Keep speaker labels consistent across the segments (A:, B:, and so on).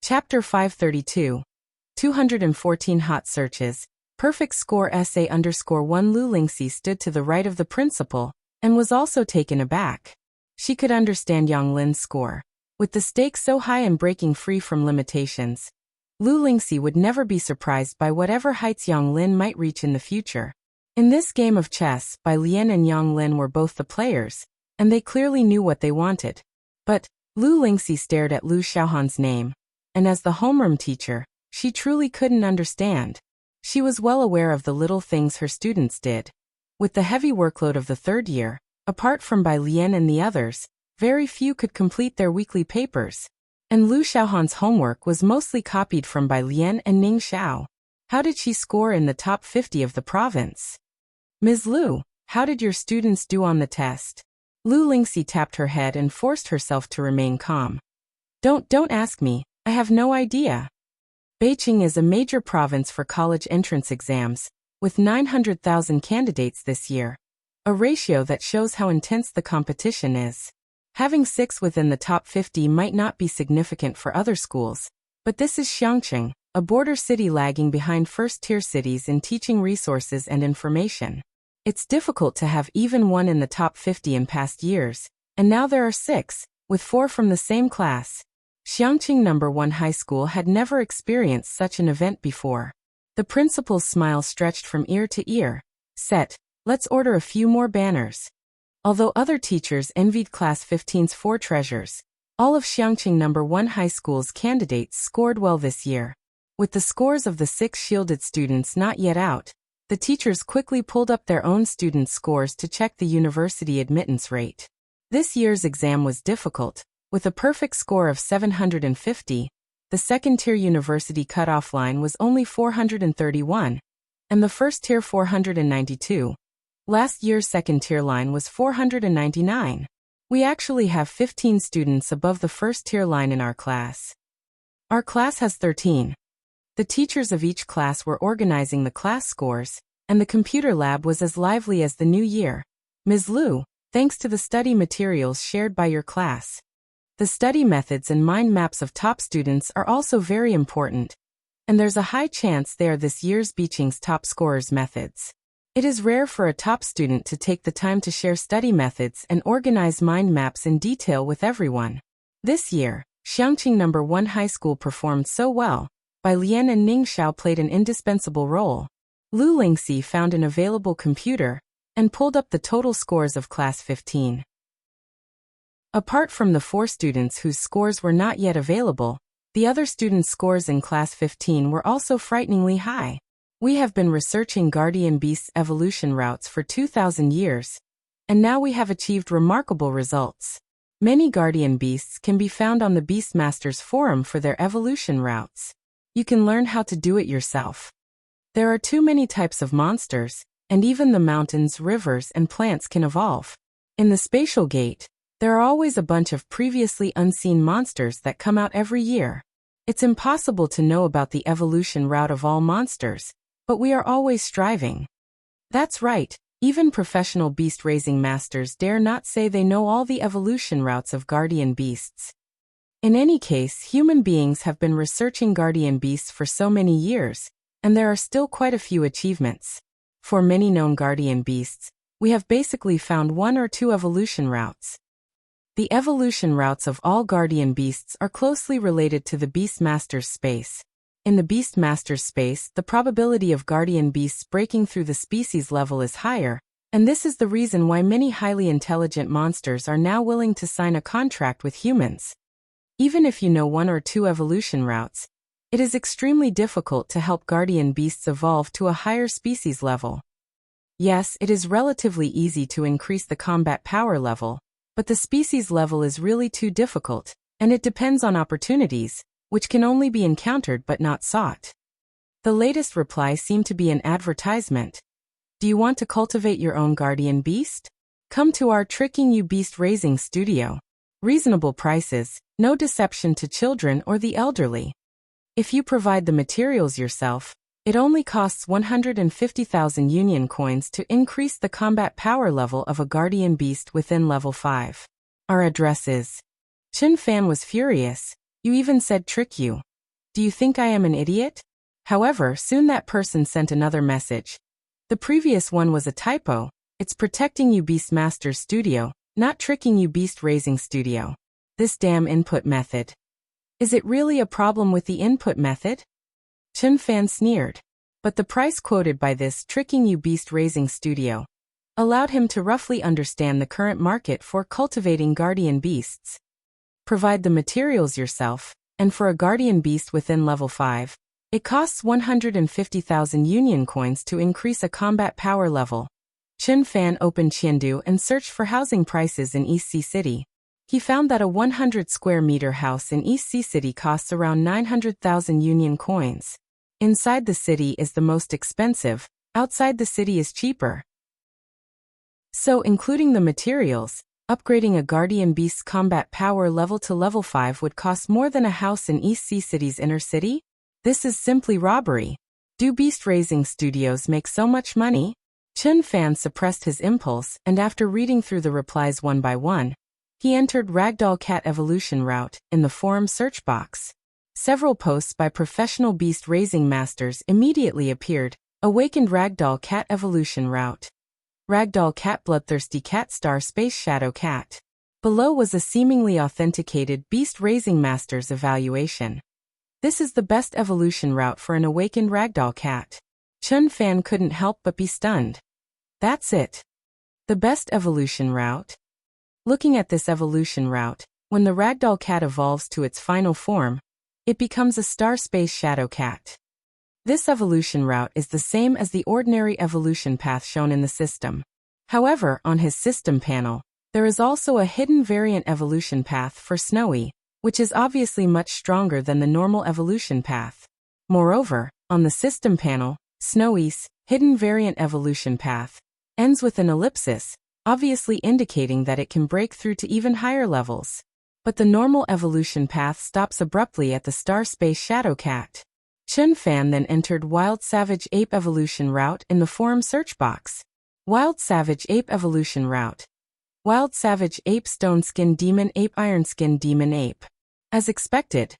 A: Chapter 532. 214 Hot Searches. Perfect score SA_1 Lu Lingxi stood to the right of the principal, and was also taken aback. She could understand Yang Lin's score. With the stakes so high and breaking free from limitations, Lu Lingxi would never be surprised by whatever heights Yang Lin might reach in the future. In this game of chess, Bai Lian and Yang Lin were both the players, and they clearly knew what they wanted. But Lu Lingxi stared at Lu Xiaohan's name, and as the homeroom teacher, she truly couldn't understand. She was well aware of the little things her students did. With the heavy workload of the third year, apart from Bai Lian and the others, very few could complete their weekly papers. And Lu Xiaohan's homework was mostly copied from Bai Lian and Ning Xiao. How did she score in the top 50 of the province? Ms. Lu, how did your students do on the test? Lu Lingxi tapped her head and forced herself to remain calm. Don't ask me, I have no idea. Beijing is a major province for college entrance exams, with 900,000 candidates this year. A ratio that shows how intense the competition is. Having 6 within the top 50 might not be significant for other schools, but this is Xiangqing, a border city lagging behind first-tier cities in teaching resources and information. It's difficult to have even one in the top 50 in past years, and now there are 6, with 4 from the same class. Xiangqing No. 1 High School had never experienced such an event before. The principal's smile stretched from ear to ear. Set, let's order a few more banners. Although other teachers envied Class 15's 4 treasures, all of Xiangqing No. 1 High School's candidates scored well this year. With the scores of the 6 shielded students not yet out, the teachers quickly pulled up their own students' scores to check the university admittance rate. This year's exam was difficult. With a perfect score of 750, the second-tier university cutoff line was only 431, and the first-tier 492. Last year's second-tier line was 499. We actually have 15 students above the first-tier line in our class. Our class has 13. The teachers of each class were organizing the class scores, and the computer lab was as lively as the new year. Ms. Lu, thanks to the study materials shared by your class. The study methods and mind maps of top students are also very important, and there's a high chance they are this year's Beijing's top scorers' methods. It is rare for a top student to take the time to share study methods and organize mind maps in detail with everyone. This year, Xiangqing No. 1 High School performed so well. Bai Lian and Ning Xiao played an indispensable role. Lu Lingxi found an available computer and pulled up the total scores of Class 15. Apart from the 4 students whose scores were not yet available, the other students' scores in Class 15 were also frighteningly high. We have been researching guardian beasts' evolution routes for 2,000 years, and now we have achieved remarkable results. Many guardian beasts can be found on the Beastmasters forum for their evolution routes. You can learn how to do it yourself. There are too many types of monsters, and even the mountains, rivers, and plants can evolve. In the spatial gate, there are always a bunch of previously unseen monsters that come out every year. It's impossible to know about the evolution route of all monsters, but we are always striving. That's right, even professional beast-raising masters dare not say they know all the evolution routes of guardian beasts. In any case, human beings have been researching guardian beasts for so many years, and there are still quite a few achievements. For many known guardian beasts, we have basically found 1 or 2 evolution routes. The evolution routes of all guardian beasts are closely related to the Beastmaster's space. In the Beastmaster's space, the probability of guardian beasts breaking through the species level is higher, and this is the reason why many highly intelligent monsters are now willing to sign a contract with humans. Even if you know 1 or 2 evolution routes, it is extremely difficult to help guardian beasts evolve to a higher species level. Yes, it is relatively easy to increase the combat power level, but the species level is really too difficult, and it depends on opportunities, which can only be encountered but not sought. The latest reply seemed to be an advertisement. Do you want to cultivate your own guardian beast? Come to our Tricking You Beast Raising Studio. Reasonable prices, no deception to children or the elderly. If you provide the materials yourself, it only costs 150,000 union coins to increase the combat power level of a guardian beast within level 5. Our address is. Chen Fan was furious. You even said trick you. Do you think I am an idiot? However, soon that person sent another message. The previous one was a typo. It's protecting you Beastmaster Studio, not tricking you Beast Raising Studio. This damn input method. Is it really a problem with the input method? Chun Fan sneered. But the price quoted by this tricking you Beast Raising Studio allowed him to roughly understand the current market for cultivating guardian beasts. Provide the materials yourself, and for a guardian beast within level 5, it costs 150,000 union coins to increase a combat power level. Chun Fan opened Chengdu and searched for housing prices in East Sea City. He found that a 100 square meter house in East Sea City costs around 900,000 union coins. Inside the city is the most expensive, outside the city is cheaper. So including the materials, upgrading a guardian beast's combat power level to level 5 would cost more than a house in East Sea City's inner city? This is simply robbery. Do beast raising studios make so much money? Chun Fan suppressed his impulse and after reading through the replies one by one, he entered Ragdoll Cat Evolution Route in the forum search box. Several posts by professional beast raising masters immediately appeared. Awakened Ragdoll Cat Evolution Route. Ragdoll Cat Bloodthirsty Cat Star Space Shadow Cat. Below was a seemingly authenticated beast raising master's evaluation. This is the best evolution route for an awakened Ragdoll Cat. Chun Fan couldn't help but be stunned. That's it. The best evolution route? Looking at this evolution route, when the Ragdoll Cat evolves to its final form, it becomes a Star Space Shadow Cat. This evolution route is the same as the ordinary evolution path shown in the system. However, on his system panel, there is also a hidden variant evolution path for Snowy, which is obviously much stronger than the normal evolution path. Moreover, on the system panel, Snowy's hidden variant evolution path ends with an ellipsis, obviously indicating that it can break through to even higher levels. But the normal evolution path stops abruptly at the Star Space Shadow Cat. Chun Fan then entered Wild Savage Ape Evolution Route in the forum search box. Wild Savage Ape Evolution Route. Wild Savage Ape Stone Skin Demon Ape Iron Skin Demon Ape. As expected,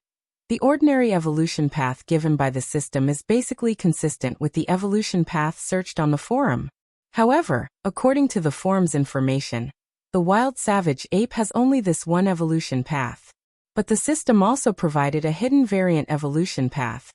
A: the ordinary evolution path given by the system is basically consistent with the evolution path searched on the forum. However, according to the forum's information, the Wild Savage Ape has only this one evolution path. But the system also provided a hidden variant evolution path,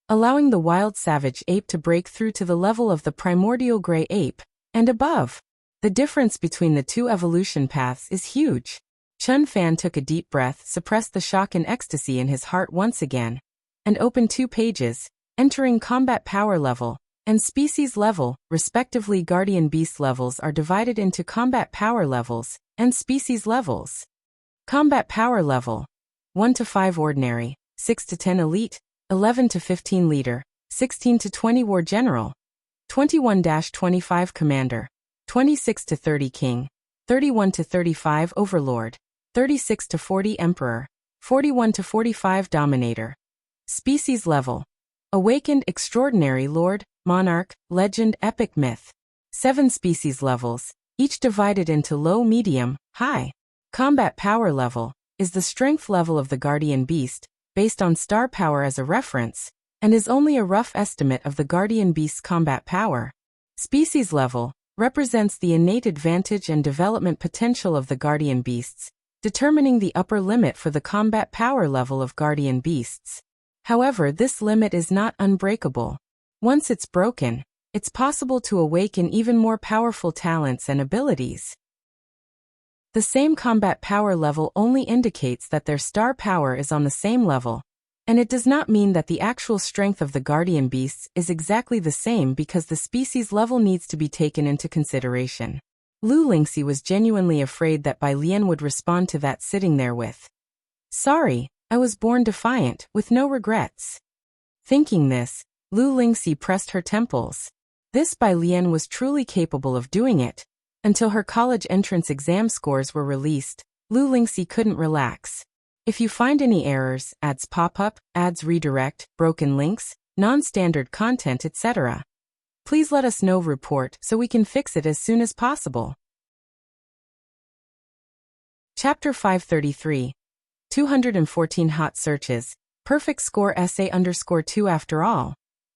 A: allowing the Wild Savage Ape to break through to the level of the Primordial Grey Ape, and above. The difference between the two evolution paths is huge. Chun Fan took a deep breath, suppressed the shock and ecstasy in his heart once again, and opened 2 pages, entering combat power level and species level, respectively. Guardian beast levels are divided into combat power levels and species levels. Combat power level 1 to 5 ordinary, 6 to 10 elite, 11 to 15 leader, 16 to 20 war general, 21-25 commander, 26 to 30 king, 31 to 35 overlord, 36 to 40 emperor, 41 to 45 dominator. Species level: awakened, extraordinary, lord, monarch, legend, epic, myth. 7 species levels, each divided into low, medium, high. Combat power level is the strength level of the guardian beast, based on star power as a reference, and is only a rough estimate of the guardian beast's combat power. Species level represents the innate advantage and development potential of the guardian beasts, determining the upper limit for the combat power level of guardian beasts. However, this limit is not unbreakable. Once it's broken, it's possible to awaken even more powerful talents and abilities. The same combat power level only indicates that their star power is on the same level, and it does not mean that the actual strength of the guardian beasts is exactly the same because the species level needs to be taken into consideration. Lu Lingxi was genuinely afraid that Bai Lian would respond to that sitting there with, "Sorry, I was born defiant, with no regrets." Thinking this, Lu Lingxi pressed her temples. This Bai Lian was truly capable of doing it. Until her college entrance exam scores were released, Lu Lingxi couldn't relax. If you find any errors, ads pop up, ads redirect, broken links, non-standard content, etc., please let us know. Report so we can fix it as soon as possible. Chapter 533. 214 Hot Searches. Perfect score SA_2 after all.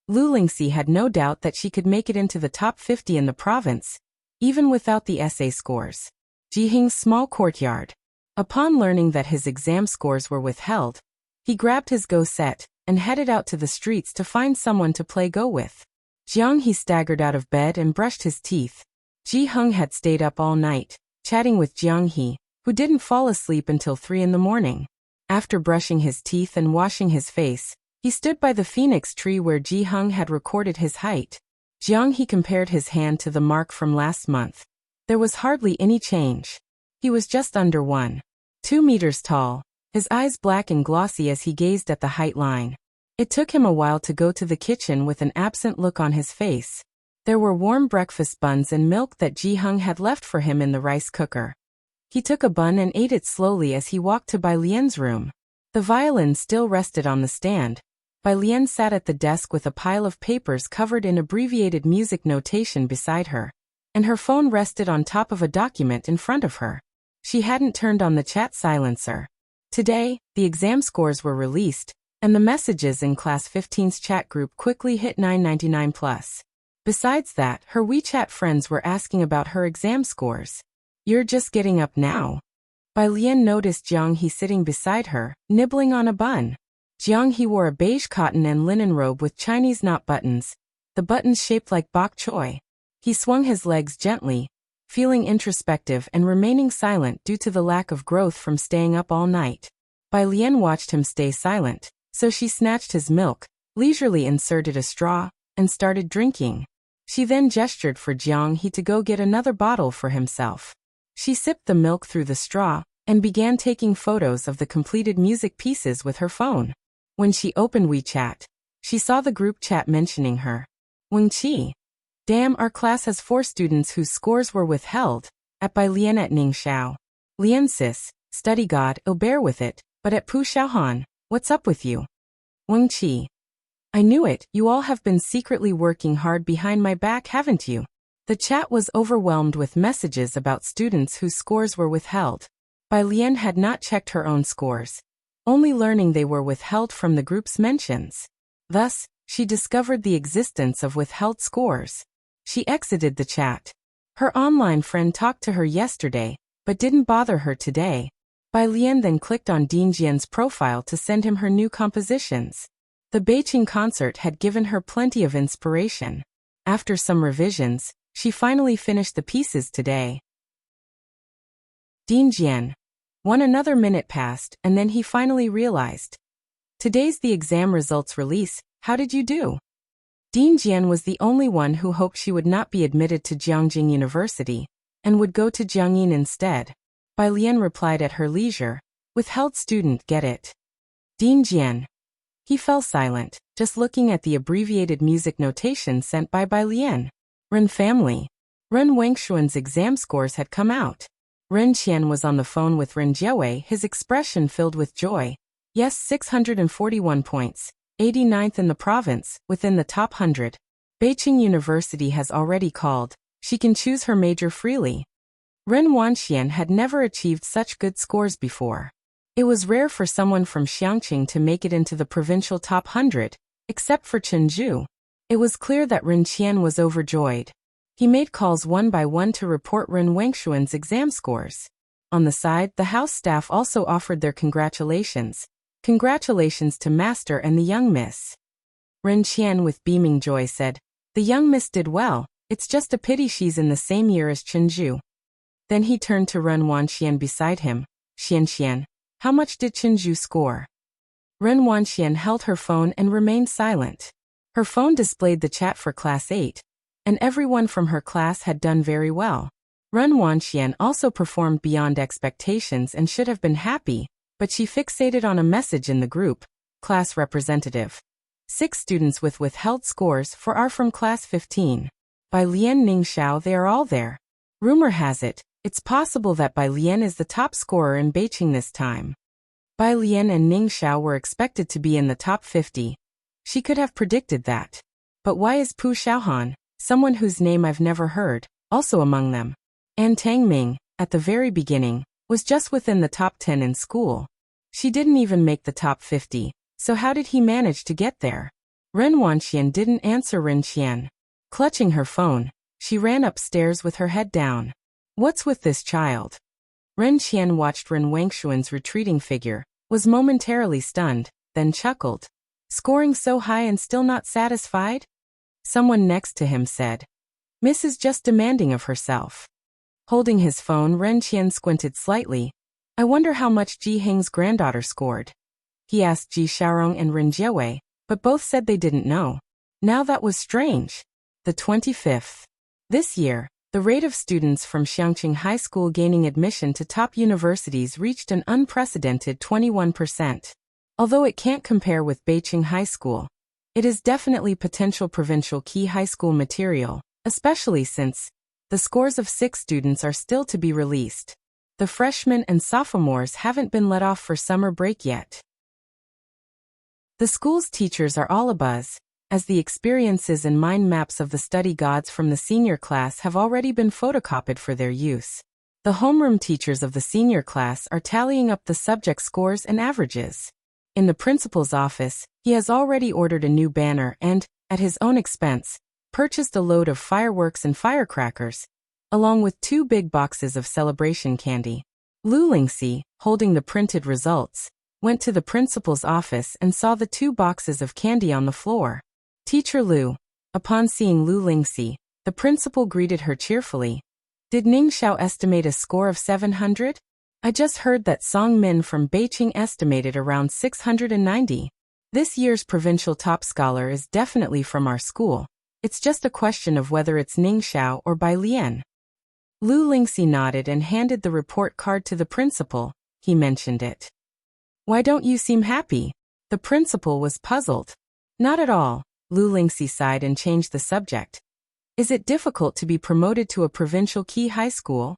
A: Lu Lingxi had no doubt that she could make it into the top 50 in the province, even without the essay scores. Jihing's small courtyard. Upon learning that his exam scores were withheld, he grabbed his Go set and headed out to the streets to find someone to play Go with. Jiang He staggered out of bed and brushed his teeth. Ji Heng had stayed up all night, chatting with Jiang He, who didn't fall asleep until 3 in the morning. After brushing his teeth and washing his face, he stood by the phoenix tree where Ji Heng had recorded his height. Jiang He compared his hand to the mark from last month. There was hardly any change. He was just under 1.2 meters tall, his eyes black and glossy as he gazed at the height line. It took him a while to go to the kitchen with an absent look on his face. There were warm breakfast buns and milk that Ji Heng had left for him in the rice cooker. He took a bun and ate it slowly as he walked to Bai Lian's room. The violin still rested on the stand. Bai Lian sat at the desk with a pile of papers covered in abbreviated music notation beside her, and her phone rested on top of a document in front of her. She hadn't turned on the chat silencer. Today, the exam scores were released, and the messages in Class 15's chat group quickly hit 999+. Besides that, her WeChat friends were asking about her exam scores. "You're just getting up now?" Bai Lian noticed Jiang He sitting beside her, nibbling on a bun. Jiang He wore a beige cotton and linen robe with Chinese knot buttons, the buttons shaped like bok choy. He swung his legs gently, feeling introspective and remaining silent due to the lack of growth from staying up all night. Bai Lian watched him stay silent, so she snatched his milk, leisurely inserted a straw, and started drinking. She then gestured for Jiang He to go get another bottle for himself. She sipped the milk through the straw and began taking photos of the completed music pieces with her phone. When she opened WeChat, she saw the group chat mentioning her. Weng Qi. "Damn, our class has 4 students whose scores were withheld." At Bai Lian at Ningxiao. "Lian sis, study God, oh bear with it, but at Pu Xiaohan, what's up with you?" Weng Qi. "I knew it, you all have been secretly working hard behind my back, haven't you?" The chat was overwhelmed with messages about students whose scores were withheld. Bai Lian had not checked her own scores, only learning they were withheld from the group's mentions. Thus, she discovered the existence of withheld scores. She exited the chat. Her online friend talked to her yesterday, but didn't bother her today. Bai Lian then clicked on Ding Jian's profile to send him her new compositions. The Beijing concert had given her plenty of inspiration. After some revisions, she finally finished the pieces today. Ding Jian. Another minute passed, and then he finally realized. "Today's the exam results release, how did you do?" Ding Jian was the only one who hoped she would not be admitted to Jiangjing University, and would go to Jiangyin instead. Bai Lian replied at her leisure, "Withheld student, get it." Ding Jian. He fell silent, just looking at the abbreviated music notation sent by Bai Lian. Ren family. Ren Wengshuan's exam scores had come out. Ren Qian was on the phone with Ren Jiawei, his expression filled with joy. Yes, 641 points, 89th in the province, within the top 100. Beijing University has already called. She can choose her major freely. Ren Wanxian had never achieved such good scores before. It was rare for someone from Xiangqing to make it into the provincial top 100, except for Chenju. It was clear that Ren Qian was overjoyed. He made calls one by one to report Ren Wengshuan's exam scores. On the side, the house staff also offered their congratulations. Congratulations to Master and the young miss. Ren Qian with beaming joy said, "The young miss did well, it's just a pity she's in the same year as Chenju." Then he turned to Ren Wanxian beside him. "Xian, how much did Chenju score?" Ren Wanxian held her phone and remained silent. Her phone displayed the chat for Class 8, and everyone from her class had done very well. Ren Wanxian also performed beyond expectations and should have been happy, but she fixated on a message in the group. Class representative. 6 students with withheld scores are from Class 15. Bai Lian Ningxiao, they are all there. Rumor has it, it's possible that Bai Lian is the top scorer in Beijing this time. Bai Lian and Ningxiao were expected to be in the top 50. She could have predicted that. But why is Pu Xiaohan, someone whose name I've never heard, also among them? And Tang Ming, at the very beginning, was just within the top 10 in school. She didn't even make the top 50, So how did he manage to get there? Ren Wanxian didn't answer Ren Qian. Clutching her phone, she ran upstairs with her head down. What's with this child? Ren Qian watched Ren Wangshuan's retreating figure, was momentarily stunned, then chuckled. Scoring so high and still not satisfied? Someone next to him said. Miss is just demanding of herself. Holding his phone, Ren Qian squinted slightly. I wonder how much Ji Heng's granddaughter scored. He asked Ji Xiaorong and Ren Jiewei, but both said they didn't know. Now that was strange. The 25th. This year, the rate of students from Xiangqing High School gaining admission to top universities reached an unprecedented 21%. Although it can't compare with Beijing High School, it is definitely potential provincial key high school material, especially since the scores of 6 students are still to be released. The freshmen and sophomores haven't been let off for summer break yet. The school's teachers are all abuzz, as the experiences and mind maps of the study gods from the senior class have already been photocopied for their use. The homeroom teachers of the senior class are tallying up the subject scores and averages. In the principal's office, he has already ordered a new banner and, at his own expense, purchased a load of fireworks and firecrackers, along with 2 big boxes of celebration candy. Lu Lingxi, holding the printed results, went to the principal's office and saw the 2 boxes of candy on the floor. Teacher Lu. Upon seeing Lu Lingxi, the principal greeted her cheerfully. Did Ning Xiao estimate a score of 700? I just heard that Song Min from Beijing estimated around 690. This year's provincial top scholar is definitely from our school. It's just a question of whether it's Ning Xiao or Bai Lian. Lu Lingxi nodded and handed the report card to the principal. He mentioned it. Why don't you seem happy? The principal was puzzled. Not at all. Lu Lingxi sighed and changed the subject. Is it difficult to be promoted to a provincial key high school?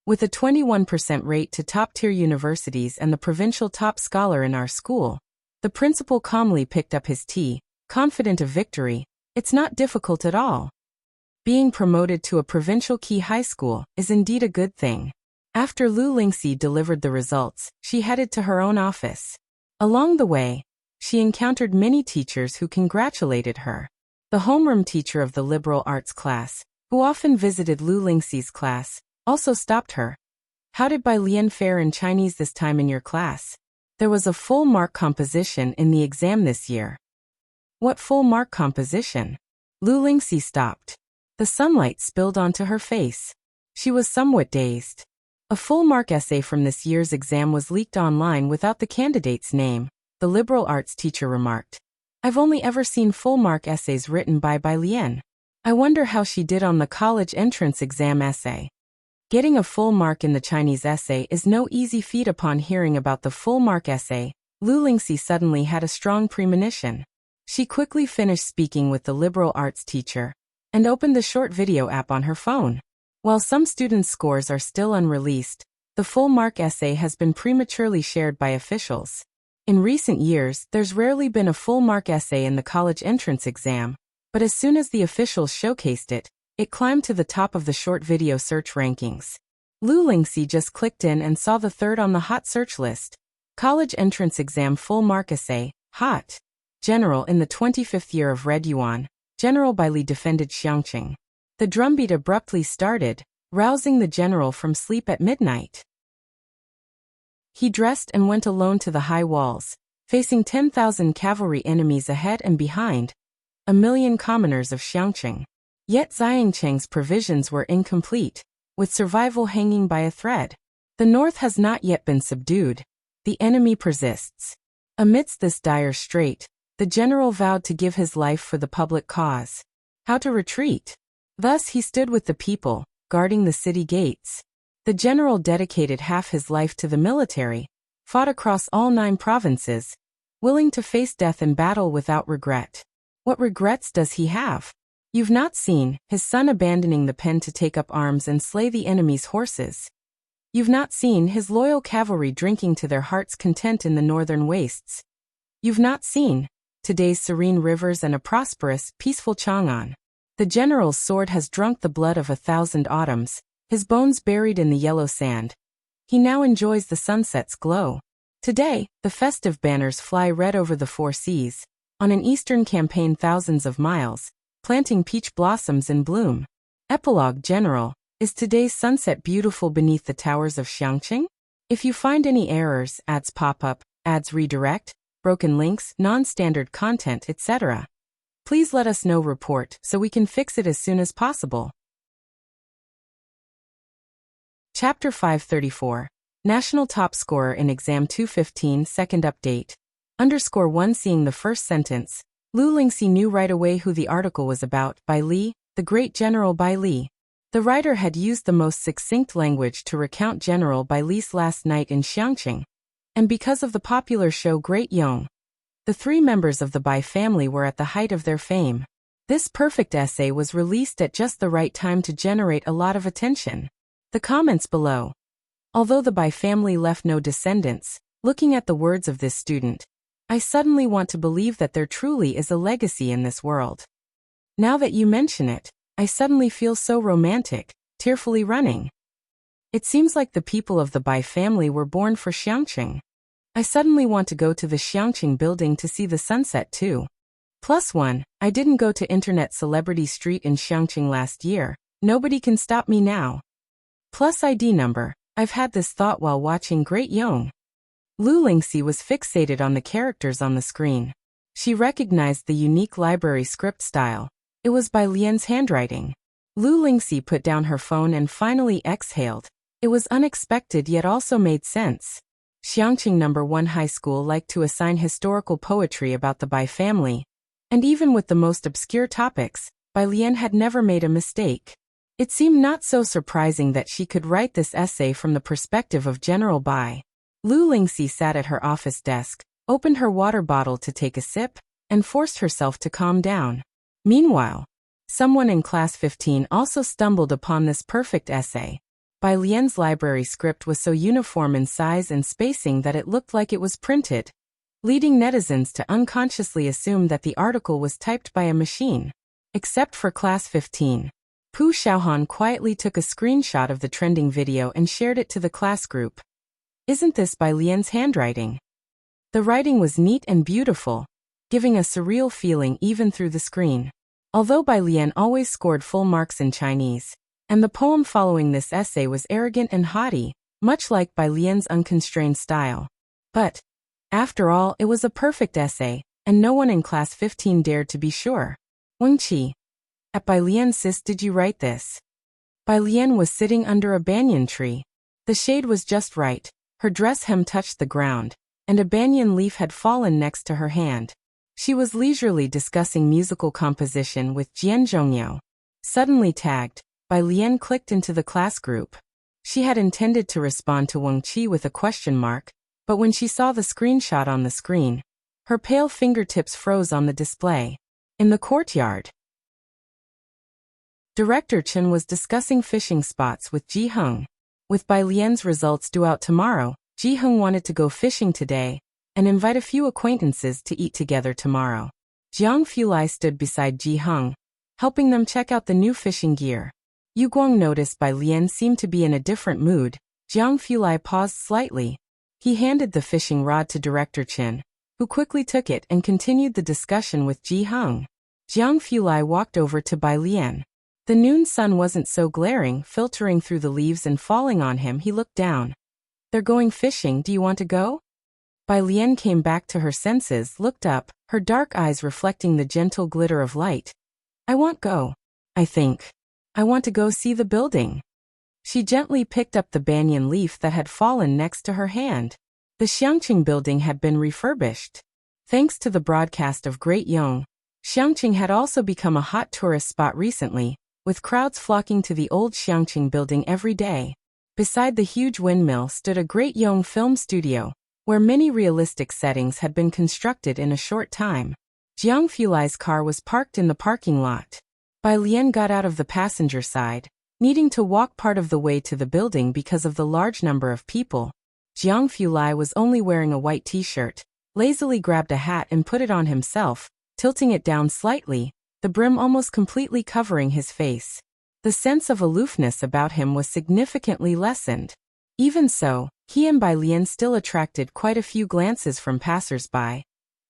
A: With a 21% rate to top-tier universities and the provincial top scholar in our school, the principal calmly picked up his tea, confident of victory. It's not difficult at all. Being promoted to a provincial key high school is indeed a good thing. After Lu Lingxi delivered the results, she headed to her own office. Along the way, she encountered many teachers who congratulated her. The homeroom teacher of the liberal arts class, who often visited Lu Lingxi's class, also stopped her. How did Bai Lian fare in Chinese this time in your class? There was a full mark composition in the exam this year. What full mark composition? Lu Lingxi stopped. The sunlight spilled onto her face. She was somewhat dazed. A full mark essay from this year's exam was leaked online without the candidate's name, the liberal arts teacher remarked. I've only ever seen full mark essays written by Bai Lian. I wonder how she did on the college entrance exam essay. Getting a full mark in the Chinese essay is no easy feat. Upon hearing about the full mark essay, Lu Lingxi suddenly had a strong premonition. She quickly finished speaking with the liberal arts teacher and opened the short video app on her phone. While some students' scores are still unreleased, the full mark essay has been prematurely shared by officials. In recent years, there's rarely been a full mark essay in the college entrance exam, but as soon as the officials showcased it, it climbed to the top of the short video search rankings. Lu Lingxi just clicked in and saw the third on the hot search list. College entrance exam full mark essay, hot. General in the 25th year of Red Yuan, General Bai Li defended Xiangqing. The drumbeat abruptly started, rousing the general from sleep at midnight. He dressed and went alone to the high walls, facing 10,000 cavalry enemies ahead and behind, a million commoners of Xiangqing. Yet Xiangqing's provisions were incomplete, with survival hanging by a thread. The north has not yet been subdued. The enemy persists. Amidst this dire strait, the general vowed to give his life for the public cause. How to retreat? Thus he stood with the people, guarding the city gates. The general dedicated half his life to the military, fought across all 9 provinces, willing to face death in battle without regret. What regrets does he have? You've not seen his son abandoning the pen to take up arms and slay the enemy's horses. You've not seen his loyal cavalry drinking to their heart's content in the northern wastes. You've not seen today's serene rivers and a prosperous, peaceful Chang'an. The general's sword has drunk the blood of 1,000 autumns, his bones buried in the yellow sand. He now enjoys the sunset's glow. Today, the festive banners fly red over the four seas. On an eastern campaign thousands of miles, planting peach blossoms in bloom. Epilogue General, is today's sunset beautiful beneath the towers of Xiangqing? If you find any errors, ads pop up, ads redirect, broken links, non-standard content, etc., please let us know. Report so we can fix it as soon as possible. Chapter 534. National Top Scorer in Exam 215 Second Update. _1 Seeing the first sentence, Lu Lingxi knew right away who the article was about. By Li, the great General Bai Li. The writer had used the most succinct language to recount General Bai Li's last night in Xiangqing. And because of the popular show Great Yong, the three members of the Bai family were at the height of their fame. This perfect essay was released at just the right time to generate a lot of attention. The comments below. Although the Bai family left no descendants, looking at the words of this student, I suddenly want to believe that there truly is a legacy in this world. Now that you mention it, I suddenly feel so romantic, tearfully running. It seems like the people of the Bai family were born for Xiangqing. I suddenly want to go to the Xiangqing building to see the sunset too. +1, I didn't go to Internet Celebrity Street in Xiangqing last year, nobody can stop me now. Plus ID number, I've had this thought while watching Great Yong. Lu Lingxi was fixated on the characters on the screen. She recognized the unique library script style. It was by Lian's handwriting. Lu Lingxi put down her phone and finally exhaled. It was unexpected yet also made sense. Xiangqing No. 1 High School liked to assign historical poetry about the Bai family. And even with the most obscure topics, Bai Lian had never made a mistake. It seemed not so surprising that she could write this essay from the perspective of General Bai. Lu Lingxi sat at her office desk, opened her water bottle to take a sip, and forced herself to calm down. Meanwhile, someone in class 15 also stumbled upon this perfect essay. Bai Lian's library script was so uniform in size and spacing that it looked like it was printed, leading netizens to unconsciously assume that the article was typed by a machine. Except for class 15. Pu Xiaohan quietly took a screenshot of the trending video and shared it to the class group. Isn't this Bai Lian's handwriting? The writing was neat and beautiful, giving a surreal feeling even through the screen. Although Bai Lian always scored full marks in Chinese, and the poem following this essay was arrogant and haughty, much like Bai Lian's unconstrained style. But, after all, it was a perfect essay, and no one in class 15 dared to be sure. Weng Qi. At Bai Lian, sis, did you write this? Bai Lian was sitting under a banyan tree. The shade was just right, her dress hem touched the ground, and a banyan leaf had fallen next to her hand. She was leisurely discussing musical composition with Jian Zhongyao. Suddenly tagged, Bai Lian clicked into the class group. She had intended to respond to Weng Qi with a question mark, but when she saw the screenshot on the screen, her pale fingertips froze on the display. In the courtyard, Director Chen was discussing fishing spots with Ji Heng. With Bai Lian's results due out tomorrow, Ji Heng wanted to go fishing today and invite a few acquaintances to eat together tomorrow. Jiang Fulai stood beside Ji Heng, helping them check out the new fishing gear. Yu Guang noticed Bai Lian seemed to be in a different mood. Jiang Fulai paused slightly. He handed the fishing rod to Director Chen, who quickly took it and continued the discussion with Ji Heng. Jiang Fulai walked over to Bai Lian. The noon sun wasn't so glaring, filtering through the leaves and falling on him. He looked down. They're going fishing, do you want to go? Bai Lian came back to her senses, looked up, her dark eyes reflecting the gentle glitter of light. I want go. I think. I want to go see the building. She gently picked up the banyan leaf that had fallen next to her hand. The Xiangqing building had been refurbished. Thanks to the broadcast of Great Yong, Xiangqing had also become a hot tourist spot recently, with crowds flocking to the old Xiangqing building every day. Beside the huge windmill stood a Great Yong film studio, where many realistic settings had been constructed in a short time. Jiang Fulai's car was parked in the parking lot. Bai Lian got out of the passenger side, needing to walk part of the way to the building because of the large number of people. Jiang Fulai was only wearing a white t-shirt, lazily grabbed a hat and put it on himself, tilting it down slightly, the brim almost completely covering his face. The sense of aloofness about him was significantly lessened. Even so, he and Bai Lian still attracted quite a few glances from passers-by,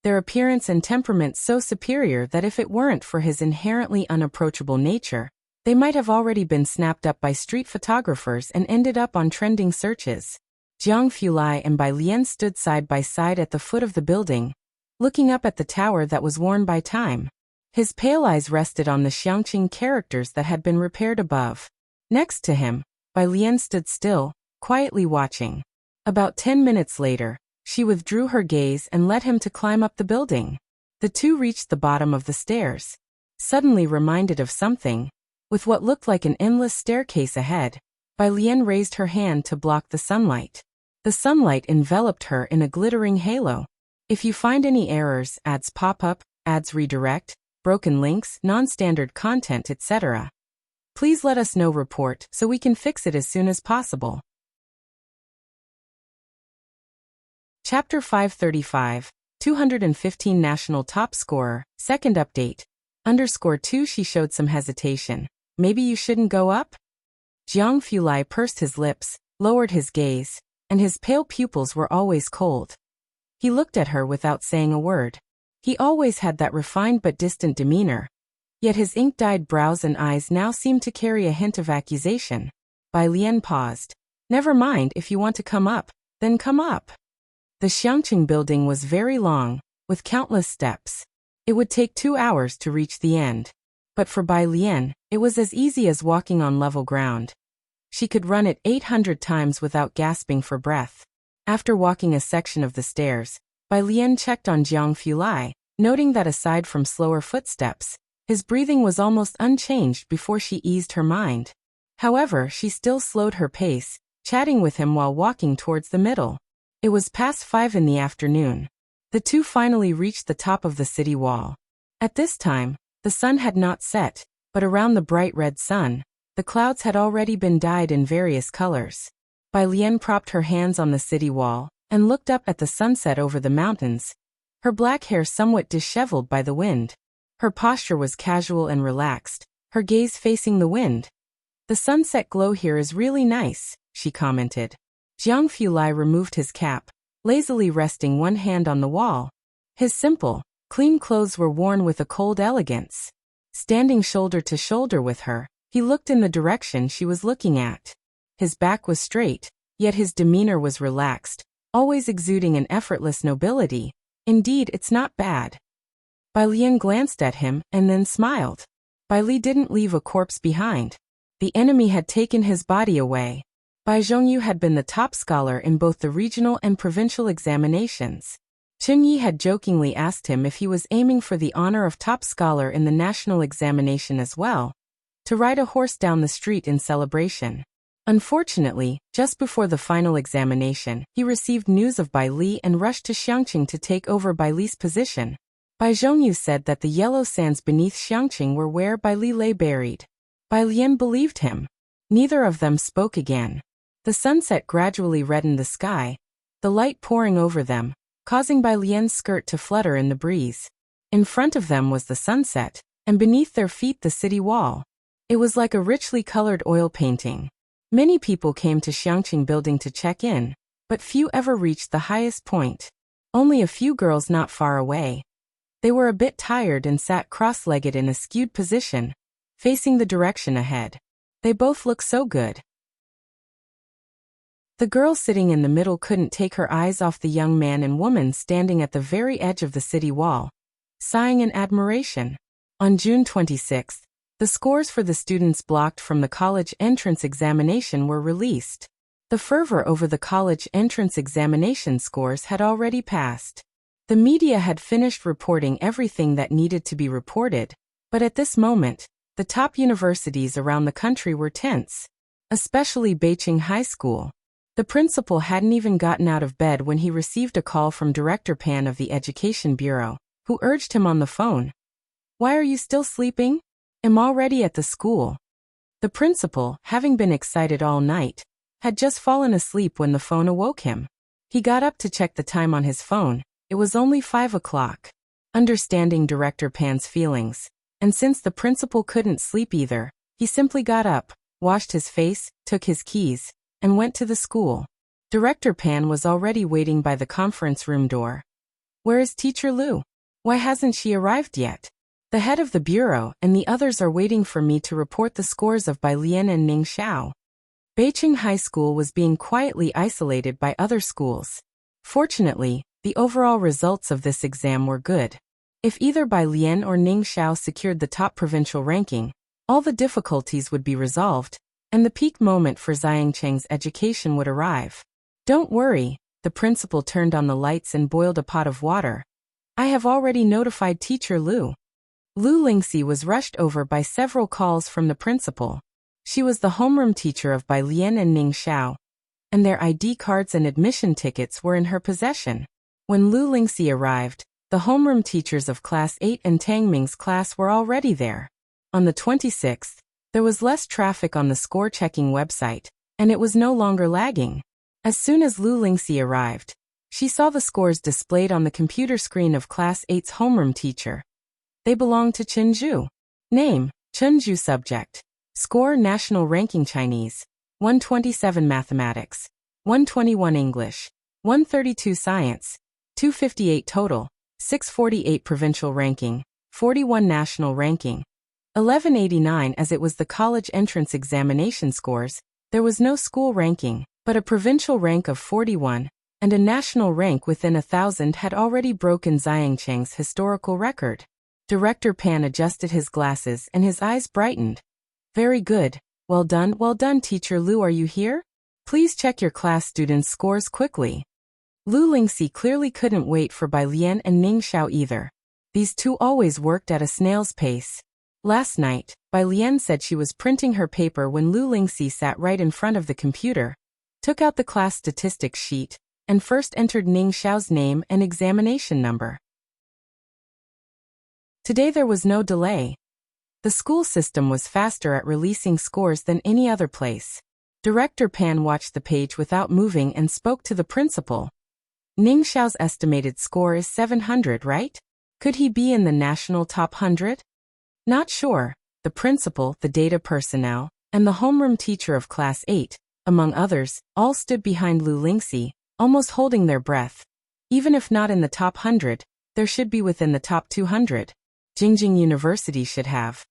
A: their appearance and temperament so superior that if it weren't for his inherently unapproachable nature, they might have already been snapped up by street photographers and ended up on trending searches. Jiang Fulai and Bai Lian stood side by side at the foot of the building, looking up at the tower that was worn by time. His pale eyes rested on the Xiangqing characters that had been repaired above. Next to him, Bai Lian stood still, quietly watching. About 10 minutes later, she withdrew her gaze and led him to climb up the building. The two reached the bottom of the stairs. Suddenly reminded of something, with what looked like an endless staircase ahead, Bai Lian raised her hand to block the sunlight. The sunlight enveloped her in a glittering halo. If you find any errors, ads pop up, ads redirect, broken links, non-standard content, etc., please let us know. Report so we can fix it as soon as possible. Chapter 535, 215 National Top Scorer, Second Update. _2 She showed some hesitation. Maybe you shouldn't go up? Jiang Fulai pursed his lips, lowered his gaze, and his pale pupils were always cold. He looked at her without saying a word. He always had that refined but distant demeanor, yet his ink-dyed brows and eyes now seemed to carry a hint of accusation. Bai Lian paused. Never mind, if you want to come up, then come up. The Xiangqing building was very long, with countless steps. It would take 2 hours to reach the end. But for Bai Lian, it was as easy as walking on level ground. She could run it 800 times without gasping for breath. After walking a section of the stairs, Bai Lian checked on Jiang Fulai, noting that aside from slower footsteps, his breathing was almost unchanged before she eased her mind. However, she still slowed her pace, chatting with him while walking towards the middle. It was past 5 in the afternoon. The two finally reached the top of the city wall. At this time, the sun had not set, but around the bright red sun, the clouds had already been dyed in various colors. Bai Lian propped her hands on the city wall and looked up at the sunset over the mountains, her black hair somewhat disheveled by the wind. Her posture was casual and relaxed, her gaze facing the wind. The sunset glow here is really nice, she commented. Jiang Fulai removed his cap, lazily resting one hand on the wall. His simple, clean clothes were worn with a cold elegance. Standing shoulder to shoulder with her, he looked in the direction she was looking at. His back was straight, yet his demeanor was relaxed, always exuding an effortless nobility. Indeed, it's not bad. Bai Lian glanced at him and then smiled. Bai Li didn't leave a corpse behind. The enemy had taken his body away. Bai Zhongyu had been the top scholar in both the regional and provincial examinations. Chen Yi had jokingly asked him if he was aiming for the honor of top scholar in the national examination as well, to ride a horse down the street in celebration. Unfortunately, just before the final examination, he received news of Bai Li and rushed to Xiangqing to take over Bai Li's position. Bai Zhongyu said that the yellow sands beneath Xiangqing were where Bai Li lay buried. Bai Lian believed him. Neither of them spoke again. The sunset gradually reddened the sky, the light pouring over them, causing Bai Lian's skirt to flutter in the breeze. In front of them was the sunset, and beneath their feet the city wall. It was like a richly colored oil painting. Many people came to Xiangqing building to check in, but few ever reached the highest point. Only a few girls not far away. They were a bit tired and sat cross-legged in a skewed position, facing the direction ahead. They both looked so good. The girl sitting in the middle couldn't take her eyes off the young man and woman standing at the very edge of the city wall, sighing in admiration. On June 26th, the scores for the students blocked from the college entrance examination were released. The fervor over the college entrance examination scores had already passed. The media had finished reporting everything that needed to be reported, but at this moment, the top universities around the country were tense, especially Beijing High School. The principal hadn't even gotten out of bed when he received a call from Director Pan of the Education Bureau, who urged him on the phone. "Why are you still sleeping? I'm already at the school." The principal, having been excited all night, had just fallen asleep when the phone awoke him. He got up to check the time on his phone. It was only 5 o'clock. Understanding Director Pan's feelings, and since the principal couldn't sleep either, he simply got up, washed his face, took his keys, and went to the school. Director Pan was already waiting by the conference room door. Where is Teacher Lu? Why hasn't she arrived yet? The head of the bureau and the others are waiting for me to report the scores of Bai Lian and Ning Xiao. Beijing High School was being quietly isolated by other schools. Fortunately, the overall results of this exam were good. If either Bai Lian or Ning Xiao secured the top provincial ranking, all the difficulties would be resolved, and the peak moment for Zhang Cheng's education would arrive. Don't worry, the principal turned on the lights and boiled a pot of water. I have already notified Teacher Lu. Lu Lingxi was rushed over by several calls from the principal. She was the homeroom teacher of Bai Lian and Ning Xiao, and their ID cards and admission tickets were in her possession. When Lu Lingxi arrived, the homeroom teachers of Class 8 and Tang Ming's class were already there. On the 26th, there was less traffic on the score-checking website, and it was no longer lagging. As soon as Lu Lingxi arrived, she saw the scores displayed on the computer screen of Class 8's homeroom teacher. They belonged to Chenju. Name, Chenju. Subject. Score: National Ranking Chinese. 127 Mathematics. 121 English. 132 Science. 258 total. 648 Provincial Ranking. 41 National Ranking. 1189. As it was the college entrance examination scores, there was no school ranking, but a provincial rank of 41, and a national rank within 1,000 had already broken Zhang Cheng's historical record. Director Pan adjusted his glasses and his eyes brightened. Very good. Well done, Teacher Lu. Are you here? Please check your class students' scores quickly. Lu Lingxi clearly couldn't wait for Bai Lian and Ning Xiao either. These two always worked at a snail's pace. Last night, Bai Lian said she was printing her paper when Lu Lingxi sat right in front of the computer, took out the class statistics sheet, and first entered Ning Xiao's name and examination number. Today there was no delay. The school system was faster at releasing scores than any other place. Director Pan watched the page without moving and spoke to the principal. Ning Xiao's estimated score is 700, right? Could he be in the national top 100? Not sure. The principal, the data personnel, and the homeroom teacher of Class 8, among others, all stood behind Lu Lingxi, almost holding their breath. Even if not in the top 100, there should be within the top 200. Jingjing University should have.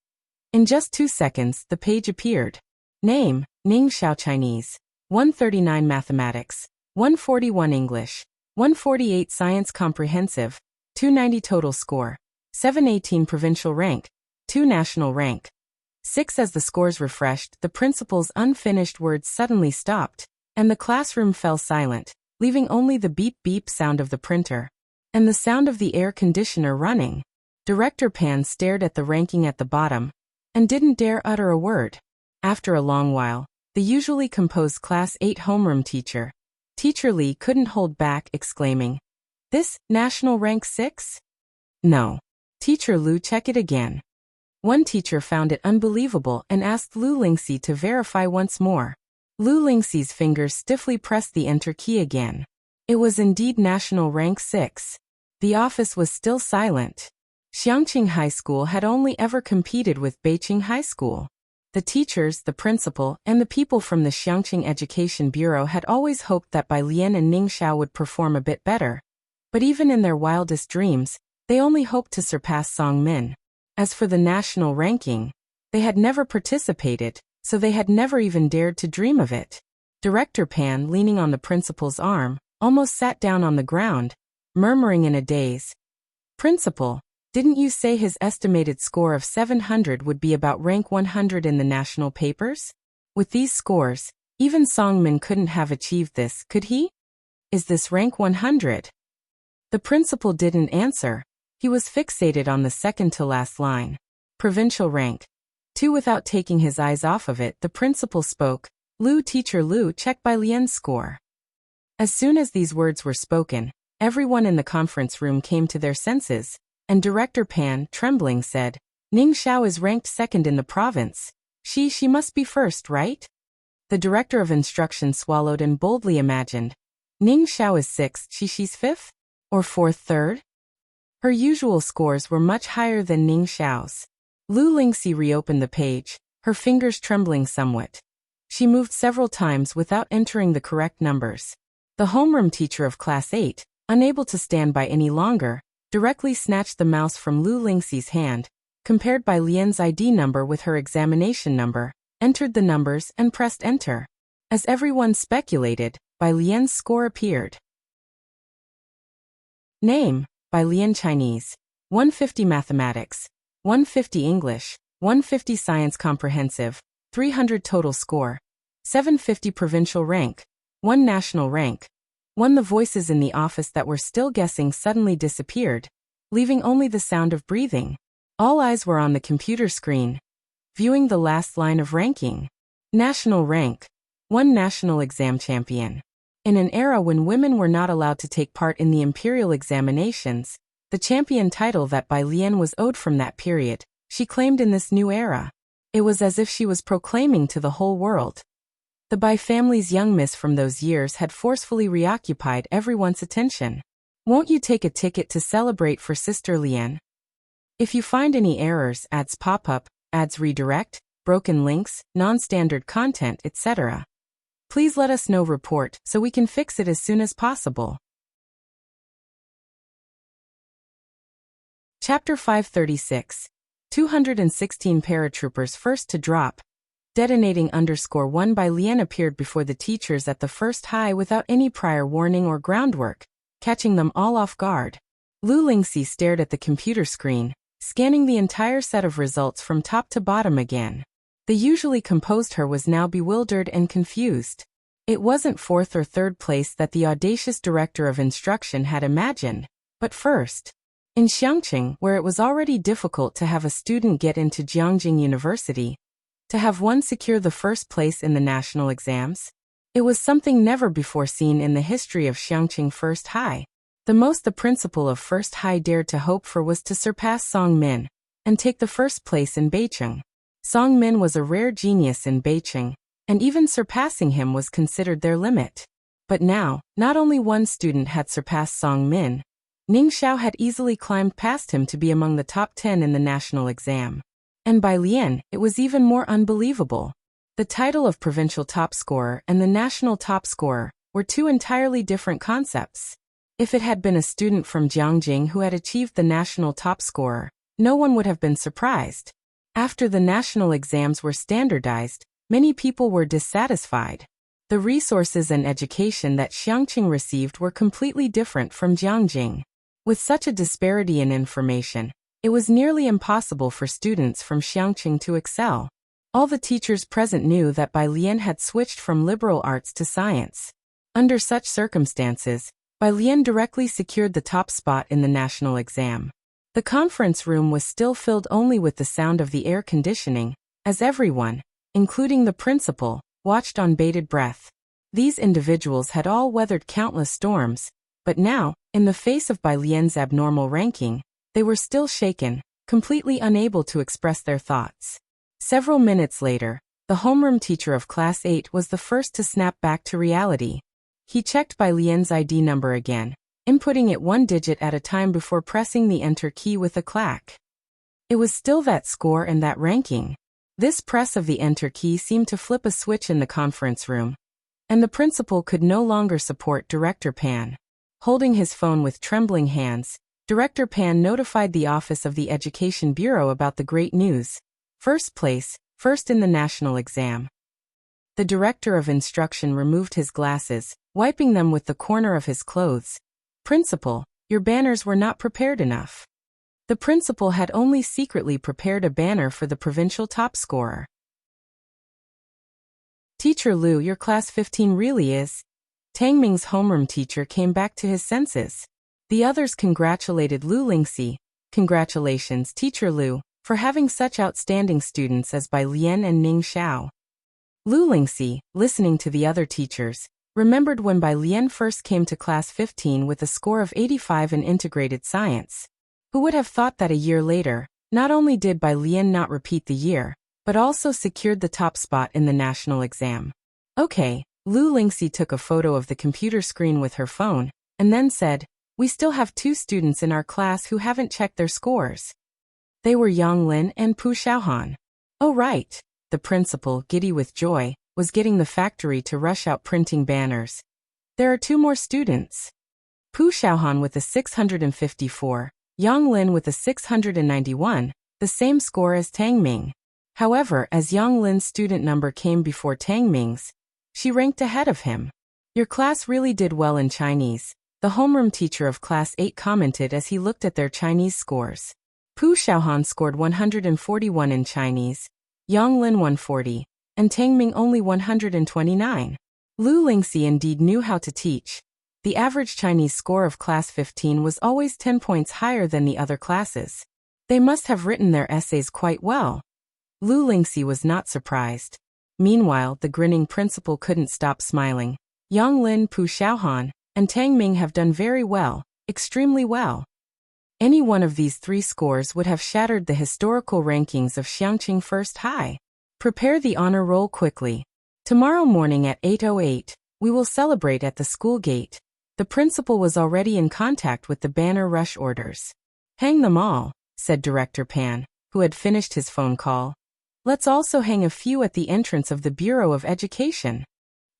A: In just 2 seconds, the page appeared. Name, Ning Xiao Chinese. 139 Mathematics. 141 English. 148 Science Comprehensive. 290 total score. 718 Provincial rank. 2 National rank. 6. As the scores refreshed, the principal's unfinished words suddenly stopped, and the classroom fell silent, leaving only the beep-beep sound of the printer, and the sound of the air conditioner running. Director Pan stared at the ranking at the bottom, and didn't dare utter a word. After a long while, the usually composed Class 8 homeroom teacher, Teacher Li, couldn't hold back, exclaiming, "This, national rank 6? No. Teacher Lu, check it again." One teacher found it unbelievable and asked Lu Lingxi to verify once more. Lu Lingxi's fingers stiffly pressed the enter key again. It was indeed national rank 6. The office was still silent. Xiangqing High School had only ever competed with Beijing High School. The teachers, the principal, and the people from the Xiangqing Education Bureau had always hoped that Bai Lian and Ning Xiao would perform a bit better. But even in their wildest dreams, they only hoped to surpass Song Min. As for the national ranking, they had never participated, so they had never even dared to dream of it. Director Pan, leaning on the principal's arm, almost sat down on the ground, murmuring in a daze, "Principal, didn't you say his estimated score of 700 would be about rank 100 in the national papers? With these scores, even Song Min couldn't have achieved this, could he? Is this rank 100? The principal didn't answer. He was fixated on the second-to-last line. Provincial rank 2. Without taking his eyes off of it, the principal spoke. "Lu, Teacher Lu, check Bai Lian's score." As soon as these words were spoken, everyone in the conference room came to their senses, and Director Pan, trembling, said, "Ning Xiao is ranked second in the province. She must be first, right?" The director of instruction swallowed and boldly imagined. Ning Xiao is sixth, she's fifth? Or fourth, third? Her usual scores were much higher than Ning Xiao's. Lu Lingxi reopened the page, her fingers trembling somewhat. She moved several times without entering the correct numbers. The homeroom teacher of Class 8, unable to stand by any longer, directly snatched the mouse from Lu Lingxi's hand, compared Bai Lian's ID number with her examination number, entered the numbers and pressed enter. As everyone speculated, Bai Lian's score appeared. Name: Bai Lian Chinese, 150 Mathematics, 150 English, 150 Science Comprehensive, 300 total score, 750 provincial rank, 1 national rank. The voices in the office that were still guessing suddenly disappeared, leaving only the sound of breathing. All eyes were on the computer screen, viewing the last line of ranking. National rank. 1 national exam champion. In an era when women were not allowed to take part in the imperial examinations, the champion title that Bai Lian was owed from that period, she claimed in this new era. It was as if she was proclaiming to the whole world. The Bai family's young miss from those years had forcefully reoccupied everyone's attention. Won't you take a ticket to celebrate for Sister Lian? If you find any errors, ads pop up, ads redirect, broken links, non-standard content, etc., please let us know. Report so we can fix it as soon as possible. Chapter 536. 216 paratroopers first to drop. Detonating _1 Bai Lian appeared before the teachers at the first high without any prior warning or groundwork, catching them all off guard. Lu Lingxi stared at the computer screen, scanning the entire set of results from top to bottom again. The usually composed her was now bewildered and confused. It wasn't 4th or 3rd place that the audacious director of instruction had imagined, but first. In Xiangqing, where it was already difficult to have a student get into Jiangjing University, to have one secure the first place in the national exams, it was something never before seen in the history of Xiangqing First High. The most the principal of First High dared to hope for was to surpass Song Min and take the first place in Beicheng. Song Min was a rare genius in Beicheng, and even surpassing him was considered their limit. But now, not only one student had surpassed Song Min, Ning Xiao had easily climbed past him to be among the top 10 in the national exam. And Bai Lian, it was even more unbelievable. The title of provincial top scorer and the national top scorer were two entirely different concepts. If it had been a student from Jiangjing who had achieved the national top scorer, no one would have been surprised. After the national exams were standardized, many people were dissatisfied. The resources and education that Xiangqing received were completely different from Jiangjing. With such a disparity in information, it was nearly impossible for students from Xiangqing to excel. All the teachers present knew that Bai Lian had switched from liberal arts to science. Under such circumstances, Bai Lian directly secured the top spot in the national exam. The conference room was still filled only with the sound of the air conditioning, as everyone, including the principal, watched on bated breath. These individuals had all weathered countless storms, but now, in the face of Bai Lian's abnormal ranking, they were still shaken, completely unable to express their thoughts. Several minutes later, the homeroom teacher of Class 8 was the first to snap back to reality. He checked Bai Lian's ID number again, inputting it 1 digit at a time before pressing the enter key with a clack. It was still that score and that ranking. This press of the enter key seemed to flip a switch in the conference room, and the principal could no longer support Director Pan. Holding his phone with trembling hands, Director Pan notified the Office of the Education Bureau about the great news. First place, first in the national exam. The director of instruction removed his glasses, wiping them with the corner of his clothes. Principal, your banners were not prepared enough. The principal had only secretly prepared a banner for the provincial top scorer. Teacher Lu, your class 15 really is. Tang Ming's homeroom teacher came back to his senses. The others congratulated Lu Lingxi. Congratulations, Teacher Lu, for having such outstanding students as Bai Lian and Ning Xiao. Lu Lingxi, listening to the other teachers, remembered when Bai Lian first came to class 15 with a score of 85 in integrated science. Who would have thought that a year later, not only did Bai Lian not repeat the year, but also secured the top spot in the national exam. Okay, Lu Lingxi took a photo of the computer screen with her phone, and then said, we still have 2 students in our class who haven't checked their scores. They were Yang Lin and Pu Xiaohan. Oh right, the principal, giddy with joy, was getting the factory to rush out printing banners. There are 2 more students. Pu Xiaohan with a 654, Yang Lin with a 691, the same score as Tang Ming. However, as Yang Lin's student number came before Tang Ming's, she ranked ahead of him. Your class really did well in Chinese, the homeroom teacher of class 8 commented as he looked at their Chinese scores. Pu Xiaohan scored 141 in Chinese, Yang Lin 140, and Tang Ming only 129. Lu Lingxi indeed knew how to teach. The average Chinese score of class 15 was always 10 points higher than the other classes. They must have written their essays quite well. Lu Lingxi was not surprised. Meanwhile, the grinning principal couldn't stop smiling. Yang Lin, Pu Xiaohan, and Tang Ming have done very well, extremely well. Any one of these 3 scores would have shattered the historical rankings of Xiangqing First High. Prepare the honor roll quickly. Tomorrow morning at 8:08, we will celebrate at the school gate. The principal was already in contact with the banner rush orders. Hang them all, said Director Pan, who had finished his phone call. Let's also hang a few at the entrance of the Bureau of Education.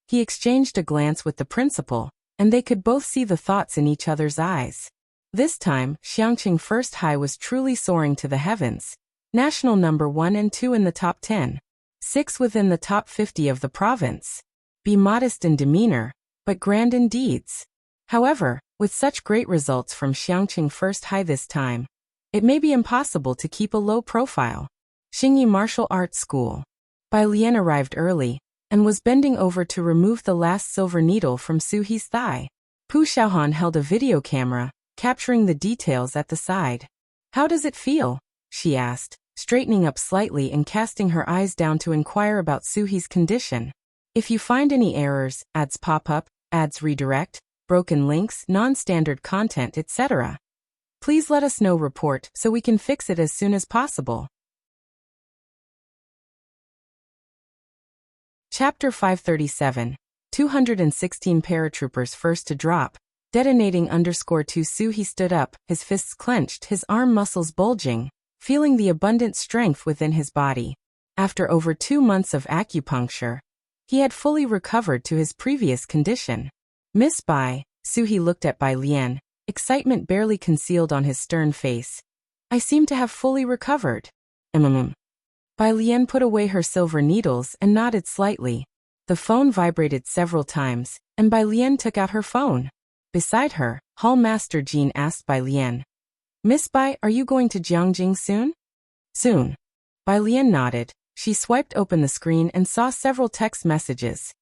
A: He exchanged a glance with the principal, and they could both see the thoughts in each other's eyes. This time, Xiangqing First High was truly soaring to the heavens. National number 1 and 2 in the top 10. 6 within the top 50 of the province. Be modest in demeanor, but grand in deeds. However, with such great results from Xiangqing First High this time, it may be impossible to keep a low profile. Xingyi Martial Arts School. Bai Lian arrived early, and was bending over to remove the last silver needle from Suhi's thigh. Pu Xiaohan held a video camera, capturing the details at the side. How does it feel? She asked, straightening up slightly and casting her eyes down to inquire about Suhi's condition. If you find any errors, ads pop up, ads redirect, broken links, non-standard content, etc., please let us know. Report so we can fix it as soon as possible. Chapter 537. 216 paratroopers first to drop. Detonating _2 Suhi stood up, his fists clenched, his arm muscles bulging, feeling the abundant strength within his body. After over 2 months of acupuncture, he had fully recovered to his previous condition. Miss Bai, Suhi looked at Bai Lian, excitement barely concealed on his stern face. I seem to have fully recovered. Bai Lian put away her silver needles and nodded slightly. The phone vibrated several times, and Bai Lian took out her phone. Beside her, Hall Master Jean asked Bai Lian, Miss Bai, are you going to Jiangjing soon? Soon. Bai Lian nodded. She swiped open the screen and saw several text messages.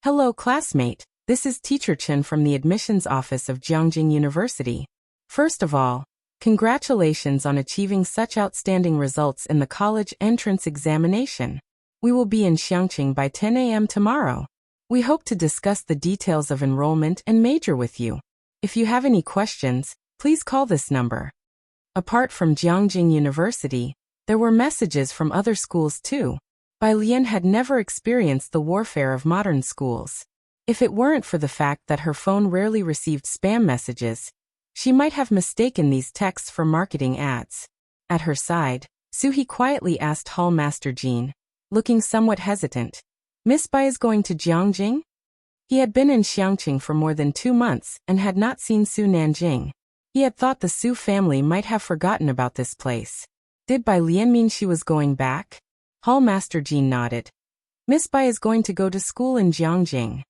A: Hello classmate, this is Teacher Chen from the admissions office of Jiangjing University. First of all, congratulations on achieving such outstanding results in the college entrance examination. We will be in Xiangqing by 10 a.m. tomorrow. We hope to discuss the details of enrollment and major with you. If you have any questions, please call this number. Apart from Jiangjing University, there were messages from other schools too. Bai Lian had never experienced the warfare of modern schools. If it weren't for the fact that her phone rarely received spam messages, she might have mistaken these texts for marketing ads. At her side, Suhi quietly asked Hall Master Jean, looking somewhat hesitant, Miss Bai is going to Jiangjing? He had been in Xiangqing for more than 2 months and had not seen Su Nanjing. He had thought the Su family might have forgotten about this place. Did Bai Lian mean she was going back? Hall Master Jean nodded. Miss Bai is going to go to school in Jiangjing.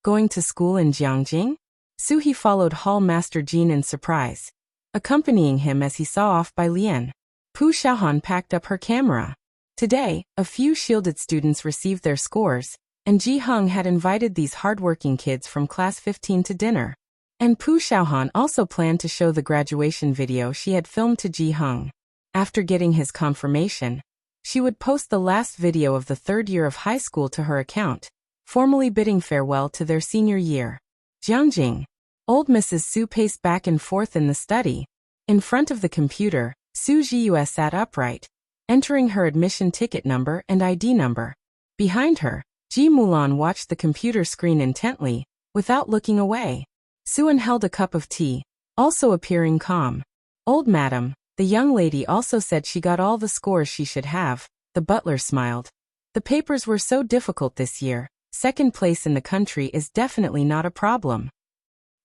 A: Going to school in Jiangjing? Suhi followed Hall Master Jean in surprise, accompanying him as he saw off Bai Lian. Pu Xiaohan packed up her camera. Today, a few shielded students received their scores, and Ji Heng had invited these hardworking kids from class 15 to dinner. And Pu Xiaohan also planned to show the graduation video she had filmed to Ji Heng. After getting his confirmation, she would post the last video of the 3rd year of high school to her account, formally bidding farewell to their senior year. Jiangjing. Old Mrs. Su paced back and forth in the study. In front of the computer, Su Jiyue sat upright, entering her admission ticket number and ID number. Behind her, Ji Mulan watched the computer screen intently, without looking away. Suan held a cup of tea, also appearing calm. Old madam, the young lady also said she got all the scores she should have, the butler smiled. The papers were so difficult this year. Second place in the country is definitely not a problem.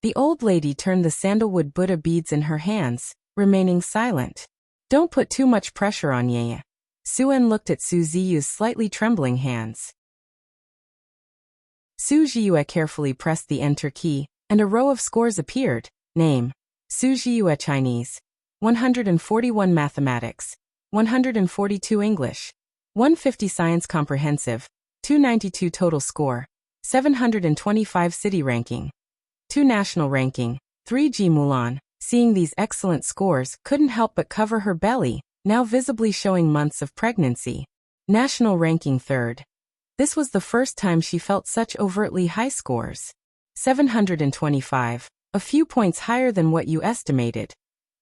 A: The old lady turned the sandalwood Buddha beads in her hands, remaining silent. Don't put too much pressure on Yeye. Suen looked at Su Ziyu's slightly trembling hands. Su Ziyue carefully pressed the enter key, and a row of scores appeared. Name: Su Ziyue Chinese. 141 Mathematics. 142 English. 150 Science Comprehensive. 292 total score. 725 city ranking. 2 national ranking. 3 Ji Mulan, seeing these excellent scores, couldn't help but cover her belly, now visibly showing months of pregnancy. National ranking 3rd. This was the first time she felt such overtly high scores. 725, a few points higher than what you estimated.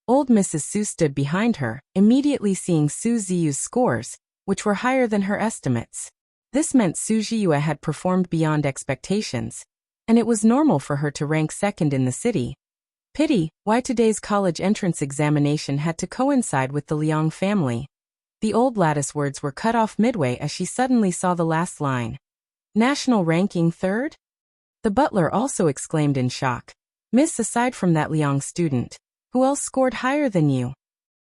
A: Old Mrs. Su stood behind her, immediately seeing Su Ziyu's scores, which were higher than her estimates. This meant Su Ziyue had performed beyond expectations, and it was normal for her to rank second in the city. Pity, why today's college entrance examination had to coincide with the Liang family. The old lattice words were cut off midway as she suddenly saw the last line. National ranking 3rd? The butler also exclaimed in shock. Miss, aside from that Liang student, who else scored higher than you?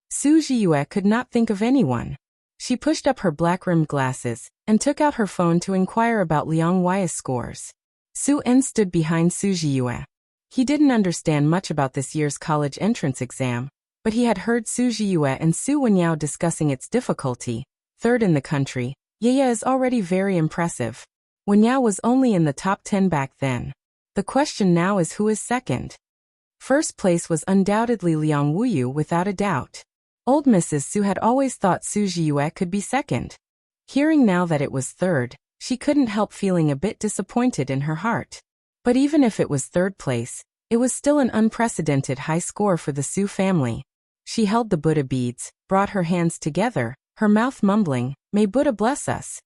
A: Su Ziyue could not think of anyone. She pushed up her black-rimmed glasses, and took out her phone to inquire about Liang Hui's scores. Su En stood behind Su Ziyue. He didn't understand much about this year's college entrance exam, but he had heard Su Ziyue and Su Wenyao discussing its difficulty. 3rd in the country, Yeye is already very impressive. Wenyao was only in the top 10 back then. The question now is who is second? First place was undoubtedly Liang Wuyu without a doubt. Old Mrs. Su had always thought Su Ziyue could be second. Hearing now that it was 3rd, she couldn't help feeling a bit disappointed in her heart. But even if it was 3rd place, it was still an unprecedented high score for the Su family. She held the Buddha beads, brought her hands together, her mouth mumbling, "May Buddha bless us."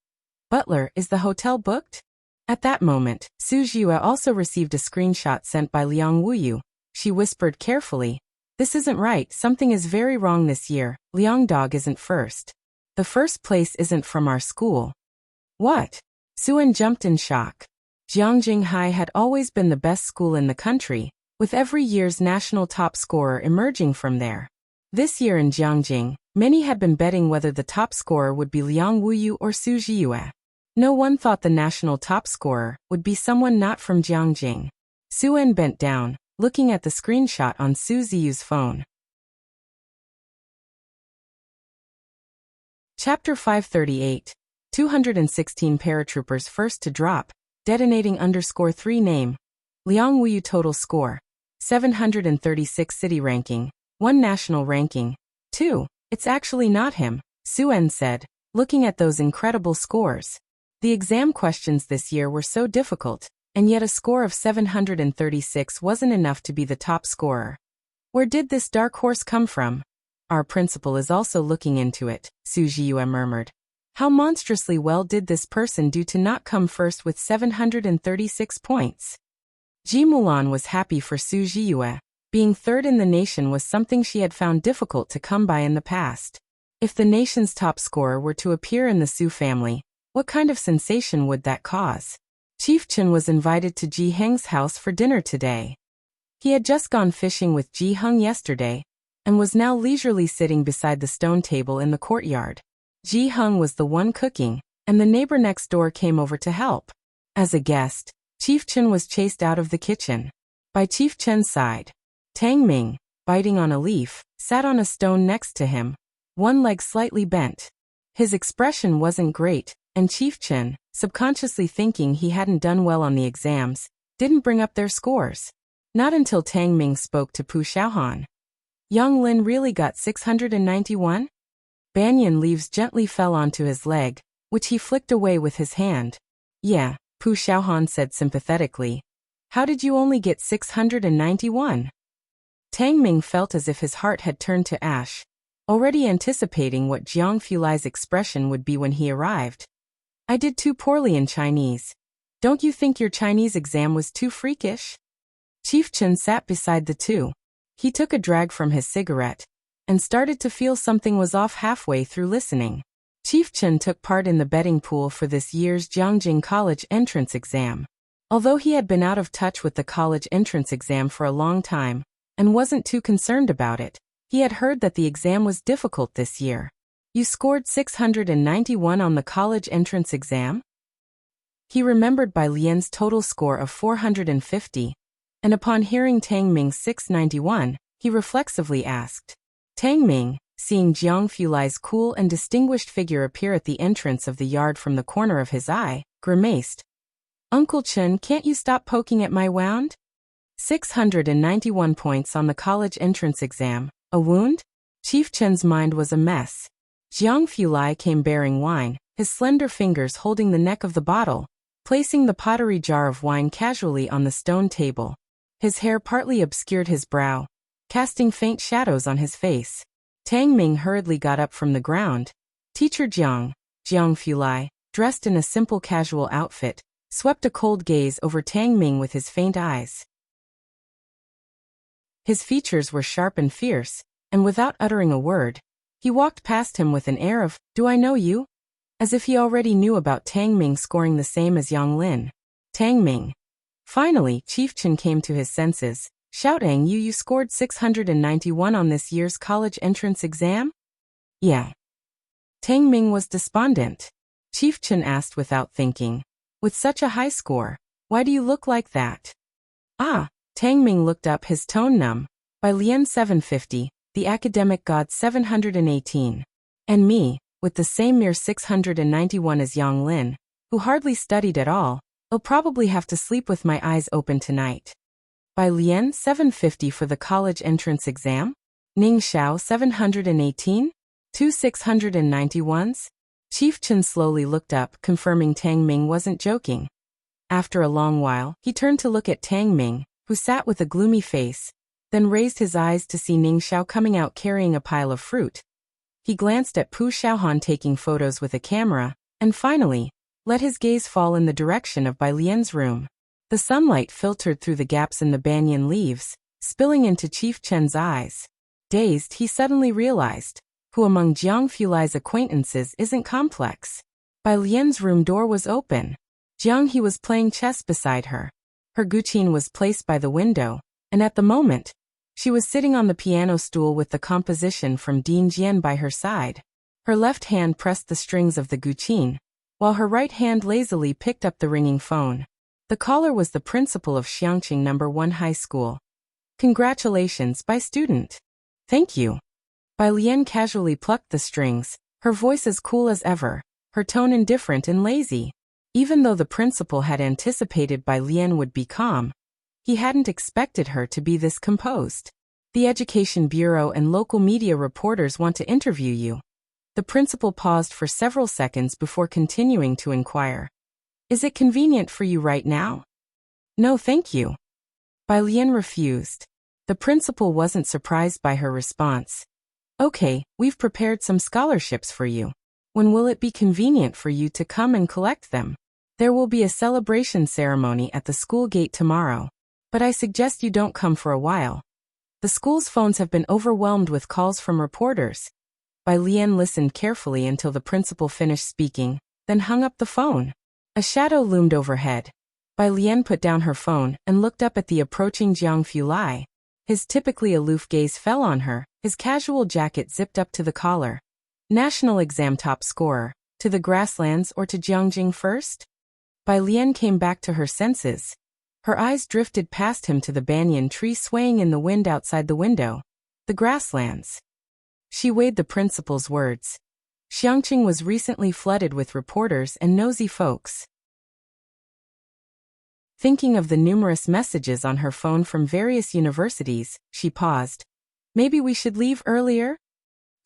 A: "Butler, is the hotel booked?" At that moment, Su Ziyue also received a screenshot sent by Liang Wuyu. She whispered carefully, "This isn't right, something is very wrong this year. Liang Dog isn't first. The first place isn't from our school." "What?" Suen jumped in shock. Jiangjing High had always been the best school in the country, with every year's national top scorer emerging from there. This year in Jiangjing, many had been betting whether the top scorer would be Liang Wuyu or Su Ziyue. No one thought the national top scorer would be someone not from Jiangjing. Suen bent down, looking at the screenshot on Su Ziyu's phone. Chapter 538. 216 paratroopers first to drop, detonating _3 name. Liang Wuyu total score. 736 city ranking. 1 national ranking. 2. It's actually not him, Suen said, looking at those incredible scores. The exam questions this year were so difficult, and yet a score of 736 wasn't enough to be the top scorer. Where did this dark horse come from? Our principal is also looking into it, Su Ziyue murmured. How monstrously well did this person do to not come first with 736 points? Ji Mulan was happy for Su Ziyue. Being 3rd in the nation was something she had found difficult to come by in the past. If the nation's top scorer were to appear in the Su family, what kind of sensation would that cause? Chief Chen was invited to Ji Heng's house for dinner today. He had just gone fishing with Ji Heng yesterday, and was now leisurely sitting beside the stone table in the courtyard. Ji Heng was the one cooking, and the neighbor next door came over to help. As a guest, Chief Chen was chased out of the kitchen. By Chief Chen's side, Tang Ming, biting on a leaf, sat on a stone next to him, one leg slightly bent. His expression wasn't great, and Chief Chen, subconsciously thinking he hadn't done well on the exams, didn't bring up their scores. Not until Tang Ming spoke to Pu Xiaohan. Yang Lin really got 691? Banyan leaves gently fell onto his leg, which he flicked away with his hand. Yeah, Pu Xiaohan said sympathetically. How did you only get 691? Tang Ming felt as if his heart had turned to ash, already anticipating what Jiang Fulai's expression would be when he arrived. I did too poorly in Chinese. Don't you think your Chinese exam was too freakish? Chief Chen sat beside the two. He took a drag from his cigarette, and started to feel something was off halfway through listening. Chief Chen took part in the betting pool for this year's Jiangjing College entrance exam. Although he had been out of touch with the college entrance exam for a long time, and wasn't too concerned about it, he had heard that the exam was difficult this year. You scored 691 on the college entrance exam? He remembered Bai Lian's total score of 450, and upon hearing Tang Ming's 691, he reflexively asked. Tang Ming, seeing Jiang Fulai's cool and distinguished figure appear at the entrance of the yard from the corner of his eye, grimaced. Uncle Chen, can't you stop poking at my wound? 691 points on the college entrance exam. A wound? Chief Chen's mind was a mess. Jiang Fulai came bearing wine, his slender fingers holding the neck of the bottle, placing the pottery jar of wine casually on the stone table. His hair partly obscured his brow, casting faint shadows on his face. Tang Ming hurriedly got up from the ground. Teacher Jiang Fulai, dressed in a simple casual outfit, swept a cold gaze over Tang Ming with his faint eyes. His features were sharp and fierce, and without uttering a word, he walked past him with an air of, "Do I know you?" As if he already knew about Tang Ming scoring the same as Yang Lin. Tang Ming. Finally, Chief Chen came to his senses, shouting, You scored 691 on this year's college entrance exam? Yeah. Tang Ming was despondent. Chief Chen asked without thinking. With such a high score, why do you look like that? Ah, Tang Ming looked up, his tone numb. Bai Lian 750, the academic god 718. And me, with the same mere 691 as Yang Lin, who hardly studied at all, I'll probably have to sleep with my eyes open tonight. Bai Lian 750 for the college entrance exam? Ning Xiao 718? 2 691s? Chief Chen slowly looked up, confirming Tang Ming wasn't joking. After a long while, he turned to look at Tang Ming, who sat with a gloomy face, then raised his eyes to see Ning Xiao coming out carrying a pile of fruit. He glanced at Pu Xiaohan taking photos with a camera, and finally, let his gaze fall in the direction of Bai Lian's room. The sunlight filtered through the gaps in the banyan leaves, spilling into Chief Chen's eyes. Dazed, he suddenly realized, who among Jiang Fulai's acquaintances isn't complex? Bai Lian's room door was open. Jiang He was playing chess beside her. Her guqin was placed by the window, and at the moment, she was sitting on the piano stool with the composition from Ding Jian by her side. Her left hand pressed the strings of the guqin, while her right hand lazily picked up the ringing phone. The caller was the principal of Xiangqing No. 1 High School. Congratulations, Bai student. Thank you. Bai Lian casually plucked the strings, her voice as cool as ever, her tone indifferent and lazy. Even though the principal had anticipated Bai Lian would be calm, he hadn't expected her to be this composed. The Education Bureau and local media reporters want to interview you. The principal paused for several seconds before continuing to inquire. Is it convenient for you right now? No, thank you. Bai Lian refused. The principal wasn't surprised by her response. Okay, we've prepared some scholarships for you. When will it be convenient for you to come and collect them? There will be a celebration ceremony at the school gate tomorrow, but I suggest you don't come for a while. The school's phones have been overwhelmed with calls from reporters. Bai Lian listened carefully until the principal finished speaking, then hung up the phone. A shadow loomed overhead. Bai Lian put down her phone and looked up at the approaching Jiang Fulai. His typically aloof gaze fell on her, his casual jacket zipped up to the collar. National exam top scorer, to the grasslands or to Jiangjing first? Bai Lian came back to her senses. Her eyes drifted past him to the banyan tree swaying in the wind outside the window. The grasslands. She weighed the principal's words. Xiangqing was recently flooded with reporters and nosy folks. Thinking of the numerous messages on her phone from various universities, she paused. Maybe we should leave earlier?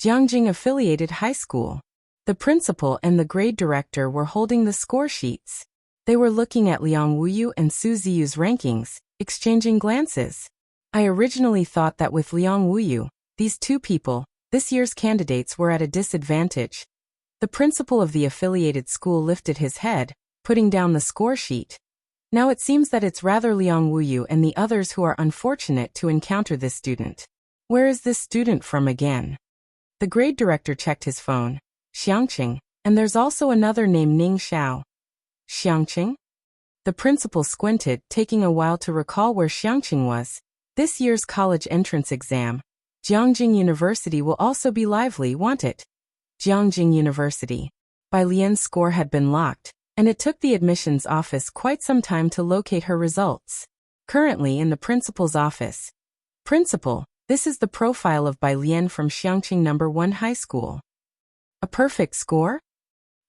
A: Jiangjing Affiliated High School. The principal and the grade director were holding the score sheets. They were looking at Liang Wuyu and Su Ziyu's rankings, exchanging glances. I originally thought that with Liang Wuyu, these two people, this year's candidates were at a disadvantage. The principal of the affiliated school lifted his head, putting down the score sheet. Now it seems that it's rather Liang Wuyu and the others who are unfortunate to encounter this student. Where is this student from again? The grade director checked his phone. Xiangqing, And there's also another named Ning Xiao. Xiangqing? The principal squinted, taking a while to recall where Xiangqing was. This year's college entrance exam. Jiangjing University will also be lively, won't it? Jiangjing University. Bai Lian's score had been locked, and it took the admissions office quite some time to locate her results. Currently in the principal's office. Principal, this is the profile of Bai Lian from Xiangqing No. 1 High School. A perfect score?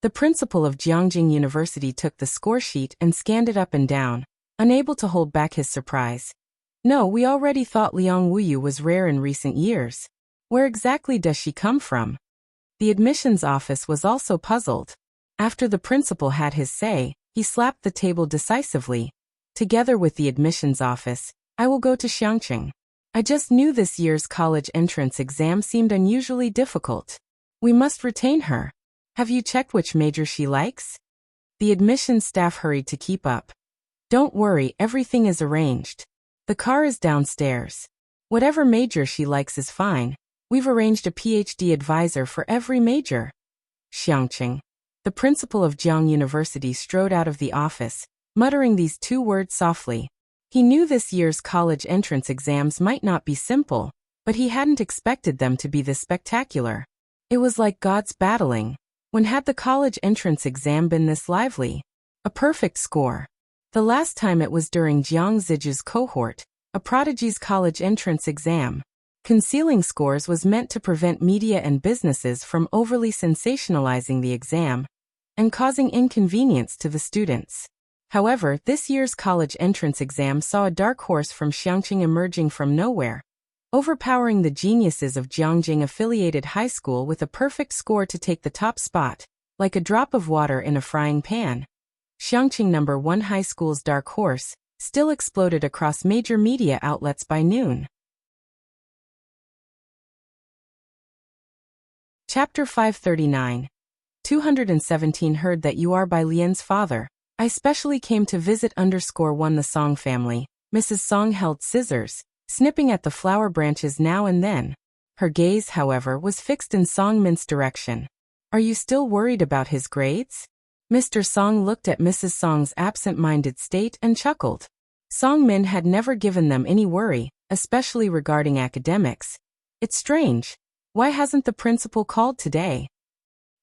A: The principal of Jiangjing University took the score sheet and scanned it up and down, unable to hold back his surprise. No, we already thought Liang Wuyu was rare in recent years. Where exactly does she come from? The admissions office was also puzzled. After the principal had his say, he slapped the table decisively. Together with the admissions office, I will go to Xiangqing. I just knew this year's college entrance exam seemed unusually difficult. We must retain her. Have you checked which major she likes? The admissions staff hurried to keep up. Don't worry, everything is arranged. The car is downstairs. Whatever major she likes is fine. We've arranged a PhD advisor for every major. Xiangqing. The principal of Jiang University strode out of the office, muttering these two words softly. He knew this year's college entrance exams might not be simple, but he hadn't expected them to be this spectacular. It was like gods battling. When had the college entrance exam been this lively? A perfect score. The last time it was during Jiang Ziju's cohort, a prodigy's college entrance exam. Concealing scores was meant to prevent media and businesses from overly sensationalizing the exam and causing inconvenience to the students. However, this year's college entrance exam saw a dark horse from Xiangqing emerging from nowhere, overpowering the geniuses of Jiangjing affiliated high school with a perfect score to take the top spot, like a drop of water in a frying pan. Xiangqing No. 1 High School's dark horse still exploded across major media outlets by noon. Chapter 539. 217 Heard that you are Bai Lian's father. I specially came to visit _1 the Song family. Mrs. Song held scissors, snipping at the flower branches now and then. Her gaze, however, was fixed in Song Min's direction. Are you still worried about his grades? Mr. Song looked at Mrs. Song's absent-minded state and chuckled. Song Min had never given them any worry, especially regarding academics. It's strange. Why hasn't the principal called today?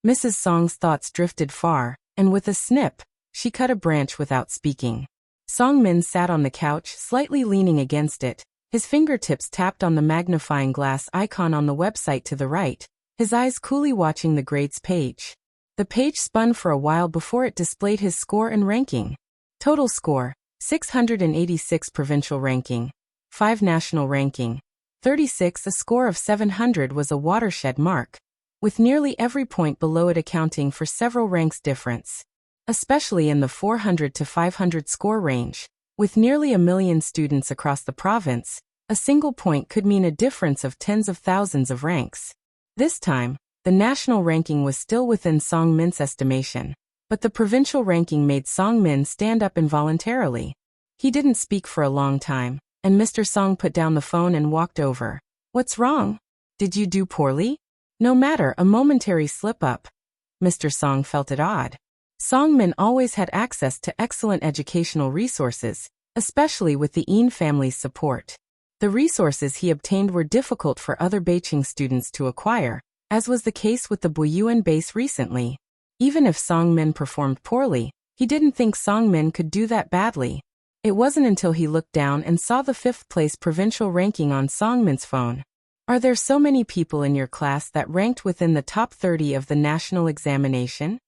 A: Mrs. Song's thoughts drifted far, and with a snip, she cut a branch without speaking. Song Min sat on the couch, slightly leaning against it. His fingertips tapped on the magnifying glass icon on the website to the right, his eyes coolly watching the grades page. The page spun for a while before it displayed his score and ranking. Total score, 686 provincial ranking, 5 national ranking, 36. A score of 700 was a watershed mark, with nearly every point below it accounting for several ranks difference, especially in the 400 to 500 score range. With nearly 1 million students across the province, a single point could mean a difference of tens of thousands of ranks. This time, the national ranking was still within Song Min's estimation, but the provincial ranking made Song Min stand up involuntarily. He didn't speak for a long time, and Mr. Song put down the phone and walked over. What's wrong? Did you do poorly? No matter, a momentary slip-up. Mr. Song felt it odd. Song Min always had access to excellent educational resources, especially with the Yin family's support. The resources he obtained were difficult for other Beijing students to acquire, as was the case with the Boyuan base recently. Even if Song Min performed poorly, he didn't think Song Min could do that badly. It wasn't until he looked down and saw the 5th place provincial ranking on Song Min's phone. Are there so many people in your class that ranked within the top 30 of the national examination?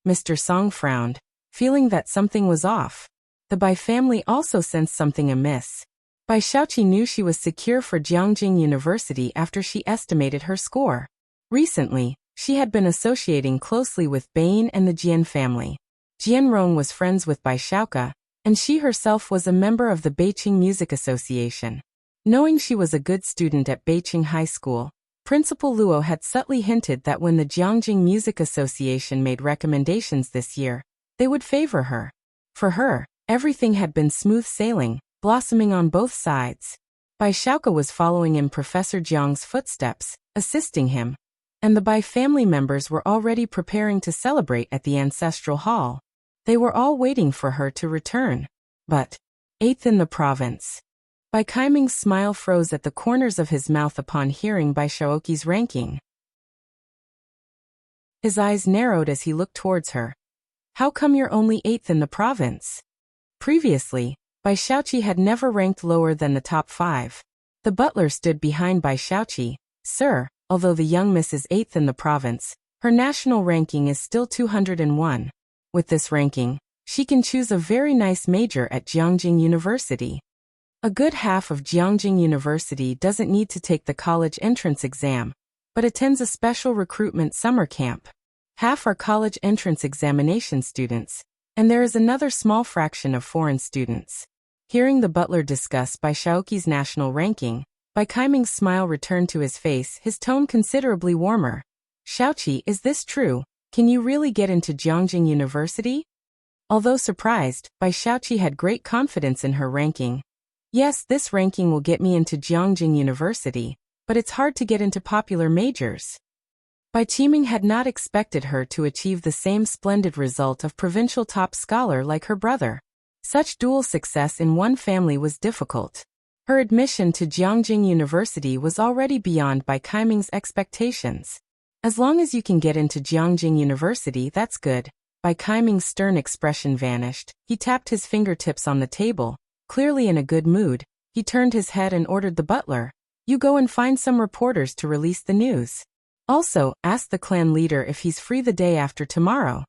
A: Mr. Song frowned, feeling that something was off. The Bai family also sensed something amiss. Bai Xiaoqi knew she was secure for Jiangjing University after she estimated her score. Recently, she had been associating closely with Bain and the Jian family. Jian Rong was friends with Bai Xiaoka, and she herself was a member of the Beijing Music Association. Knowing she was a good student at Beijing High School, Principal Luo had subtly hinted that when the Jiangjing Music Association made recommendations this year, they would favor her. For her, everything had been smooth sailing, blossoming on both sides. Bai Xiaoka was following in Professor Jiang's footsteps, assisting him. and the Bai family members were already preparing to celebrate at the ancestral hall. They were all waiting for her to return. But, 8th in the province. Bai Kaiming's smile froze at the corners of his mouth upon hearing Bai Shaoqi's ranking. His eyes narrowed as he looked towards her. How come you're only 8th in the province? Previously, Bai Shaoqi had never ranked lower than the top 5. The butler stood behind Bai Shaoqi. Sir, although the young miss is 8th in the province, her national ranking is still 201. With this ranking, she can choose a very nice major at Jiangjing University. A good half of Jiangjing University doesn't need to take the college entrance exam, but attends a special recruitment summer camp. Half are college entrance examination students, and there is another small fraction of foreign students. Hearing the butler discuss Bai Shaoqi's national ranking, Bai Kaiming's smile returned to his face, his tone considerably warmer. Shaoqi, is this true? Can you really get into Jiangjing University? Although surprised, Bai Shaoqi had great confidence in her ranking. Yes, this ranking will get me into Jiangjing University, but it's hard to get into popular majors. Bai Qiming had not expected her to achieve the same splendid result of provincial top scholar like her brother. Such dual success in one family was difficult. Her admission to Jiangjing University was already beyond Bai Kaiming's expectations. As long as you can get into Jiangjing University, that's good. Bai Kaiming's stern expression vanished. He tapped his fingertips on the table. Clearly in a good mood, he turned his head and ordered the butler, "You go and find some reporters to release the news. Also, ask the clan leader if he's free the day after tomorrow."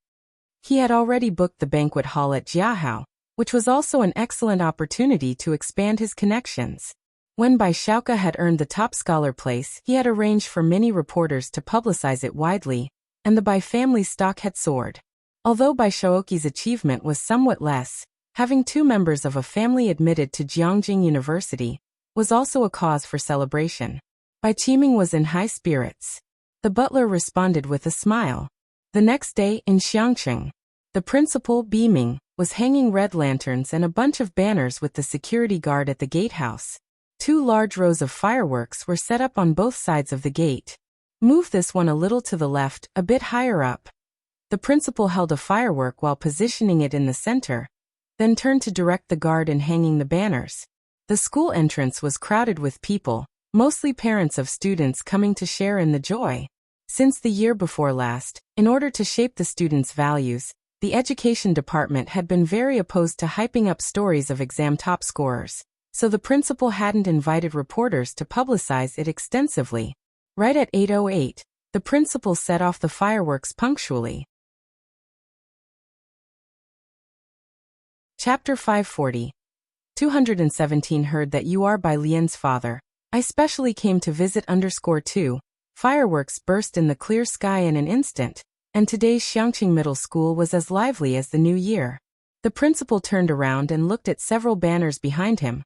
A: He had already booked the banquet hall at Jiahao, which was also an excellent opportunity to expand his connections. When Bai Shaoqi had earned the top scholar place, he had arranged for many reporters to publicize it widely, and the Bai family stock had soared. Although Bai Shaoqi's achievement was somewhat less, having 2 members of a family admitted to Jiangjing University was also a cause for celebration. Bai Qiming was in high spirits. The butler responded with a smile. The next day, in Xiangqing, the principal, beaming, was hanging red lanterns and a bunch of banners with the security guard at the gatehouse. 2 large rows of fireworks were set up on both sides of the gate. Move this one a little to the left, a bit higher up. The principal held a firework while positioning it in the center, then turned to direct the guard in hanging the banners. The school entrance was crowded with people, mostly parents of students coming to share in the joy. Since the year before last, in order to shape the students' values, the education department had been very opposed to hyping up stories of exam top scorers, so the principal hadn't invited reporters to publicize it extensively. Right at 8:08, the principal set off the fireworks punctually. Chapter 540. 217 Heard that you are Bai Lian's father. I specially came to visit _2. Fireworks burst in the clear sky in an instant, and today's Xiangqing Middle School was as lively as the new year. The principal turned around and looked at several banners behind him.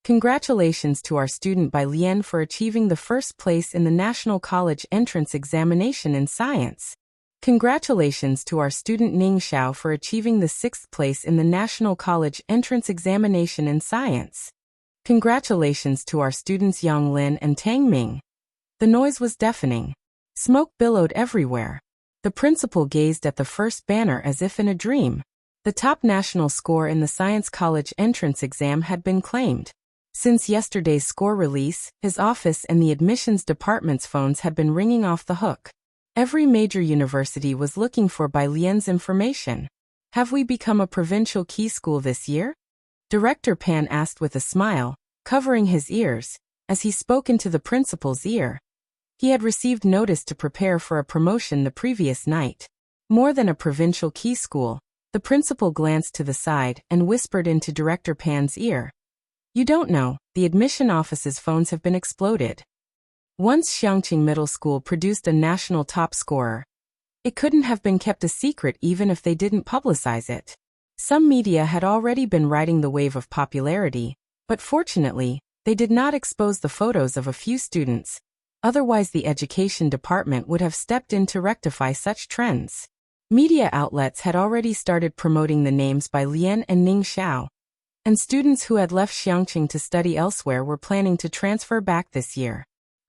A: Congratulations to our student Bai Lian for achieving the first place in the National College Entrance Examination in Science. Congratulations to our student Ning Xiao for achieving the 6th place in the National College Entrance Examination in Science. Congratulations to our students Yang Lin and Tang Ming. The noise was deafening. Smoke billowed everywhere. The principal gazed at the first banner as if in a dream. The top national score in the Science College entrance exam had been claimed. Since yesterday's score release, his office and the admissions department's phones had been ringing off the hook. Every major university was looking for Bai Lian's information. Have we become a provincial key school this year? Director Pan asked with a smile, covering his ears, as he spoke into the principal's ear. He had received notice to prepare for a promotion the previous night. More than a provincial key school, the principal glanced to the side and whispered into Director Pan's ear. You don't know, the admission office's phones have been exploded. Once Xiangqing Middle School produced a national top scorer, it couldn't have been kept a secret even if they didn't publicize it. Some media had already been riding the wave of popularity, but fortunately, they did not expose the photos of a few students. Otherwise the education department would have stepped in to rectify such trends. Media outlets had already started promoting the names Bai Lian and Ning Xiao, and students who had left Xiangqing to study elsewhere were planning to transfer back this year.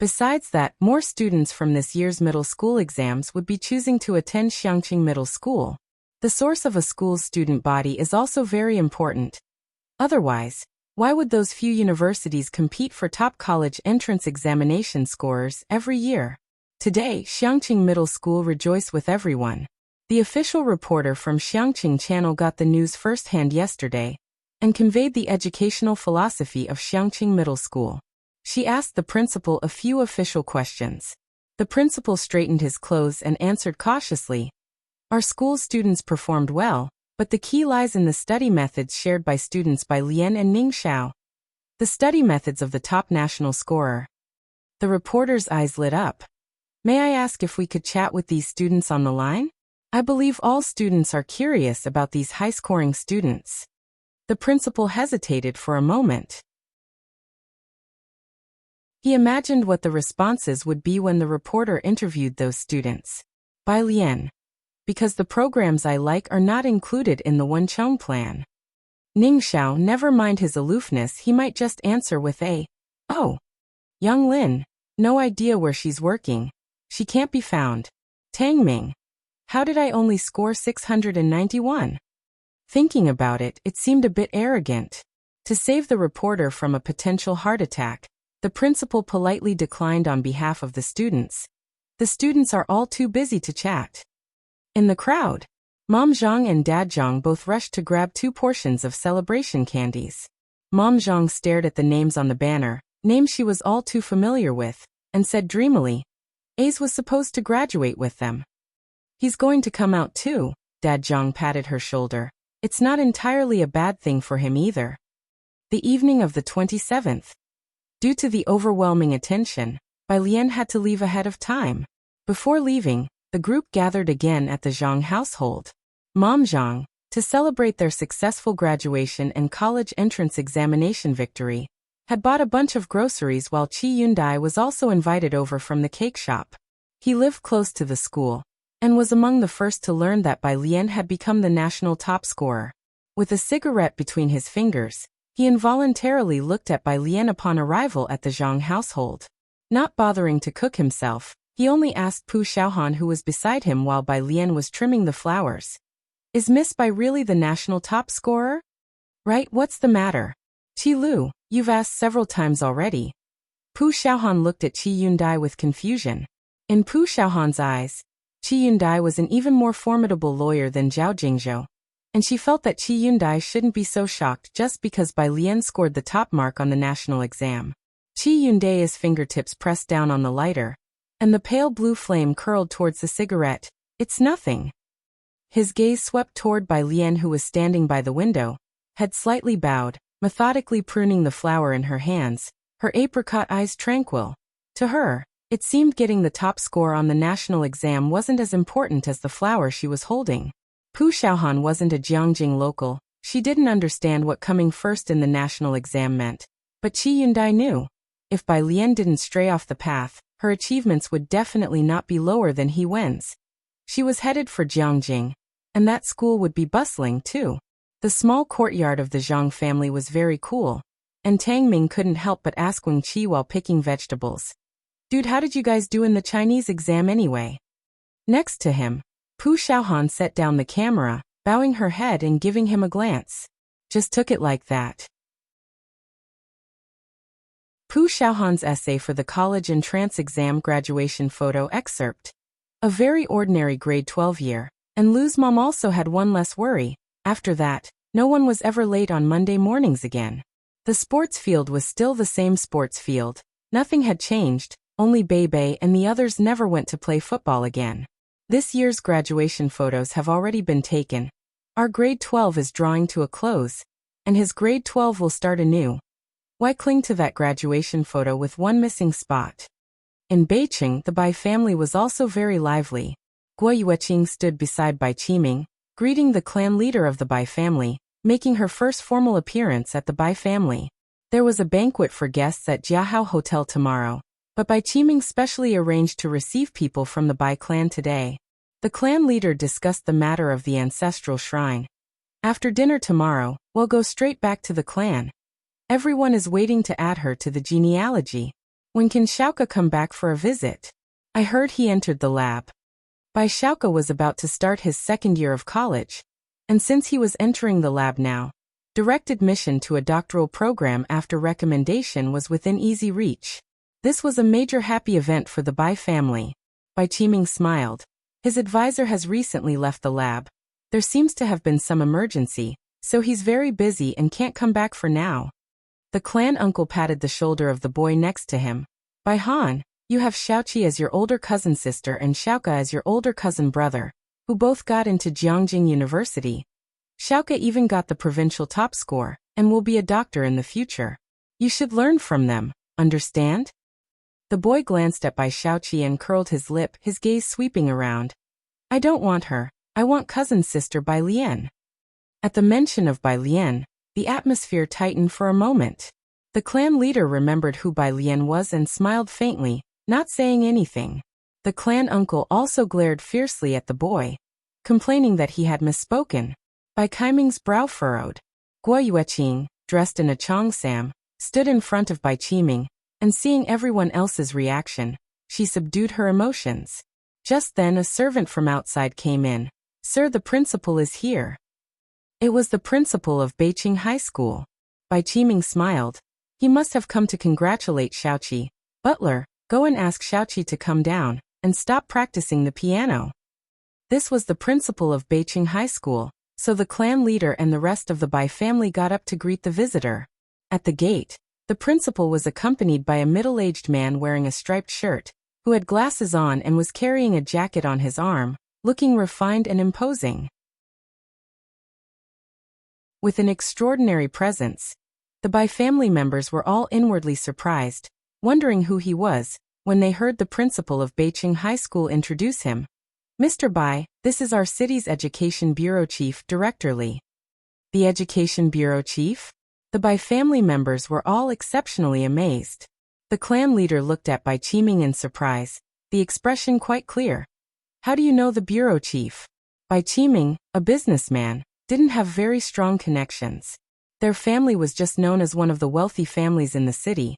A: Besides that, more students from this year's middle school exams would be choosing to attend Xiangqing Middle School. The source of a school's student body is also very important. Otherwise, why would those few universities compete for top college entrance examination scorers every year? Today, Xiangqing Middle School rejoiced with everyone. The official reporter from Xiangqing Channel got the news firsthand yesterday and conveyed the educational philosophy of Xiangqing Middle School. She asked the principal a few official questions. The principal straightened his clothes and answered cautiously. Our school's students performed well, but the key lies in the study methods shared by students by Lian and Ning Xiao. The study methods of the top national scorer. The reporter's eyes lit up. May I ask if we could chat with these students on the line? I believe all students are curious about these high-scoring students. The principal hesitated for a moment. He imagined what the responses would be when the reporter interviewed those students. By Lian. Because the programs I like are not included in the Wencheng plan. Ning Xiao, never mind his aloofness, he might just answer with a, "Oh. Young Lin. No idea where she's working. She can't be found. Tang Ming. How did I only score 691? Thinking about it, it seemed a bit arrogant. To save the reporter from a potential heart attack, the principal politely declined on behalf of the students. The students are all too busy to chat. In the crowd, Mom Zhang and Dad Zhang both rushed to grab 2 portions of celebration candies. Mom Zhang stared at the names on the banner, names she was all too familiar with, and said dreamily, "Ace was supposed to graduate with them." "He's going to come out too," Dad Zhang patted her shoulder. "It's not entirely a bad thing for him either." The evening of the 27th. Due to the overwhelming attention, Bai Lian had to leave ahead of time. Before leaving, the group gathered again at the Zhang household. Mom Zhang, to celebrate their successful graduation and college entrance examination victory, had bought a bunch of groceries while Qi Yundai was also invited over from the cake shop. He lived close to the school and was among the first to learn that Bai Lian had become the national top scorer. With a cigarette between his fingers, he involuntarily looked at Bai Lian upon arrival at the Zhang household. Not bothering to cook himself, he only asked Pu Xiaohan, who was beside him while Bai Lian was trimming the flowers. "Is Miss Bai really the national top scorer?" "Right, what's the matter?" "Qi Lu, you've asked several times already." Pu Xiaohan looked at Qi Yundai with confusion. In Pu Xiaohan's eyes, Qi Yundai was an even more formidable lawyer than Zhao Jingzhou, and she felt that Qi Yundai shouldn't be so shocked just because Bai Lian scored the top mark on the national exam. Qi Yundai's fingertips pressed down on the lighter, and the pale blue flame curled towards the cigarette. "It's nothing." His gaze swept toward Bai Lian, who was standing by the window, head slightly bowed, methodically pruning the flower in her hands, her apricot eyes tranquil. To her, it seemed getting the top score on the national exam wasn't as important as the flower she was holding. Pu Xiaohan wasn't a Jiangjing local. She didn't understand what coming first in the national exam meant. But Qi Yundai knew. If Bai Lian didn't stray off the path, her achievements would definitely not be lower than He Wen's. She was headed for Jiangjing, and that school would be bustling too. The small courtyard of the Zhang family was very cool, and Tang Ming couldn't help but ask Wang Qi while picking vegetables, "Dude, how did you guys do in the Chinese exam anyway?" Next to him, Pu Xiaohan set down the camera, bowing her head and giving him a glance. "Just took it like that." Pu Xiaohan's essay for the college entrance exam graduation photo excerpt. A very ordinary grade 12 year, and Lu's mom also had one less worry. After that, no one was ever late on Monday mornings again. The sports field was still the same sports field. Nothing had changed, only Bei and the others never went to play football again. This year's graduation photos have already been taken. Our grade 12 is drawing to a close, and his grade 12 will start anew. Why cling to that graduation photo with one missing spot? In Beijing, the Bai family was also very lively. Guo Yueqing stood beside Bai Qiming, greeting the clan leader of the Bai family, making her first formal appearance at the Bai family. There was a banquet for guests at Jiahao Hotel tomorrow, but Bai Qiming specially arranged to receive people from the Bai clan today. The clan leader discussed the matter of the ancestral shrine. After dinner tomorrow, we'll go straight back to the clan. Everyone is waiting to add her to the genealogy. When can Xiaoka come back for a visit? I heard he entered the lab. Bai Xiaoka was about to start his second year of college, and since he was entering the lab now, direct admission to a doctoral program after recommendation was within easy reach. This was a major happy event for the Bai family. Bai Qiming smiled. His advisor has recently left the lab. There seems to have been some emergency, so he's very busy and can't come back for now. The clan uncle patted the shoulder of the boy next to him. Bai Han, you have Xiaoqi as your older cousin sister and Xiaoka as your older cousin brother, who both got into Jiangjing University. Xiaoka even got the provincial top score, and will be a doctor in the future. You should learn from them, understand? The boy glanced at Bai Xiaoqi and curled his lip, his gaze sweeping around. I don't want her, I want cousin sister Bai Lian. At the mention of Bai Lian, the atmosphere tightened for a moment. The clan leader remembered who Bai Lian was and smiled faintly, not saying anything. The clan uncle also glared fiercely at the boy, complaining that he had misspoken. Bai Kaiming's brow furrowed. Guo Yueqing, dressed in a cheongsam, stood in front of Bai Qiming, and seeing everyone else's reaction, she subdued her emotions. Just then a servant from outside came in. Sir, the principal is here. It was the principal of Beiqing High School. Bai Qiming smiled. He must have come to congratulate Xiaoqi. Butler, go and ask Xiaoqi to come down, and stop practicing the piano. This was the principal of Beiqing High School, so the clan leader and the rest of the Bai family got up to greet the visitor. At the gate, the principal was accompanied by a middle-aged man wearing a striped shirt, who had glasses on and was carrying a jacket on his arm, looking refined and imposing. With an extraordinary presence, the Bai family members were all inwardly surprised, wondering who he was, when they heard the principal of Beiqing High School introduce him. Mr. Bai, this is our city's Education Bureau Chief, Director Li. The Education Bureau Chief? The Bai family members were all exceptionally amazed. The clan leader looked at Bai Qiming in surprise, the expression quite clear. How do you know the bureau chief? Bai Qiming, a businessman, didn't have very strong connections. Their family was just known as one of the wealthy families in the city.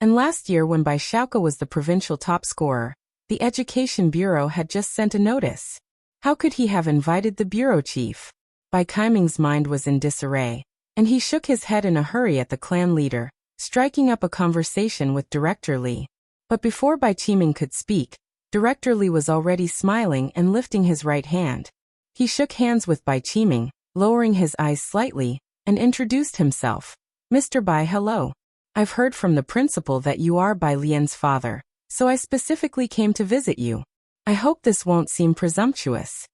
A: And last year when Bai Xiaoka was the provincial top scorer, the Education Bureau had just sent a notice. How could he have invited the bureau chief? Bai Kaiming's mind was in disarray, and he shook his head in a hurry at the clan leader, striking up a conversation with Director Li. But before Bai Qiming could speak, Director Li was already smiling and lifting his right hand. He shook hands with Bai Qiming, lowering his eyes slightly, and introduced himself. Mr. Bai, hello. I've heard from the principal that you are Bai Lian's father, so I specifically came to visit you. I hope this won't seem presumptuous.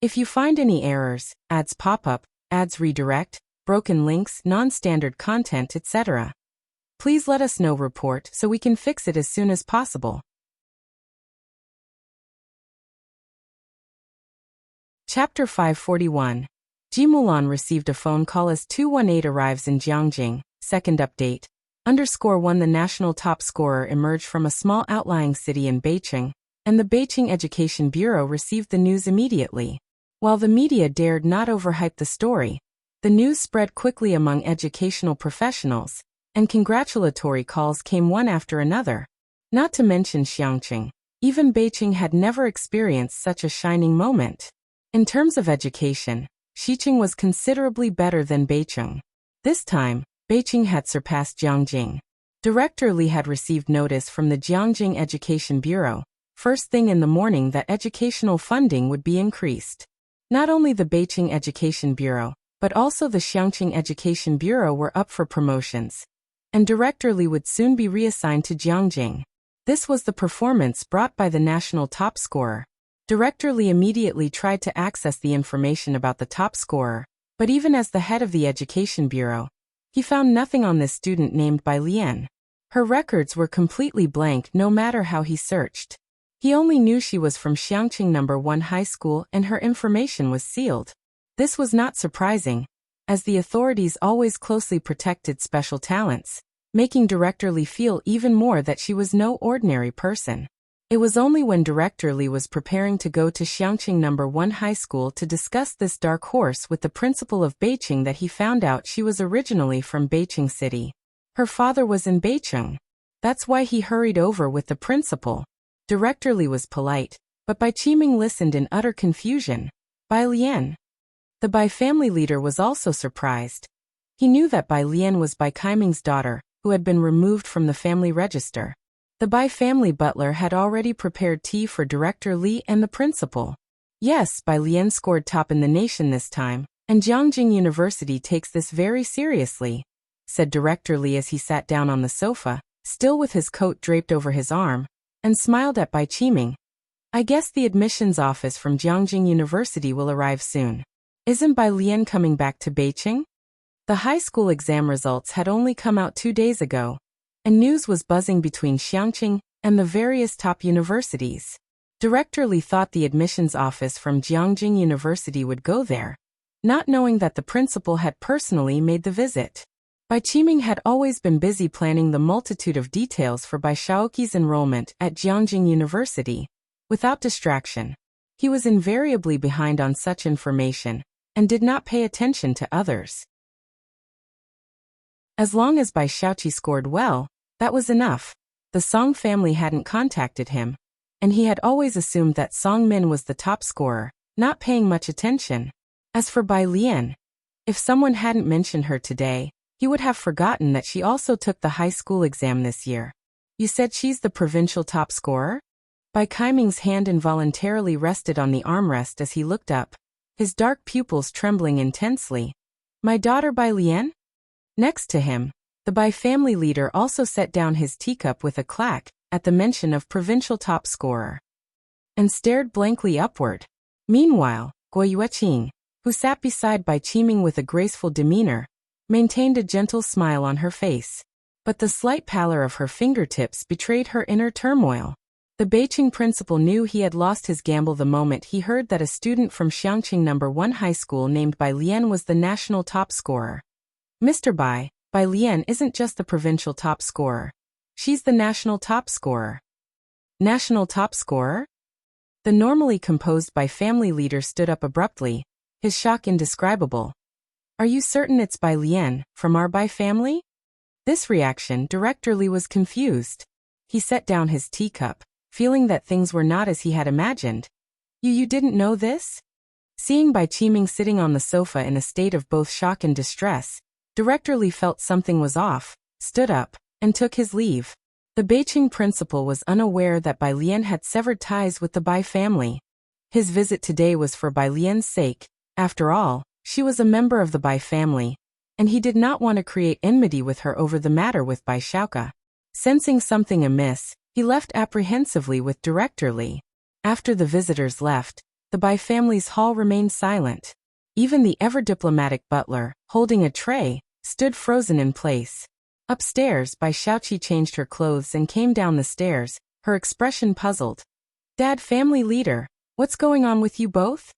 A: If you find any errors, ads pop up, ads redirect, broken links, non-standard content, etc., please let us know report so we can fix it as soon as possible. Chapter 541. Jimulan received a phone call as 218 arrives in Jiangjing. Second update. _1 The national top scorer emerged from a small outlying city in Beiqing, and the Beiqing Education Bureau received the news immediately. While the media dared not overhype the story, the news spread quickly among educational professionals, and congratulatory calls came one after another. Not to mention Xiangqing, even Beiqing had never experienced such a shining moment. In terms of education, Xiqing was considerably better than Beiqing. This time, Beiqing had surpassed Jiangjing. Director Li had received notice from the Jiangjing Education Bureau, first thing in the morning, that educational funding would be increased. Not only the Beiqing Education Bureau, but also the Xiangqing Education Bureau were up for promotions, and Director Li would soon be reassigned to Jiangjing. This was the performance brought by the national top scorer. Director Li immediately tried to access the information about the top scorer, but even as the head of the Education Bureau, he found nothing on this student named Bai Lian. Her records were completely blank no matter how he searched. He only knew she was from Xiangqing No. 1 High School and her information was sealed. This was not surprising, as the authorities always closely protected special talents, making Director Li feel even more that she was no ordinary person. It was only when Director Li was preparing to go to Xiangqing No. 1 High School to discuss this dark horse with the principal of Beiqing that he found out she was originally from Beiqing City. Her father was in Beiqing. That's why he hurried over with the principal. Director Li was polite, but Bai Qiming listened in utter confusion. Bai Lian. The Bai family leader was also surprised. He knew that Bai Lian was Bai Qiming's daughter, who had been removed from the family register. The Bai family butler had already prepared tea for Director Li and the principal. Yes, Bai Lian scored top in the nation this time, and Jiangjing University takes this very seriously, said Director Li as he sat down on the sofa, still with his coat draped over his arm, and smiled at Bai Qiming. I guess the admissions office from Jiangjing University will arrive soon. Isn't Bai Lian coming back to Beijing? The high school exam results had only come out 2 days ago, and news was buzzing between Xiangqing and the various top universities. Director Li thought the admissions office from Jiangjing University would go there, not knowing that the principal had personally made the visit. Bai Qiming had always been busy planning the multitude of details for Bai Shaoqi's enrollment at Jiangjing University. Without distraction, he was invariably behind on such information and did not pay attention to others. As long as Bai Shaoqi scored well, that was enough. The Song family hadn't contacted him, and he had always assumed that Song Min was the top scorer, not paying much attention. As for Bai Lian, if someone hadn't mentioned her today, he would have forgotten that she also took the high school exam this year. You said she's the provincial top scorer? Bai Qiming's hand involuntarily rested on the armrest as he looked up, his dark pupils trembling intensely. My daughter Bai Lian? Next to him, the Bai family leader also set down his teacup with a clack at the mention of provincial top scorer, and stared blankly upward. Meanwhile, Guo Yueqing, who sat beside Bai Qiming with a graceful demeanor, maintained a gentle smile on her face, but the slight pallor of her fingertips betrayed her inner turmoil. The Beijing principal knew he had lost his gamble the moment he heard that a student from Xiangqing No. 1 high school named Bai Lian was the national top scorer. Mr. Bai Lian isn't just the provincial top scorer. She's the national top scorer. National top scorer? The normally composed Bai family leader stood up abruptly, his shock indescribable. Are you certain it's Bai Lian, from our Bai family? This reaction, Director Li was confused. He set down his teacup, feeling that things were not as he had imagined. You didn't know this? Seeing Bai Qiming sitting on the sofa in a state of both shock and distress, Director Li felt something was off, stood up, and took his leave. The Beijing principal was unaware that Bai Lian had severed ties with the Bai family. His visit today was for Bai Lian's sake. After all, she was a member of the Bai family, and he did not want to create enmity with her over the matter with Bai Shaoqi. Sensing something amiss, he left apprehensively with Director Li. After the visitors left, the Bai family's hall remained silent. Even the ever-diplomatic butler, holding a tray, stood frozen in place. Upstairs, Bai Shaoqi changed her clothes and came down the stairs, her expression puzzled. Dad, family leader, what's going on with you both?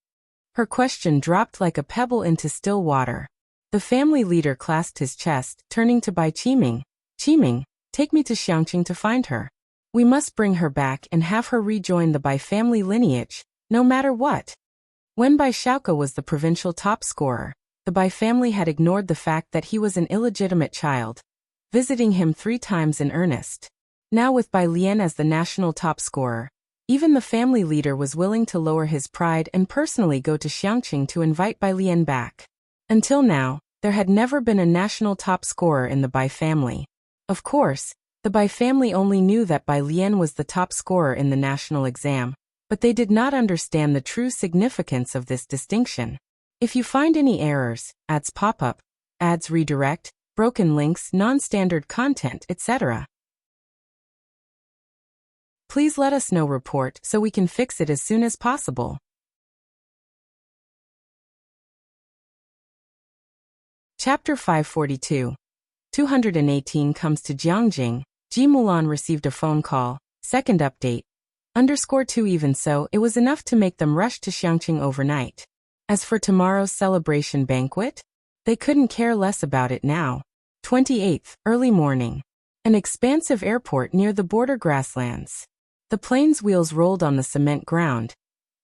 A: Her question dropped like a pebble into still water. The family leader clasped his chest, turning to Bai Qiming. Qiming, take me to Xiangqing to find her. We must bring her back and have her rejoin the Bai family lineage, no matter what. When Bai Shaoqi was the provincial top scorer, the Bai family had ignored the fact that he was an illegitimate child, visiting him 3 times in earnest. Now with Bai Lian as the national top scorer, even the family leader was willing to lower his pride and personally go to Xiangqing to invite Bai Lian back. Until now, there had never been a national top scorer in the Bai family. Of course, the Bai family only knew that Bai Lian was the top scorer in the national exam, but they did not understand the true significance of this distinction. If you find any errors, ads pop up, ads redirect, broken links, non-standard content, etc., please let us know. Report so we can fix it as soon as possible. Chapter 542. 218 comes to Jiangjing. Ji Mulan received a phone call. Second update. _2 Even so, it was enough to make them rush to Xiangqing overnight. As for tomorrow's celebration banquet, they couldn't care less about it now. 28th, early morning. An expansive airport near the border grasslands. The plane's wheels rolled on the cement ground,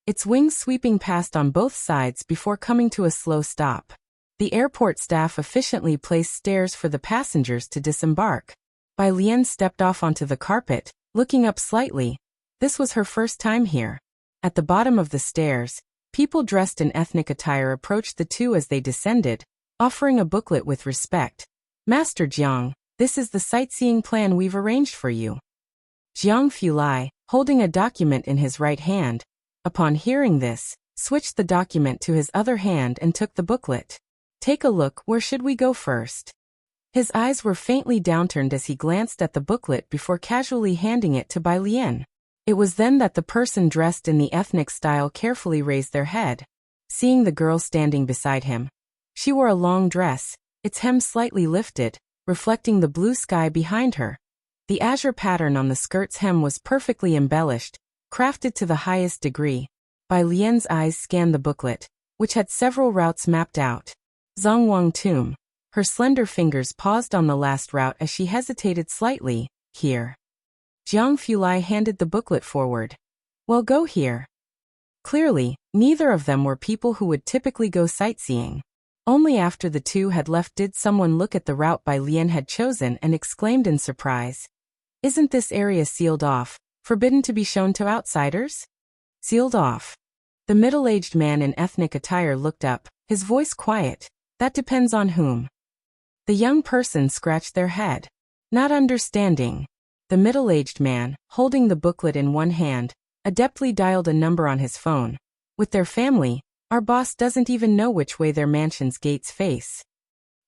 A: its wings sweeping past on both sides before coming to a slow stop. The airport staff efficiently placed stairs for the passengers to disembark. Bai Lian stepped off onto the carpet, looking up slightly. This was her first time here. At the bottom of the stairs, people dressed in ethnic attire approached the two as they descended, offering a booklet with respect. Master Jiang, this is the sightseeing plan we've arranged for you. Jiang Fulai, holding a document in his right hand, upon hearing this, switched the document to his other hand and took the booklet. Take a look, where should we go first? His eyes were faintly downturned as he glanced at the booklet before casually handing it to Bai Lian. It was then that the person dressed in the ethnic style carefully raised their head. Seeing the girl standing beside him. She wore a long dress, its hem slightly lifted, reflecting the blue sky behind her. The azure pattern on the skirt's hem was perfectly embellished, crafted to the highest degree. Bai Lian's eyes scanned the booklet, which had several routes mapped out. Zhongwang Tomb. Her slender fingers paused on the last route as she hesitated slightly. Here. Jiang Fulai handed the booklet forward. Well, go here. Clearly, neither of them were people who would typically go sightseeing. Only after the two had left did someone look at the route Bai Lian had chosen and exclaimed in surprise. Isn't this area sealed off, forbidden to be shown to outsiders? Sealed off. The middle-aged man in ethnic attire looked up, his voice quiet. That depends on whom. The young person scratched their head. Not understanding. The middle-aged man, holding the booklet in one hand, adeptly dialed a number on his phone. With their family, our boss doesn't even know which way their mansion's gates face.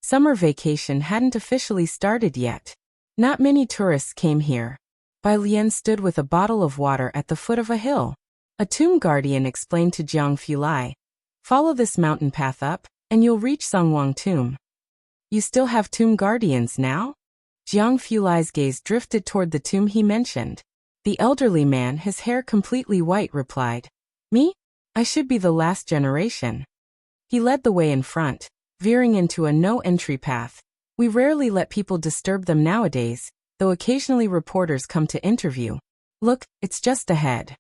A: Summer vacation hadn't officially started yet. Not many tourists came here. Bai Lian stood with a bottle of water at the foot of a hill. A tomb guardian explained to Jiang Fulai. Follow this mountain path up, and you'll reach Zhongwang Tomb. You still have tomb guardians now? Jiang Fulai's gaze drifted toward the tomb he mentioned. The elderly man, his hair completely white, replied. Me? I should be the last generation. He led the way in front, veering into a no-entry path. We rarely let people disturb them nowadays, though occasionally reporters come to interview. Look, it's just ahead.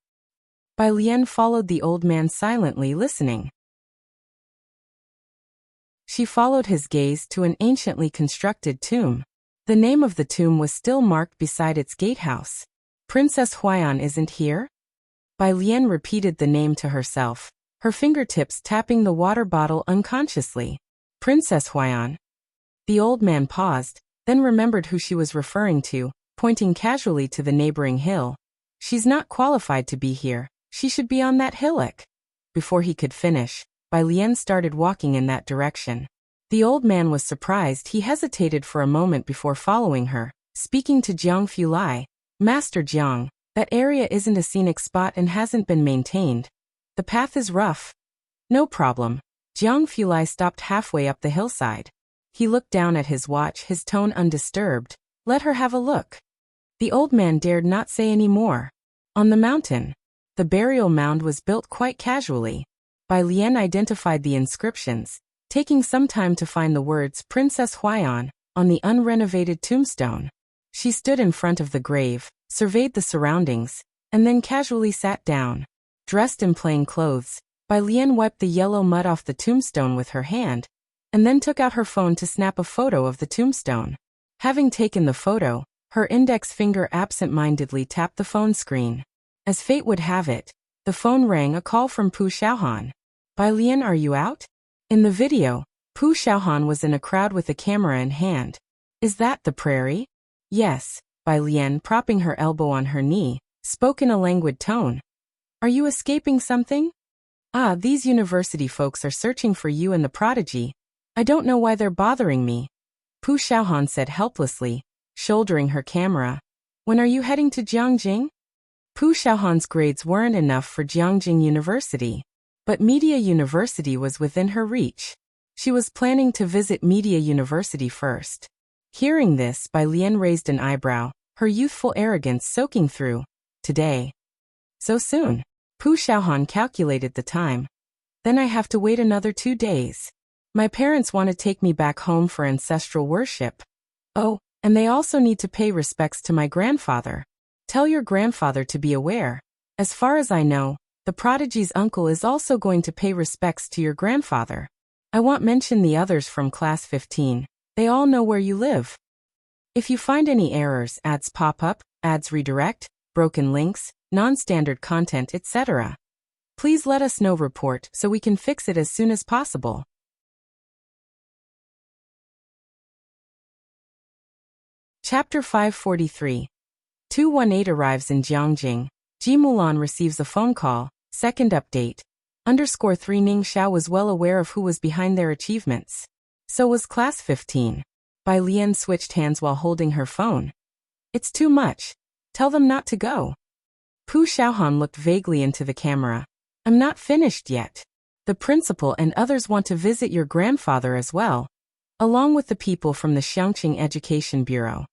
A: Bai Lian followed the old man silently, listening. She followed his gaze to an anciently constructed tomb. The name of the tomb was still marked beside its gatehouse. Princess Huaiyan isn't here? Bai Lian repeated the name to herself, her fingertips tapping the water bottle unconsciously. Princess Huaiyan. The old man paused, then remembered who she was referring to, pointing casually to the neighboring hill. She's not qualified to be here. She should be on that hillock. Before he could finish, Bai Lian started walking in that direction. The old man was surprised. He hesitated for a moment before following her, speaking to Jiang Fulai. Master Jiang, that area isn't a scenic spot and hasn't been maintained. The path is rough. No problem. Jiang Fulai stopped halfway up the hillside. He looked down at his watch, his tone undisturbed. Let her have a look. The old man dared not say any more. On the mountain, the burial mound was built quite casually. Bai Lian identified the inscriptions, taking some time to find the words Princess Huaiyan on the unrenovated tombstone. She stood in front of the grave, surveyed the surroundings, and then casually sat down. Dressed in plain clothes, Bai Lian wiped the yellow mud off the tombstone with her hand, and then took out her phone to snap a photo of the tombstone. Having taken the photo, her index finger absent-mindedly tapped the phone screen. As fate would have it, the phone rang, a call from Pu Xiaohan. Bai Lian, are you out? In the video, Pu Xiaohan was in a crowd with a camera in hand. Is that the prairie? Yes, Bai Lian, propping her elbow on her knee, spoke in a languid tone. Are you escaping something? Ah, these university folks are searching for you and the prodigy. I don't know why they're bothering me. Pu Xiaohan said helplessly, shouldering her camera. When are you heading to Jiangjing? Pu Xiaohan's grades weren't enough for Jiangjing University, but Media University was within her reach. She was planning to visit Media University first. Hearing this, Bai Lian raised an eyebrow, her youthful arrogance soaking through. Today. So soon. Pu Xiaohan calculated the time. Then I have to wait another 2 days. My parents want to take me back home for ancestral worship. Oh, and they also need to pay respects to my grandfather. Tell your grandfather to be aware. As far as I know, the prodigy's uncle is also going to pay respects to your grandfather. I won't mention the others from class 15. They all know where you live. If you find any errors, ads pop up, ads redirect, broken links, non-standard content, etc., please let us know. Report so we can fix it as soon as possible. Chapter 543. 218 arrives in Jiangjing. Ji Mulan receives a phone call. Second update. _3 Ning Xiao was well aware of who was behind their achievements. So was Class 15. Bai Lian switched hands while holding her phone. It's too much. Tell them not to go. Pu Xiaohan looked vaguely into the camera. I'm not finished yet. The principal and others want to visit your grandfather as well, along with the people from the Xiangqing Education Bureau.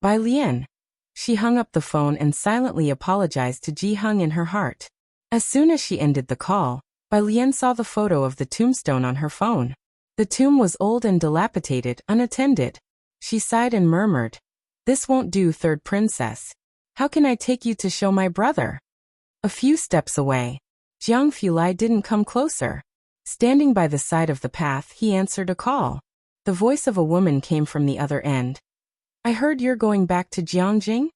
A: Bai Lian. She hung up the phone and silently apologized to Ji Hung in her heart. As soon as she ended the call, Bai Lian saw the photo of the tombstone on her phone. The tomb was old and dilapidated, unattended. She sighed and murmured, "This won't do, third princess. How can I take you to show my brother?" A few steps away, Jiang Fulai didn't come closer. Standing by the side of the path, he answered a call. The voice of a woman came from the other end. "I heard you're going back to Jiangjing?"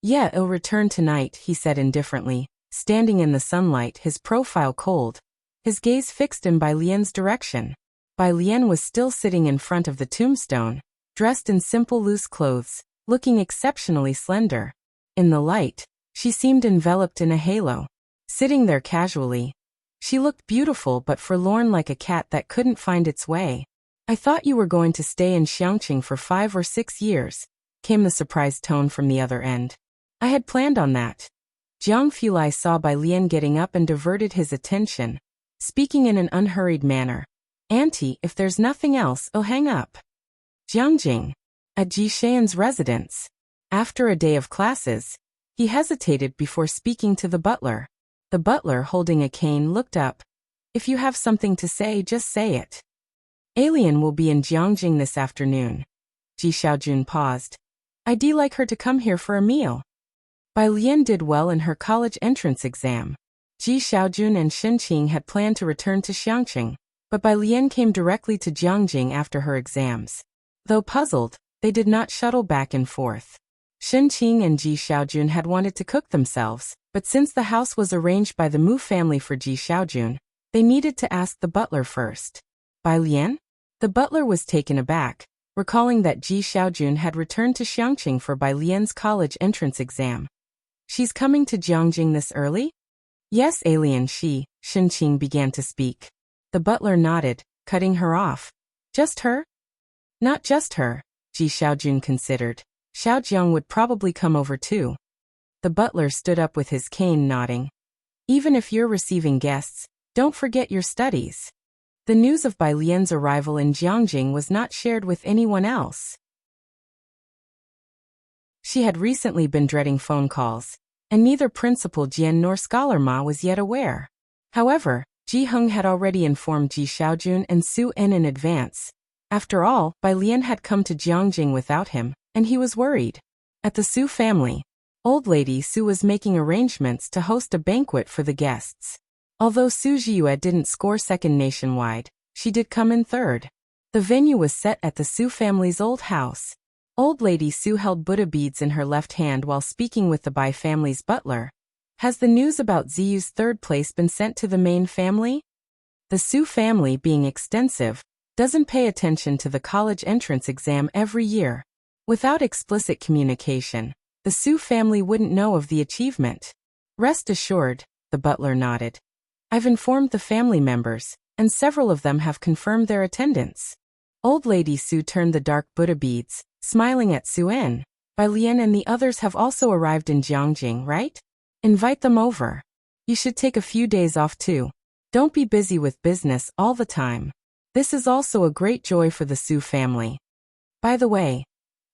A: "Yeah, I'll return tonight," he said indifferently, standing in the sunlight, his profile cold, his gaze fixed in Bai Lian's direction. Bai Lian was still sitting in front of the tombstone, dressed in simple loose clothes, looking exceptionally slender. In the light, she seemed enveloped in a halo. Sitting there casually, she looked beautiful but forlorn, like a cat that couldn't find its way. "I thought you were going to stay in Xiangqing for 5 or 6 years, came the surprised tone from the other end. "I had planned on that." Jiang Fulai saw Bai Lian getting up and diverted his attention, speaking in an unhurried manner. "Auntie, if there's nothing else, I'll hang up." Jiangjing. At Ji Xian's residence. After a day of classes, he hesitated before speaking to the butler. The butler, holding a cane, looked up. "If you have something to say, just say it." "Alien will be in Jiangjing this afternoon." Ji Xiaojun paused. "I'd like her to come here for a meal." Bai Lian did well in her college entrance exam. Ji Xiaojun and Shen Qing had planned to return to Xiangqing, but Bai Lian came directly to Jiangjing after her exams. Though puzzled, they did not shuttle back and forth. Shen Qing and Ji Xiaojun had wanted to cook themselves, but since the house was arranged by the Mu family for Ji Xiaojun, they needed to ask the butler first. "Bai Lian?" The butler was taken aback, recalling that Ji Xiaojun had returned to Xiangqing for Bai Lian's college entrance exam. "She's coming to Jiangjing this early?" "Yes, alien." Shen Qing began to speak. The butler nodded, cutting her off. "Just her?" "Not just her," Ji Xiaojun considered. "Xiao Jiang would probably come over too." The butler stood up with his cane, nodding. "Even if you're receiving guests, don't forget your studies." The news of Bai Lian's arrival in Jiangjing was not shared with anyone else. She had recently been dreading phone calls, and neither Principal Jian nor Scholar Ma was yet aware. However, Ji Hung had already informed Ji Xiaojun and Su En in advance. After all, Bai Lian had come to Jiangjing without him, and he was worried. At the Su family, old lady Su was making arrangements to host a banquet for the guests. Although Su Jiyue didn't score second nationwide, she did come in third. The venue was set at the Su family's old house. Old lady Su held Buddha beads in her left hand while speaking with the Bai family's butler. "Has the news about Ziyu's third place been sent to the main family?" The Su family, being extensive, doesn't pay attention to the college entrance exam every year. Without explicit communication, the Su family wouldn't know of the achievement. "Rest assured," the butler nodded. "I've informed the family members, and several of them have confirmed their attendance." Old lady Su turned the dark Buddha beads, smiling at Su En. "Bai Lian and the others have also arrived in Jiangjing, right? Invite them over. You should take a few days off too. Don't be busy with business all the time. This is also a great joy for the Su family." By the way,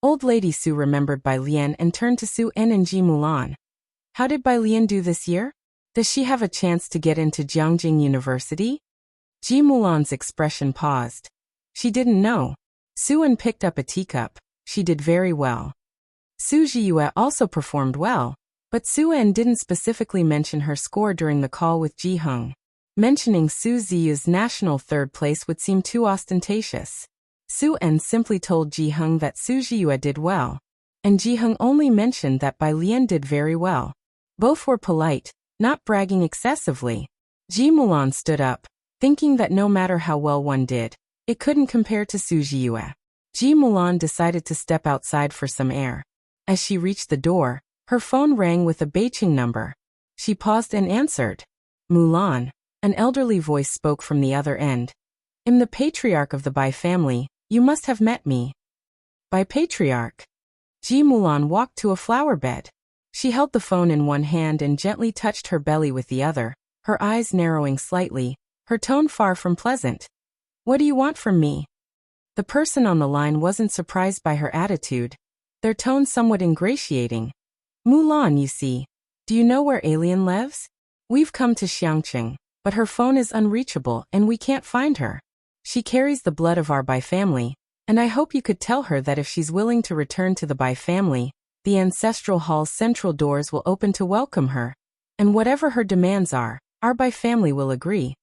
A: old lady Su remembered Bai Lian and turned to Su En and Ji Mulan. "How did Bai Lian do this year? Does she have a chance to get into Jiangjing University?" Ji Mulan's expression paused. She didn't know. Su En picked up a teacup. She did very well. Su Jiyue also performed well, but Su En didn't specifically mention her score during the call with Ji Hung. Mentioning Su Ziyu's national third place would seem too ostentatious. Su En simply told Ji Hung that Su Jiyue did well, and Ji Hung only mentioned that Bai Lian did very well. Both were polite, not bragging excessively. Ji Mulan stood up, thinking that no matter how well one did, it couldn't compare to Su Jiyue. Ji Mulan decided to step outside for some air. As she reached the door, her phone rang with a Beijing number. She paused and answered. Mulan, an elderly voice spoke from the other end. I'm the patriarch of the Bai family. You must have met me. Bai patriarch. Ji Mulan walked to a flower bed. She held the phone in one hand and gently touched her belly with the other, her eyes narrowing slightly, her tone far from pleasant. What do you want from me? The person on the line wasn't surprised by her attitude, their tone somewhat ingratiating. Mulan, you see. Do you know where Alien lives? We've come to Xiangqing, but her phone is unreachable and we can't find her. She carries the blood of our Bai family, and I hope you could tell her that if she's willing to return to the Bai family, the ancestral hall's central doors will open to welcome her, and whatever her demands are, our Bai family will agree.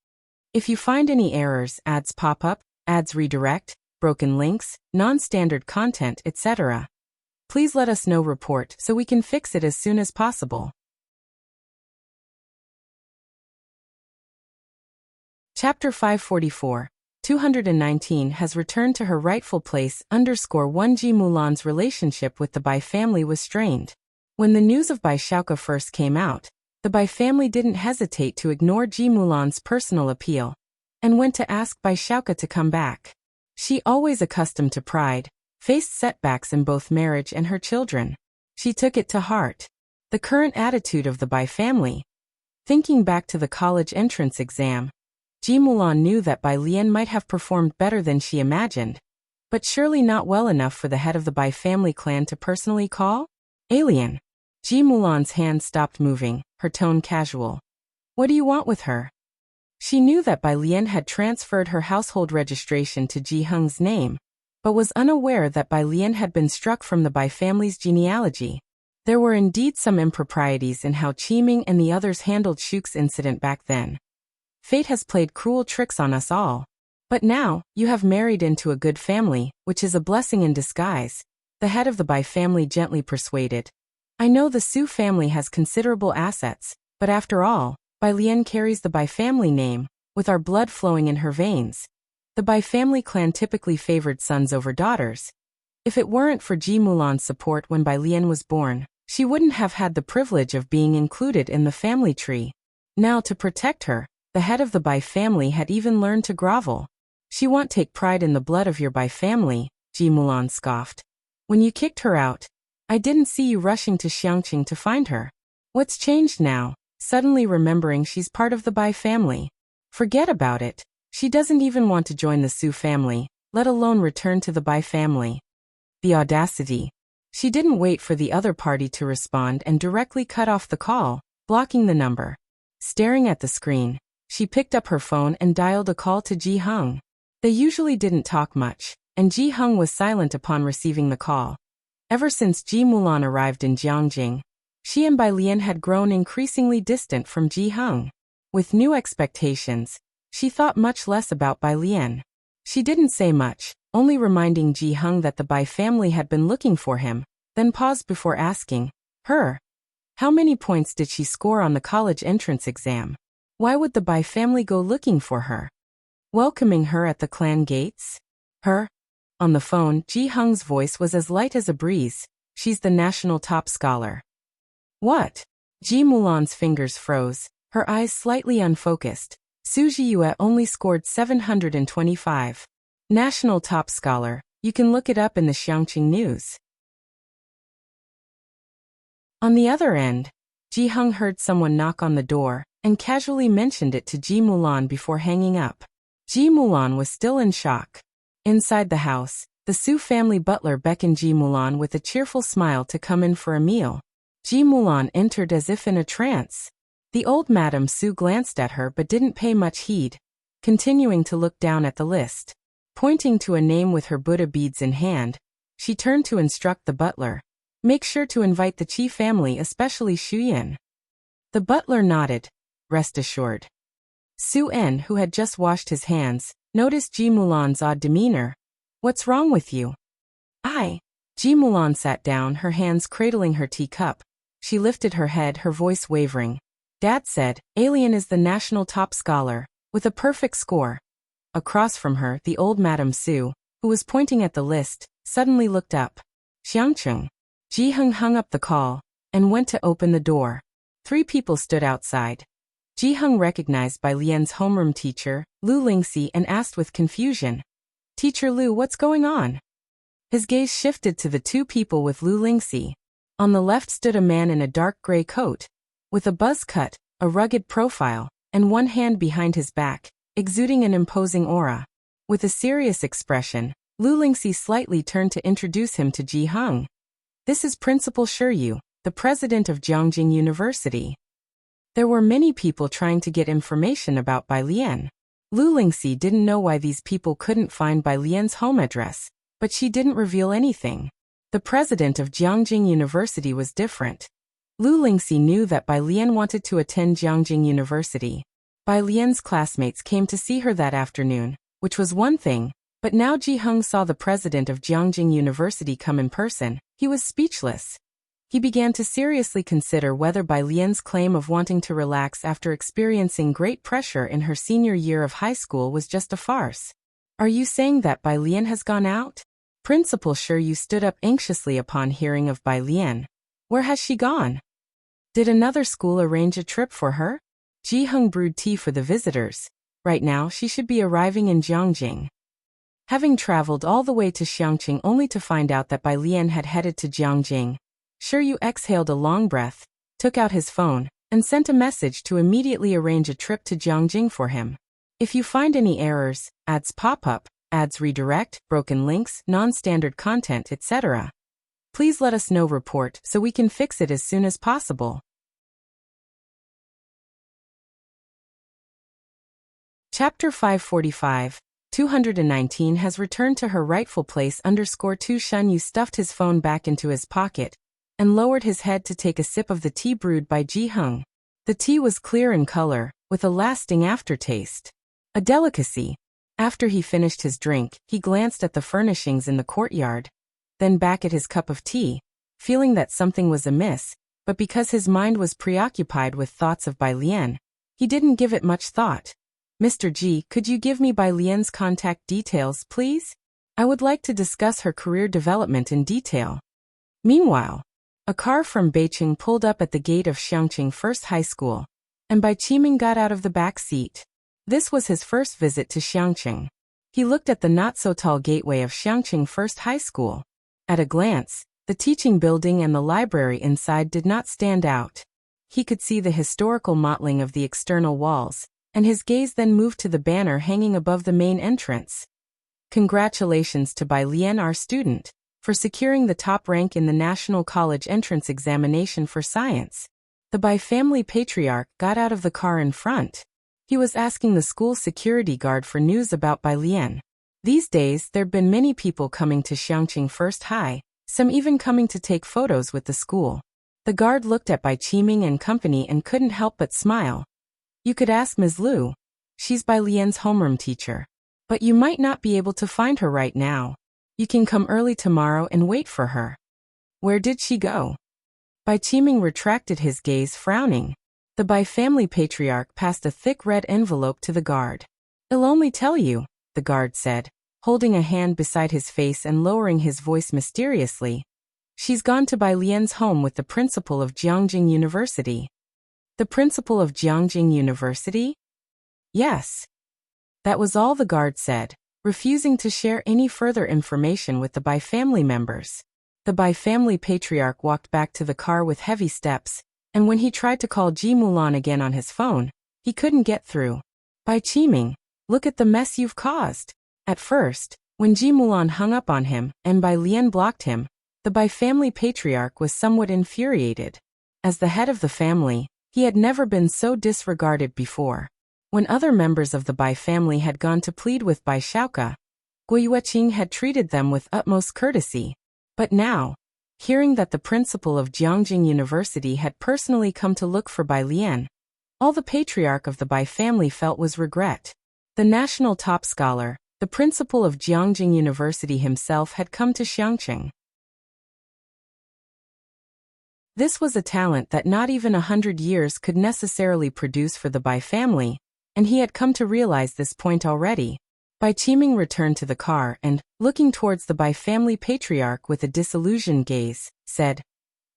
A: If you find any errors, ads pop up, ads redirect, broken links, non-standard content, etc., please let us know report so we can fix it as soon as possible. Chapter 544. 219 has returned to her rightful place. _1 Ji Mulan's relationship with the Bai family was strained. When the news of Bai Xiaoke first came out, the Bai family didn't hesitate to ignore Ji Mulan's personal appeal, and went to ask Bai Xiaoke to come back. She, always accustomed to pride, faced setbacks in both marriage and her children. She took it to heart. The current attitude of the Bai family. Thinking back to the college entrance exam, Ji Mulan knew that Bai Lian might have performed better than she imagined, but surely not well enough for the head of the Bai family clan to personally call? Alien. Ji Mulan's hand stopped moving, her tone casual. What do you want with her? She knew that Bai Lian had transferred her household registration to Ji Hung's name, but was unaware that Bai Lian had been struck from the Bai family's genealogy. There were indeed some improprieties in how Qiming and the others handled Shuk's incident back then. Fate has played cruel tricks on us all. But now, you have married into a good family, which is a blessing in disguise, the head of the Bai family gently persuaded. I know the Su family has considerable assets, but after all, Bai Lian carries the Bai family name, with our blood flowing in her veins. The Bai family clan typically favored sons over daughters. If it weren't for Ji Mulan's support when Bai Lian was born, she wouldn't have had the privilege of being included in the family tree. Now, to protect her, the head of the Bai family had even learned to grovel. She won't take pride in the blood of your Bai family, Ji Mulan scoffed. When you kicked her out, I didn't see you rushing to Xiangqing to find her. What's changed now? Suddenly remembering she's part of the Bai family. Forget about it. She doesn't even want to join the Su family, let alone return to the Bai family. The audacity. She didn't wait for the other party to respond and directly cut off the call, blocking the number. Staring at the screen, she picked up her phone and dialed a call to Ji Hung. They usually didn't talk much, and Ji Hung was silent upon receiving the call. Ever since Ji Mulan arrived in Jiangjing, she and Bai Lian had grown increasingly distant from Ji Hung. With new expectations, she thought much less about Bai Lian. She didn't say much, only reminding Ji Hung that the Bai family had been looking for him, then paused before asking, her. How many points did she score on the college entrance exam? Why would the Bai family go looking for her? Welcoming her at the clan gates? Her? On the phone, Ji Hung's voice was as light as a breeze. She's the national top scholar. What? Ji Mulan's fingers froze, her eyes slightly unfocused. Su Jiyue only scored 725. National top scholar, you can look it up in the Xiangqing news. On the other end, Ji Hung heard someone knock on the door, and casually mentioned it to Ji Mulan before hanging up. Ji Mulan was still in shock. Inside the house, the Su family butler beckoned Ji Mulan with a cheerful smile to come in for a meal. Ji Mulan entered as if in a trance. The old Madame Su glanced at her but didn't pay much heed, continuing to look down at the list. Pointing to a name with her Buddha beads in hand, she turned to instruct the butler. Make sure to invite the Qi family, especially Shuyan. The butler nodded. Rest assured. Su En, who had just washed his hands, noticed Ji Mulan's odd demeanor. What's wrong with you? Ji Mulan sat down, her hands cradling her teacup. She lifted her head, her voice wavering. Dad said, Alien is the national top scholar, with a perfect score. Across from her, the old Madame Su, who was pointing at the list, suddenly looked up. Xiangcheng. Ji Hung hung up the call and went to open the door. 3 people stood outside. Ji Hung recognized Bai Lian's homeroom teacher, Lu Lingxi, and asked with confusion, Teacher Lu, what's going on? His gaze shifted to the 2 people with Lu Lingxi. On the left stood a man in a dark gray coat, with a buzz cut, a rugged profile, and one hand behind his back, exuding an imposing aura. With a serious expression, Lu Lingxi slightly turned to introduce him to Ji Hung. This is Principal Shiryu, the president of Jiangjing University. There were many people trying to get information about Bai Lian. Lu Lingxi didn't know why these people couldn't find Bai Lian's home address, but she didn't reveal anything. The president of Jiangjing University was different. Lu Lingxi knew that Bai Lian wanted to attend Jiangjing University. Bai Lian's classmates came to see her that afternoon, which was one thing, but now Ji Hung saw the president of Jiangjing University come in person. He was speechless. He began to seriously consider whether Bai Lian's claim of wanting to relax after experiencing great pressure in her senior year of high school was just a farce. Are you saying that Bai Lian has gone out? Principal Shiryu stood up anxiously upon hearing of Bai Lian. Where has she gone? Did another school arrange a trip for her? Ji Hung brewed tea for the visitors. Right now she should be arriving in Jiangjing. Having traveled all the way to Xiangqing only to find out that Bai Lian had headed to Jiangjing, Shiryu exhaled a long breath, took out his phone, and sent a message to immediately arrange a trip to Jiangjing for him. If you find any errors, ads pop up, ads redirect, broken links, non-standard content, etc., please let us know. Report so we can fix it as soon as possible. Chapter 545, 219 has returned to her rightful place. _2 Shunyu stuffed his phone back into his pocket and lowered his head to take a sip of the tea brewed by Ji Hung. The tea was clear in color, with a lasting aftertaste. A delicacy. After he finished his drink, he glanced at the furnishings in the courtyard, then back at his cup of tea, feeling that something was amiss, but because his mind was preoccupied with thoughts of Bai Lian, he didn't give it much thought. Mr. Ji, could you give me Bai Lian's contact details, please? I would like to discuss her career development in detail. Meanwhile, a car from Beiqing pulled up at the gate of Xiangqing First High School, and Bai Qiming got out of the back seat. This was his first visit to Xiangqing. He looked at the not-so-tall gateway of Xiangqing First High School. At a glance, the teaching building and the library inside did not stand out. He could see the historical mottling of the external walls, and his gaze then moved to the banner hanging above the main entrance. Congratulations to Bai Lian, our student, for securing the top rank in the National College Entrance Examination for Science. The Bai family patriarch got out of the car in front. He was asking the school security guard for news about Bai Lian. These days there'd been many people coming to Xiangqing First High, some even coming to take photos with the school. The guard looked at Bai Qiming and company and couldn't help but smile. You could ask Ms. Lu. She's Bai Lian's homeroom teacher. But you might not be able to find her right now. You can come early tomorrow and wait for her. Where did she go? Bai Qiming retracted his gaze, frowning. The Bai family patriarch passed a thick red envelope to the guard. I'll only tell you, the guard said, holding a hand beside his face and lowering his voice mysteriously. She's gone to Bai Lian's home with the principal of Jiangjing University. The principal of Jiangjing University? Yes. That was all the guard said, refusing to share any further information with the Bai family members. The Bai family patriarch walked back to the car with heavy steps, and when he tried to call Ji Mulan again on his phone, he couldn't get through. Bai Qiming, look at the mess you've caused. At first, when Ji Mulan hung up on him and Bai Lian blocked him, the Bai family patriarch was somewhat infuriated. As the head of the family, he had never been so disregarded before. When other members of the Bai family had gone to plead with Bai Shaoka, Gui Yueqing had treated them with utmost courtesy. But now, hearing that the principal of Jiangjing University had personally come to look for Bai Lian, all the patriarch of the Bai family felt was regret. The national top scholar, The principal of Jiangjing University himself had come to Xiangqing. This was a talent that not even 100 years could necessarily produce for the Bai family, and he had come to realize this point already. Bai Qiming returned to the car and, looking towards the Bai family patriarch with a disillusioned gaze, said,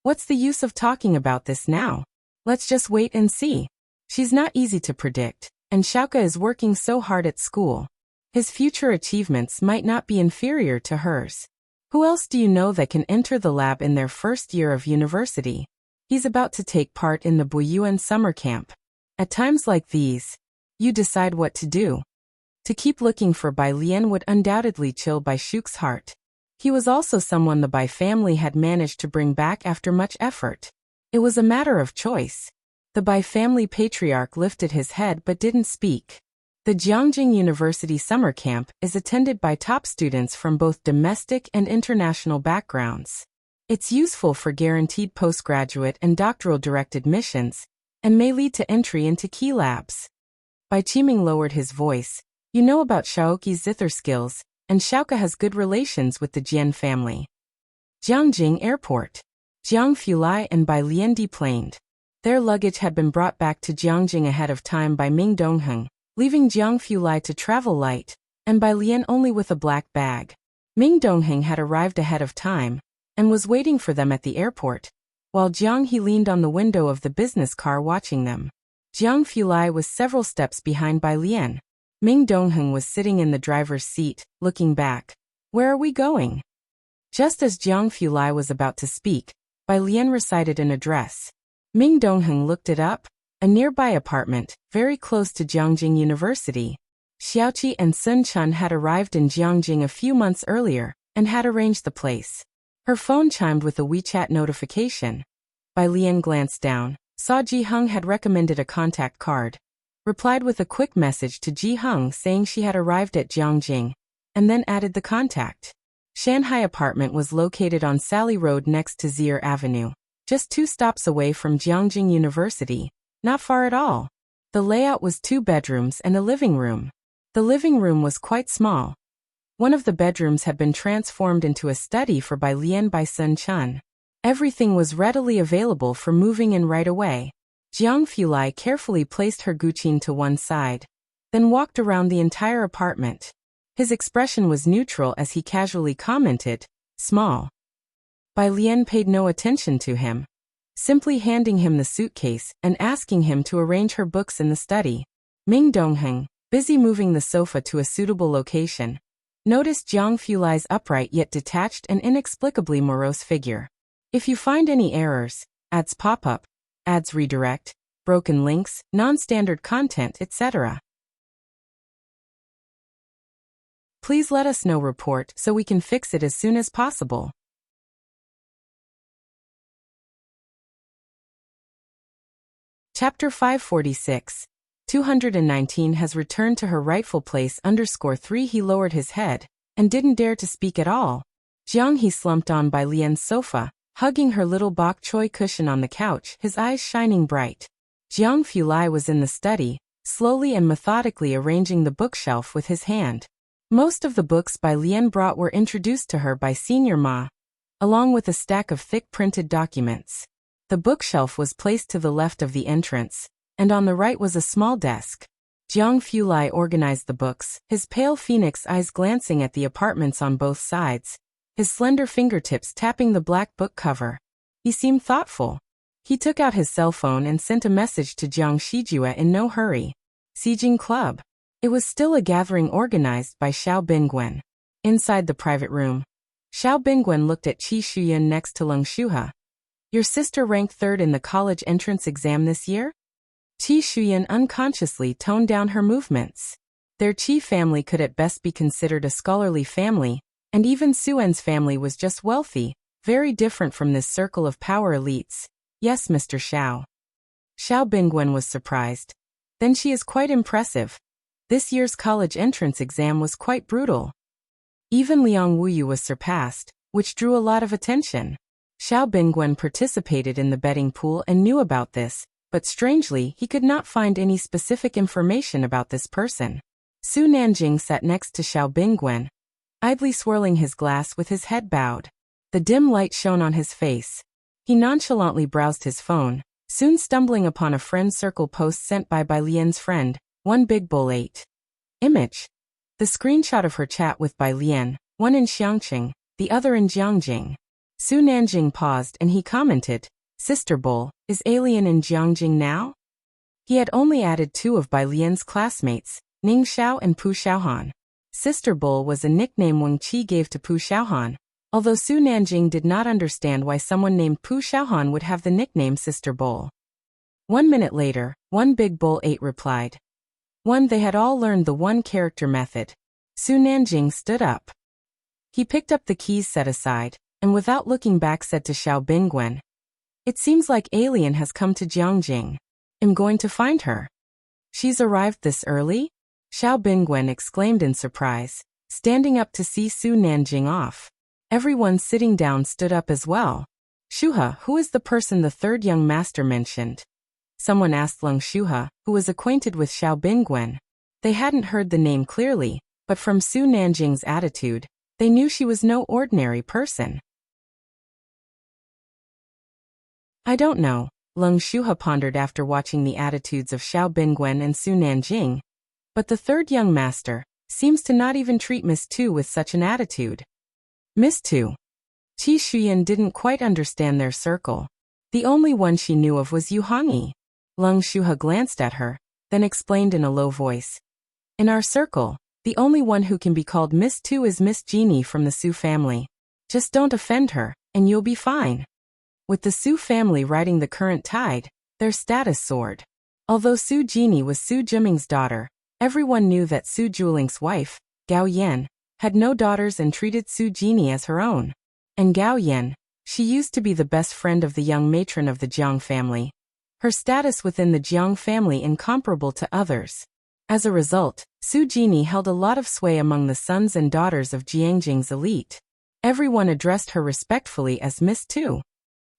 A: "What's the use of talking about this now? Let's just wait and see. She's not easy to predict, and Xiaoke is working so hard at school. His future achievements might not be inferior to hers. Who else do you know that can enter the lab in their first year of university? He's about to take part in the Buyuan summer camp. At times like these, you decide what to do." To keep looking for Bai Lian would undoubtedly chill Bai Shu's heart. He was also someone the Bai family had managed to bring back after much effort. It was a matter of choice. The Bai family patriarch lifted his head but didn't speak. The Jiangjing University summer camp is attended by top students from both domestic and international backgrounds. It's useful for guaranteed postgraduate and doctoral direct admissions, and may lead to entry into key labs. Bai Qiming lowered his voice. "You know about Xiaoqi's zither skills, and Xiaoke has good relations with the Jian family." Jiangjing Airport. Jiang Fulai and Bai Lian deplaned. Their luggage had been brought back to Jiangjing ahead of time by Ming Dongheng, leaving Jiang Fulai to travel light, and Bai Lian only with a black bag. Ming Dongheng had arrived ahead of time, and was waiting for them at the airport, while Jiang He leaned on the window of the business car watching them. Jiang Fulai was several steps behind Bai Lian. Ming Dongheng was sitting in the driver's seat, looking back. "Where are we going?" Just as Jiang Fulai was about to speak, Bai Lian recited an address. Ming Dongheng looked it up. A nearby apartment, very close to Jiangjing University. Xiaoqi and Sun Chun had arrived in Jiangjing a few months earlier, and had arranged the place. Her phone chimed with a WeChat notification. Bai Lian glanced down, saw Ji Heng had recommended a contact card, replied with a quick message to Ji Heng saying she had arrived at Jiangjing, and then added the contact. Shanghai apartment was located on Sally Road next to Zier Avenue, just 2 stops away from Jiangjing University. Not far at all. The layout was 2 bedrooms and a living room. The living room was quite small. One of the bedrooms had been transformed into a study for Bai Lian by Sun Chun. Everything was readily available for moving in right away. Jiang Fulai carefully placed her guqin to one side, then walked around the entire apartment. His expression was neutral as he casually commented, "Small." Bai Lian paid no attention to him, simply handing him the suitcase and asking him to arrange her books in the study. Ming Dongheng, busy moving the sofa to a suitable location, noticed Jiang Fulai's upright yet detached and inexplicably morose figure. If you find any errors, ads pop up, ads redirect, broken links, non-standard content, etc., please let us know. Report so we can fix it as soon as possible. Chapter 546. 219 has returned to her rightful place. _3 He lowered his head, and didn't dare to speak at all. Jiang He slumped on Bai Lian's sofa, hugging her little bok choy cushion on the couch, his eyes shining bright. Jiang Fulai was in the study, slowly and methodically arranging the bookshelf with his hand. Most of the books Bai Lian brought were introduced to her by Senior Ma, along with a stack of thick printed documents. The bookshelf was placed to the left of the entrance, and on the right was a small desk. Jiang Fulai organized the books, his pale phoenix eyes glancing at the apartments on both sides, his slender fingertips tapping the black book cover. He seemed thoughtful. He took out his cell phone and sent a message to Jiang Shijue in no hurry. Sijing Club. It was still a gathering organized by Xiao Bingwen. Inside the private room, Xiao Bingwen looked at Qi Shuyan next to Leng Shuhe. "Your sister ranked 3rd in the college entrance exam this year?" Qi Shuyan unconsciously toned down her movements. Their Qi family could at best be considered a scholarly family, and even Suen's family was just wealthy, very different from this circle of power elites. "Yes, Mr. Xiao." Xiao Bingwen was surprised. "Then she is quite impressive. This year's college entrance exam was quite brutal." Even Liang Wuyu was surpassed, which drew a lot of attention. Xiao Bingwen participated in the betting pool and knew about this, but strangely he could not find any specific information about this person. Su Nanjing sat next to Xiao Bingwen, idly swirling his glass with his head bowed. The dim light shone on his face. He nonchalantly browsed his phone, soon stumbling upon a friend circle post sent by Bai Lian's friend, One Big Bull 8. Image. The screenshot of her chat with Bai Lian, one in Xiangqing, the other in Jiangjing. Su Nanjing paused and he commented, Sister Bull, is Alien in Jiangjing now? He had only added 2 of Bai Lian's classmates, Ning Xiao and Pu Xiaohan. Sister Bull was a nickname Wang Qi gave to Pu Xiaohan, although Su Nanjing did not understand why someone named Pu Xiaohan would have the nickname Sister Bull. 1 minute later, One Big Bull 8 replied. They had all learned the one-character method. Su Nanjing stood up. He picked up the keys set aside, and without looking back said to Xiao Bingwen, It seems like Alien has come to Jiangjing. I'm going to find her. She's arrived this early? Xiao Bingwen exclaimed in surprise, standing up to see Su Nanjing off. Everyone sitting down stood up as well. Shuhe, who is the person the third young master mentioned? Someone asked Leng Shuhe, who was acquainted with Xiao Bingwen. They hadn't heard the name clearly, but from Su Nanjing's attitude, they knew she was no ordinary person. I don't know, Leng Shuhe pondered after watching the attitudes of Xiao Bingwen and Su Nanjing. But the third young master seems to not even treat Miss Tu with such an attitude. Miss Tu. Qi Shuyan didn't quite understand their circle. The only one she knew of was Yu Hongyi. Leng Shuhe glanced at her, then explained in a low voice. In our circle, the only one who can be called Miss Tu is Miss Jeannie from the Su family. Just don't offend her, and you'll be fine. With the Su family riding the current tide, their status soared. Although Su Jeannie was Su Jiming's daughter, everyone knew that Su Julink's wife, Gao Yan, had no daughters and treated Su Jeannie as her own. And Gao Yan, she used to be the best friend of the young matron of the Jiang family. Her status within the Jiang family incomparable to others. As a result, Su Jeannie held a lot of sway among the sons and daughters of Jiangjing's elite. Everyone addressed her respectfully as Miss Tu.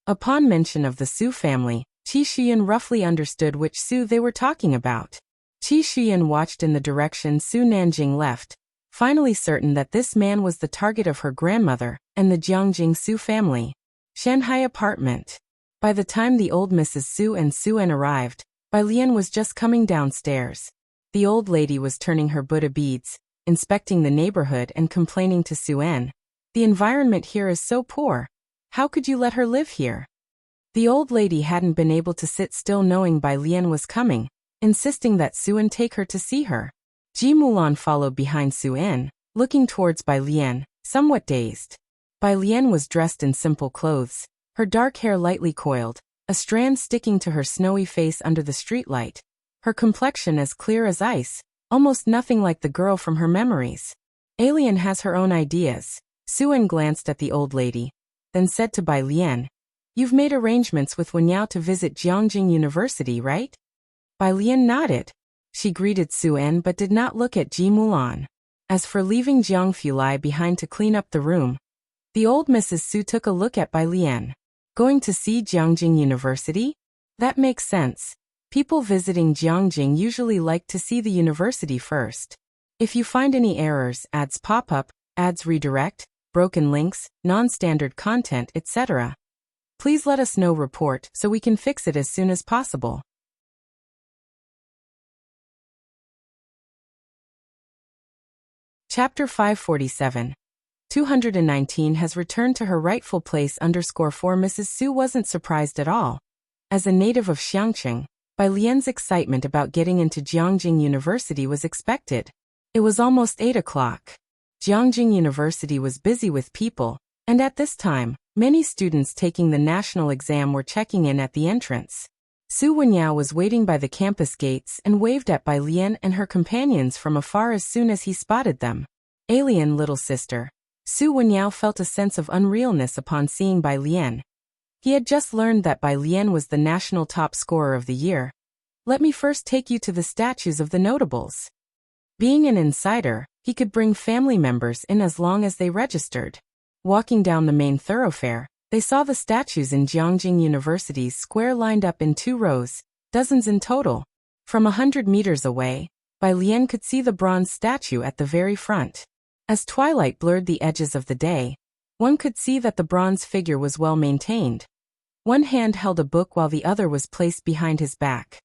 A: Upon mention of the Su family, Qi Shuyan roughly understood which Su they were talking about. Qi Shuyan watched in the direction Su Nanjing left, finally certain that this man was the target of her grandmother and the Jiangjing Su family. Shanghai apartment. By the time the old Mrs. Su and Su-en arrived, Bai Lian was just coming downstairs. The old lady was turning her Buddha beads, inspecting the neighborhood and complaining to Su-en. The environment here is so poor. How could you let her live here? The old lady hadn't been able to sit still knowing Bai Lian was coming, insisting that Su-en take her to see her. Ji Mulan followed behind Su-en, looking towards Bai Lian, somewhat dazed. Bai Lian was dressed in simple clothes, her dark hair lightly coiled, a strand sticking to her snowy face under the streetlight. Her complexion as clear as ice, almost nothing like the girl from her memories. Alien has her own ideas. Su-en glanced at the old lady, then said to Bai Lian, You've made arrangements with Wen Yao to visit Jiangjing University, right? Bai Lian nodded. She greeted Su-en but did not look at Ji Mulan. As for leaving Jiang Fulai behind to clean up the room, the old Mrs. Su took a look at Bai Lian. Going to see Jiangjing University? That makes sense. People visiting Jiangjing usually like to see the university first. If you find any errors, ads pop up, ads redirect, broken links, non-standard content, etc., please let us know. Report so we can fix it as soon as possible. Chapter 547. 219 has returned to her rightful place _4. Mrs. Su wasn't surprised at all. As a native of Xiangqing, Bai Lian's excitement about getting into Jiangjing University was expected. It was almost 8 o'clock. Jiangjing University was busy with people, and at this time, many students taking the national exam were checking in at the entrance. Su Wenyao was waiting by the campus gates and waved at Bai Lian and her companions from afar as soon as he spotted them. Alien little sister. Su Wenyao felt a sense of unrealness upon seeing Bai Lian. He had just learned that Bai Lian was the national top scorer of the year. Let me first take you to the statues of the notables. Being an insider, he could bring family members in as long as they registered. Walking down the main thoroughfare, they saw the statues in Jiangjing University's square lined up in 2 rows, dozens in total. From 100 meters away, Bai Lian could see the bronze statue at the very front. As twilight blurred the edges of the day, one could see that the bronze figure was well maintained. One hand held a book while the other was placed behind his back.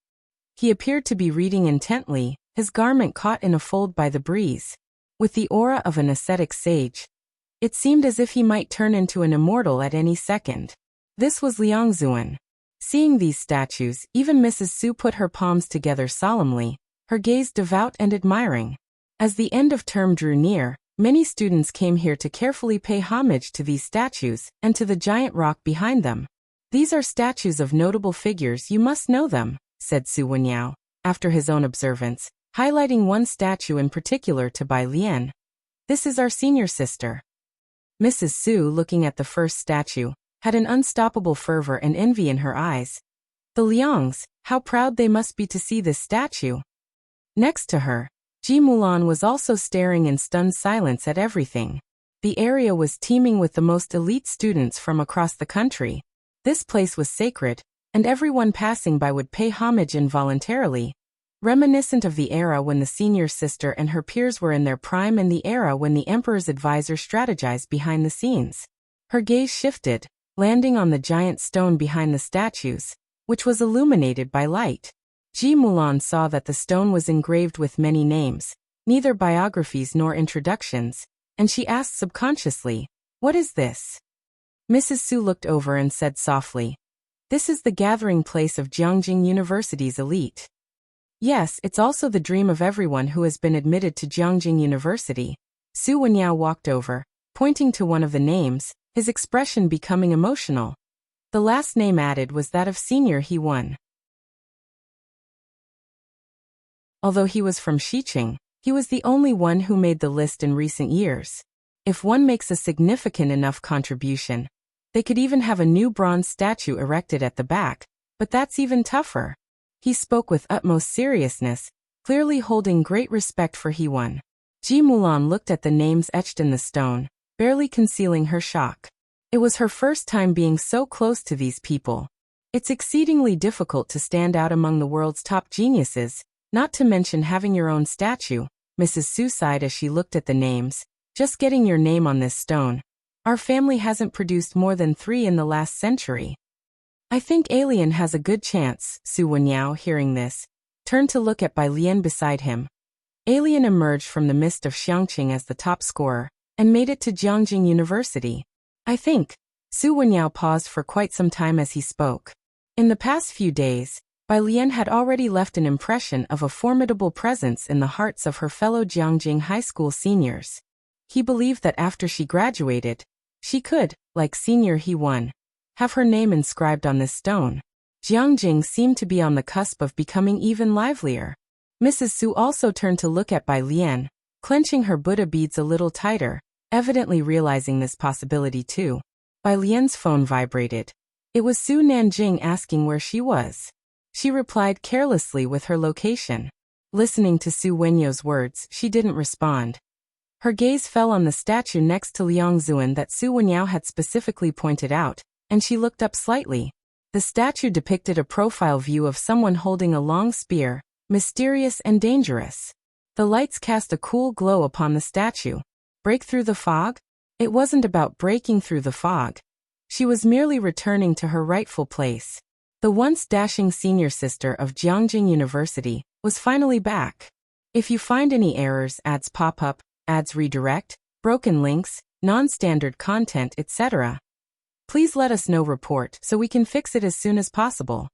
A: He appeared to be reading intently, his garment caught in a fold by the breeze. With the aura of an ascetic sage, it seemed as if he might turn into an immortal at any second. This was Liang Zuan. Seeing these statues, even Mrs. Su put her palms together solemnly, her gaze devout and admiring. As the end of term drew near, many students came here to carefully pay homage to these statues and to the giant rock behind them. "These are statues of notable figures, you must know them," said Su Wenyao, after his own observance, highlighting one statue in particular to Bai Lian. "This is our senior sister." Mrs. Su, looking at the first statue, had an unstoppable fervor and envy in her eyes. The Liangs, how proud they must be to see this statue. Next to her, Ji Mulan was also staring in stunned silence at everything. The area was teeming with the most elite students from across the country. This place was sacred, and everyone passing by would pay homage involuntarily, reminiscent of the era when the senior sister and her peers were in their prime and the era when the emperor's advisor strategized behind the scenes. Her gaze shifted, landing on the giant stone behind the statues, which was illuminated by light. Ji Mulan saw that the stone was engraved with many names, neither biographies nor introductions, and she asked subconsciously, "What is this?" Mrs. Su looked over and said softly, "This is the gathering place of Jiangjing University's elite." Yes, it's also the dream of everyone who has been admitted to Jiangjing University. Su Wenyao walked over, pointing to one of the names, his expression becoming emotional. The last name added was that of Senior He Won. Although he was from Xiqing, he was the only one who made the list in recent years. If one makes a significant enough contribution, they could even have a new bronze statue erected at the back, but that's even tougher. He spoke with utmost seriousness, clearly holding great respect for He Won. Ji Mulan looked at the names etched in the stone, barely concealing her shock. It was her first time being so close to these people. It's exceedingly difficult to stand out among the world's top geniuses, not to mention having your own statue. Mrs. Su sighed as she looked at the names. "Just getting your name on this stone. Our family hasn't produced more than 3 in the last century. I think Alien has a good chance." Su Wenyao, hearing this, turned to look at Bai Lian beside him. Alien emerged from the mist of Xiangqing as the top scorer, and made it to Jiangjing University. "I think." Su Wenyao paused for quite some time as he spoke. In the past few days, Bai Lian had already left an impression of a formidable presence in the hearts of her fellow Jiangjing high school seniors. He believed that after she graduated, she could, like Senior He Won, have her name inscribed on this stone. Jiangjing seemed to be on the cusp of becoming even livelier. Mrs. Su also turned to look at Bai Lian, clenching her Buddha beads a little tighter, evidently realizing this possibility too. Bai Lian's phone vibrated. It was Su Nanjing asking where she was. She replied carelessly with her location. Listening to Su Wenyao's words, she didn't respond. Her gaze fell on the statue next to Liang Zuan that Su Wenyao had specifically pointed out, and she looked up slightly. The statue depicted a profile view of someone holding a long spear, mysterious and dangerous. The lights cast a cool glow upon the statue. Break through the fog? It wasn't about breaking through the fog. She was merely returning to her rightful place. The once dashing senior sister of Jiangjing University was finally back. If you find any errors, ads pop up, ads redirect, broken links, non-standard content, etc., please let us know. Report so we can fix it as soon as possible.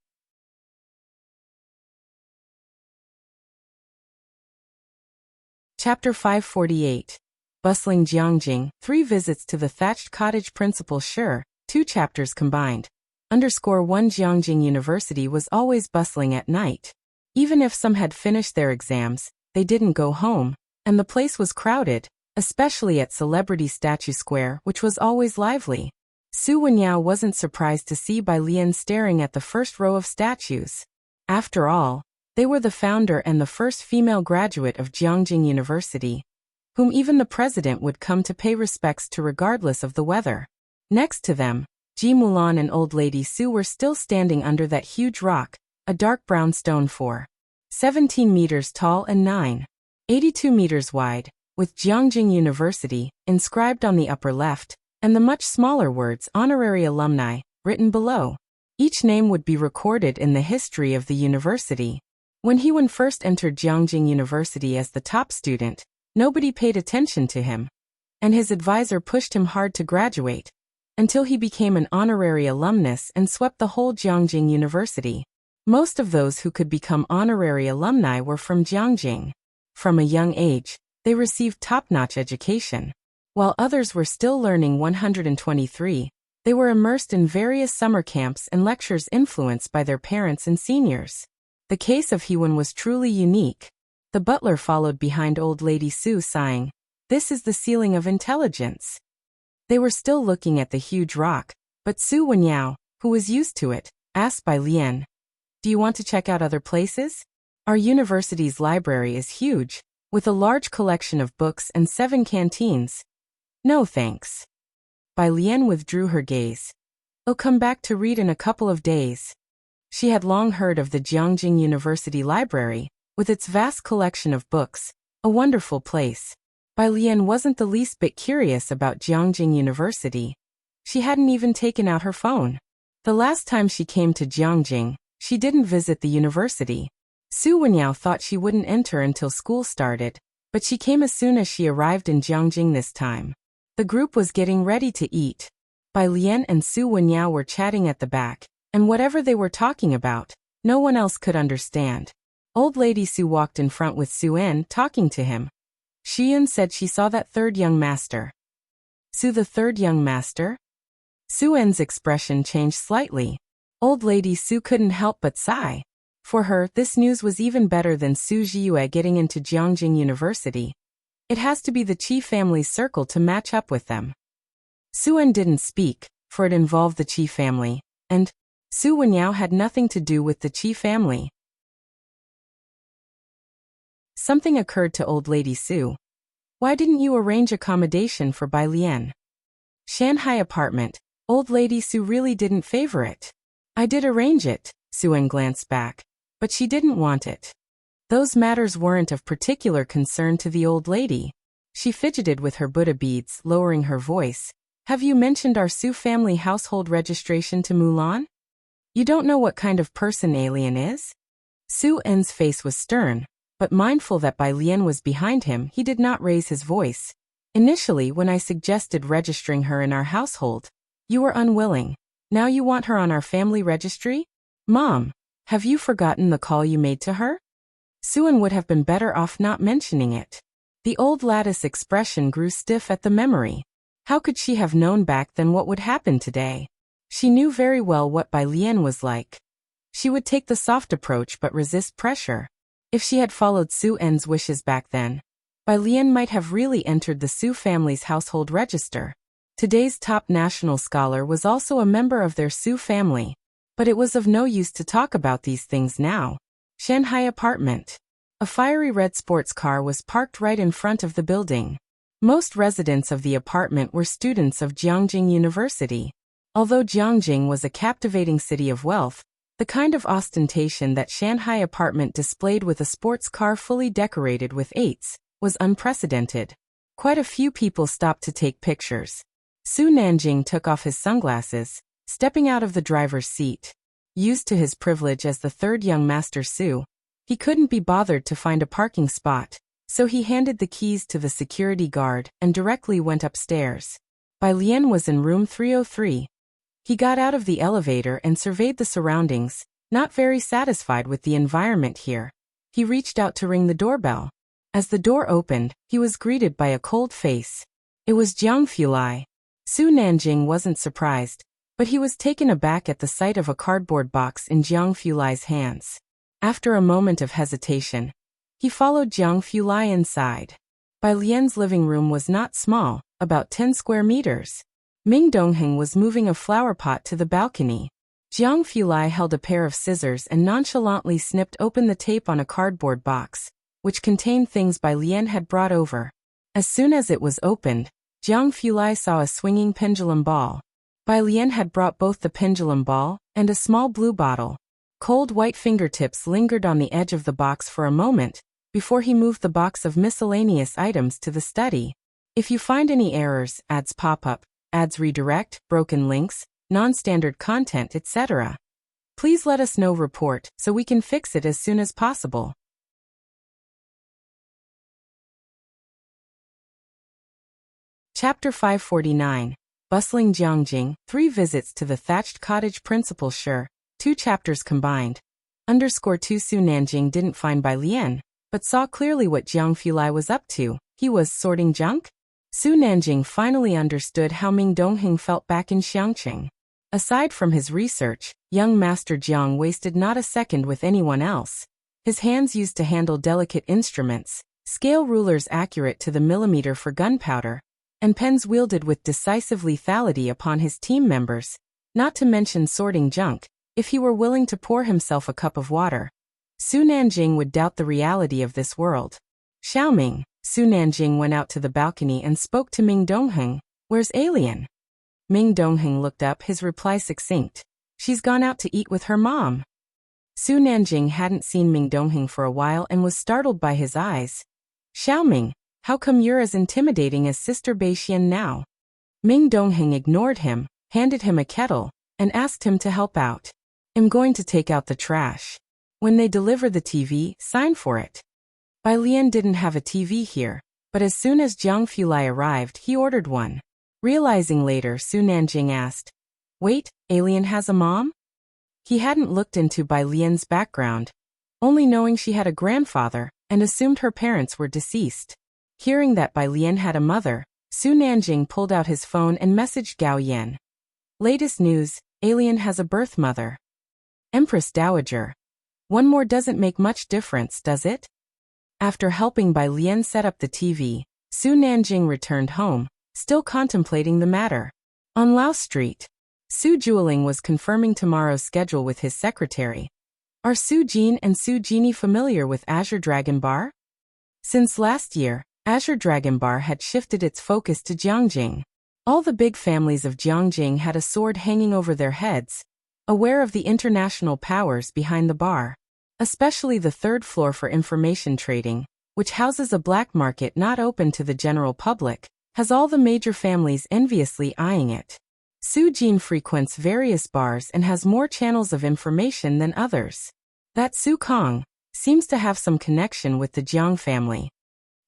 A: Chapter 548. Bustling Jiangjing, 3 visits to the thatched cottage. Principal Sure, 2 chapters combined. _1 Jiangjing University was always bustling at night. Even if some had finished their exams, they didn't go home, and the place was crowded, especially at Celebrity Statue Square, which was always lively. Su Wenyao wasn't surprised to see Bai Lian staring at the first row of statues. After all, they were the founder and the first female graduate of Jiangjing University, whom even the president would come to pay respects to regardless of the weather. Next to them, Ji Mulan and Old Lady Su were still standing under that huge rock, a dark brown stone 4. 17 meters tall and 82 meters wide, with Jiangjing University inscribed on the upper left, and the much smaller words Honorary Alumni written below. Each name would be recorded in the history of the university. When Hewan first entered Jiangjing University as the top student, nobody paid attention to him, and his advisor pushed him hard to graduate, until he became an honorary alumnus and swept the whole Jiangjing University. Most of those who could become honorary alumni were from Jiangjing. From a young age, they received top-notch education. While others were still learning 123, they were immersed in various summer camps and lectures influenced by their parents and seniors. The case of Hewan was truly unique. The butler followed behind old lady Su, sighing, "This is the ceiling of intelligence." They were still looking at the huge rock, but Su Wenyao, who was used to it, asked Bai Lian, "Do you want to check out other places? Our university's library is huge, with a large collection of books and 7 canteens." "No thanks." Bai Lian withdrew her gaze. "I'll come back to read in a couple of days." She had long heard of the Jiangjing University Library, with its vast collection of books, a wonderful place. Bai Lian wasn't the least bit curious about Jiangjing University. She hadn't even taken out her phone. The last time she came to Jiangjing, she didn't visit the university. Su Wenyao thought she wouldn't enter until school started, but she came as soon as she arrived in Jiangjing this time. The group was getting ready to eat. Bai Lian and Su Wenyao were chatting at the back, and whatever they were talking about, no one else could understand. Old lady Su walked in front with Su En talking to him. Shiyun said she saw that third young master. Su, the third young master? Su En's expression changed slightly. Old lady Su couldn't help but sigh. For her, this news was even better than Su Zhiyue getting into Jiangjing University. It has to be the Qi family's circle to match up with them. Su En didn't speak, for it involved the Qi family, and Su Wenyao had nothing to do with the Qi family. Something occurred to old lady Su. "Why didn't you arrange accommodation for Bai Lian?" "Shanghai apartment." Old lady Su really didn't favor it. "I did arrange it," Su En glanced back, "but she didn't want it." Those matters weren't of particular concern to the old lady. She fidgeted with her Buddha beads, lowering her voice. "Have you mentioned our Su family household registration to Mulan? You don't know what kind of person Alien is?" Su En's face was stern, but mindful that Bai Lian was behind him, he did not raise his voice. "Initially, when I suggested registering her in our household, you were unwilling. Now you want her on our family registry? Mom, have you forgotten the call you made to her?" Su-en would have been better off not mentioning it. The old lattice expression grew stiff at the memory. How could she have known back then what would happen today? She knew very well what Bai Lian was like. She would take the soft approach but resist pressure. If she had followed Su En's wishes back then, Bai Lian might have really entered the Su family's household register. Today's top national scholar was also a member of their Su family. But it was of no use to talk about these things now. Shanghai apartment. A fiery red sports car was parked right in front of the building. Most residents of the apartment were students of Jiangjing University. Although Jiangjing was a captivating city of wealth, the kind of ostentation that Shanghai apartment displayed with a sports car fully decorated with 8s was unprecedented. Quite a few people stopped to take pictures. Su Nanjing took off his sunglasses, stepping out of the driver's seat. Used to his privilege as the third young master Su, he couldn't be bothered to find a parking spot, so he handed the keys to the security guard and directly went upstairs. Bai Lian was in room 303. He got out of the elevator and surveyed the surroundings, not very satisfied with the environment here. He reached out to ring the doorbell. As the door opened, he was greeted by a cold face. It was Jiang Fulai. Su Nanjing wasn't surprised, but he was taken aback at the sight of a cardboard box in Jiang Fulai's hands. After a moment of hesitation, he followed Jiang Fulai inside. Bai Lian's living room was not small, about 10 square meters. Ming Dongheng was moving a flower pot to the balcony. Jiang Fulai held a pair of scissors and nonchalantly snipped open the tape on a cardboard box, which contained things Bai Lian had brought over. As soon as it was opened, Jiang Fulai saw a swinging pendulum ball. Bai Lian had brought both the pendulum ball and a small blue bottle. Cold white fingertips lingered on the edge of the box for a moment, before he moved the box of miscellaneous items to the study. If you find any errors, ads pop up, ads redirect, broken links, non-standard content, etc., please let us know. Report so we can fix it as soon as possible. Chapter 549. Bustling Jiangjing, 3 visits to the thatched cottage. Principal Sure, 2 chapters combined. _2 Su Nanjing didn't find Bai Lian, but saw clearly what Jiang Fulai was up to. He was sorting junk? Su Nanjing finally understood how Ming Dongheng felt back in Xiangqing. Aside from his research, young Master Jiang wasted not a second with anyone else. His hands used to handle delicate instruments, scale rulers accurate to the millimeter for gunpowder, and pens wielded with decisive lethality upon his team members, not to mention sorting junk. If he were willing to pour himself a cup of water, Su Nanjing would doubt the reality of this world. Xiaoming, Su Nanjing went out to the balcony and spoke to Ming Dongheng. Where's Alien? Ming Dongheng looked up, his reply succinct. She's gone out to eat with her mom. Su Nanjing hadn't seen Ming Dongheng for a while and was startled by his eyes. Xiaoming, how come you're as intimidating as Sister Beixian now? Ming Dongheng ignored him, handed him a kettle, and asked him to help out. I'm going to take out the trash. When they deliver the TV, sign for it. Bai Lian didn't have a TV here, but as soon as Jiang Fulai arrived, he ordered one. Realizing later, Su Nanjing asked, wait, Alien has a mom? He hadn't looked into Bai Lian's background, only knowing she had a grandfather, and assumed her parents were deceased. Hearing that Bai Lian had a mother, Su Nanjing pulled out his phone and messaged Gao Yan. Latest news, Alien has a birth mother. Empress Dowager. One more doesn't make much difference, does it? After helping Bai Lian set up the TV, Su Nanjing returned home, still contemplating the matter. On Lao Street, Su Jueling was confirming tomorrow's schedule with his secretary. Are Su Jin and Su Genie familiar with Azure Dragon Bar? Since last year, Azure Dragon Bar had shifted its focus to Jiangjing. All the big families of Jiangjing had a sword hanging over their heads, aware of the international powers behind the bar. Especially the third floor for information trading, which houses a black market not open to the general public, has all the major families enviously eyeing it. Su Jin frequents various bars and has more channels of information than others. That Su Kong seems to have some connection with the Jiang family.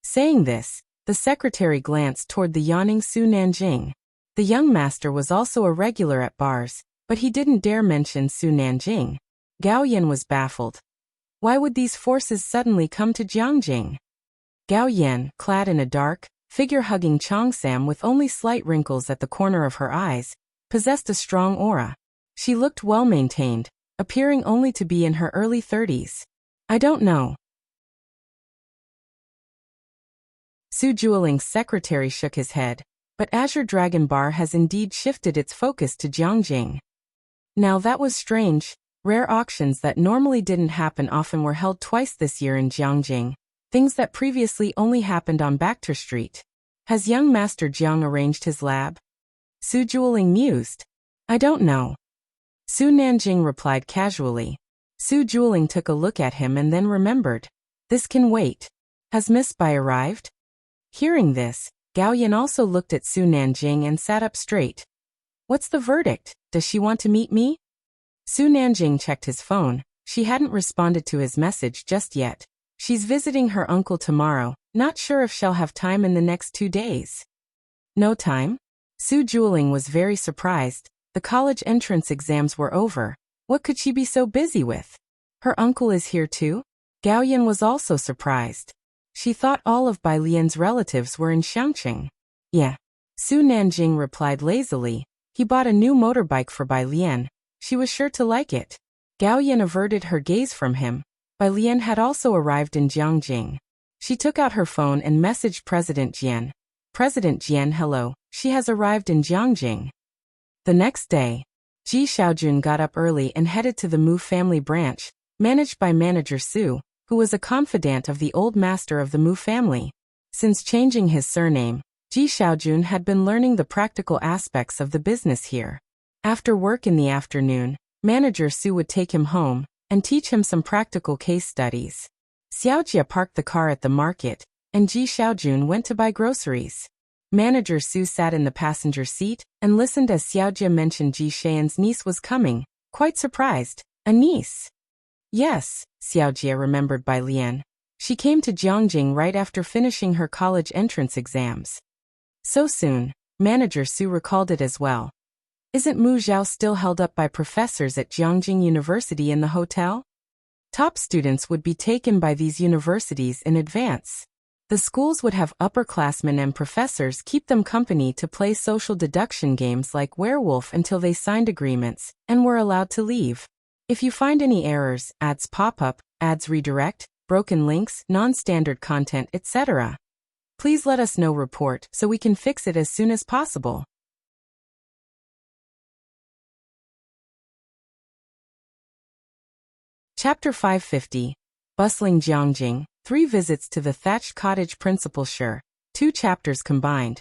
A: Saying this, the secretary glanced toward the yawning Su Nanjing. The young master was also a regular at bars, but he didn't dare mention Su Nanjing. Gao Yan was baffled. Why would these forces suddenly come to Jiangjing? Gao Yan, clad in a dark, figure-hugging cheongsam with only slight wrinkles at the corner of her eyes, possessed a strong aura. She looked well-maintained, appearing only to be in her early 30s. I don't know. Su Jueling's secretary shook his head, but Azure Dragon Bar has indeed shifted its focus to Jiangjing. Now that was strange. Rare auctions that normally didn't happen often were held twice this year in Jiangjing, things that previously only happened on Bakhtar Street. Has young Master Jiang arranged his lab? Su Jueling mused. I don't know. Su Nanjing replied casually. Su Jueling took a look at him and then remembered. This can wait. Has Miss Bai arrived? Hearing this, Gao Yan also looked at Su Nanjing and sat up straight. What's the verdict? Does she want to meet me? Su Nanjing checked his phone. She hadn't responded to his message just yet. She's visiting her uncle tomorrow, not sure if she'll have time in the next 2 days. No time? Su Jueling was very surprised. The college entrance exams were over. What could she be so busy with? Her uncle is here too? Gao Yan was also surprised. She thought all of Bai Lian's relatives were in Xiangqing. Yeah. Su Nanjing replied lazily. He bought a new motorbike for Bai Lian. She was sure to like it. Gao Yan averted her gaze from him. Bai Lian had also arrived in Jiangjing. She took out her phone and messaged President Jian. President Jian, hello, she has arrived in Jiangjing. The next day, Ji Xiaojun got up early and headed to the Mu family branch, managed by manager Su, who was a confidant of the old master of the Mu family. Since changing his surname, Ji Xiaojun had been learning the practical aspects of the business here. After work in the afternoon, manager Su would take him home, and teach him some practical case studies. Xiaojia parked the car at the market, and Ji Xiaojun went to buy groceries. Manager Su sat in the passenger seat and listened as Xiaojia mentioned Ji Xian's niece was coming, quite surprised. A niece? Yes, Xiaojia remembered Bai Lian. She came to Jiangjing right after finishing her college entrance exams. So soon, Manager Su recalled it as well. Isn't Mu Zhao still held up by professors at Jiangjing University in the hotel? Top students would be taken by these universities in advance. The schools would have upperclassmen and professors keep them company to play social deduction games like Werewolf until they signed agreements and were allowed to leave. If you find any errors, ads pop up, ads redirect, broken links, non-standard content, etc., please let us know. Report so we can fix it as soon as possible. Chapter 550. Bustling Jiangjing, 3 visits to the thatched cottage principalshire, 2 chapters combined.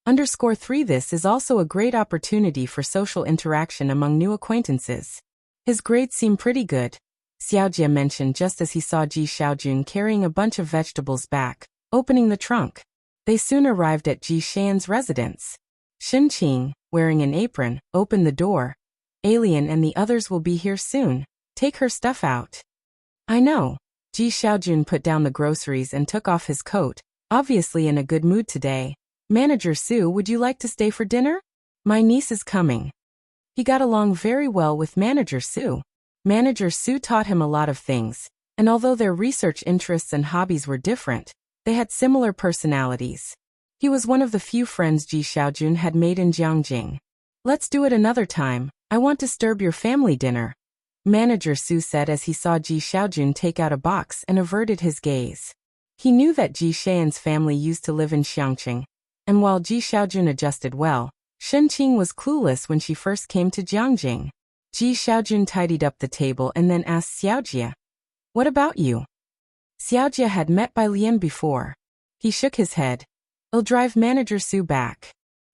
A: _3 This is also a great opportunity for social interaction among new acquaintances. His grades seem pretty good, Xiaojia mentioned just as he saw Ji Xiaojun carrying a bunch of vegetables back, opening the trunk. They soon arrived at Ji Xian's residence. Qing, wearing an apron, opened the door. Alien and the others will be here soon. Take her stuff out. I know. Ji Xiaojun put down the groceries and took off his coat, obviously in a good mood today. Manager Su, would you like to stay for dinner? My niece is coming. He got along very well with Manager Su. Manager Su taught him a lot of things, and although their research interests and hobbies were different, they had similar personalities. He was one of the few friends Ji Xiaojun had made in Jiangjing. Let's do it another time. I want to disturb your family dinner, Manager Su said as he saw Ji Xiaojun take out a box and averted his gaze. He knew that Ji Xian's family used to live in Xiangqing, and while Ji Xiaojun adjusted well, Qing was clueless when she first came to Jiangjing. Ji Xiaojun tidied up the table and then asked Xiaojia, "What about you?" Xiaojia had met Bai Lian before. He shook his head. "I'll drive Manager Su back."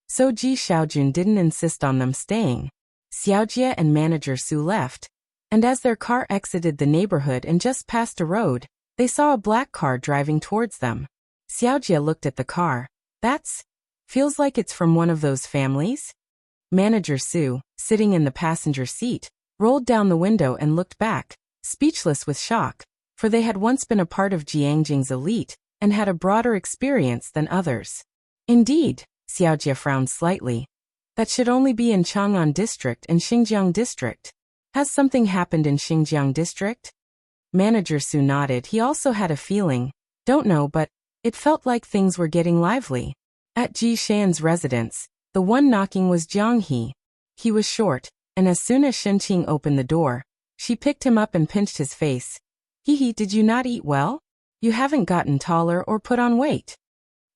A: So Ji Xiaojun didn't insist on them staying. Xiaojia and Manager Su left, and as their car exited the neighborhood and just passed a road, they saw a black car driving towards them. Xiaojia looked at the car. Feels like it's from one of those families? Manager Su, sitting in the passenger seat, rolled down the window and looked back, speechless with shock, for they had once been a part of Jiangjing's elite and had a broader experience than others. Indeed, Xiaojia frowned slightly. That should only be in Chang'an District and Xinjiang District. Has something happened in Xinjiang District? Manager Su nodded. He also had a feeling, don't know, but it felt like things were getting lively. At Ji Xian's residence, the one knocking was Jiang He. He was short, and as soon as Qing opened the door, she picked him up and pinched his face. He, did you not eat well? You haven't gotten taller or put on weight.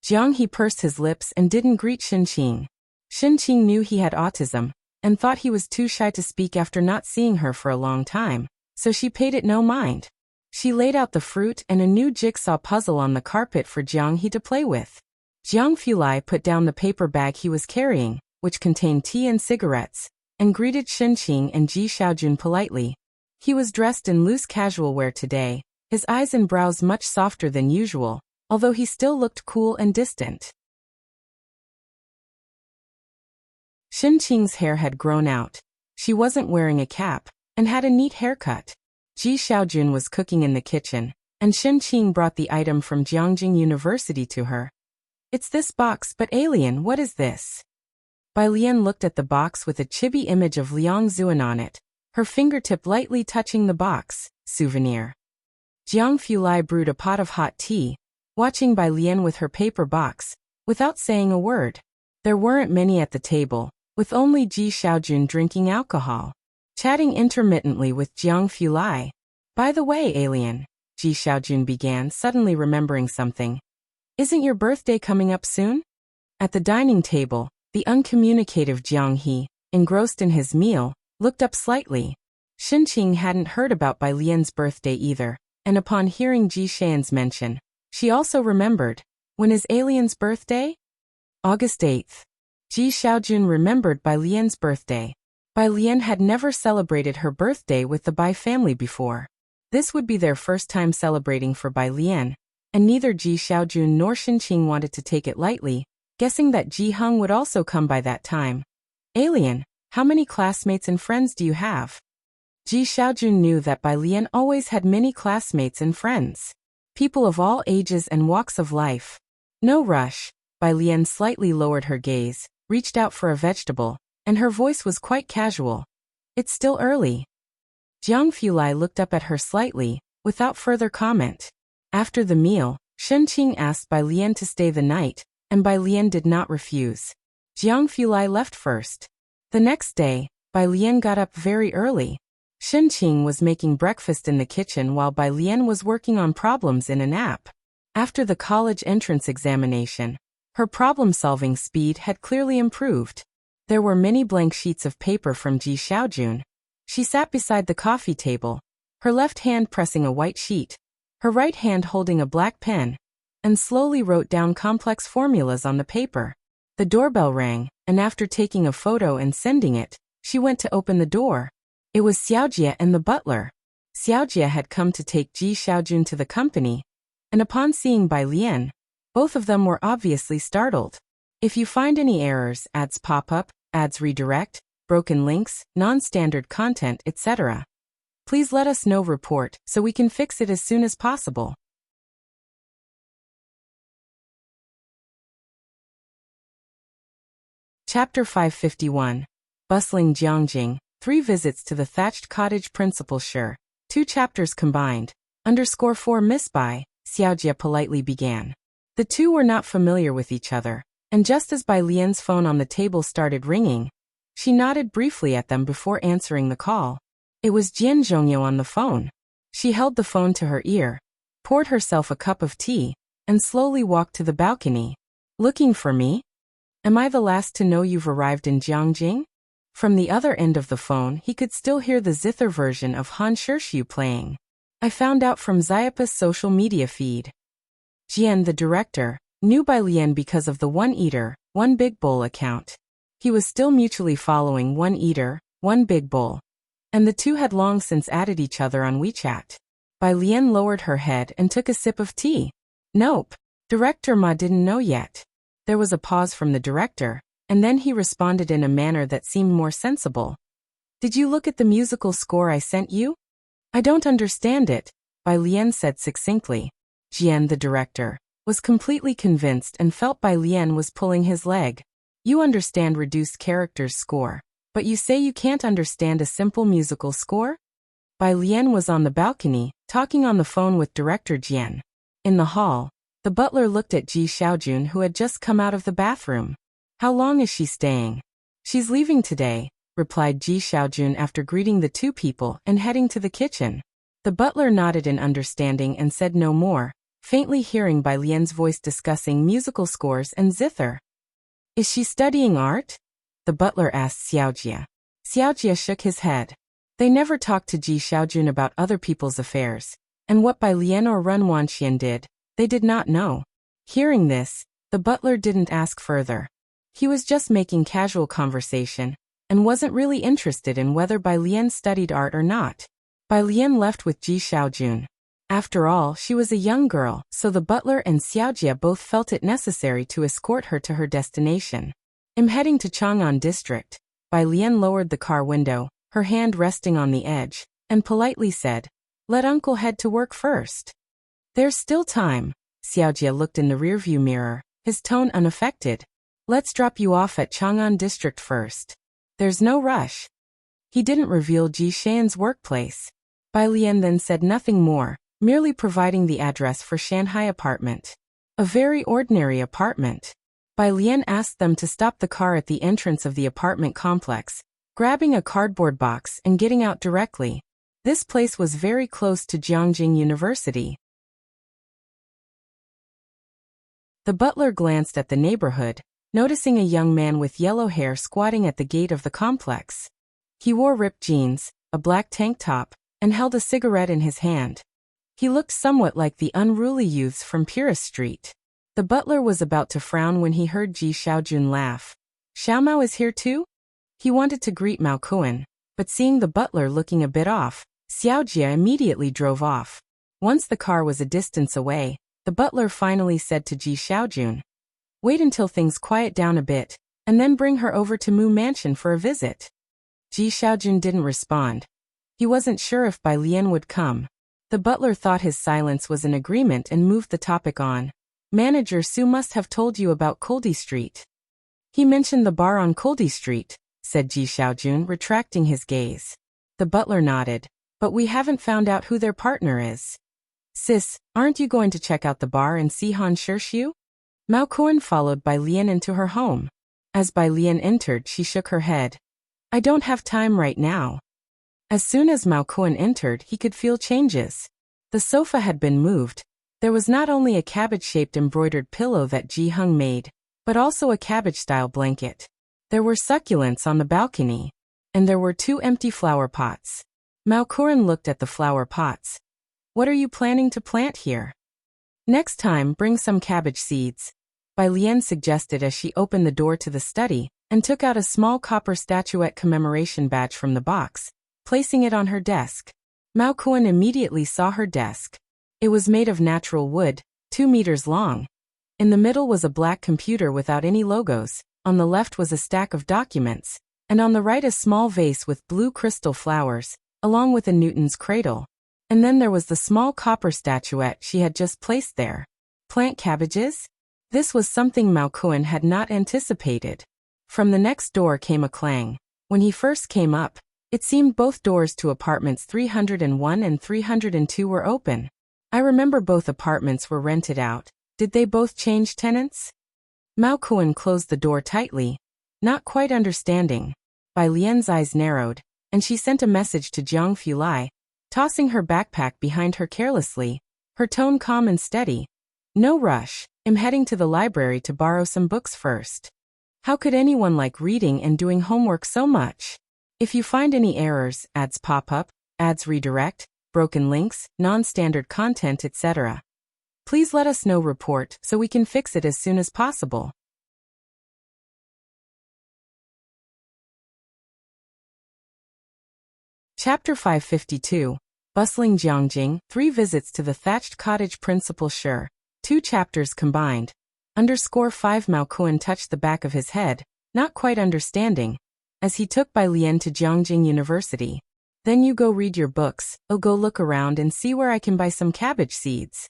A: Jiang He pursed his lips and didn't greet Qing. Qing knew he had autism, and thought he was too shy to speak after not seeing her for a long time, so she paid it no mind. She laid out the fruit and a new jigsaw puzzle on the carpet for Jiang He to play with. Jiang Fulai put down the paper bag he was carrying, which contained tea and cigarettes, and greeted Qing and Ji Xiaojun politely. He was dressed in loose casual wear today, his eyes and brows much softer than usual, although he still looked cool and distant. Qing's hair had grown out. She wasn't wearing a cap, and had a neat haircut. Ji Xiaojun was cooking in the kitchen, and Qing brought the item from Jiangjing University to her. It's this box, but alien, what is this? Bai Lian looked at the box with a chibi image of Liang Zuan on it, her fingertip lightly touching the box. Souvenir. Jiang Fulai brewed a pot of hot tea, watching Bai Lian with her paper box, without saying a word. There weren't many at the table, with only Ji Xiaojun drinking alcohol, chatting intermittently with Jiang Fulai. By the way, alien, Ji Xiaojun began, suddenly remembering something. Isn't your birthday coming up soon? At the dining table, the uncommunicative Jiang He, engrossed in his meal, looked up slightly. Qing hadn't heard about Bai Lian's birthday either, and upon hearing Ji Xian's mention, she also remembered. When is alien's birthday? August 8th. Ji Xiaojun remembered Bai Lian's birthday. Bai Lian had never celebrated her birthday with the Bai family before. This would be their first time celebrating for Bai Lian, and neither Ji Xiaojun nor Shenqing wanted to take it lightly, guessing that Ji Heng would also come by that time. Alien, how many classmates and friends do you have? Ji Xiaojun knew that Bai Lian always had many classmates and friends. People of all ages and walks of life. No rush. Bai Lian slightly lowered her gaze, reached out for a vegetable, and her voice was quite casual. It's still early. Jiang Fulai looked up at her slightly, without further comment. After the meal, Shenqing asked Bai Lian to stay the night, and Bai Lian did not refuse. Jiang Fulai left first. The next day, Bai Lian got up very early. Shenqing was making breakfast in the kitchen while Bai Lian was working on problems in an app. After the college entrance examination, her problem-solving speed had clearly improved. There were many blank sheets of paper from Ji Xiaojun. She sat beside the coffee table, her left hand pressing a white sheet, her right hand holding a black pen, and slowly wrote down complex formulas on the paper. The doorbell rang, and after taking a photo and sending it, she went to open the door. It was Xiaojie and the butler. Xiaojie had come to take Ji Xiaojun to the company, and upon seeing Bai Lian, both of them were obviously startled. If you find any errors, ads pop up, ads redirect, broken links, non-standard content, etc., please let us know report so we can fix it as soon as possible. Chapter 551. Bustling Jiangjing, 3 visits to the thatched cottage principal sure. 2 chapters combined. _4 Miss Bai, Xiaojie politely began. The two were not familiar with each other, and just as Bai Lian's phone on the table started ringing, she nodded briefly at them before answering the call. It was Jian Zhongyo on the phone. She held the phone to her ear, poured herself a cup of tea, and slowly walked to the balcony. Looking for me? Am I the last to know you've arrived in Jiangjing? From the other end of the phone he could still hear the zither version of Han Shirshu playing. I found out from Xiapa's social media feed. Jian, the director, knew Bai Lian because of the One Eater, One Big Bowl account. He was still mutually following One Eater, One Big Bowl, and the two had long since added each other on WeChat. Bai Lian lowered her head and took a sip of tea. Nope, Director Ma didn't know yet. There was a pause from the director, and then he responded in a manner that seemed more sensible. Did you look at the musical score I sent you? I don't understand it, Bai Lian said succinctly. Jian, the director, was completely convinced and felt Bai Lian was pulling his leg. You understand reduced characters score, but you say you can't understand a simple musical score? Bai Lian was on the balcony, talking on the phone with director Jian. In the hall, the butler looked at Ji Xiaojun who had just come out of the bathroom. How long is she staying? She's leaving today, replied Ji Xiaojun after greeting the two people and heading to the kitchen. The butler nodded in understanding and said no more, faintly hearing Bai Lian's voice discussing musical scores and zither. Is she studying art? The butler asked Xiaojie. Xiaojie shook his head. They never talked to Ji Xiaojun about other people's affairs, and what Bai Lian or Ren Wanxian did, they did not know. Hearing this, the butler didn't ask further. He was just making casual conversation, and wasn't really interested in whether Bai Lian studied art or not. Bai Lian left with Ji Xiaojun. After all, she was a young girl, so the butler and Xiaojie both felt it necessary to escort her to her destination. I'm heading to Chang'an District. Bai Lian lowered the car window, her hand resting on the edge, and politely said, let uncle head to work first. There's still time. Xiaojie looked in the rearview mirror, his tone unaffected. Let's drop you off at Chang'an District first. There's no rush. He didn't reveal Ji Shan's workplace. Bai Lian then said nothing more, merely providing the address for Shanghai apartment. A very ordinary apartment. Bai Lian asked them to stop the car at the entrance of the apartment complex, grabbing a cardboard box and getting out directly. This place was very close to Jiangjing University. The butler glanced at the neighborhood, noticing a young man with yellow hair squatting at the gate of the complex. He wore ripped jeans, a black tank top, and held a cigarette in his hand. He looked somewhat like the unruly youths from Purist Street. The butler was about to frown when he heard Ji Xiaojun laugh. Xiaomao is here too? He wanted to greet Mao Kuan, but seeing the butler looking a bit off, Xiaojia immediately drove off. Once the car was a distance away, the butler finally said to Ji Xiaojun, "Wait until things quiet down a bit, and then bring her over to Mu Mansion for a visit." Ji Xiaojun didn't respond. He wasn't sure if Bai Lian would come. The butler thought his silence was an agreement and moved the topic on. "Manager Su must have told you about Koldi Street." "He mentioned the bar on Koldi Street," said Ji Xiaojun, retracting his gaze. The butler nodded. "But we haven't found out who their partner is." "Sis, aren't you going to check out the bar and see Han Shirshu?" Mao Kuan followed Bai Lian into her home. As Bai Lian entered, she shook her head. "I don't have time right now." As soon as Mao Kuan entered, he could feel changes. The sofa had been moved. There was not only a cabbage-shaped embroidered pillow that Ji Hung made, but also a cabbage-style blanket. There were succulents on the balcony, and there were 2 empty flower pots. Mao Kuan looked at the flower pots. "What are you planning to plant here?" "Next time, bring some cabbage seeds," Bai Lian suggested as she opened the door to the study and took out a small copper statuette commemoration badge from the box, placing it on her desk. Mao Kuan immediately saw her desk. It was made of natural wood, 2 meters long. In the middle was a black computer without any logos, on the left was a stack of documents, and on the right a small vase with blue crystal flowers, along with a Newton's cradle. And then there was the small copper statuette she had just placed there. Plant cabbages? This was something Mao Kuan had not anticipated. From the next door came a clang. When he first came up, it seemed both doors to apartments 301 and 302 were open. "I remember both apartments were rented out. Did they both change tenants?" Mao Kuan closed the door tightly, not quite understanding. Bai Lian's eyes narrowed, and she sent a message to Jiang Fulai, tossing her backpack behind her carelessly, her tone calm and steady. "No rush. I'm heading to the library to borrow some books first." How could anyone like reading and doing homework so much? If you find any errors, ads pop up, ads redirect, broken links, non-standard content, etc., please let us know. Report so we can fix it as soon as possible. Chapter 552. Bustling Jiangjing, 3 visits to the thatched cottage. Principal Sure. 2 chapters combined. _5 Mao Kuan touched the back of his head, not quite understanding, as he took Bai Lian to Jiangjing University. "Then you go read your books, I'll go look around and see where I can buy some cabbage seeds."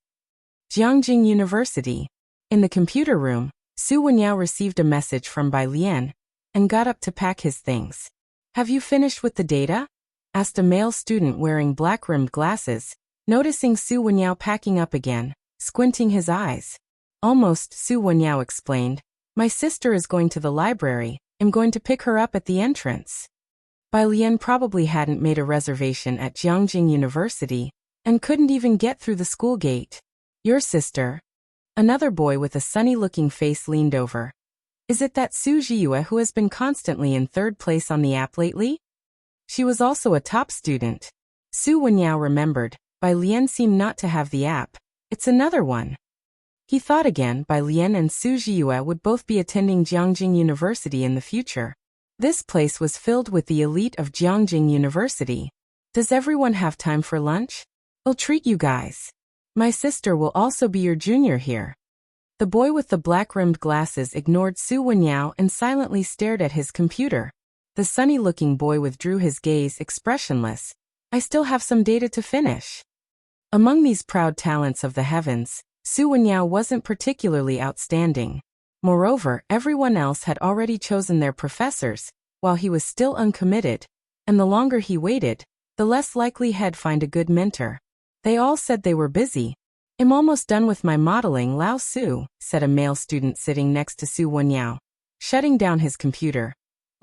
A: Jiangjing University. In the computer room, Su Wenyao received a message from Bai Lian, and got up to pack his things. "Have you finished with the data?" asked a male student wearing black-rimmed glasses, noticing Su Wenyao packing up again, squinting his eyes. "Almost," Su Wenyao explained. "My sister is going to the library. I'm going to pick her up at the entrance." Bai Lian probably hadn't made a reservation at Jiangjing University, and couldn't even get through the school gate. "Your sister?" Another boy with a sunny-looking face leaned over. "Is it that Su Jiyue who has been constantly in 3rd place on the app lately?" She was also a top student. Su Wenyao remembered, Bai Lian seemed not to have the app. It's another one. He thought again, Bai Lian and Su Jiyue would both be attending Jiangjing University in the future. This place was filled with the elite of Jiangjing University. "Does everyone have time for lunch? I'll treat you guys. My sister will also be your junior here." The boy with the black-rimmed glasses ignored Su Wenyao and silently stared at his computer. The sunny-looking boy withdrew his gaze, expressionless. "I still have some data to finish." Among these proud talents of the heavens, Su Wenyao wasn't particularly outstanding. Moreover, everyone else had already chosen their professors, while he was still uncommitted, and the longer he waited, the less likely he'd find a good mentor. They all said they were busy. "I'm almost done with my modeling, Lao Su," said a male student sitting next to Su Wenyao, shutting down his computer.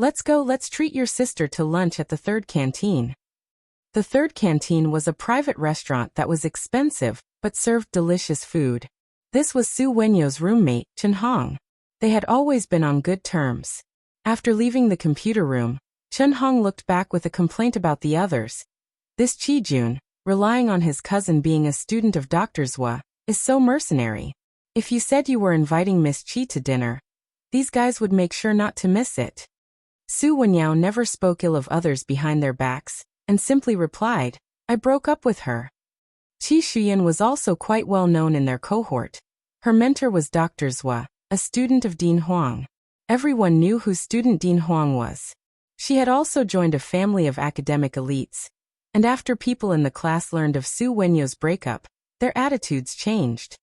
A: Let's treat your sister to lunch at the 3rd canteen." The 3rd canteen was a private restaurant that was expensive, but served delicious food. This was Su Wenyao's roommate, Chen Hong. They had always been on good terms. After leaving the computer room, Chen Hong looked back with a complaint about the others. "This Qi Jun, relying on his cousin being a student of Dr. Zhua, is so mercenary. If you said you were inviting Miss Qi to dinner, these guys would make sure not to miss it." Su Wenyao never spoke ill of others behind their backs, and simply replied, I broke up with her. Qi Shuyan was also quite well known in their cohort. Her mentor was Dr. Zhua, a student of Dean Huang. Everyone knew who student Dean Huang was. She had also joined a family of academic elites, and after people in the class learned of Su Wenyao's breakup, their attitudes changed.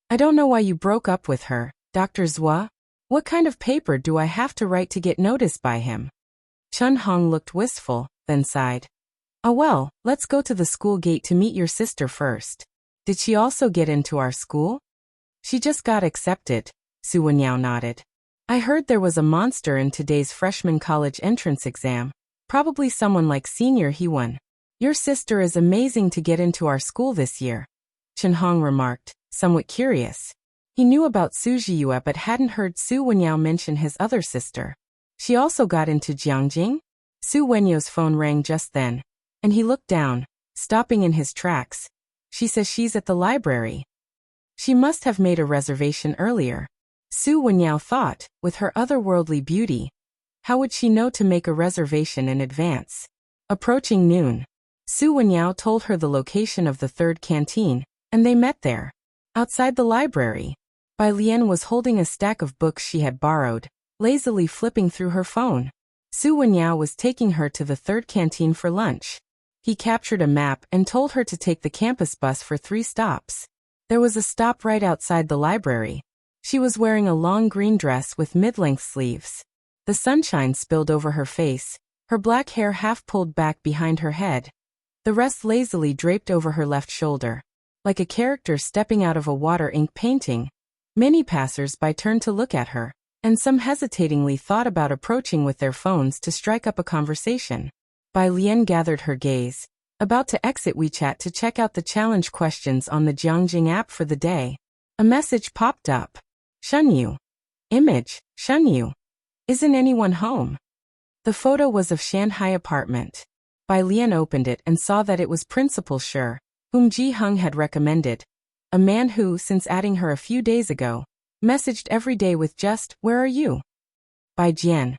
A: I don't know why you broke up with her, Dr. Zhua. What kind of paper do I have to write to get noticed by him? Chen Hong looked wistful, then sighed. Oh well, let's go to the school gate to meet your sister first. Did she also get into our school? She just got accepted, Su Wenyao nodded. I heard there was a monster in today's freshman college entrance exam. Probably someone like Senior He won. Your sister is amazing to get into our school this year, Chen Hong remarked, somewhat curious. He knew about Su Zhiyue but hadn't heard Su Wenyao mention his other sister. She also got into Jiangjing? Su Wenyao's phone rang just then, and he looked down, stopping in his tracks. She says she's at the library. She must have made a reservation earlier. Su Wenyao thought, with her otherworldly beauty. How would she know to make a reservation in advance? Approaching noon, Su Wenyao told her the location of the third canteen, and they met there. Outside the library, Bai Lian was holding a stack of books she had borrowed, lazily flipping through her phone. Su Wenyao was taking her to the third canteen for lunch. He captured a map and told her to take the campus bus for 3 stops. There was a stop right outside the library. She was wearing a long green dress with mid-length sleeves. The sunshine spilled over her face, her black hair half pulled back behind her head. The rest lazily draped over her left shoulder. Like a character stepping out of a water ink painting. Many passers-by turned to look at her, and some hesitatingly thought about approaching with their phones to strike up a conversation. Bai Lian gathered her gaze, about to exit WeChat to check out the challenge questions on the Jiangjing app for the day. A message popped up. Shunyu. Image, Shunyu. Isn't anyone home? The photo was of Shanghai apartment. Bai Lian opened it and saw that it was Principal Shi, whom Ji Heng had recommended. A man who, since adding her a few days ago, messaged every day with just, where are you? Bai Jian.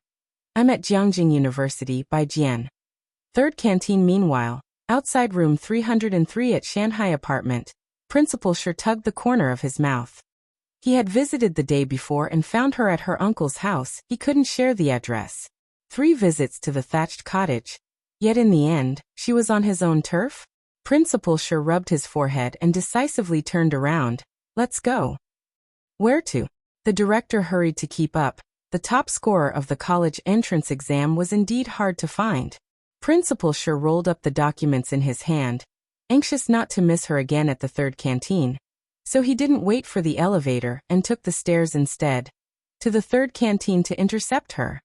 A: I'm at Jiangjing University, Bai Jian. Third canteen meanwhile, outside room 303 at Shanghai apartment, Principal Shi tugged the corner of his mouth. He had visited the day before and found her at her uncle's house. He couldn't share the address. 3 visits to the thatched cottage. Yet in the end, she was on his own turf? Principal Shi rubbed his forehead and decisively turned around. Let's go. Where to? The director hurried to keep up. The top scorer of the college entrance exam was indeed hard to find. Principal Shi rolled up the documents in his hand, anxious not to miss her again at the third canteen. So he didn't wait for the elevator and took the stairs instead, to the third canteen to intercept her.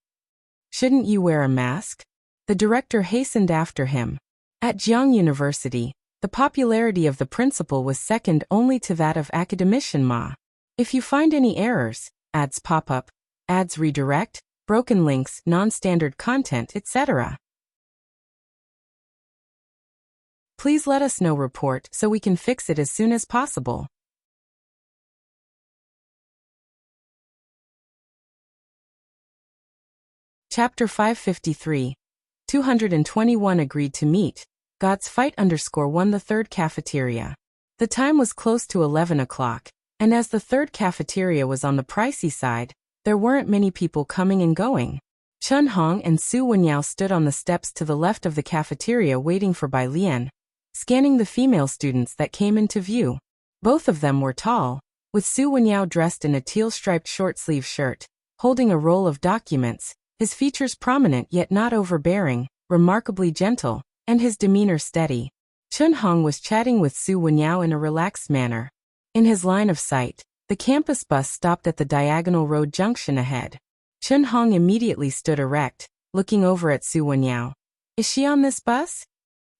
A: Shouldn't you wear a mask? The director hastened after him. At Jiang University, the popularity of the principal was second only to that of academician Ma. If you find any errors, ads pop up, ads redirect, broken links, non-standard content, etc., please let us know report so we can fix it as soon as possible. Chapter 553. 221 agreed to meet. God's fight _1 the third cafeteria. The time was close to 11 o'clock, and as the third cafeteria was on the pricey side, there weren't many people coming and going. Chen Hong and Su Wenyao stood on the steps to the left of the cafeteria waiting for Bai Lian, scanning the female students that came into view. Both of them were tall, with Su Wenyao dressed in a teal-striped short-sleeve shirt, holding a roll of documents, his features prominent yet not overbearing, remarkably gentle, and his demeanor steady. Chen Hong was chatting with Su Wenyao in a relaxed manner. In his line of sight, the campus bus stopped at the diagonal road junction ahead. Chen Hong immediately stood erect, looking over at Su Wenyao. Is she on this bus?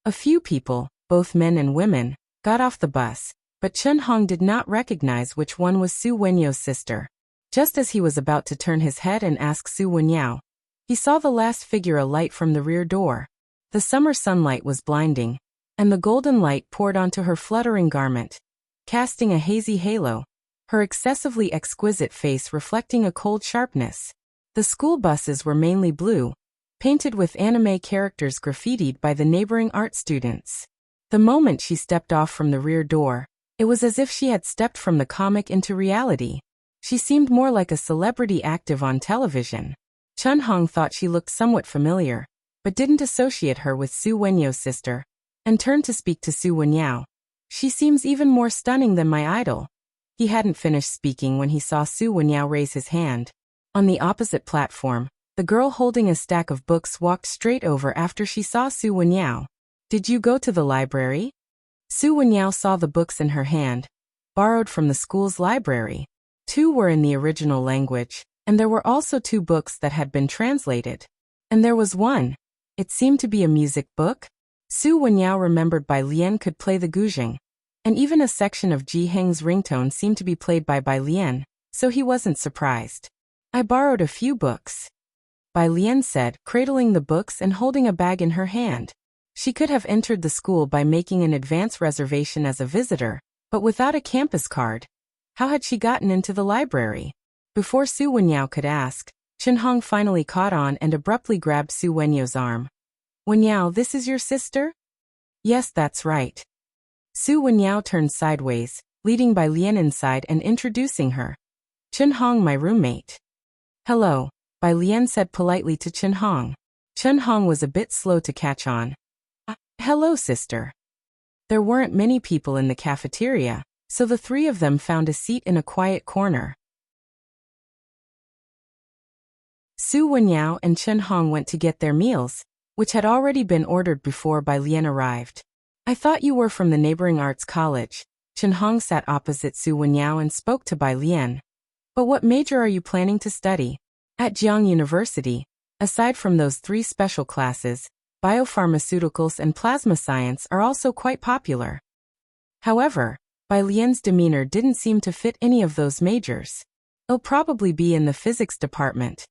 A: A few people, both men and women, got off the bus, but Chen Hong did not recognize which one was Su Wenyao's sister. Just as he was about to turn his head and ask Su Wenyao, he saw the last figure alight from the rear door. The summer sunlight was blinding, and the golden light poured onto her fluttering garment, casting a hazy halo. her excessively exquisite face reflecting a cold sharpness. The school buses were mainly blue, painted with anime characters graffitied by the neighboring art students. The moment she stepped off from the rear door, it was as if she had stepped from the comic into reality. She seemed more like a celebrity active on television. Chun Hong thought she looked somewhat familiar, but didn't associate her with Su Wenyao's sister, and turned to speak to Su Wenyao. She seems even more stunning than my idol. He hadn't finished speaking when he saw Su Wenyao raise his hand. On the opposite platform, the girl holding a stack of books walked straight over after she saw Su Wenyao. Did you go to the library? Su Wenyao saw the books in her hand, borrowed from the school's library. 2 were in the original language, and there were also 2 books that had been translated. And there was one. It seemed to be a music book. Su Wenyao remembered Bai Lian could play the guzheng, and even a section of Ji Heng's ringtone seemed to be played by Bai Lian, so he wasn't surprised. I borrowed a few books, Bai Lian said, cradling the books and holding a bag in her hand. She could have entered the school by making an advance reservation as a visitor, but without a campus card. How had she gotten into the library? Before Su Wenyao could ask, Chun Hong finally caught on and abruptly grabbed Su Wenyao's arm. Wenyao, this is your sister? Yes, that's right. Su Wenyao turned sideways, leading Bai Lian inside and introducing her. Chun Hong, my roommate. Hello, Bai Lian said politely to Chun Hong. Chun Hong was a bit slow to catch on. Hello, sister. There weren't many people in the cafeteria, so the 3 of them found a seat in a quiet corner. Su Wenyao and Chun Hong went to get their meals, which had already been ordered before Bai Lian arrived. I thought you were from the neighboring arts college. Chun Hong sat opposite Su Wenyao and spoke to Bai Lian. But what major are you planning to study? At Jiang University, aside from those 3 special classes, biopharmaceuticals and plasma science are also quite popular. However, Bai Lian's demeanor didn't seem to fit any of those majors. I'll probably be in the physics department.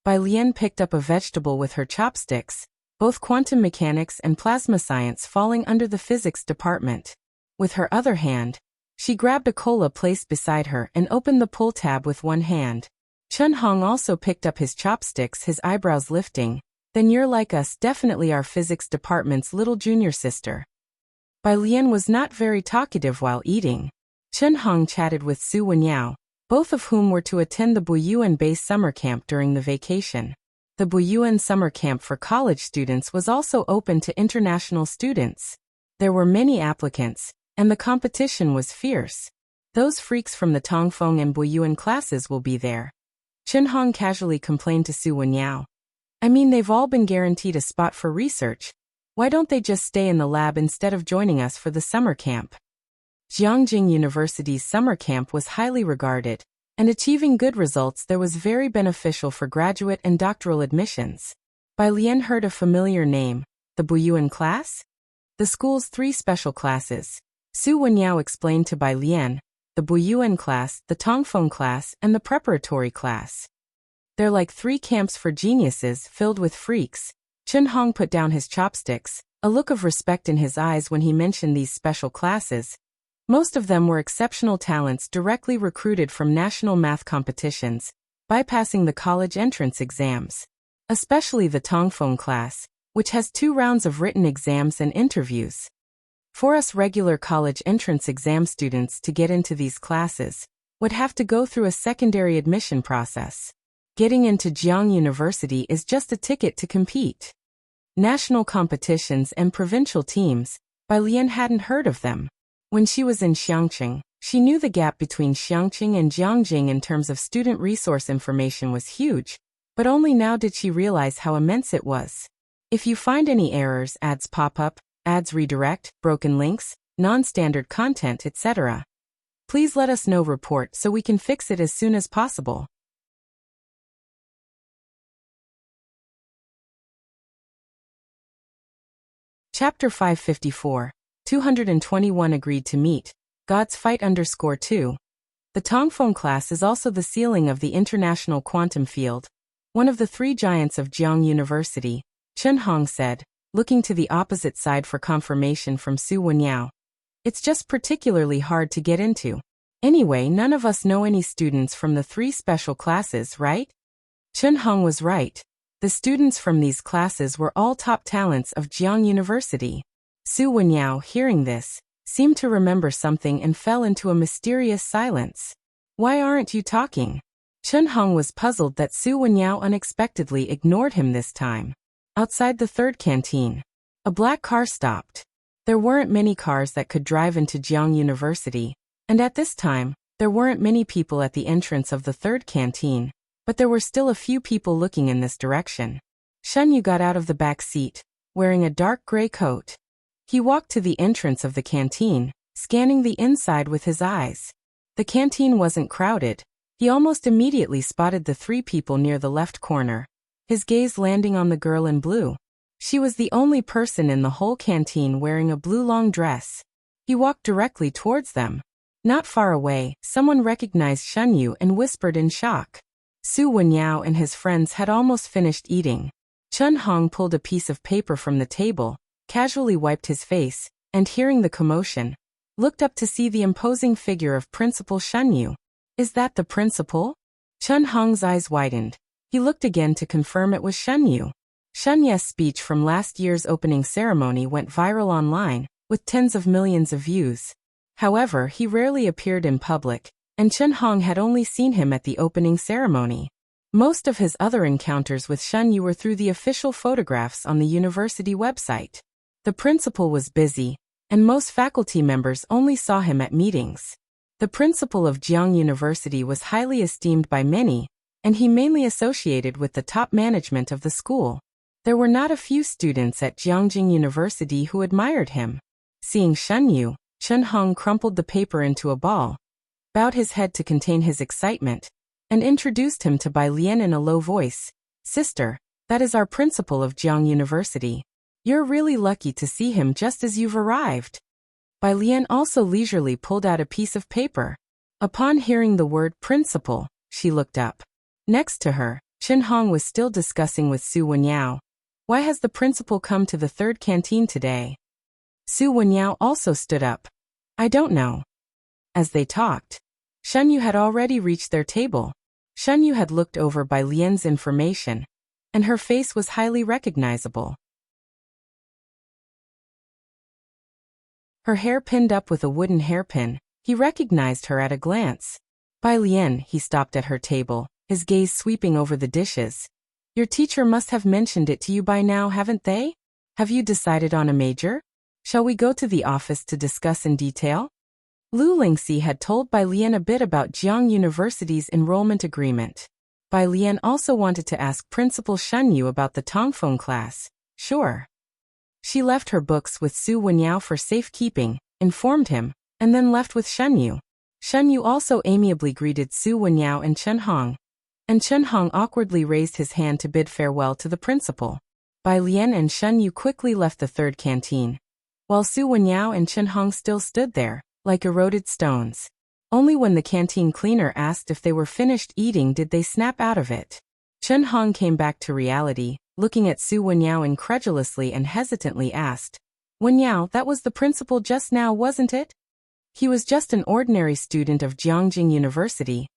A: Bai Lian picked up a vegetable with her chopsticks, both quantum mechanics and plasma science falling under the physics department. With her other hand, she grabbed a cola placed beside her and opened the pull tab with one hand. Chun Hong also picked up his chopsticks, his eyebrows lifting. Then you're like us, definitely our physics department's little junior sister. Bai Lian was not very talkative while eating. Chun Hong chatted with Su Wenyao, both of whom were to attend the Buyuan Base summer camp during the vacation. The Buyuan summer camp for college students was also open to international students. There were many applicants, and the competition was fierce. Those freaks from the Tongfeng and Buyuan classes will be there. Chun Hong casually complained to Su Wenyao. I mean, they've all been guaranteed a spot for research. Why don't they just stay in the lab instead of joining us for the summer camp? Jiangjing University's summer camp was highly regarded, and achieving good results there was very beneficial for graduate and doctoral admissions. Bai Lian heard a familiar name, the Buyuan class? The school's 3 special classes. Su Wenyao explained to Bai Lian, the Buyuan class, the Tongfeng class, and the preparatory class. They're like 3 camps for geniuses filled with freaks. Chun Hong put down his chopsticks, a look of respect in his eyes when he mentioned these special classes. Most of them were exceptional talents directly recruited from national math competitions, bypassing the college entrance exams. Especially the Tongfeng class, which has 2 rounds of written exams and interviews. For us regular college entrance exam students to get into these classes, would have to go through a secondary admission process. Getting into Jiang University is just a ticket to compete. National competitions and provincial teams, Bai Lian hadn't heard of them. When she was in Xiangqing, she knew the gap between Xiangqing and Jiangjing in terms of student resource information was huge, but only now did she realize how immense it was. If you find any errors, ads pop up, ads redirect, broken links, non-standard content, etc., please let us know. Report so we can fix it as soon as possible. Chapter 554. 221 agreed to meet. God's Fight _2. The Tongfeng class is also the ceiling of the international quantum field. One of the 3 giants of Jiang University, Chun Hong said, looking to the opposite side for confirmation from Su Wenyao. It's just particularly hard to get into. Anyway, none of us know any students from the 3 special classes, right? Chun-Hong was right. The students from these classes were all top talents of Jiang University. Su Wenyao, hearing this, seemed to remember something and fell into a mysterious silence. Why aren't you talking? Chun-Hong was puzzled that Su Wenyao unexpectedly ignored him this time. Outside the 3rd canteen, a black car stopped. There weren't many cars that could drive into Jiang University, and at this time, there weren't many people at the entrance of the 3rd canteen, but there were still a few people looking in this direction. Shunyu got out of the back seat, wearing a dark gray coat. He walked to the entrance of the canteen, scanning the inside with his eyes. The canteen wasn't crowded. He almost immediately spotted the 3 people near the left corner, his gaze landing on the girl in blue. She was the only person in the whole canteen wearing a blue long dress. He walked directly towards them. Not far away, someone recognized Shunyu and whispered in shock. Su Wenyao and his friends had almost finished eating. Chun-Hong pulled a piece of paper from the table, casually wiped his face, and hearing the commotion, looked up to see the imposing figure of Principal Shunyu. Is that the principal? Chun-Hong's eyes widened. He looked again to confirm it was Shunyu. Shunyu's speech from last year's opening ceremony went viral online, with tens of millions of views. However, he rarely appeared in public, and Chun-Hong had only seen him at the opening ceremony. Most of his other encounters with Shunyu were through the official photographs on the university website. The principal was busy, and most faculty members only saw him at meetings. The principal of Jiang University was highly esteemed by many, and he mainly associated with the top management of the school. There were not a few students at Jiangjing University who admired him. Seeing Shunyu, Chun-Hong crumpled the paper into a ball, bowed his head to contain his excitement, and introduced him to Bai Lian in a low voice. Sister, that is our principal of Jiang University. You're really lucky to see him just as you've arrived. Bai Lian also leisurely pulled out a piece of paper. Upon hearing the word principal, she looked up. Next to her, Chun-Hong was still discussing with Su Wenyao. Why has the principal come to the 3rd canteen today? Su Wenyao also stood up. I don't know. As they talked, Shunyu had already reached their table. Shunyu had looked over Bai Lian's information, and her face was highly recognizable. Her hair pinned up with a wooden hairpin, he recognized her at a glance. Bai Lian, he stopped at her table, his gaze sweeping over the dishes. Your teacher must have mentioned it to you by now, haven't they? Have you decided on a major? Shall we go to the office to discuss in detail? Lu Lingxi had told Bai Lian a bit about Jiang University's enrollment agreement. Bai Lian also wanted to ask Principal Shunyu about the Tongfeng class. Sure. She left her books with Su Wenyao for safekeeping, informed him, and then left with Shunyu. Shunyu also amiably greeted Su Wenyao and Chun-Hong, and Chun-Hong awkwardly raised his hand to bid farewell to the principal. Bai Lian and Shunyu quickly left the 3rd canteen, while Su Wenyao and Chun-Hong still stood there, like eroded stones. Only when the canteen cleaner asked if they were finished eating did they snap out of it. Chun-Hong came back to reality, looking at Su Wenyao incredulously and hesitantly asked, Wenyao, that was the principal just now, wasn't it? He was just an ordinary student of Jiangjing University,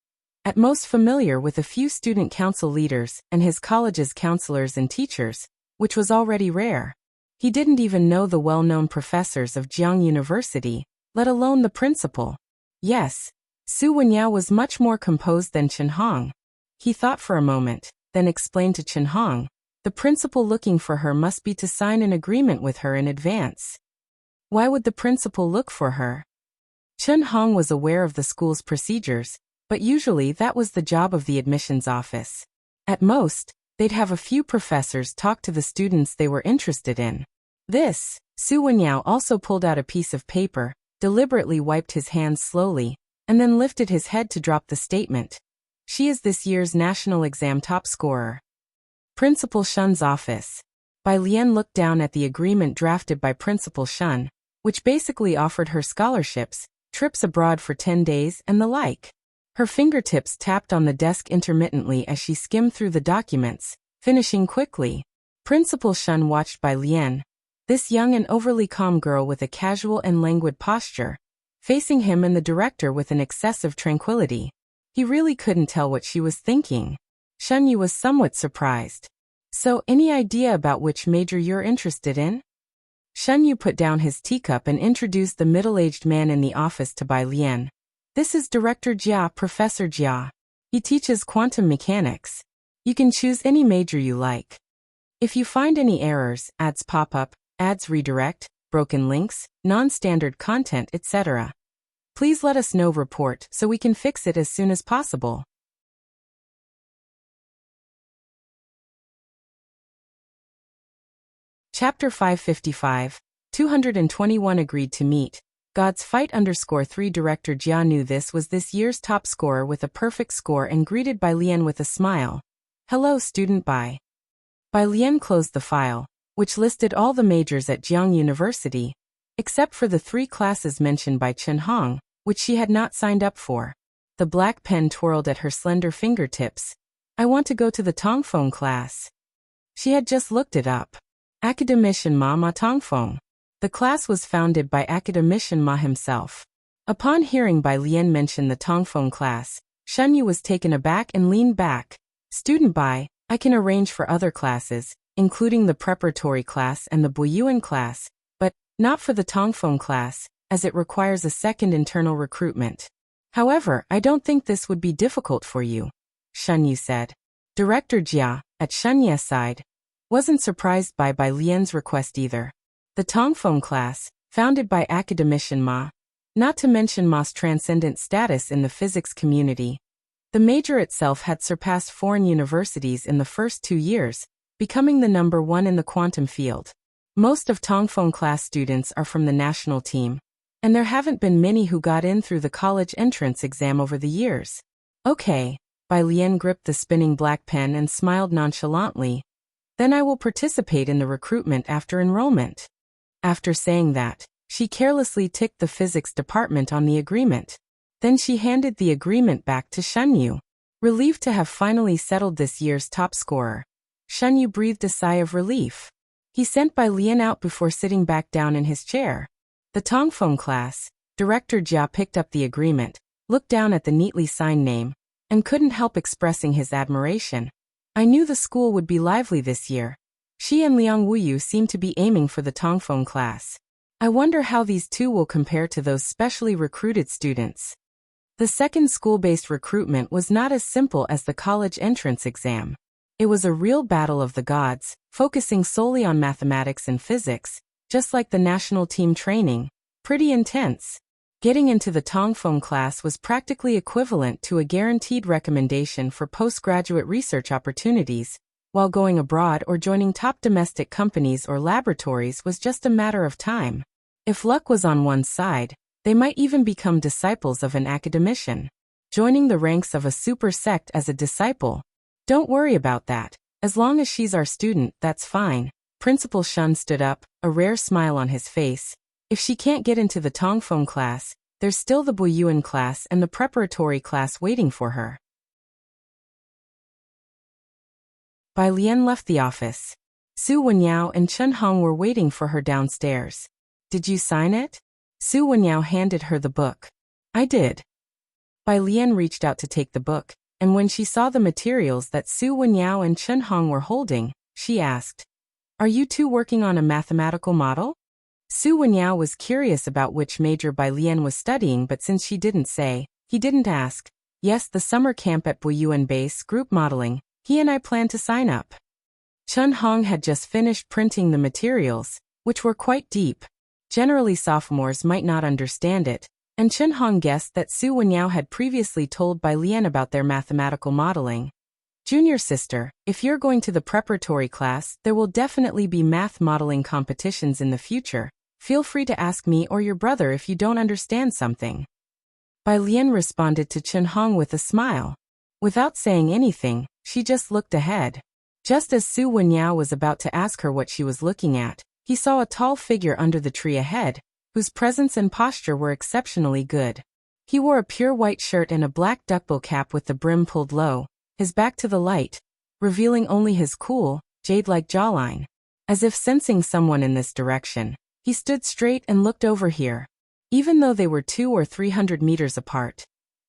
A: at most familiar with a few student council leaders and his college's counselors and teachers, which was already rare. He didn't even know the well-known professors of Jiang University, let alone the principal. Yes, Su Wenyao was much more composed than Chun-Hong. He thought for a moment, then explained to Chun-Hong, the principal looking for her must be to sign an agreement with her in advance. Why would the principal look for her? Chun-Hong was aware of the school's procedures, but usually that was the job of the admissions office. At most, they'd have a few professors talk to the students they were interested in. Su Wenyao also pulled out a piece of paper, deliberately wiped his hands slowly, and then lifted his head to drop the statement. She is this year's national exam top scorer. Principal Shun's office. Bai Lian looked down at the agreement drafted by Principal Shun, which basically offered her scholarships, trips abroad for 10 days, and the like. Her fingertips tapped on the desk intermittently as she skimmed through the documents, finishing quickly. Principal Shun watched Bai Lian, this young and overly calm girl with a casual and languid posture, facing him and the director with an excessive tranquility. He really couldn't tell what she was thinking. Shunyu was somewhat surprised. So, any idea about which major you're interested in? Shunyu put down his teacup and introduced the middle-aged man in the office to Bai Lian. This is Director Jia, Professor Jia. He teaches quantum mechanics. You can choose any major you like. If you find any errors, ads pop up, ads redirect, broken links, non-standard content, etc., please let us know report so we can fix it as soon as possible. Chapter 555, 221 agreed to meet. God's Fight _3 Director Jia knew this was this year's top scorer with a perfect score and greeted Bai Lian with a smile. Hello, student Bai. Bai Lian closed the file, which listed all the majors at Jiang University, except for the 3 classes mentioned by Chen Hong, which she had not signed up for. The black pen twirled at her slender fingertips. I want to go to the Tongfeng class. She had just looked it up. Academician Ma Tongfeng. The class was founded by Academician Ma himself. Upon hearing Bai Lian mention the Tongfeng class, Shunyu was taken aback and leaned back. Student Bai, I can arrange for other classes, including the preparatory class and the Boyuan class, but not for the Tongfeng class, as it requires a second internal recruitment. However, I don't think this would be difficult for you, Shunyu said. Director Jia, at Shunyu's side, wasn't surprised by Bai Lian's request either. The Tongfeng class, founded by Academician Ma, not to mention Ma's transcendent status in the physics community, the major itself had surpassed foreign universities in the first 2 years, becoming the number 1 in the quantum field. Most of Tongfeng class students are from the national team, and there haven't been many who got in through the college entrance exam over the years. Okay, Bai Lian gripped the spinning black pen and smiled nonchalantly. Then I will participate in the recruitment after enrollment. After saying that, she carelessly ticked the physics department on the agreement. Then she handed the agreement back to Shunyu. Relieved to have finally settled this year's top scorer, Shunyu breathed a sigh of relief. He sent Bai Lian out before sitting back down in his chair. The Tongfeng class, Director Jia picked up the agreement, looked down at the neatly signed name, and couldn't help expressing his admiration. I knew the school would be lively this year. She and Liang Wuyu seem to be aiming for the Tongfeng class. I wonder how these two will compare to those specially recruited students. The second school-based recruitment was not as simple as the college entrance exam. It was a real battle of the gods, focusing solely on mathematics and physics, just like the national team training. Pretty intense. Getting into the Tongfeng class was practically equivalent to a guaranteed recommendation for postgraduate research opportunities, while going abroad or joining top domestic companies or laboratories was just a matter of time. If luck was on one's side, they might even become disciples of an academician. Joining the ranks of a super sect as a disciple. Don't worry about that. As long as she's our student, that's fine. Principal Shun stood up, a rare smile on his face. If she can't get into the Tongfeng class, there's still the Boyuan class and the preparatory class waiting for her. Bai Lian left the office. Su Wenyao and Chen Hong were waiting for her downstairs. Did you sign it? Su Wenyao handed her the book. I did. Bai Lian reached out to take the book, and when she saw the materials that Su Wenyao and Chen Hong were holding, she asked, Are you two working on a mathematical model? Su Wenyao was curious about which major Bai Lian was studying, but since she didn't say, he didn't ask. Yes, the summer camp at Boyuan Base Group Modeling. He and I plan to sign up. Chen Hong had just finished printing the materials, which were quite deep. Generally sophomores might not understand it, and Chen Hong guessed that Su Wenyao had previously told Bai Lian about their mathematical modeling. Junior sister, if you're going to the preparatory class, there will definitely be math modeling competitions in the future. Feel free to ask me or your brother if you don't understand something. Bai Lian responded to Chen Hong with a smile. Without saying anything, she just looked ahead. Just as Su Wenyao was about to ask her what she was looking at, he saw a tall figure under the tree ahead, whose presence and posture were exceptionally good. He wore a pure white shirt and a black duckbill cap with the brim pulled low, his back to the light, revealing only his cool, jade-like jawline. As if sensing someone in this direction, he stood straight and looked over here. Even though they were 200 or 300 meters apart,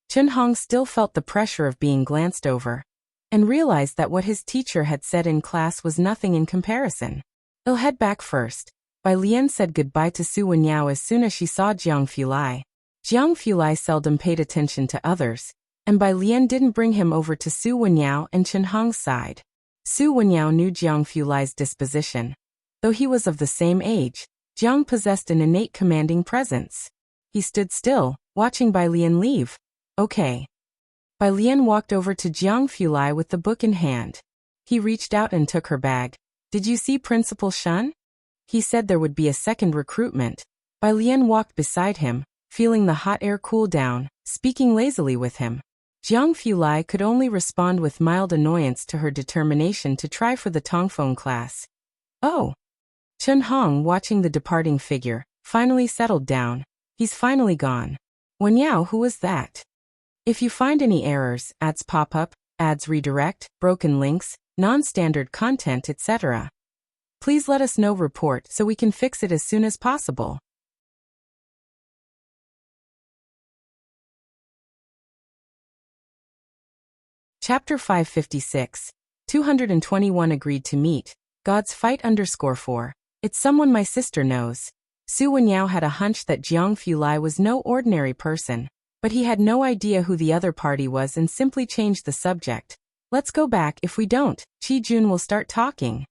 A: Chun Hong still felt the pressure of being glanced over, and realized that what his teacher had said in class was nothing in comparison. "I'll head back first." Bai Lian said goodbye to Su Wenyao as soon as she saw Jiang Fulai. Jiang Fulai seldom paid attention to others, and Bai Lian didn't bring him over to Su Wenyao and Chun Hong's side. Su Wenyao knew Jiang Fulai's disposition. Though he was of the same age, Jiang possessed an innate commanding presence. He stood still, watching Bai Lian leave. "Okay." Bai Lian walked over to Jiang Fulai with the book in hand. He reached out and took her bag. "Did you see Principal Shun? He said there would be a second recruitment." Bai Lian walked beside him, feeling the hot air cool down, speaking lazily with him. Jiang Fulai could only respond with mild annoyance to her determination to try for the Tongfeng class. "Oh." Chun Hong, watching the departing figure, finally settled down. "He's finally gone." "Wenyao, who was that?" If you find any errors, ads pop up, ads redirect, broken links, non-standard content, etc., please let us know. Report so we can fix it as soon as possible. Chapter 556. 221 agreed to meet. God's fight _4. It's someone my sister knows. Su Wenyao had a hunch that Jiang Fulai was no ordinary person, but he had no idea who the other party was and simply changed the subject. "Let's go back. If we don't, Chi Jun will start talking."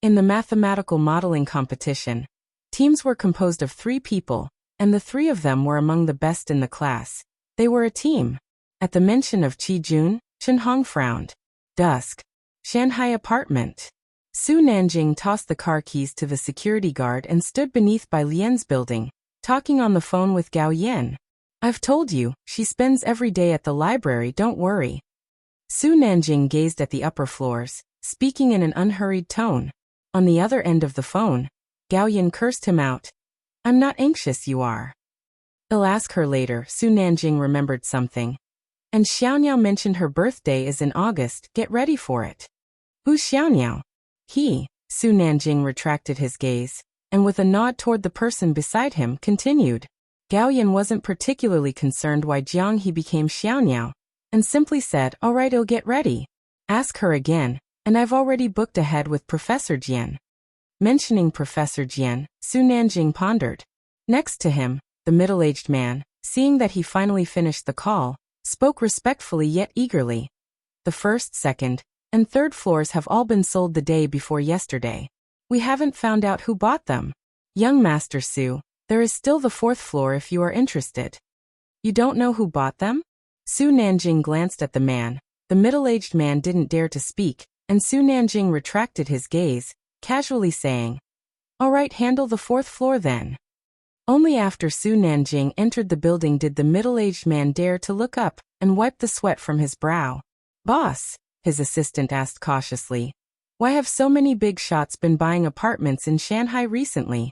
A: In the mathematical modeling competition, teams were composed of 3 people, and the 3 of them were among the best in the class. They were a team. At the mention of Chi Jun, Chun Hong frowned. Dusk. Shanghai apartment. Su Nanjing tossed the car keys to the security guard and stood beneath Bai Lian's building, talking on the phone with Gao Yin. "I've told you, she spends every day at the library, don't worry." Su Nanjing gazed at the upper floors, speaking in an unhurried tone. On the other end of the phone, Gao Yin cursed him out. "I'm not anxious, you are." "I'll ask her later." Su Nanjing remembered something. "And Xiaoniao mentioned her birthday is in August, get ready for it." "Who's Xiaoniao?" "He." Su Nanjing retracted his gaze, and with a nod toward the person beside him, continued. Gao Yin wasn't particularly concerned why Jiang He became Xiaoniao, and simply said, "All right, I'll get ready. Ask her again, and I've already booked ahead with Professor Jian." Mentioning Professor Jian, Su Nanjing pondered. Next to him, the middle-aged man, seeing that he finally finished the call, spoke respectfully yet eagerly. "The first, second, and third floors have all been sold the day before yesterday. We haven't found out who bought them. Young Master Su, there is still the 4th floor if you are interested." "You don't know who bought them?" Su Nanjing glanced at the man. The middle-aged man didn't dare to speak, and Su Nanjing retracted his gaze, casually saying, "All right, handle the 4th floor then." Only after Su Nanjing entered the building did the middle-aged man dare to look up and wipe the sweat from his brow. "Boss," his assistant asked cautiously, "why have so many big shots been buying apartments in Shanghai recently?"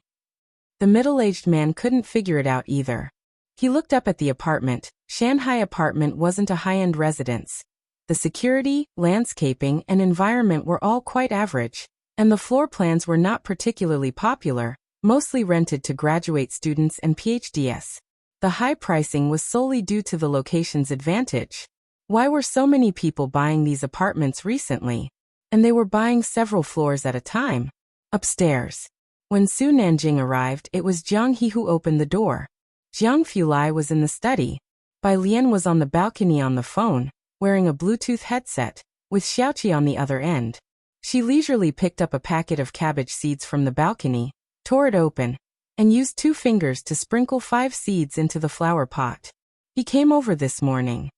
A: The middle-aged man couldn't figure it out either. He looked up at the apartment. Shanghai apartment wasn't a high-end residence. The security, landscaping, and environment were all quite average, and the floor plans were not particularly popular, mostly rented to graduate students and PhDs. The high pricing was solely due to the location's advantage. Why were so many people buying these apartments recently? And they were buying several floors at a time. Upstairs. When Su Nanjing arrived, it was Jiang He who opened the door. Jiang Fulai was in the study. Bai Lian was on the balcony on the phone, wearing a Bluetooth headset, with Xiaoqi on the other end. She leisurely picked up a packet of cabbage seeds from the balcony, tore it open, and used 2 fingers to sprinkle 5 seeds into the flower pot. "He came over this morning."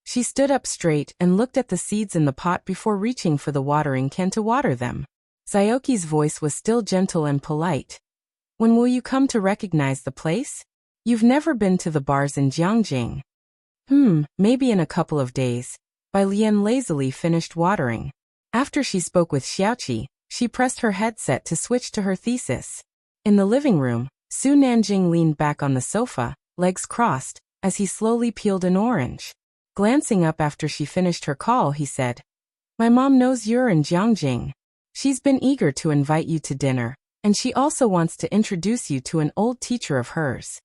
A: She stood up straight and looked at the seeds in the pot before reaching for the watering can to water them. Xiaoqi's voice was still gentle and polite. "When will you come to recognize the place? You've never been to the bars in Jiangjing." Maybe in a couple of days." Bai Lian lazily finished watering. After she spoke with Xiaoqi, she pressed her headset to switch to her thesis. In the living room, Su Nanjing leaned back on the sofa, legs crossed, as he slowly peeled an orange. Glancing up after she finished her call, he said, "My mom knows you're in Jiangjing. She's been eager to invite you to dinner. and she also wants to introduce you to an old teacher of hers.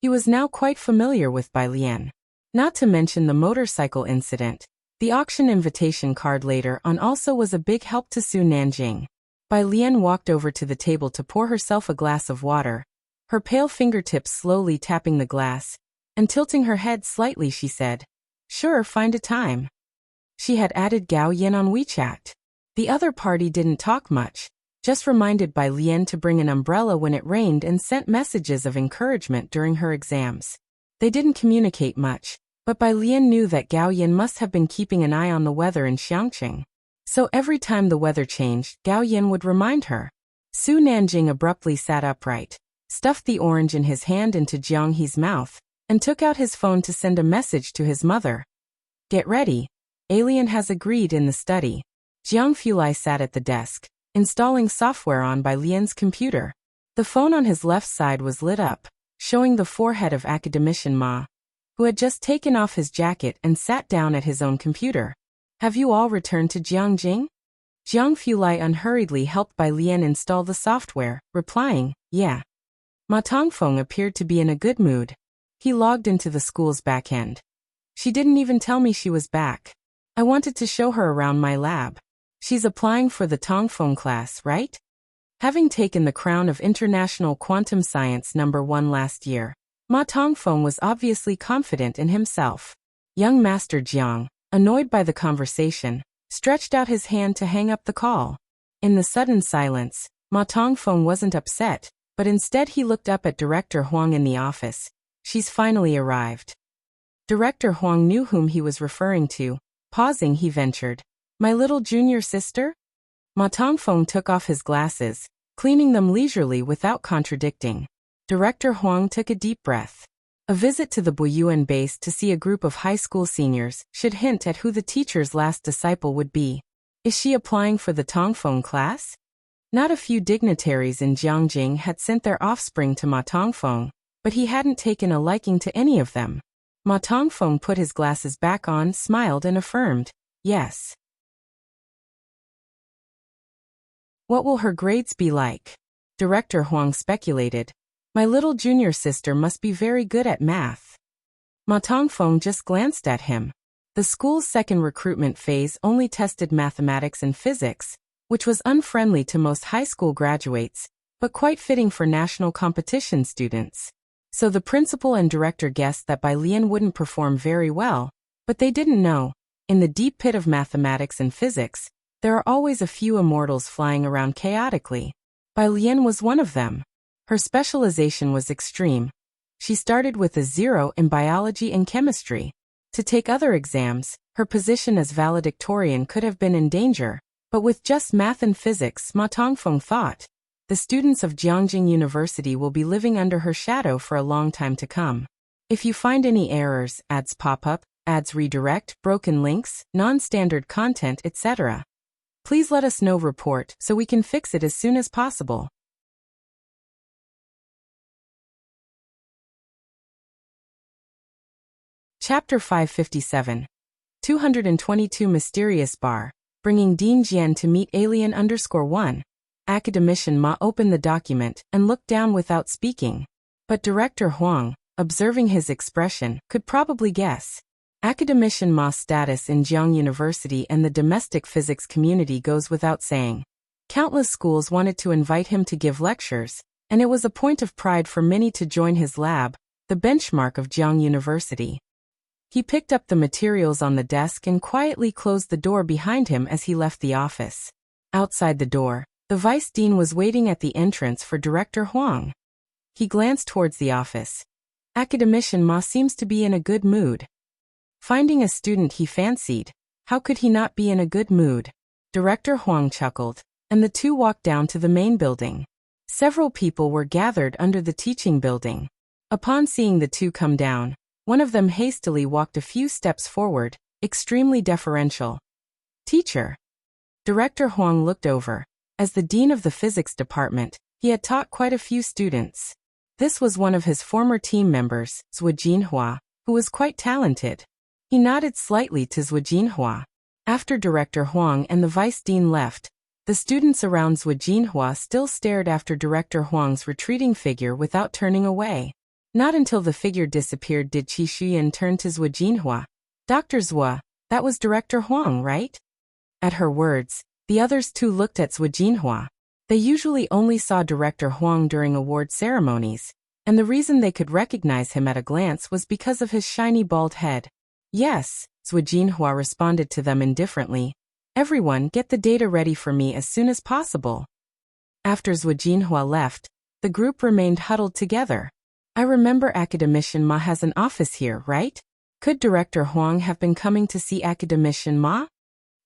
A: He was now quite familiar with Bai Lian. Not to mention the motorcycle incident. The auction invitation card later on also was a big help to Su Nanjing. Bai Lian walked over to the table to pour herself a glass of water, her pale fingertips slowly tapping the glass, and tilting her head slightly she said, "Sure, find a time." She had added Gao Yin on WeChat. The other party didn't talk much, just reminded Bai Lian to bring an umbrella when it rained and sent messages of encouragement during her exams. They didn't communicate much, but Bai Lian knew that Gao Yin must have been keeping an eye on the weather in Xiangqing. So every time the weather changed, Gao Yin would remind her. Su Nanjing abruptly sat upright, stuffed the orange in his hand into Jiang He's mouth, and took out his phone to send a message to his mother. "Get ready. Alien has agreed in the study." Jiang Fulai sat at the desk, installing software on Bai Lian's computer. The phone on his left side was lit up, showing the forehead of academician Ma, who had just taken off his jacket and sat down at his own computer. "Have you all returned to Jiangjing?" Jiang Fulai unhurriedly helped Bai Lian install the software, replying, "Yeah." Ma Tongfeng appeared to be in a good mood. He logged into the school's backend. "She didn't even tell me she was back. I wanted to show her around my lab. She's applying for the Tongfeng class, right?" Having taken the crown of International Quantum Science #1 last year, Ma Tongfeng was obviously confident in himself. Young Master Jiang, annoyed by the conversation, stretched out his hand to hang up the call. In the sudden silence, Ma Tongfeng wasn't upset, but instead he looked up at Director Huang in the office. "She's finally arrived." Director Huang knew whom he was referring to. Pausing, he ventured, "My little junior sister?" Ma Tongfeng took off his glasses, cleaning them leisurely without contradicting. Director Huang took a deep breath. A visit to the Buyuan base to see a group of high school seniors should hint at who the teacher's last disciple would be. Is she applying for the Tongfeng class? Not a few dignitaries in Jiangjing had sent their offspring to Ma Tongfeng, but he hadn't taken a liking to any of them. Ma Tongfeng put his glasses back on, smiled and affirmed, "Yes." What will her grades be like? Director Huang speculated. "My little junior sister must be very good at math." Ma Tongfeng just glanced at him. The school's second recruitment phase only tested mathematics and physics, which was unfriendly to most high school graduates, but quite fitting for national competition students. So the principal and director guessed that Bai Lian wouldn't perform very well, but they didn't know. In the deep pit of mathematics and physics, there are always a few immortals flying around chaotically. Bai Lian was one of them. Her specialization was extreme. She started with a 0 in biology and chemistry. To take other exams, her position as valedictorian could have been in danger, but with just math and physics, Ma Tongfeng thought, the students of Jiangjing University will be living under her shadow for a long time to come. If you find any errors, ads pop up, ads redirect, broken links, non-standard content, etc., please let us know. Report so we can fix it as soon as possible. Chapter 557. 222 Mysterious Bar, bringing Dean Jian to meet Alien_1. Academician Ma opened the document and looked down without speaking. But Director Huang, observing his expression, could probably guess. Academician Ma's status in Jiang University and the domestic physics community goes without saying. Countless schools wanted to invite him to give lectures, and it was a point of pride for many to join his lab, the benchmark of Jiang University. He picked up the materials on the desk and quietly closed the door behind him as he left the office. Outside the door, the vice dean was waiting at the entrance for Director Huang. He glanced towards the office. Academician Ma seems to be in a good mood. Finding a student he fancied, how could he not be in a good mood? Director Huang chuckled, and the two walked down to the main building. Several people were gathered under the teaching building. Upon seeing the two come down, one of them hastily walked a few steps forward, extremely deferential. "Teacher." Director Huang looked over. As the dean of the physics department, he had taught quite a few students. This was one of his former team members, Zhuo Jinhua, who was quite talented. He nodded slightly to Zhuo Jinhua. After Director Huang and the vice dean left, The students around Zhuo Jinhua still stared after Director Huang's retreating figure without turning away. Not until the figure disappeared did Qi Xuyan turn to Zhuo Jinhua. Dr. Zhuo, that was Director Huang, right? At her words, the others too looked at Zhuo Jinhua. They usually only saw Director Huang during award ceremonies, and the reason they could recognize him at a glance was because of his shiny bald head. Yes, Zhuo Jinhua responded to them indifferently. Everyone, get the data ready for me as soon as possible. After Zhuo Jinhua left, the group remained huddled together. I remember Academician Ma has an office here, right? Could Director Huang have been coming to see Academician Ma?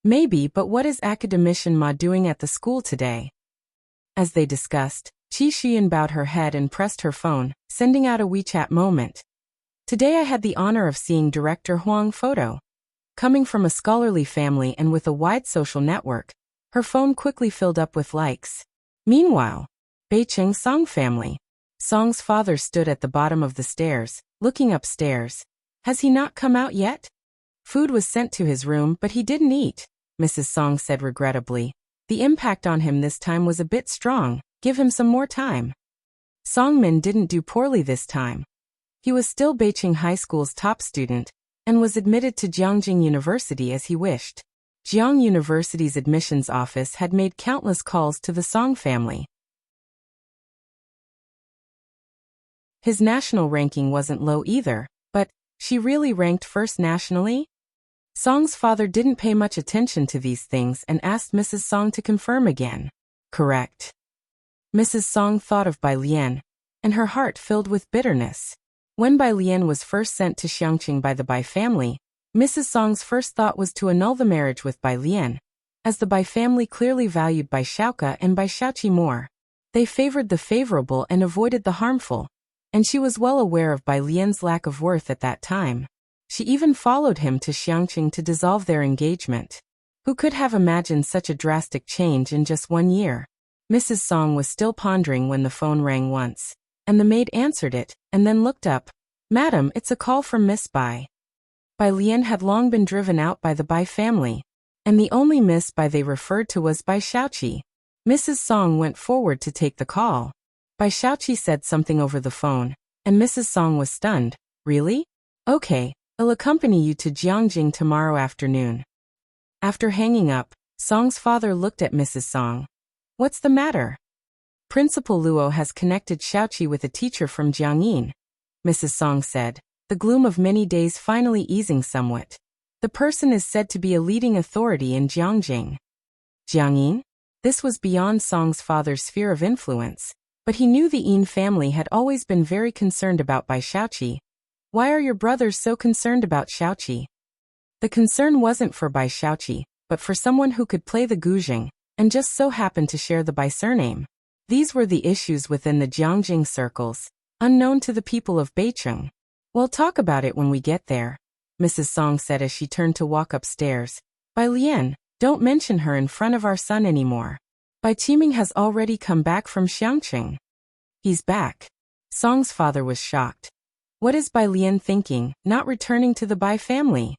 A: Maybe, but what is Academician Ma doing at the school today? As they discussed, Qi Xuyan bowed her head and pressed her phone, sending out a WeChat moment. Today I had the honor of seeing Director Huang photo. Coming from a scholarly family and with a wide social network, her phone quickly filled up with likes. Meanwhile, Beicheng Song family. Song's father stood at the bottom of the stairs, looking upstairs. Has he not come out yet? Food was sent to his room, but he didn't eat, Mrs. Song said regrettably. The impact on him this time was a bit strong. Give him some more time. Songmin didn't do poorly this time. He was still Beicheng High School's top student, and was admitted to Jiangjing University as he wished. Jiang University's admissions office had made countless calls to the Song family. His national ranking wasn't low either, but, she really ranked first nationally? Song's father didn't pay much attention to these things and asked Mrs. Song to confirm again. Correct. Mrs. Song thought of Bai Lian, and her heart filled with bitterness. When Bai Lian was first sent to Xiangqing by the Bai family, Mrs. Song's first thought was to annul the marriage with Bai Lian, as the Bai family clearly valued Bai Xiaoke and Bai Xiaoqi more. They favored the favorable and avoided the harmful, and she was well aware of Bai Lian's lack of worth at that time. She even followed him to Xiangqing to dissolve their engagement. Who could have imagined such a drastic change in just 1 year? Mrs. Song was still pondering when the phone rang once, and the maid answered it, and then looked up. Madam, it's a call from Miss Bai. Bai Lian had long been driven out by the Bai family, and the only Miss Bai they referred to was Bai Xiaoqi. Mrs. Song went forward to take the call. Bai Xiaoqi said something over the phone, and Mrs. Song was stunned. Really? Okay, I'll accompany you to Jiangjing tomorrow afternoon. After hanging up, Song's father looked at Mrs. Song. What's the matter? Principal Luo has connected Xiaoqi with a teacher from Jiangyin, Mrs. Song said, the gloom of many days finally easing somewhat. The person is said to be a leading authority in Jiangjing. Jiangyin? This was beyond Song's father's sphere of influence, but he knew the Yin family had always been very concerned about Bai Xiaoqi. Why are your brothers so concerned about Xiaoqi? The concern wasn't for Bai Xiaoqi, but for someone who could play the guzheng, and just so happened to share the Bai surname. These were the issues within the Jiangjing circles, unknown to the people of Beicheng. We'll talk about it when we get there, Mrs. Song said as she turned to walk upstairs. Bai Lian, don't mention her in front of our son anymore. Bai Qiming has already come back from Xiangqing. He's back. Song's father was shocked. What is Bai Lian thinking, not returning to the Bai family?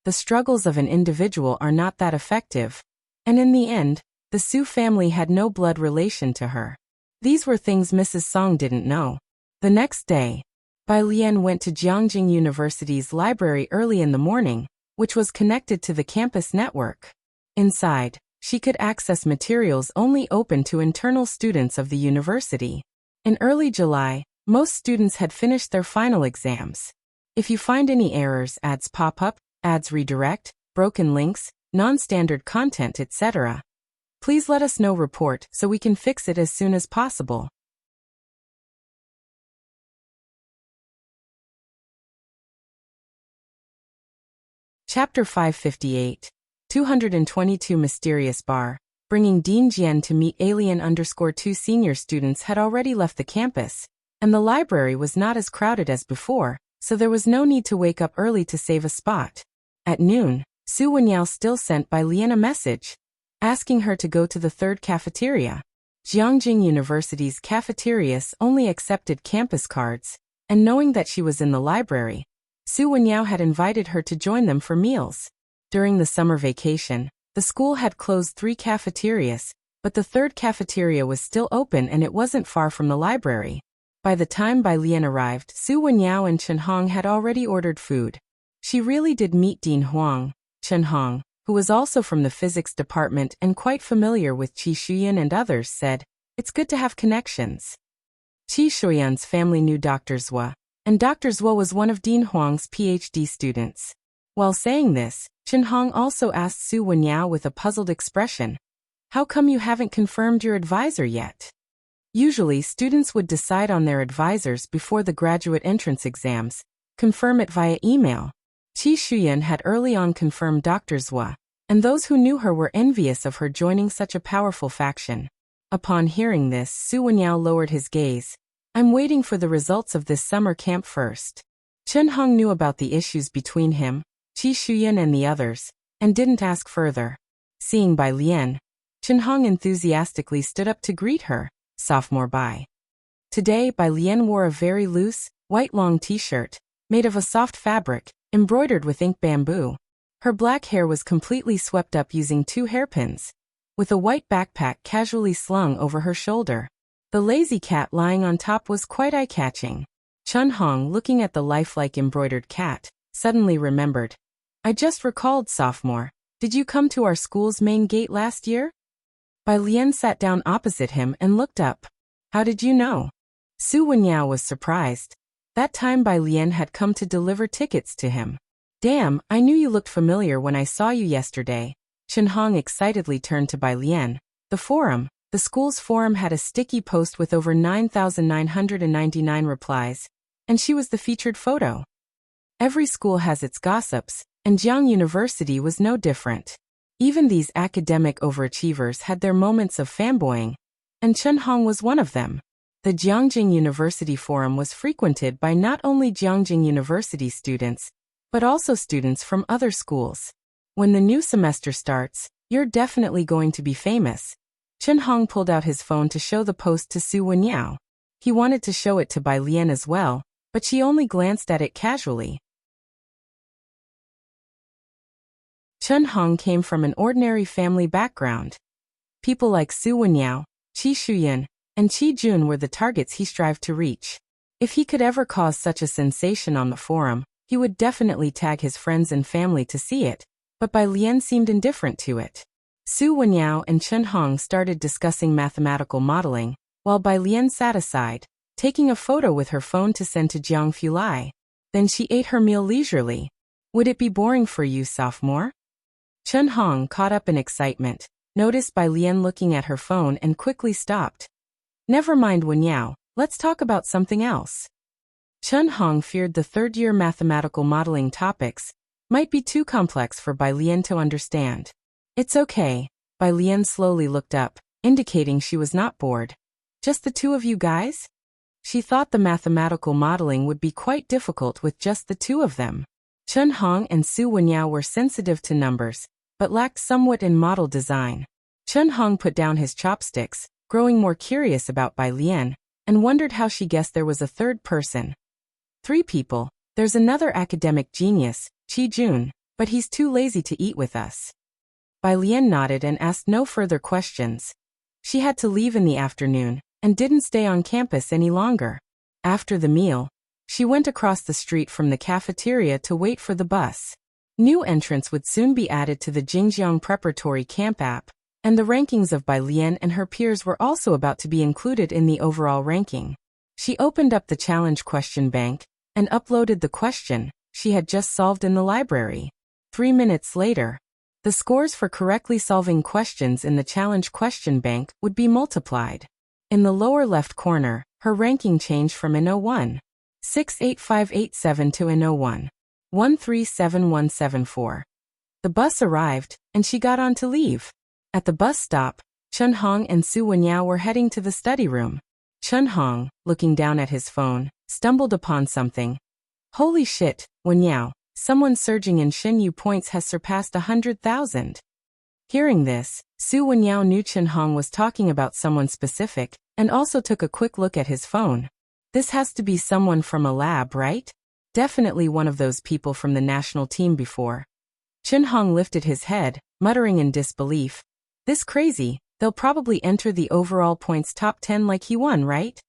A: The struggles of an individual are not that effective, and in the end, the Su family had no blood relation to her. These were things Mrs. Song didn't know. The next day, Bai Lian went to Jiangjing University's library early in the morning, which was connected to the campus network. Inside, she could access materials only open to internal students of the university. In early July, most students had finished their final exams. If you find any errors, ads pop up, ads redirect, broken links, non-standard content, etc., please let us know. Report so we can fix it as soon as possible. Chapter 558. 222 Mysterious Bar. Bringing Dean Jian to meet Alien_2 senior students had already left the campus, and the library was not as crowded as before, so there was no need to wake up early to save a spot. At noon, Su Wenyao still sent Bai Lian a message, asking her to go to the third cafeteria. Jiangjing University's cafeterias only accepted campus cards, and knowing that she was in the library, Su Wenyao had invited her to join them for meals. During the summer vacation, The school had closed 3 cafeterias, but the third cafeteria was still open and it wasn't far from the library. By the time Bai Lian arrived, Su Wenyao and Chen Hong had already ordered food. She really did meet Dean Huang. Chen Hong, who was also from the physics department and quite familiar with Qi Shuyan and others, said, "It's good to have connections." Qi Shuyan's family knew Dr. Zhua, and Dr. Zhua was one of Dean Huang's PhD students. While saying this, Chen Hong also asked Su Wenyao with a puzzled expression, "How come you haven't confirmed your advisor yet?" Usually, students would decide on their advisors before the graduate entrance exams, confirm it via email. Qi Shuyan had early on confirmed Dr. Zhua, and those who knew her were envious of her joining such a powerful faction. Upon hearing this, Su Wenyao lowered his gaze. "I'm waiting for the results of this summer camp first." Chen Hong knew about the issues between him, Qi Shuyan and the others, and didn't ask further. Seeing Bai Lian, Chen Hong enthusiastically stood up to greet her. "Sophomore Bai." Today, Bai Lian wore a very loose, white long t-shirt, made of a soft fabric, embroidered with ink bamboo. Her black hair was completely swept up using 2 hairpins, with a white backpack casually slung over her shoulder. The lazy cat lying on top was quite eye-catching. Chen Hong, looking at the lifelike embroidered cat, suddenly remembered. "I just recalled, sophomore. Did you come to our school's main gate last year?" Bai Lian sat down opposite him and looked up. "How did you know?" Su Wenyao was surprised. That time Bai Lian had come to deliver tickets to him. "Damn, I knew you looked familiar when I saw you yesterday." Chen Hong excitedly turned to Bai Lian. The school's forum had a sticky post with over 9,999 replies, and she was the featured photo. Every school has its gossips, and Jiang University was no different. Even these academic overachievers had their moments of fanboying, and Chen Hong was one of them. The Jiangjing University forum was frequented by not only Jiangjing University students, but also students from other schools. "When the new semester starts, you're definitely going to be famous." Chen Hong pulled out his phone to show the post to Su Wenyao. He wanted to show it to Bai Lian as well, but she only glanced at it casually. Chen Hong came from an ordinary family background. People like Su Wenyao, Qi Shuyan, and Qi Jun were the targets he strived to reach. If he could ever cause such a sensation on the forum, he would definitely tag his friends and family to see it, but Bai Lian seemed indifferent to it. Su Wenyao and Chen Hong started discussing mathematical modeling, while Bai Lian sat aside, taking a photo with her phone to send to Jiang Fulai. Then she ate her meal leisurely. "Would it be boring for you, sophomore?" Chen Hong, caught up in excitement, noticed Bai Lian looking at her phone and quickly stopped. "Never mind, Wenyao, let's talk about something else." Chen Hong feared the third-year mathematical modeling topics might be too complex for Bai Lian to understand. "It's okay." Bai Lian slowly looked up, indicating she was not bored. "Just the 2 of you guys?" She thought the mathematical modeling would be quite difficult with just the 2 of them. Chen Hong and Su Wenyao were sensitive to numbers, but lacked somewhat in model design. Chen Hong put down his chopsticks, growing more curious about Bai Lian, and wondered how she guessed there was a third person. 3 people. There's another academic genius, Qi Jun, but he's too lazy to eat with us." Bai Lian nodded and asked no further questions. She had to leave in the afternoon, and didn't stay on campus any longer. After the meal, she went across the street from the cafeteria to wait for the bus. New entrants would soon be added to the Jingjiang Preparatory Camp app, and the rankings of Bai Lian and her peers were also about to be included in the overall ranking. She opened up the challenge question bank, and uploaded the question she had just solved in the library. 3 minutes later, the scores for correctly solving questions in the challenge question bank would be multiplied. In the lower left corner, her ranking changed from N01 68587 to N01 137174. The bus arrived, and she got on to leave. At the bus stop, Chen Hong and Su Wenyao were heading to the study room. Chen Hong, looking down at his phone, stumbled upon something. "Holy shit, Wenyao, someone surging in Xinyu points has surpassed 100,000. Hearing this, Su Wenyao knew Chen Hong was talking about someone specific, and also took a quick look at his phone. This has to be someone from a lab, right? Definitely one of those people from the national team before. Chen Hong lifted his head, muttering in disbelief. This crazy, they'll probably enter the overall points top 10 like he won, right?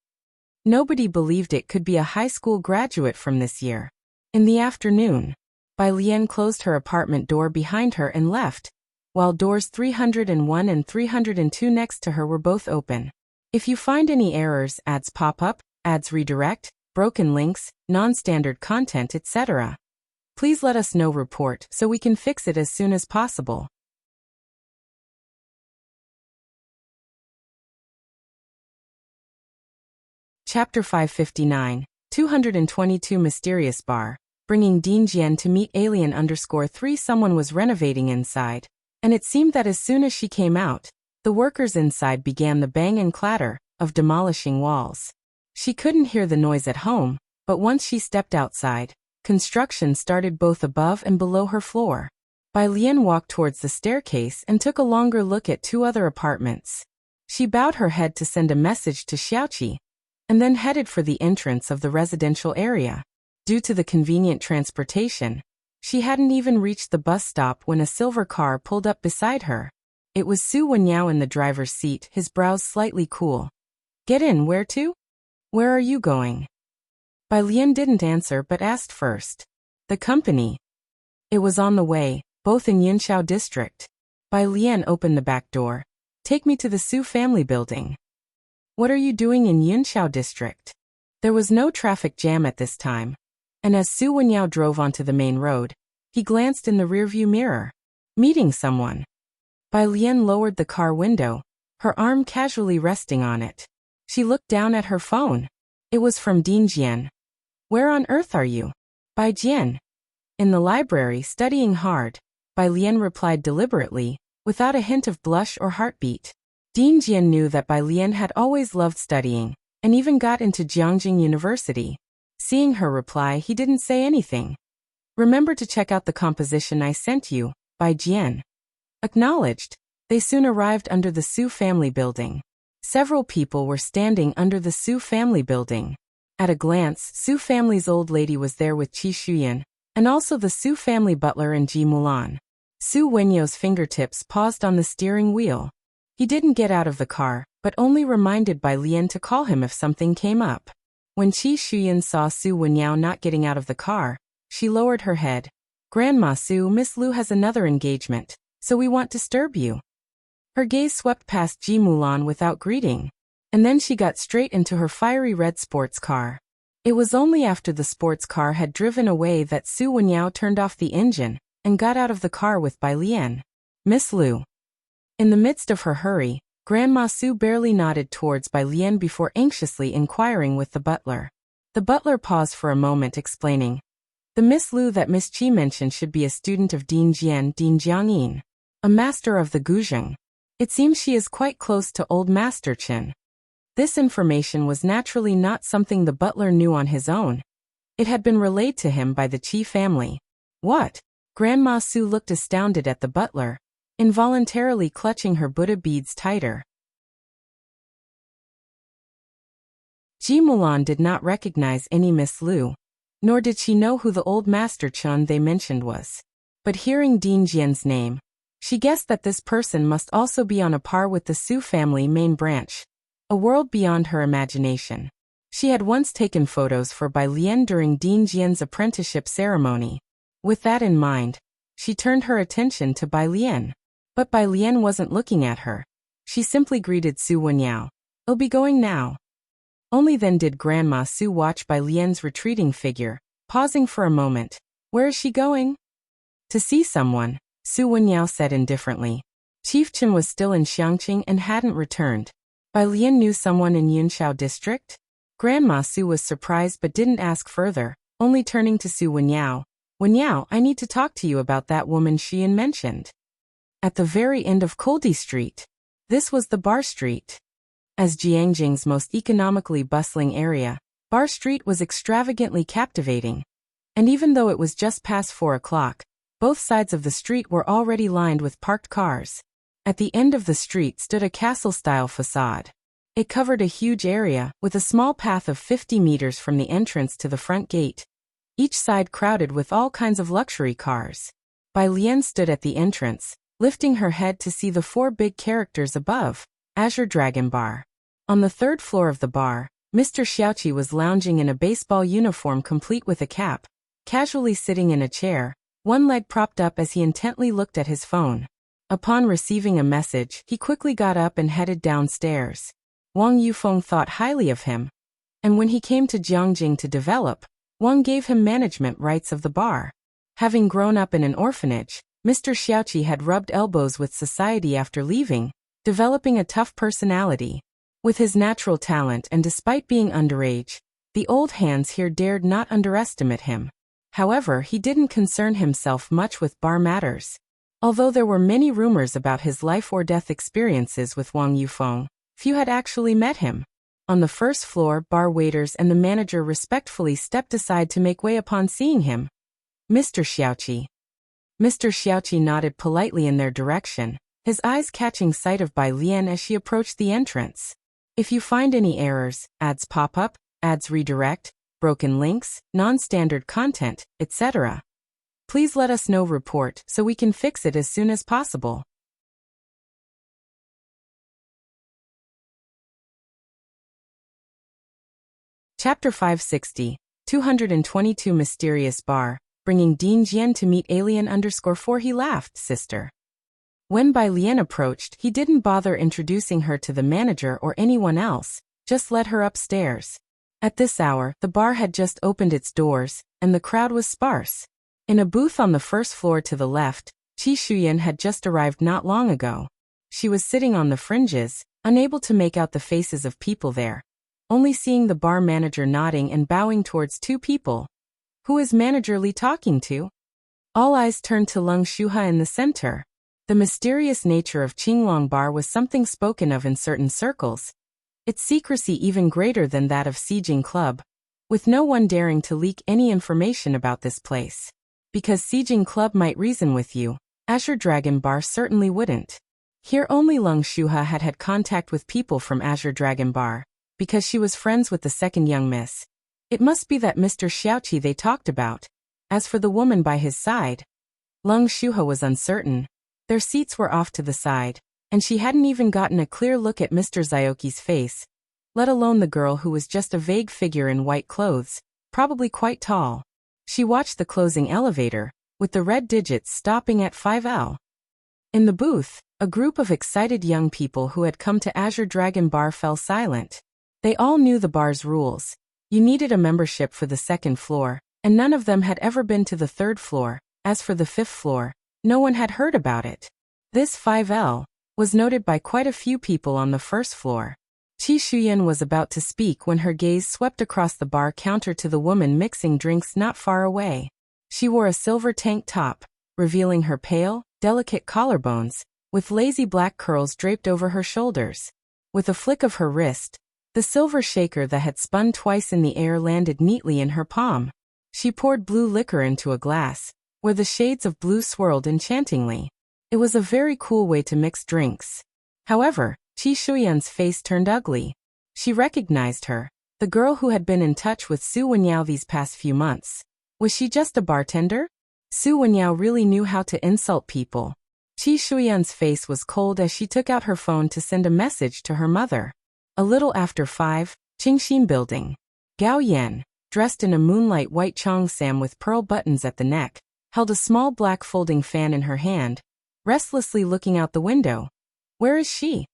A: Nobody believed it could be a high school graduate from this year. In the afternoon, Bai Lian closed her apartment door behind her and left, while doors 301 and 302 next to her were both open. If you find any errors, ads pop up, ads redirect, broken links, non-standard content, etc., please let us know. Report so we can fix it as soon as possible. Chapter 559, 222 Mysterious Bar, bringing Dean Jian to meet Alien_3. Someone was renovating inside, and it seemed that as soon as she came out, the workers inside began the bang and clatter of demolishing walls. She couldn't hear the noise at home, but once she stepped outside, construction started both above and below her floor. Bai Lian walked towards the staircase and took a longer look at 2 other apartments. She bowed her head to send a message to Xiaoqi, and then headed for the entrance of the residential area. Due to the convenient transportation, she hadn't even reached the bus stop when a silver car pulled up beside her. It was Su Wenyao in the driver's seat, his brows slightly cool. Get in. Where to? Where are you going? Bai Lian didn't answer but asked first. The company. It was on the way, both in Yunxiao district. Bai Lian opened the back door. Take me to the Su family building. What are you doing in Yunxiao district? There was no traffic jam at this time, and as Su Wenyao drove onto the main road, he glanced in the rearview mirror. Meeting someone. Bai Lian lowered the car window, her arm casually resting on it. She looked down at her phone. It was from Dean Jian. Where on earth are you? Bai Jian. In the library, studying hard, Bai Lian replied deliberately, without a hint of blush or heartbeat. Dean Jian knew that Bai Lian had always loved studying, and even got into Jiangjing University. Seeing her reply, he didn't say anything. Remember to check out the composition I sent you, Bai Jian. Acknowledged. They soon arrived under the Su family building. Several people were standing under the Su family building. At a glance, Su family's old lady was there with Qi Shuyan, and also the Su family butler and Ji Mulan. Su Wenyao's fingertips paused on the steering wheel. He didn't get out of the car, but only reminded Bai Lian to call him if something came up. When Qi Shuyan saw Su Wenyao not getting out of the car, she lowered her head. Grandma Su, Miss Lu has another engagement, so we won't disturb you. Her gaze swept past Ji Mulan without greeting, and then she got straight into her fiery red sports car. It was only after the sports car had driven away that Su Wenyao turned off the engine and got out of the car with Bai Lian. Miss Lu. In the midst of her hurry, Grandma Su barely nodded towards Bai Lian before anxiously inquiring with the butler. The butler paused for a moment, explaining. The Miss Lu that Miss Qi mentioned should be a student of Dean Jian, Dean Jiangyin, a master of the Guzheng. It seems she is quite close to old Master Chen. This information was naturally not something the butler knew on his own. It had been relayed to him by the Qi family. What? Grandma Su looked astounded at the butler, involuntarily clutching her Buddha beads tighter. Ji Mulan did not recognize any Miss Lu, nor did she know who the old Master Chen they mentioned was. But hearing Dean Jian's name, she guessed that this person must also be on a par with the Su family main branch, a world beyond her imagination. She had once taken photos for Bai Lian during Dean Jian's apprenticeship ceremony. With that in mind, she turned her attention to Bai Lian. But Bai Lian wasn't looking at her. She simply greeted Su Wenyao. I'll be going now. Only then did Grandma Su watch Bai Lian's retreating figure, pausing for a moment. Where is she going? To see someone, Su Wenyao said indifferently. Chief Chen was still in Xiangqing and hadn't returned. Bai Lian knew someone in Yunxiao district? Grandma Su was surprised but didn't ask further, only turning to Su Wenyao. Wenyao, I need to talk to you about that woman Xian mentioned. At the very end of Koldi Street. This was the Bar Street. As Jiangjing's most economically bustling area, Bar Street was extravagantly captivating. And even though it was just past 4 o'clock, both sides of the street were already lined with parked cars. At the end of the street stood a castle-style facade. It covered a huge area, with a small path of 50 meters from the entrance to the front gate, each side crowded with all kinds of luxury cars. Bai Lian stood at the entrance, lifting her head to see the 4 big characters above, Azure Dragon Bar. On the 3rd floor of the bar, Mr. Xiaoqi was lounging in a baseball uniform complete with a cap, casually sitting in a chair, one leg propped up as he intently looked at his phone. Upon receiving a message, he quickly got up and headed downstairs. Wang Yufeng thought highly of him, and when he came to Jiangjing to develop, Wang gave him management rights of the bar. Having grown up in an orphanage, Mr. Xiaoqi had rubbed elbows with society after leaving, developing a tough personality. With his natural talent and despite being underage, the old hands here dared not underestimate him. However, he didn't concern himself much with bar matters. Although there were many rumors about his life-or-death experiences with Wang Yufeng, few had actually met him. On the 1st floor, bar waiters and the manager respectfully stepped aside to make way upon seeing him. Mr. Xiaoqi. Mr. Xiaoqi nodded politely in their direction, his eyes catching sight of Bai Lian as she approached the entrance. If you find any errors, ads pop up, ads redirect, broken links, non-standard content, etc., please let us know. Report so we can fix it as soon as possible. Chapter 560, 222 Mysterious Bar, bringing Dean Jian to meet Alien_4. He laughed, sister. When Bai Lian approached, he didn't bother introducing her to the manager or anyone else, just led her upstairs. At this hour, the bar had just opened its doors, and the crowd was sparse. In a booth on the 1st floor to the left, Qi Shuyan had just arrived not long ago. She was sitting on the fringes, unable to make out the faces of people there, only seeing the bar manager nodding and bowing towards 2 people. Who is Manager Li talking to? All eyes turned to Leng Shuha in the center. The mysterious nature of Qinglong Bar was something spoken of in certain circles, its secrecy even greater than that of Xijing Club, with no one daring to leak any information about this place. Because Xijing Club might reason with you, Azure Dragon Bar certainly wouldn't. Here only Leng Shuha had had contact with people from Azure Dragon Bar, because she was friends with the second young miss. It must be that Mr. Xiaoqi they talked about. As for the woman by his side, Leng Shuha was uncertain. Their seats were off to the side, and she hadn't even gotten a clear look at Mr. Zioki's face, let alone the girl who was just a vague figure in white clothes, probably quite tall. She watched the closing elevator, with the red digits stopping at 5L. In the booth, a group of excited young people who had come to Azure Dragon Bar fell silent. They all knew the bar's rules. You needed a membership for the 2nd floor, and none of them had ever been to the 3rd floor. As for the 5th floor, no one had heard about it. This 5L was noted by quite a few people on the 1st floor. Qi Shuyan was about to speak when her gaze swept across the bar counter to the woman mixing drinks not far away. She wore a silver tank top, revealing her pale, delicate collarbones, with lazy black curls draped over her shoulders. With a flick of her wrist, the silver shaker that had spun twice in the air landed neatly in her palm. She poured blue liquor into a glass, where the shades of blue swirled enchantingly. It was a very cool way to mix drinks. However, Qi Shuyan's face turned ugly. She recognized her, the girl who had been in touch with Su Wenyao these past few months. Was she just a bartender? Su Wenyao really knew how to insult people. Qi Shuyan's face was cold as she took out her phone to send a message to her mother. A little after 5, Qingxin Building. Gao Yan, dressed in a moonlight white cheongsam with pearl buttons at the neck, held a small black folding fan in her hand, restlessly looking out the window. Where is she?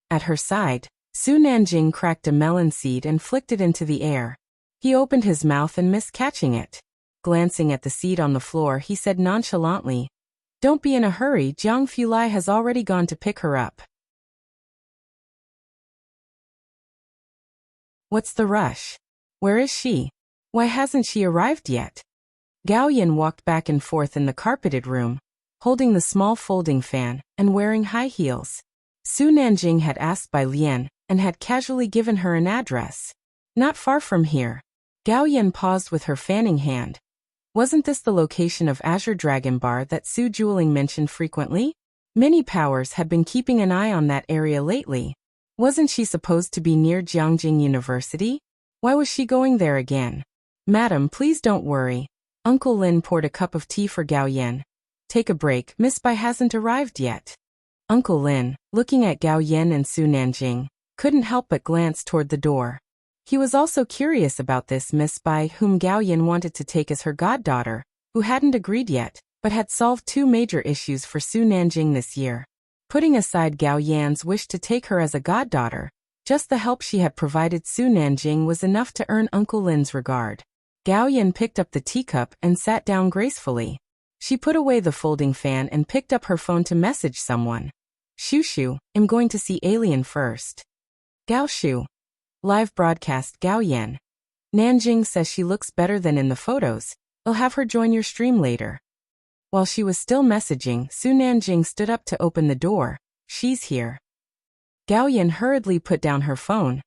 A: At her side, Su Nanjing cracked a melon seed and flicked it into the air. He opened his mouth and missed catching it. Glancing at the seed on the floor, he said nonchalantly, "Don't be in a hurry, Jiang Fulai has already gone to pick her up." What's the rush? Where is she? Why hasn't she arrived yet? Gao Yan walked back and forth in the carpeted room, holding the small folding fan and wearing high heels. Su Nanjing had asked Bai Lian and had casually given her an address. Not far from here. Gao Yan paused with her fanning hand. Wasn't this the location of Azure Dragon Bar that Su Juling mentioned frequently? Many powers had been keeping an eye on that area lately. Wasn't she supposed to be near Jiangjing University? Why was she going there again? Madam, please don't worry. Uncle Lin poured a cup of tea for Gao Yan. Take a break, Miss Bai hasn't arrived yet. Uncle Lin, looking at Gao Yan and Su Nanjing, couldn't help but glance toward the door. He was also curious about this Miss Bai whom Gao Yan wanted to take as her goddaughter, who hadn't agreed yet, but had solved two major issues for Su Nanjing this year. Putting aside Gao Yan's wish to take her as a goddaughter, just the help she had provided Su Nanjing was enough to earn Uncle Lin's regard. Gao Yan picked up the teacup and sat down gracefully. She put away the folding fan and picked up her phone to message someone. Shushu, I'm going to see Alien first. Gao Shu. Live broadcast Gao Yan. Nanjing says she looks better than in the photos. I'll have her join your stream later. While she was still messaging, Su Nanjing stood up to open the door. She's here. Gao Yan hurriedly put down her phone,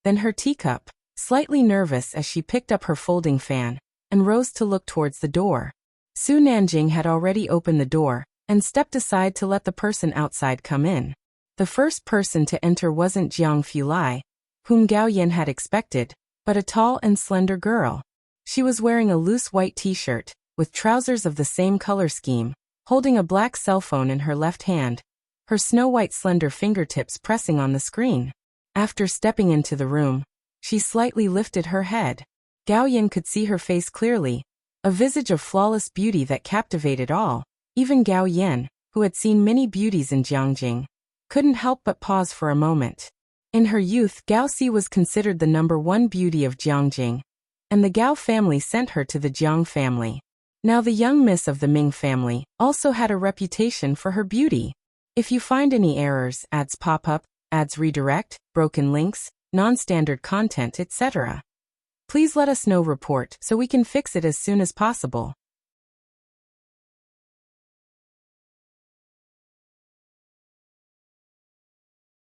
A: then her teacup, slightly nervous as she picked up her folding fan, and rose to look towards the door. Su Nanjing had already opened the door, and stepped aside to let the person outside come in. The first person to enter wasn't Jiang Fulai, whom Gao Yan had expected, but a tall and slender girl. She was wearing a loose white t-shirt, with trousers of the same color scheme, holding a black cell phone in her left hand, her snow-white slender fingertips pressing on the screen. After stepping into the room, she slightly lifted her head. Gao Yan could see her face clearly, a visage of flawless beauty that captivated all. Even Gao Yan, who had seen many beauties in Jiangjing, couldn't help but pause for a moment. In her youth, Gao Si was considered the #1 beauty of Jiangjing, and the Gao family sent her to the Jiang family. Now the young miss of the Ming family also had a reputation for her beauty. If you find any errors, ads pop up, ads redirect, broken links, non-standard content, etc., please let us know report so we can fix it as soon as possible.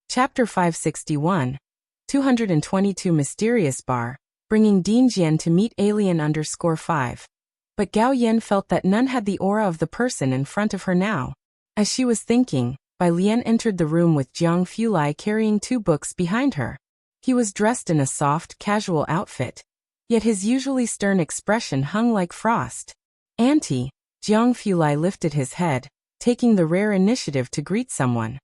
A: Chapter 561. 222 Mysterious Bar, bringing Dean Jian to meet Alien_5. But Gao Yan felt that none had the aura of the person in front of her now. As she was thinking, Bai Lian entered the room with Jiang Fulai carrying 2 books behind her. He was dressed in a soft, casual outfit, yet his usually stern expression hung like frost. Auntie, Jiang Fulai lifted his head, taking the rare initiative to greet someone.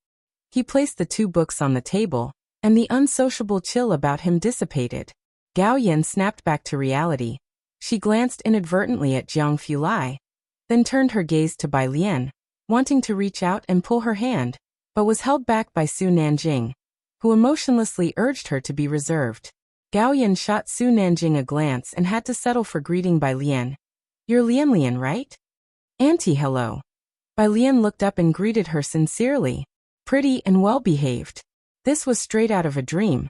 A: He placed the 2 books on the table, and the unsociable chill about him dissipated. Gao Yan snapped back to reality. She glanced inadvertently at Jiang Fulai, then turned her gaze to Bai Lian, wanting to reach out and pull her hand, but was held back by Su Nanjing, who emotionlessly urged her to be reserved. Gao Yan shot Su Nanjing a glance and had to settle for greeting Bai Lian. You're Lian, right? Auntie, hello. Bai Lian looked up and greeted her sincerely. Pretty and well-behaved. This was straight out of a dream.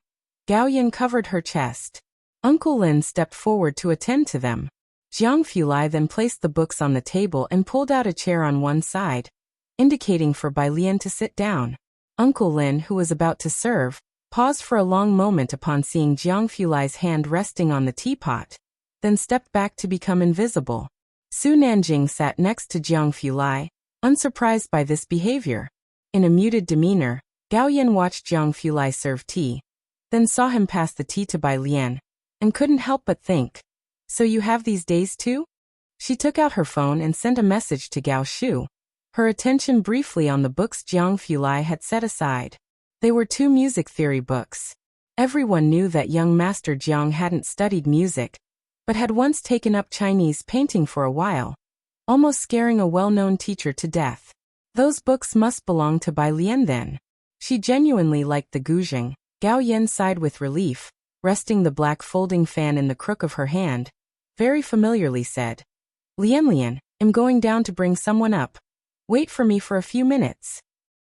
A: Gao Yan covered her chest. Uncle Lin stepped forward to attend to them. Jiang Fulai then placed the books on the table and pulled out a chair on one side, indicating for Bai Lian to sit down. Uncle Lin, who was about to serve, paused for a long moment upon seeing Jiang Fulai's hand resting on the teapot, then stepped back to become invisible. Su Nanjing sat next to Jiang Fulai, unsurprised by this behavior. In a muted demeanor, Gao Yan watched Jiang Fulai serve tea, then saw him pass the tea to Bai Lian, and couldn't help but think, so you have these days too? She took out her phone and sent a message to Gao Shu, her attention briefly on the books Jiang Fulai had set aside. They were 2 music theory books. Everyone knew that young Master Jiang hadn't studied music, but had once taken up Chinese painting for a while, almost scaring a well-known teacher to death. Those books must belong to Bai Lian then. She genuinely liked the guzheng. Gao Yan sighed with relief, resting the black folding fan in the crook of her hand, very familiarly said, Lian, I'm going down to bring someone up. Wait for me for a few minutes.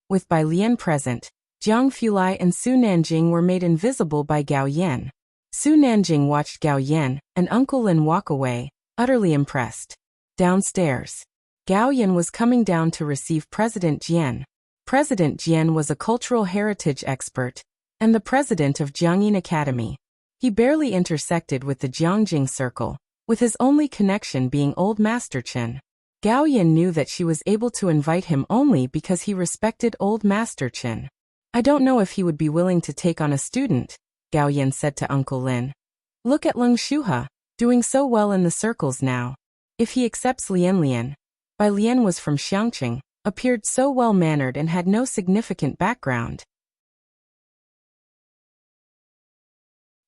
A: With Bai Lian present, Jiang Fulai and Su Nanjing were made invisible by Gao Yan. Su Nanjing watched Gao Yan and Uncle Lin walk away, utterly impressed. Downstairs, Gao Yan was coming down to receive President Jian. President Jian was a cultural heritage expert, and the president of Jiangyin Academy. He barely intersected with the Jiangjing circle, with his only connection being old Master Chen. Gao Yan knew that she was able to invite him only because he respected old Master Chen. I don't know if he would be willing to take on a student, Gao Yan said to Uncle Lin. Look at Leng Shuhe, doing so well in the circles now. If he accepts Lian, Bai Lian was from Xiangqing, appeared so well-mannered and had no significant background.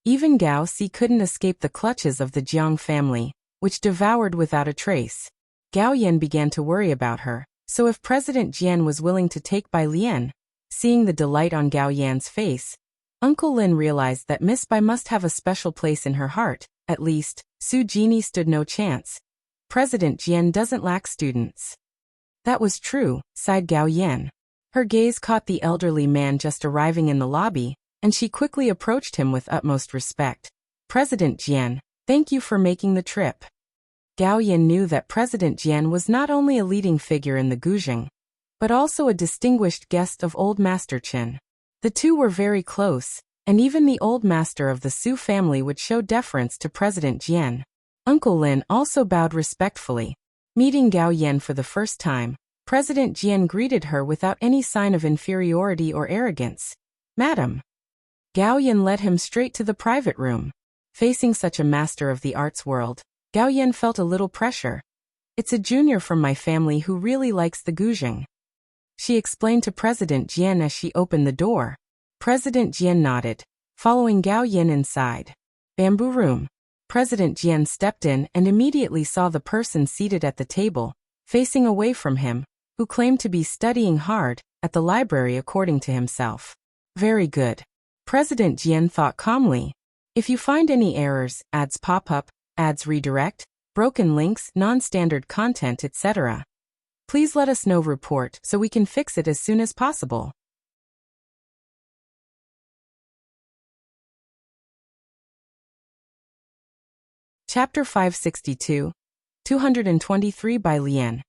A: Even Gao Si couldn't escape the clutches of the Jiang family, which devoured without a trace. Gao Yan began to worry about her, so if President Jian was willing to take Bai Lian, seeing the delight on Gao Yan's face, Uncle Lin realized that Miss Bai must have a special place in her heart. At least, Su Jini stood no chance. President Jian doesn't lack students. That was true, sighed Gao Yan. Her gaze caught the elderly man just arriving in the lobby, and she quickly approached him with utmost respect. President Jian, thank you for making the trip. Gao Yan knew that President Jian was not only a leading figure in the Guzheng, but also a distinguished guest of Old Master Qin. The two were very close, and even the old master of the Su family would show deference to President Jian. Uncle Lin also bowed respectfully. Meeting Gao Yan for the first time, President Jian greeted her without any sign of inferiority or arrogance. Madam. Gao Yan led him straight to the private room. Facing such a master of the arts world, Gao Yan felt a little pressure. It's a junior from my family who really likes the Guzheng, she explained to President Jian as she opened the door. President Jian nodded, following Gao Yan inside. Bamboo room. President Jian stepped in and immediately saw the person seated at the table, facing away from him, who claimed to be studying hard at the library according to himself. Very good. President Jian thought calmly. If you find any errors, ads pop up, ads redirect, broken links, non-standard content, etc., please let us know. Report so we can fix it as soon as possible. Chapter 562, 223 Bai Lian.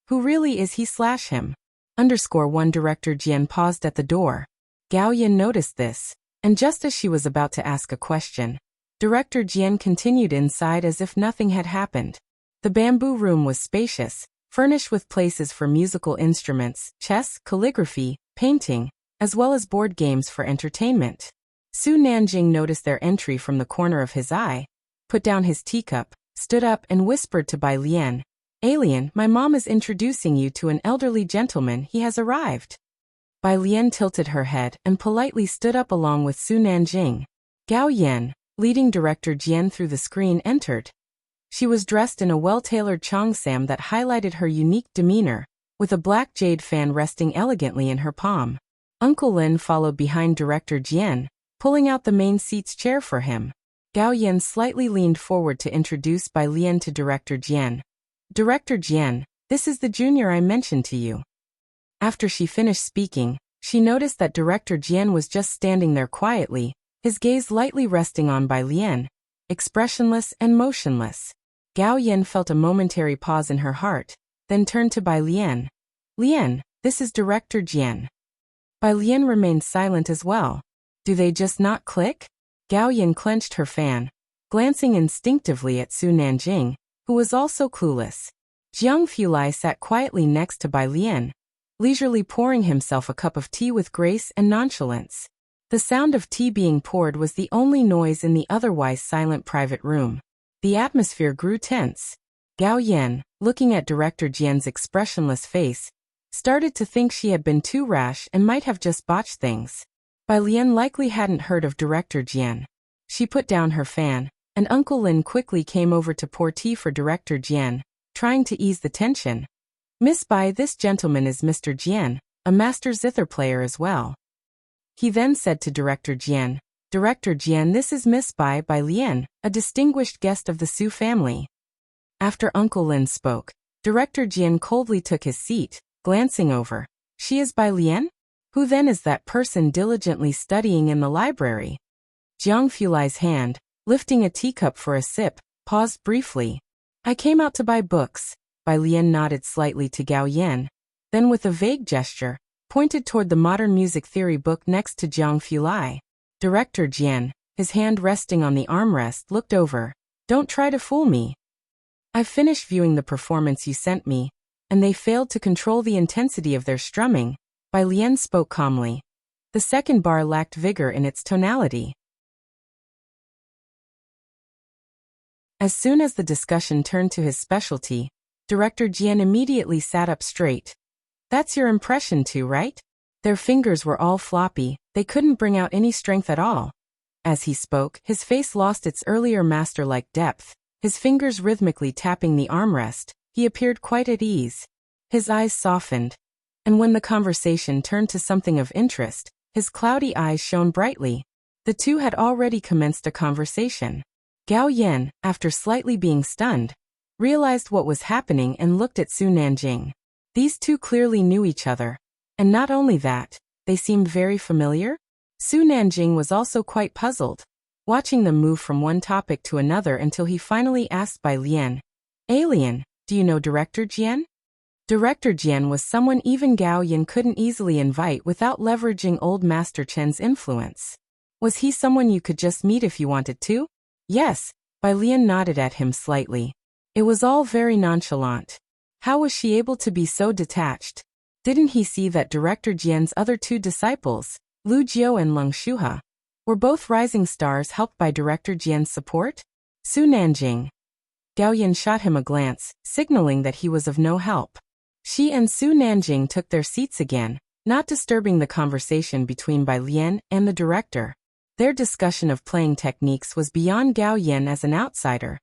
A: Who really is he/him? _1 Director Jian paused at the door. Gao Yan noticed this, and just as she was about to ask a question, Director Jian continued inside as if nothing had happened. The bamboo room was spacious, furnished with places for musical instruments, chess, calligraphy, painting, as well as board games for entertainment. Su Nanjing noticed their entry from the corner of his eye, put down his teacup, stood up and whispered to Bai Lian, Alien, my mom is introducing you to an elderly gentleman. He has arrived. Bai Lian tilted her head and politely stood up along with Su Nanjing. Gao Yan, leading Director Jian through the screen, entered. She was dressed in a well-tailored cheongsam that highlighted her unique demeanor, with a black jade fan resting elegantly in her palm. Uncle Lin followed behind Director Jian, pulling out the main seat's chair for him. Gao Yan slightly leaned forward to introduce Bai Lian to Director Jian. Director Jian, this is the junior I mentioned to you. After she finished speaking, she noticed that Director Jian was just standing there quietly, his gaze lightly resting on Bai Lian, expressionless and motionless. Gao Yan felt a momentary pause in her heart, then turned to Bai Lian. Lian, this is Director Jian. Bai Lian remained silent as well. Do they just not click? Gao Yan clenched her fan, glancing instinctively at Su Nanjing, who was also clueless. Jiang Fulai sat quietly next to Bai Lian, leisurely pouring himself a cup of tea with grace and nonchalance. The sound of tea being poured was the only noise in the otherwise silent private room. The atmosphere grew tense. Gao Yan, looking at Director Jian's expressionless face, started to think she had been too rash and might have just botched things. Bai Lian likely hadn't heard of Director Jian. She put down her fan, and Uncle Lin quickly came over to pour tea for Director Jian, trying to ease the tension. Miss Bai, this gentleman is Mr. Jian, a master zither player as well. He then said to Director Jian, Director Jian, this is Miss Bai Lian, a distinguished guest of the Su family. After Uncle Lin spoke, Director Jian coldly took his seat, glancing over. She is Bai Lian? Who then is that person diligently studying in the library? Jiang Fulai's hand, lifting a teacup for a sip, paused briefly. I came out to buy books. Bai Lian nodded slightly to Gao Yan, then with a vague gesture, pointed toward the modern music theory book next to Jiang Fulai. Director Jian, his hand resting on the armrest, looked over. Don't try to fool me. I've finished viewing the performance you sent me, and they failed to control the intensity of their strumming. Bai Lian spoke calmly. The second bar lacked vigor in its tonality. As soon as the discussion turned to his specialty, Director Jian immediately sat up straight. That's your impression too, right? Their fingers were all floppy, they couldn't bring out any strength at all. As he spoke, his face lost its earlier master-like depth, his fingers rhythmically tapping the armrest. He appeared quite at ease. His eyes softened. And when the conversation turned to something of interest, his cloudy eyes shone brightly. The two had already commenced a conversation. Gao Yan, after slightly being stunned, realized what was happening and looked at Su Nanjing. These two clearly knew each other. And not only that, they seemed very familiar. Su Nanjing was also quite puzzled, watching them move from one topic to another until he finally asked Bai Lian, "Alien, do you know Director Jian?" Director Jian was someone even Gao Yan couldn't easily invite without leveraging old Master Chen's influence. Was he someone you could just meet if you wanted to? Yes, Bai Lian nodded at him slightly. It was all very nonchalant. How was she able to be so detached? Didn't he see that Director Jian's other two disciples, Lu Jiu and Leng Shuhe, were both rising stars helped by Director Jian's support? Su Nanjing. Gao Yan shot him a glance, signaling that he was of no help. She and Su Nanjing took their seats again, not disturbing the conversation between Bai Lian and the director. Their discussion of playing techniques was beyond Gao Yan as an outsider.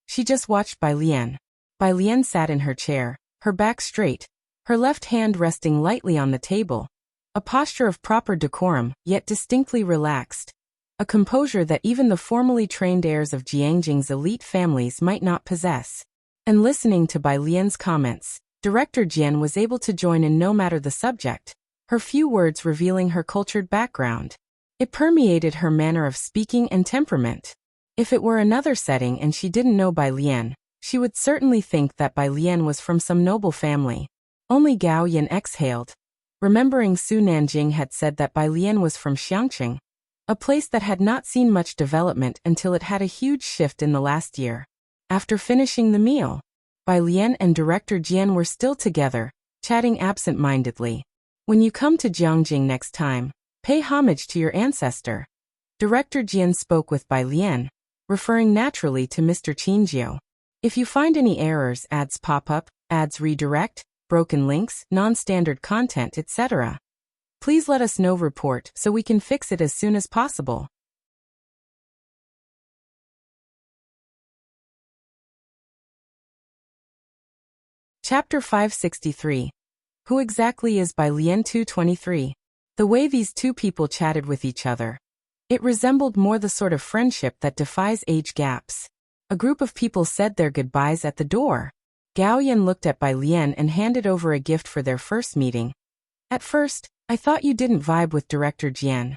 A: She just watched Bai Lian. Bai Lian sat in her chair, her back straight, her left hand resting lightly on the table. A posture of proper decorum, yet distinctly relaxed. A composure that even the formally trained heirs of Jiangjing's elite families might not possess. And listening to Bai Lian's comments, Director Jian was able to join in no matter the subject, her few words revealing her cultured background. It permeated her manner of speaking and temperament. If it were another setting and she didn't know Bai Lian, she would certainly think that Bai Lian was from some noble family. Only Gao Yan exhaled, remembering Su Nanjing had said that Bai Lian was from Xiangqing, a place that had not seen much development until it had a huge shift in the last year. After finishing the meal, Bai Lian and Director Jian were still together, chatting absent-mindedly. When you come to Jiangjing next time, pay homage to your ancestor. Director Jian spoke with Bai Lian, referring naturally to Mr. Qinjiu. If you find any errors, ads pop up, ads redirect, broken links, non-standard content, etc., please let us know. Report so we can fix it as soon as possible. Chapter 563. Who exactly is Bai Lian? 223. The way these two people chatted with each other. It resembled more the sort of friendship that defies age gaps. A group of people said their goodbyes at the door. Gao Yan looked at Bai Lian and handed over a gift for their first meeting. At first, I thought you didn't vibe with Director Jian.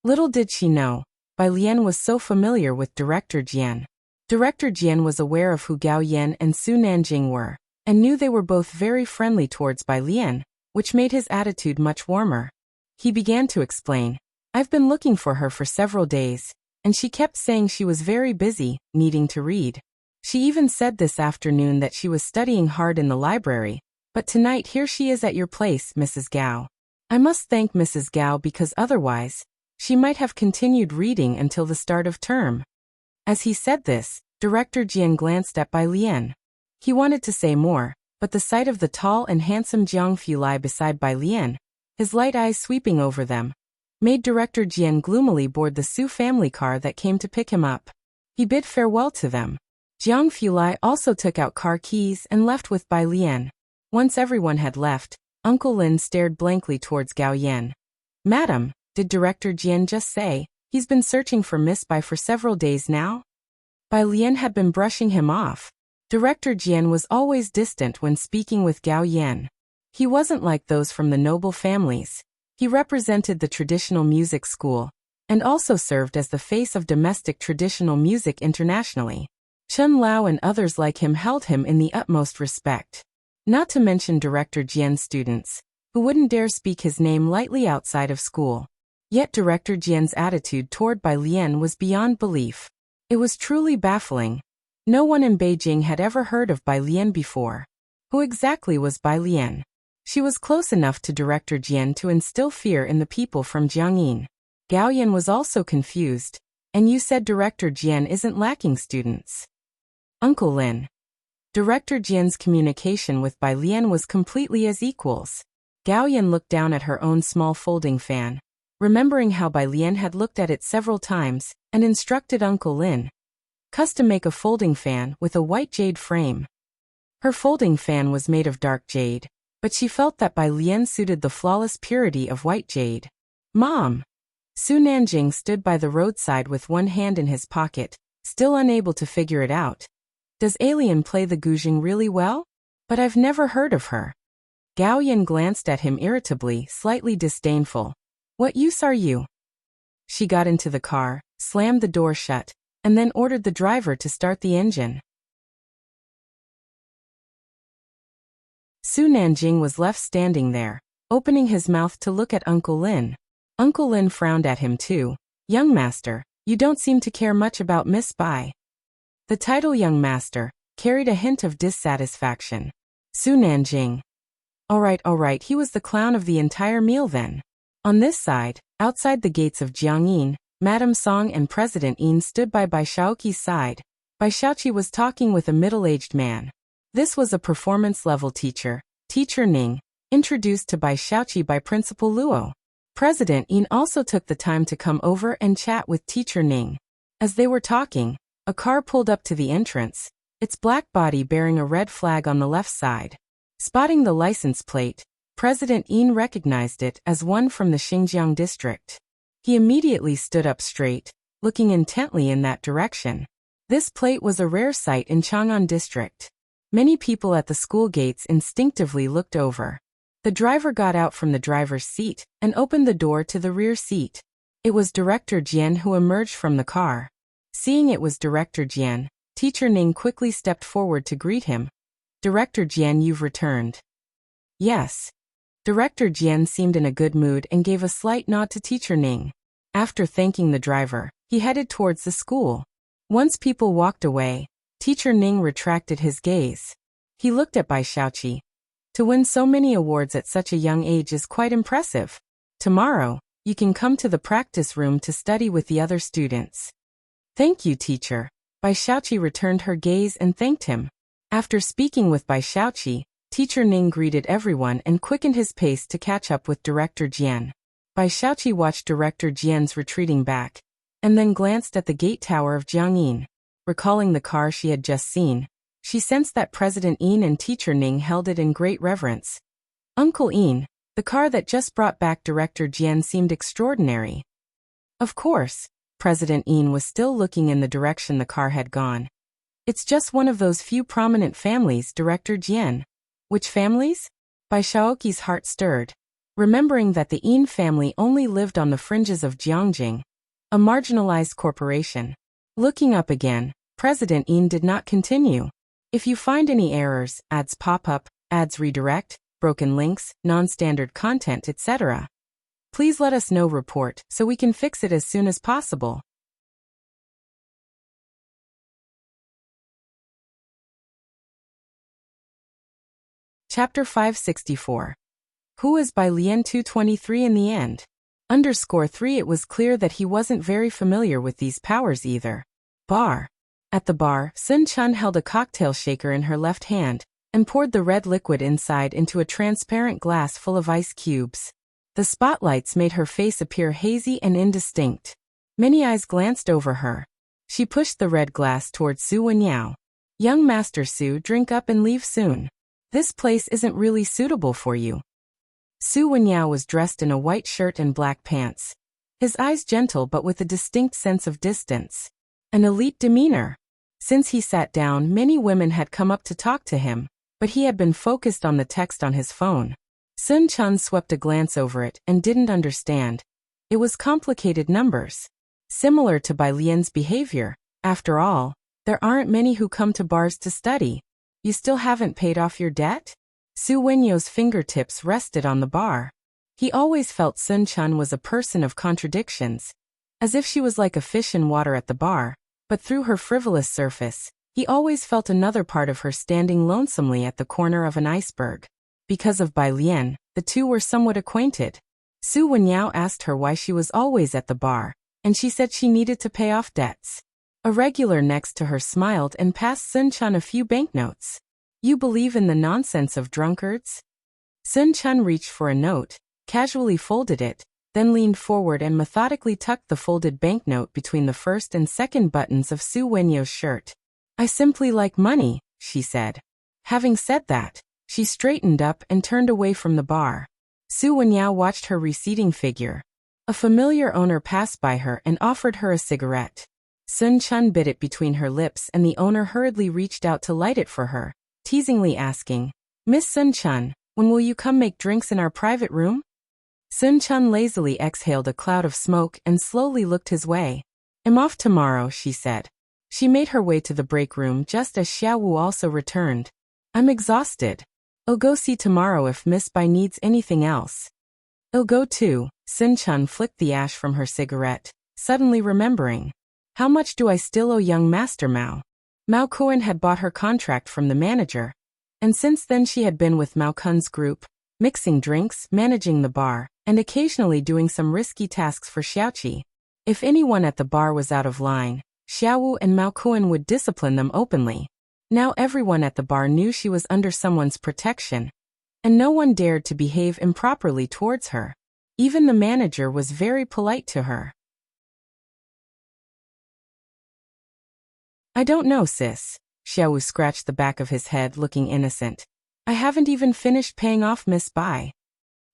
A: Little did she know, Bai Lian was so familiar with Director Jian. Director Jian was aware of who Gao Yan and Su Nanjing were, and knew they were both very friendly towards Bai Lian, which made his attitude much warmer. He began to explain, I've been looking for her for several days, and she kept saying she was very busy, needing to read. She even said this afternoon that she was studying hard in the library, but tonight here she is at your place, Mrs. Gao. I must thank Mrs. Gao because otherwise, she might have continued reading until the start of term. As he said this, Director Jian glanced at Bai Lian. He wanted to say more, but the sight of the tall and handsome Jiang Fulai beside Bai Lian, his light eyes sweeping over them, made Director Jian gloomily board the Su family car that came to pick him up. He bid farewell to them. Jiang Fulai also took out car keys and left with Bai Lian. Once everyone had left, Uncle Lin stared blankly towards Gao Yan. Madam, did Director Jian just say, he's been searching for Miss Bai for several days now? Bai Lian had been brushing him off. Director Jian was always distant when speaking with Gao Yan. He wasn't like those from the noble families. He represented the traditional music school, and also served as the face of domestic traditional music internationally. Chen Lao and others like him held him in the utmost respect. Not to mention Director Jian's students, who wouldn't dare speak his name lightly outside of school. Yet Director Jian's attitude toward Bai Lian was beyond belief. It was truly baffling. No one in Beijing had ever heard of Bai Lian before. Who exactly was Bai Lian? She was close enough to Director Jian to instill fear in the people from Jiangyin. Gao Yan was also confused. And you said Director Jian isn't lacking students? Uncle Lin. Director Jian's communication with Bai Lian was completely as equals. Gao Yan looked down at her own small folding fan, remembering how Bai Lian had looked at it several times, and instructed Uncle Lin. Custom make a folding fan with a white jade frame. Her folding fan was made of dark jade, but she felt that Bai Lian suited the flawless purity of white jade. Mom! Su Nanjing stood by the roadside with one hand in his pocket, still unable to figure it out. Does Alien play the guzheng really well? But I've never heard of her. Gao Yan glanced at him irritably, slightly disdainful. What use are you? She got into the car, slammed the door shut, and then ordered the driver to start the engine. Su Nanjing was left standing there, opening his mouth to look at Uncle Lin. Uncle Lin frowned at him too. Young master, you don't seem to care much about Miss Bai. The title young master carried a hint of dissatisfaction. Su Nanjing. All right, he was the clown of the entire meal then. On this side, outside the gates of Jiangyin, Madame Song and President Yin stood by Shaoqi's side. Bai Shaoqi was talking with a middle-aged man. This was a performance-level teacher, Teacher Ning, introduced to Bai Shaoqi by Principal Luo. President Yin also took the time to come over and chat with Teacher Ning. As they were talking, a car pulled up to the entrance, its black body bearing a red flag on the left side. Spotting the license plate, President Yin recognized it as one from the Xinjiang district. He immediately stood up straight, looking intently in that direction. This plate was a rare sight in Chang'an district. Many people at the school gates instinctively looked over. The driver got out from the driver's seat and opened the door to the rear seat. It was Director Jian who emerged from the car. Seeing it was Director Jian, Teacher Ning quickly stepped forward to greet him. Director Jian, you've returned. Yes. Director Jian seemed in a good mood and gave a slight nod to Teacher Ning. After thanking the driver, he headed towards the school. Once people walked away, Teacher Ning retracted his gaze. He looked at Bai Shaoqi. To win so many awards at such a young age is quite impressive. Tomorrow, you can come to the practice room to study with the other students. Thank you, teacher. Bai Shaoqi returned her gaze and thanked him. After speaking with Bai Shaoqi, Teacher Ning greeted everyone and quickened his pace to catch up with Director Jian. Bai Shaoqi watched Director Jian's retreating back, and then glanced at the gate tower of Jiangyin. Recalling the car she had just seen, she sensed that President Yin and Teacher Ning held it in great reverence. Uncle Yin, the car that just brought back Director Jian seemed extraordinary. Of course, President Yin was still looking in the direction the car had gone. It's just one of those few prominent families, Director Jian. Which families? Bai Shaoqi's heart stirred, remembering that the Yin family only lived on the fringes of Jiangjing, a marginalized corporation. Looking up again, President Yin did not continue. If you find any errors, ads pop up, ads redirect, broken links, non-standard content, etc., please let us know. Report so we can fix it as soon as possible. Chapter 564. Who is Bai Lian 223 in the end? _3 It was clear that he wasn't very familiar with these powers either. Bar. At the bar, Sun Chun held a cocktail shaker in her left hand and poured the red liquid inside into a transparent glass full of ice cubes. The spotlights made her face appear hazy and indistinct. Many eyes glanced over her. She pushed the red glass towards Su Wenyao. Young Master Su, drink up and leave soon. This place isn't really suitable for you. Su Wenyao was dressed in a white shirt and black pants. His eyes gentle but with a distinct sense of distance. An elite demeanor. Since he sat down, many women had come up to talk to him, but he had been focused on the text on his phone. Sun Chun swept a glance over it and didn't understand. It was complicated numbers. Similar to Bai Lian's behavior. After all, there aren't many who come to bars to study. You still haven't paid off your debt? Su Wenyao's fingertips rested on the bar. He always felt Sun Chun was a person of contradictions, as if she was like a fish in water at the bar, but through her frivolous surface, he always felt another part of her standing lonesomely at the corner of an iceberg. Because of Bai Lian, the two were somewhat acquainted. Su Wenyao asked her why she was always at the bar, and she said she needed to pay off debts. A regular next to her smiled and passed Sun Chun a few banknotes. You believe in the nonsense of drunkards? Sun Chun reached for a note, casually folded it, then leaned forward and methodically tucked the folded banknote between the first and second buttons of Su Wenyo's shirt. I simply like money, she said. Having said that, she straightened up and turned away from the bar. Su Wenyo watched her receding figure. A familiar owner passed by her and offered her a cigarette. Sun Chun bit it between her lips and the owner hurriedly reached out to light it for her, teasingly asking, Miss Sun Chun, when will you come make drinks in our private room? Sun Chun lazily exhaled a cloud of smoke and slowly looked his way. I'm off tomorrow, she said. She made her way to the break room just as Xiao Wu also returned. I'm exhausted. I'll go see tomorrow if Miss Bai needs anything else. I'll go too. Sun Chun flicked the ash from her cigarette, suddenly remembering. How much do I still owe young Master Mao? Mao Kun had bought her contract from the manager, and since then she had been with Mao Kun's group, mixing drinks, managing the bar, and occasionally doing some risky tasks for Xiaoqi. If anyone at the bar was out of line, Xiao Wu and Mao Kun would discipline them openly. Now everyone at the bar knew she was under someone's protection, and no one dared to behave improperly towards her. Even the manager was very polite to her. I don't know, sis. Xiao Wu scratched the back of his head, looking innocent. I haven't even finished paying off Miss Bai.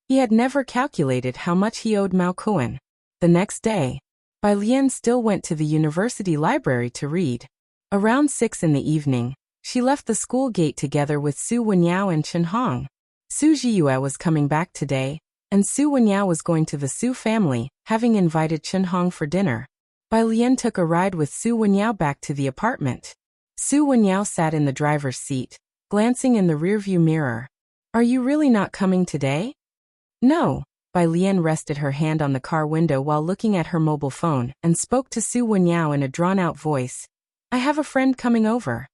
A: He had never calculated how much he owed Mao Kun. The next day, Bai Lian still went to the university library to read. Around 6 in the evening, she left the school gate together with Su Wenyao and Chen Hong. Su Jiyue was coming back today, and Su Wenyao was going to the Su family, having invited Chen Hong for dinner. Bai Lian took a ride with Su Wenyao back to the apartment. Su Wenyao sat in the driver's seat, glancing in the rearview mirror. Are you really not coming today? No. Bai Lian rested her hand on the car window while looking at her mobile phone and spoke to Su Wenyao in a drawn-out voice. I have a friend coming over.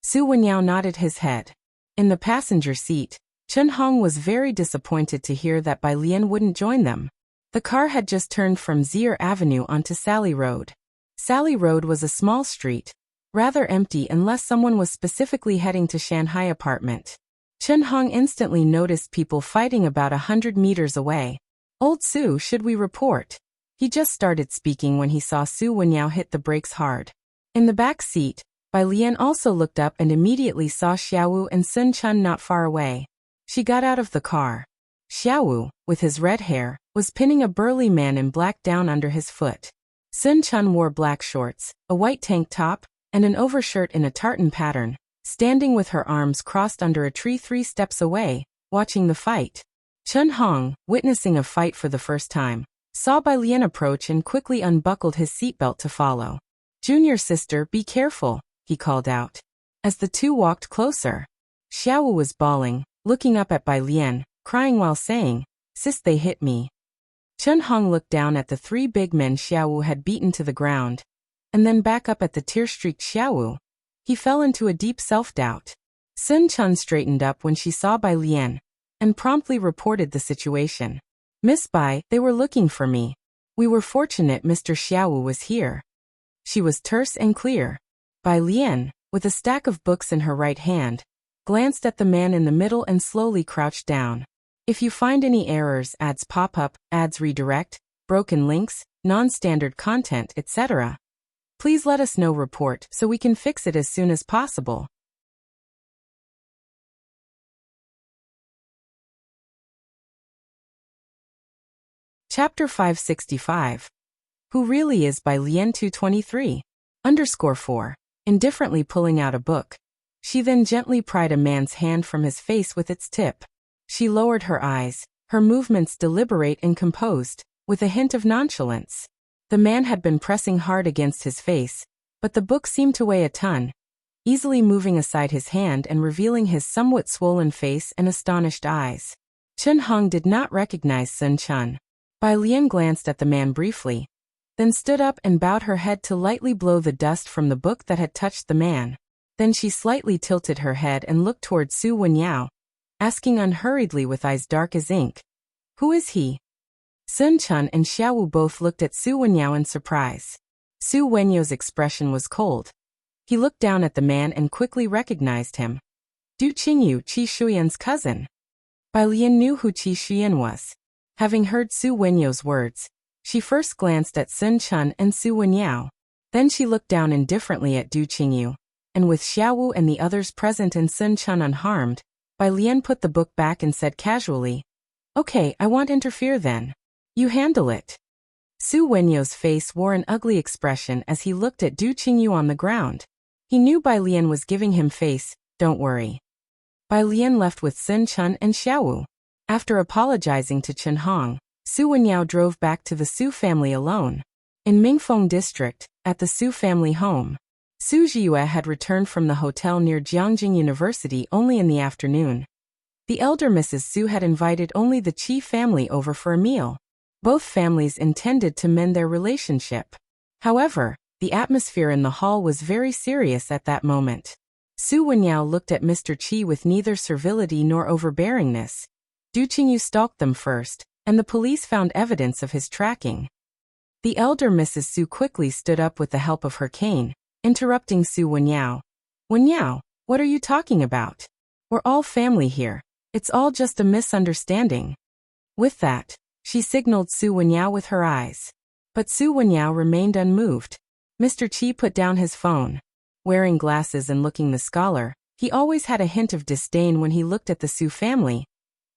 A: Su Wenyao nodded his head. In the passenger seat, Chen Hong was very disappointed to hear that Bai Lian wouldn't join them. The car had just turned from Zier Avenue onto Sally Road. Sally Road was a small street, rather empty unless someone was specifically heading to Shanghai apartment. Chen Hong instantly noticed people fighting about 100 meters away. Old Su, should we report? He just started speaking when he saw Su Wenyao hit the brakes hard. In the back seat, Bai Lian also looked up and immediately saw Xiao Wu and Sun Chun not far away. She got out of the car. Xiao Wu, with his red hair, was pinning a burly man in black down under his foot. Sun Chun wore black shorts, a white tank top, and an overshirt in a tartan pattern, standing with her arms crossed under a tree 3 steps away, watching the fight. Chen Hong, witnessing a fight for the first time, saw Bai Lian approach and quickly unbuckled his seatbelt to follow. Junior sister, be careful, he called out. As the two walked closer, Xiao Wu was bawling, looking up at Bai Lian, crying while saying, Sis, they hit me. Chen Hong looked down at the 3 big men Xiao Wu had beaten to the ground, and then back up at the tear-streaked Xiao Wu. He fell into a deep self-doubt. Sun Chun straightened up when she saw Bai Lian, and promptly reported the situation. Miss Bai, they were looking for me. We were fortunate Mr. Xiao Wu was here. She was terse and clear. Bai Lian, with a stack of books in her right hand, glanced at the man in the middle and slowly crouched down. If you find any errors, ads pop up, ads redirect, broken links, non-standard content, etc., please let us know. Report so we can fix it as soon as possible. Chapter 565. Who really is Bai Lian 223_4. Indifferently pulling out a book, she then gently pried a man's hand from his face with its tip. She lowered her eyes, her movements deliberate and composed, with a hint of nonchalance. The man had been pressing hard against his face, but the book seemed to weigh a ton, easily moving aside his hand and revealing his somewhat swollen face and astonished eyes. Chen Hong did not recognize Sun Chun. Bai Lian glanced at the man briefly, then stood up and bowed her head to lightly blow the dust from the book that had touched the man. Then she slightly tilted her head and looked toward Su Wenyao, asking unhurriedly with eyes dark as ink, Who is he? Sun Chun and Xiao Wu both looked at Su Wenyao in surprise. Su Wenyo's expression was cold. He looked down at the man and quickly recognized him. Du Qingyu, Qi Shuyan's cousin. Bai Lian knew who Qi Shuyan was. Having heard Su Wenyo's words, she first glanced at Sun Chun and Su Wenyao. Then she looked down indifferently at Du Qingyu, and with Xiaowu and the others present and Sun Chun unharmed, Bai Lian put the book back and said casually, "Okay, I won't interfere then. You handle it." Su Wenyo's face wore an ugly expression as he looked at Du Qingyu on the ground. He knew Bai Lian was giving him face, "Don't worry." Bai Lian left with Sun Chun and Xiaowu. After apologizing to Chen Hong, Su Wenyao drove back to the Su family alone. In Mingfeng district, at the Su family home, Su Jiyue had returned from the hotel near Jiangjing University only in the afternoon. The elder Mrs. Su had invited only the Qi family over for a meal. Both families intended to mend their relationship. However, the atmosphere in the hall was very serious at that moment. Su Wenyao looked at Mr. Qi with neither servility nor overbearingness. Du Qingyu stalked them first, and the police found evidence of his tracking. The elder Mrs. Su quickly stood up with the help of her cane, interrupting Su Wenyao. "Wenyao, what are you talking about? We're all family here. It's all just a misunderstanding." With that, she signaled Su Wenyao with her eyes. But Su Wenyao remained unmoved. Mr. Qi put down his phone. Wearing glasses and looking the scholar, he always had a hint of disdain when he looked at the Su family.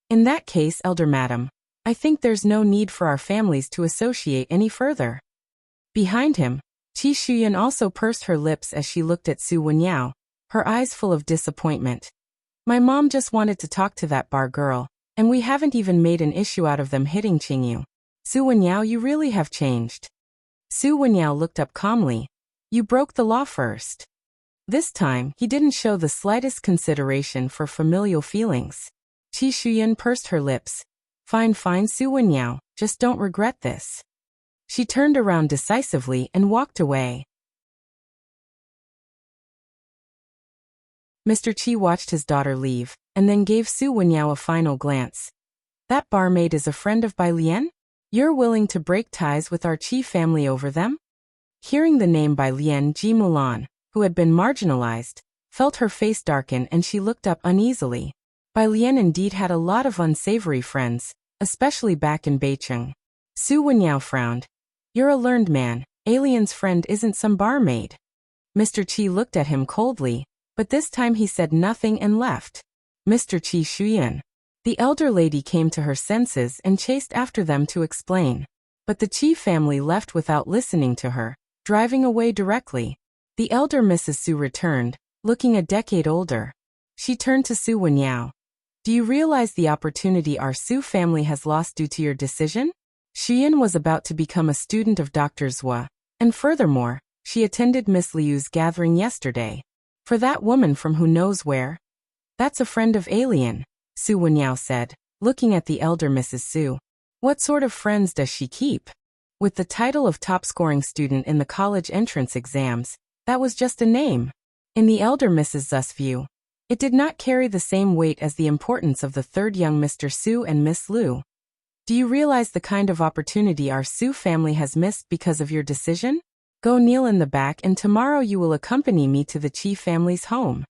A: "In that case, elder madam, I think there's no need for our families to associate any further." Behind him, Qi Shuyan also pursed her lips as she looked at Su Wenyao, her eyes full of disappointment. "My mom just wanted to talk to that bar girl, and we haven't even made an issue out of them hitting Qingyu. Su Wenyao, you really have changed." Su Wenyao looked up calmly. "You broke the law first." This time, he didn't show the slightest consideration for familial feelings. Qi Shuyan pursed her lips. Fine, Su Wenyao, just don't regret this." She turned around decisively and walked away. Mr. Qi watched his daughter leave, and then gave Su Wenyao a final glance. "That barmaid is a friend of Bai Lian? You're willing to break ties with our Qi family over them?" Hearing the name Bai Lian, Ji Mulan, who had been marginalized, felt her face darken and she looked up uneasily. Bai Lian indeed had a lot of unsavory friends, especially back in Beicheng. Su Wenyao frowned. "You're a learned man, Alien's friend isn't some barmaid." Mr. Qi looked at him coldly, but this time he said nothing and left. Mr. Qi Shuyan. The elder lady came to her senses and chased after them to explain. But the Qi family left without listening to her, driving away directly. The elder Mrs. Su returned, looking a decade older. She turned to Su Wenyao. "Do you realize the opportunity our Su family has lost due to your decision?" Shuyan was about to become a student of Dr. Zhua, and furthermore, she attended Miss Liu's gathering yesterday. "For that woman from who knows where?" "That's a friend of Alien," Su Wenyao said, looking at the elder Mrs. Su. "What sort of friends does she keep?" With the title of top-scoring student in the college entrance exams, that was just a name. In the elder Mrs. Zu's view, it did not carry the same weight as the importance of the third young Mr. Su and Miss Liu. "Do you realize the kind of opportunity our Su family has missed because of your decision? Go kneel in the back and tomorrow you will accompany me to the Qi family's home."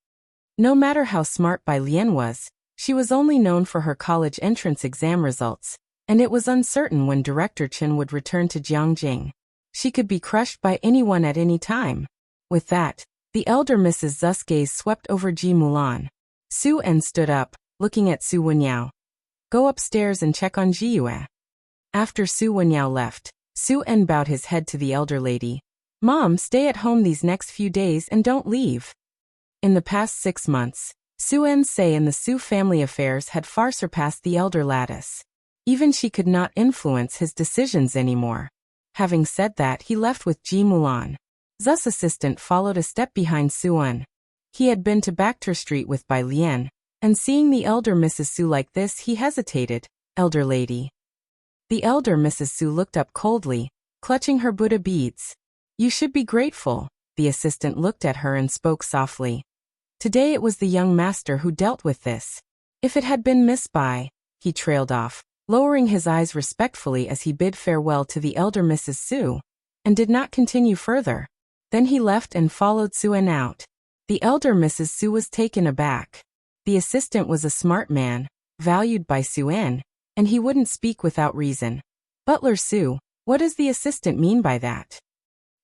A: No matter how smart Bai Lian was, she was only known for her college entrance exam results, and it was uncertain when Director Chen would return to Jiangjing. She could be crushed by anyone at any time. With that, the elder Mrs. Zu's gaze swept over Ji Mulan. Su En stood up, looking at Su Wenyao. "Go upstairs and check on Jiyue." After Su Wenyao left, Su En bowed his head to the elder lady. "Mom, stay at home these next few days and don't leave." In the past 6 months, Su En's say in the Su family affairs had far surpassed the elder lattice. Even she could not influence his decisions anymore. Having said that, he left with Ji Mulan. Zu's assistant followed a step behind Su En. He had been to Bacter Street with Bai Lian, and seeing the elder Mrs. Su like this, he hesitated. "Elder lady." The elder Mrs. Su looked up coldly, clutching her Buddha beads. "You should be grateful." The assistant looked at her and spoke softly. "Today it was the young master who dealt with this. If it had been Miss Bai," he trailed off, lowering his eyes respectfully as he bid farewell to the elder Mrs. Su. and did not continue further. Then he left and followed Suen out. The elder Mrs. Su was taken aback. The assistant was a smart man, valued by Suen, and he wouldn't speak without reason. Butler Su, what does the assistant mean by that?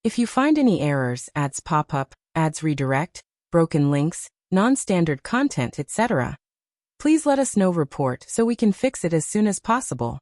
A: If you find any errors, ads pop up, ads redirect, broken links, non-standard content, etc., please let us know. Report so we can fix it as soon as possible.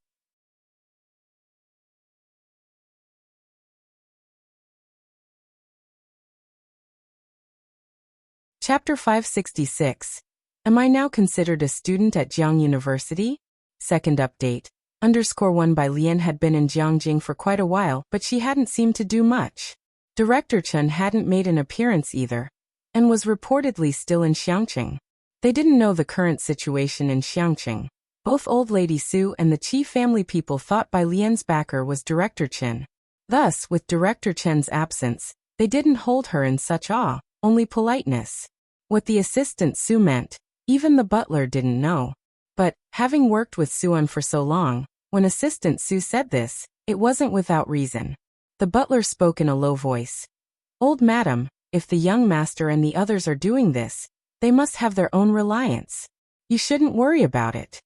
A: Chapter 566. Am I now considered a student at Jiang University? Second update. _1 by Lian had been in Jiangjing for quite a while, but she hadn't seemed to do much. Director Chen hadn't made an appearance either, and was reportedly still in Xiangqing. They didn't know the current situation in Xiangqing. Both Old Lady Su and the chief family people thought Bai Lian's backer was Director Chen. Thus, with Director Chen's absence, they didn't hold her in such awe, only politeness. What the assistant Su meant, even the butler didn't know. But, having worked with Suan for so long, when Assistant Su said this, it wasn't without reason. The butler spoke in a low voice. Old madam, if the young master and the others are doing this, they must have their own reliance. You shouldn't worry about it.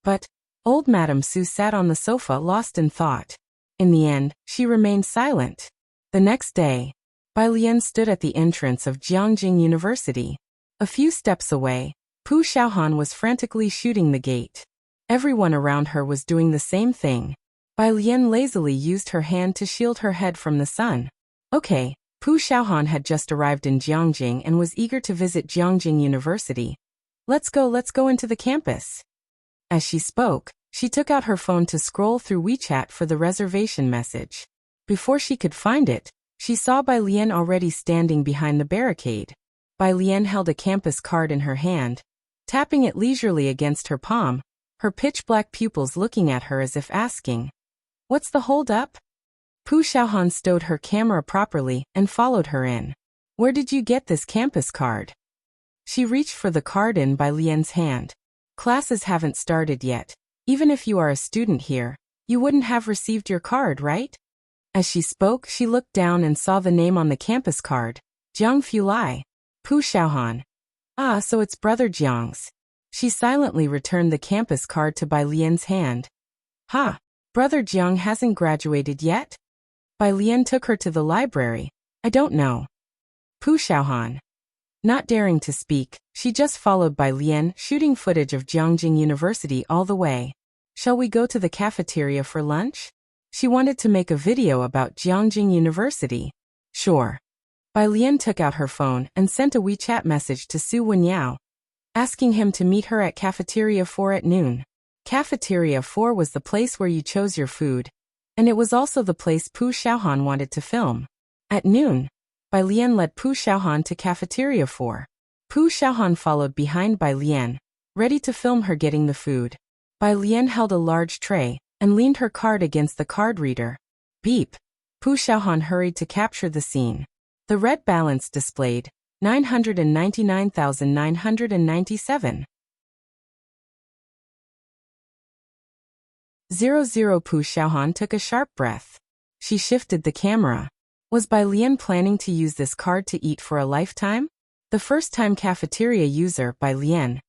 A: But, old Madam Su sat on the sofa lost in thought. In the end, she remained silent. The next day, Bai Lian stood at the entrance of Jiangjing University. A few steps away, Pu Xiaohan was frantically shooting the gate. Everyone around her was doing the same thing. Bai Lian lazily used her hand to shield her head from the sun. Okay, Pu Xiaohan had just arrived in Jiangjing and was eager to visit Jiangjing University. Let's go into the campus. As she spoke, she took out her phone to scroll through WeChat for the reservation message. Before she could find it, she saw Bai Lian already standing behind the barricade. Bai Lian held a campus card in her hand, tapping it leisurely against her palm, her pitch-black pupils looking at her as if asking, "What's the hold-up?" Pu Xiaohan stowed her camera properly and followed her in. "Where did you get this campus card?" She reached for the card in Bai Lian's hand. "Classes haven't started yet. Even if you are a student here, you wouldn't have received your card, right?" As she spoke, she looked down and saw the name on the campus card, Jiang Fulai. Pu Xiaohan. Ah, so it's Brother Jiang's. She silently returned the campus card to Bai Lian's hand. Ha! Brother Jiang hasn't graduated yet? Bai Lian took her to the library. I don't know. Pu Xiaohan. Not daring to speak, she just followed Bai Lian, shooting footage of Jiangjing University all the way. Shall we go to the cafeteria for lunch? She wanted to make a video about Jiangjing University. Sure. Bai Lian took out her phone and sent a WeChat message to Su Wenyao, asking him to meet her at Cafeteria 4 at noon. Cafeteria 4 was the place where you chose your food, and it was also the place Pu Xiaohan wanted to film. At noon, Bai Lian led Pu Xiaohan to Cafeteria 4. Pu Xiaohan followed behind Bai Lian, ready to film her getting the food. Bai Lian held a large tray and leaned her card against the card reader. Beep. Pu Xiaohan hurried to capture the scene. The red balance displayed 999,997. 00. Pu Xiaohan took a sharp breath. She shifted the camera. Was Bai Lian planning to use this card to eat for a lifetime? The first-time cafeteria user, Bai Lian.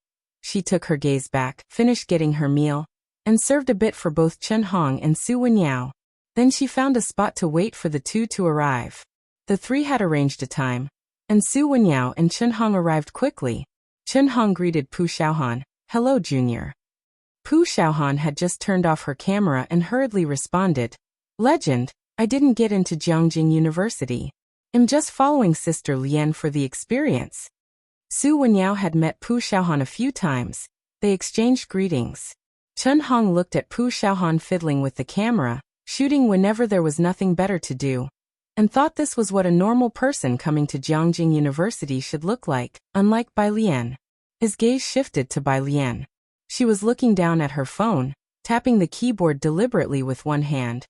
A: She took her gaze back, finished getting her meal, and served a bit for both Chen Hong and Su Wenyao. Then she found a spot to wait for the two to arrive. The three had arranged a time, and Su Wenyao and Chen Hong arrived quickly. Chen Hong greeted Pu Xiaohan. Hello, Junior. Pu Xiaohan had just turned off her camera and hurriedly responded. Legend, I didn't get into Jiangjing University. I'm just following Sister Lian for the experience. Su Wenyao had met Pu Xiaohan a few times. They exchanged greetings. Chen Hong looked at Pu Xiaohan fiddling with the camera, shooting whenever there was nothing better to do, and thought this was what a normal person coming to Jiangjing University should look like, unlike Bai Lian. His gaze shifted to Bai Lian. She was looking down at her phone, tapping the keyboard deliberately with one hand,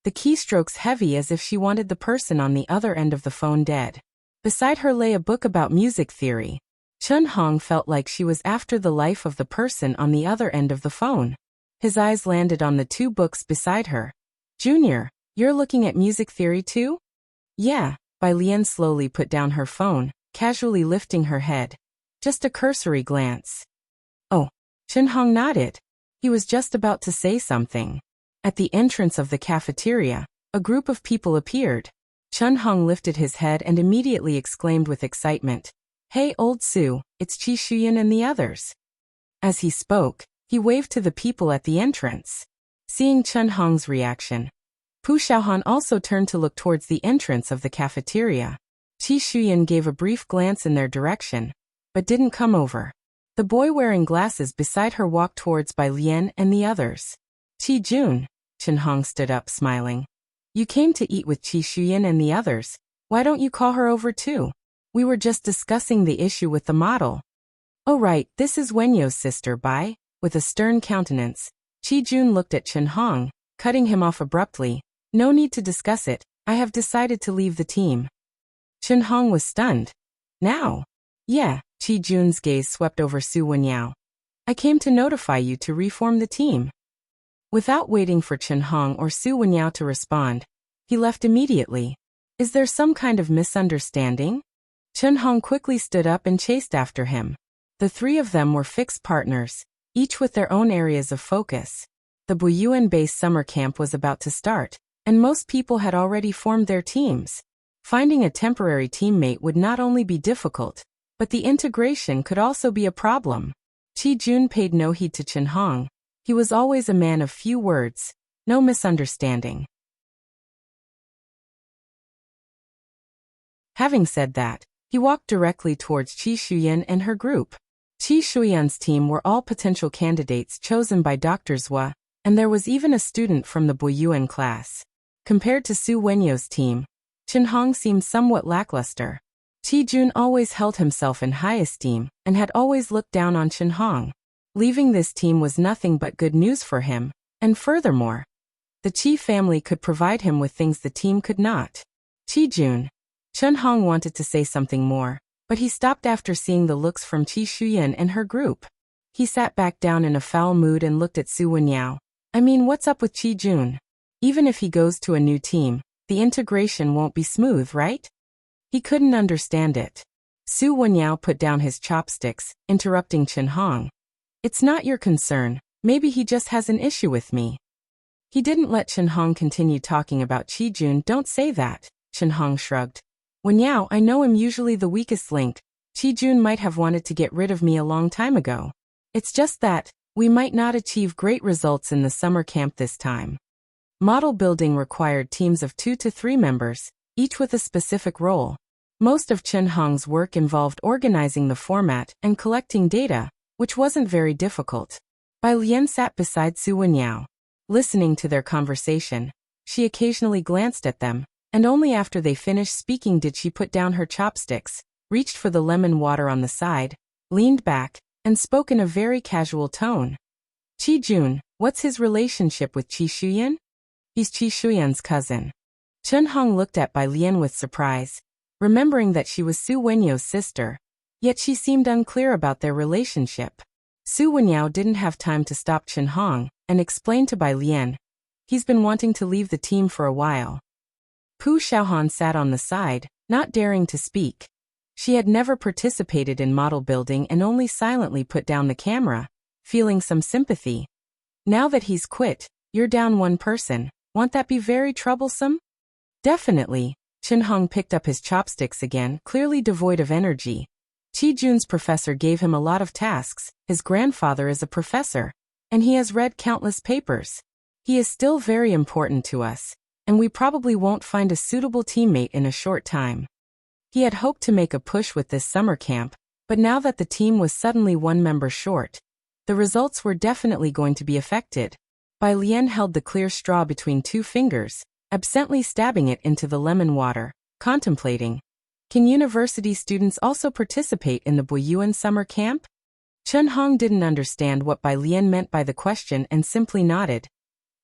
A: the keystrokes heavy as if she wanted the person on the other end of the phone dead. Beside her lay a book about music theory. Chen Hong felt like she was after the life of the person on the other end of the phone. His eyes landed on the two books beside her. Junior, You're looking at music theory too? Yeah, Bai Lian slowly put down her phone, casually lifting her head. Just a cursory glance. Oh, Chen Hong nodded. He was just about to say something. At the entrance of the cafeteria, a group of people appeared. Chen Hong lifted his head and immediately exclaimed with excitement, "Hey, old Su, it's Qi Shuyan and the others." As he spoke, he waved to the people at the entrance. Seeing Chen Hong's reaction, Pu Xiaohan also turned to look towards the entrance of the cafeteria. Qi Shuyan gave a brief glance in their direction, but didn't come over. The boy wearing glasses beside her walked towards Bai Lian and the others. "Qi Jun," Chen Hong stood up smiling. "You came to eat with Qi Shuyan and the others. Why don't you call her over too? We were just discussing the issue with the model." "Oh right, this is Wenyo's sister, Bai." With a stern countenance, Qi Jun looked at Chen Hong, cutting him off abruptly. "No need to discuss it. I have decided to leave the team." Chen Hong was stunned. "Now?" "Yeah," Qi Jun's gaze swept over Su Wenyao. "I came to notify you to reform the team." Without waiting for Chen Hong or Su Wenyao to respond, he left immediately. Is there some kind of misunderstanding? Chen Hong quickly stood up and chased after him. The three of them were fixed partners, each with their own areas of focus. The Buyuan-based summer camp was about to start, and most people had already formed their teams. Finding a temporary teammate would not only be difficult, but the integration could also be a problem. Qi Jun paid no heed to Chen Hong. He was always a man of few words, no misunderstanding. Having said that, he walked directly towards Qi Shuyan and her group. Qi Shuyan's team were all potential candidates chosen by Dr. Zhua, and there was even a student from the Buyuan class. Compared to Su Wenyo's team, Chen Hong seemed somewhat lackluster. Qi Jun always held himself in high esteem and had always looked down on Chen Hong. Leaving this team was nothing but good news for him, and furthermore, the Qi family could provide him with things the team could not. Qi Jun. Chen Hong wanted to say something more, but he stopped after seeing the looks from Qi Shuyan and her group. He sat back down in a foul mood and looked at Su Wenyao. I mean, what's up with Qi Jun? Even if he goes to a new team, the integration won't be smooth, right? He couldn't understand it. Su Wenyao put down his chopsticks, interrupting Chen Hong. It's not your concern, maybe he just has an issue with me. He didn't let Chen Hong continue talking about Qi Jun. Don't say that, Chen Hong shrugged. Wenyao, I know I'm usually the weakest link. Qi Jun might have wanted to get rid of me a long time ago. It's just that, we might not achieve great results in the summer camp this time. Model building required teams of 2 to 3 members, each with a specific role. Most of Chen Hong's work involved organizing the format and collecting data, which wasn't very difficult. Bai Lian sat beside Su Wenyao. Listening to their conversation, she occasionally glanced at them, and only after they finished speaking did she put down her chopsticks, reached for the lemon water on the side, leaned back, and spoke in a very casual tone. Qi Jun, what's his relationship with Qi Shuyan? He's Qi Shuyan's cousin. Chen Hong looked at Bai Lian with surprise, remembering that she was Su Wenyo's sister. Yet she seemed unclear about their relationship. Su Wenyao didn't have time to stop Chen Hong and explained to Bai Lian. He's been wanting to leave the team for a while. Pu Xiaohan sat on the side, not daring to speak. She had never participated in model building and only silently put down the camera, feeling some sympathy. Now that he's quit, you're down one person. Won't that be very troublesome? Definitely. Chen Hong picked up his chopsticks again, clearly devoid of energy. Qi Jun's professor gave him a lot of tasks. His grandfather is a professor, and he has read countless papers. He is still very important to us, and we probably won't find a suitable teammate in a short time. He had hoped to make a push with this summer camp, but now that the team was suddenly one member short, the results were definitely going to be affected. Bai Lian held the clear straw between 2 fingers, absently stabbing it into the lemon water, contemplating. Can university students also participate in the Buyuan summer camp? Chen Hong didn't understand what Bai Lian meant by the question and simply nodded.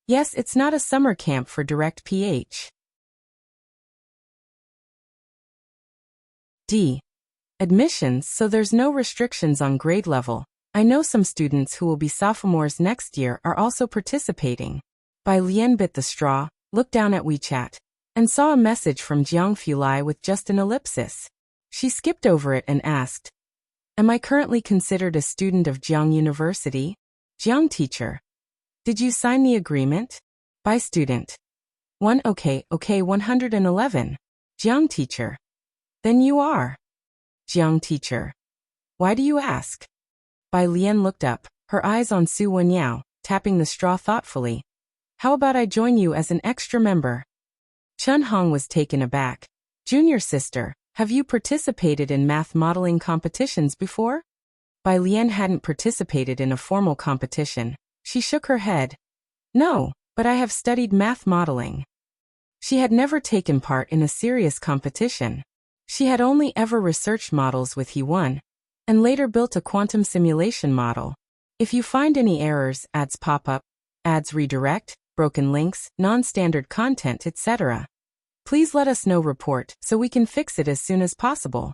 A: Yes, it's not a summer camp for direct PhD. Admissions, so there's no restrictions on grade level. I know some students who will be sophomores next year are also participating. Bai Lian bit the straw, looked down at WeChat, and saw a message from Jiang Fulai with just an ellipsis. She skipped over it and asked, "Am I currently considered a student of Jiang University?" Jiang teacher. "Did you sign the agreement?" By student. 1 Okay, 111. Jiang teacher. "Then you are." Jiang teacher. "Why do you ask?" Bai Lian looked up, her eyes on Su Wenyao, tapping the straw thoughtfully. "How about I join you as an extra member?" Chen Hong was taken aback. "Junior sister, have you participated in math modeling competitions before?" Bai Lian hadn't participated in a formal competition. She shook her head. "No, but I have studied math modeling." She had never taken part in a serious competition. She had only ever researched models with He1, and later built a quantum simulation model. If you find any errors, ads pop up, ads redirect, broken links, non-standard content, etc., please let us know report so we can fix it as soon as possible.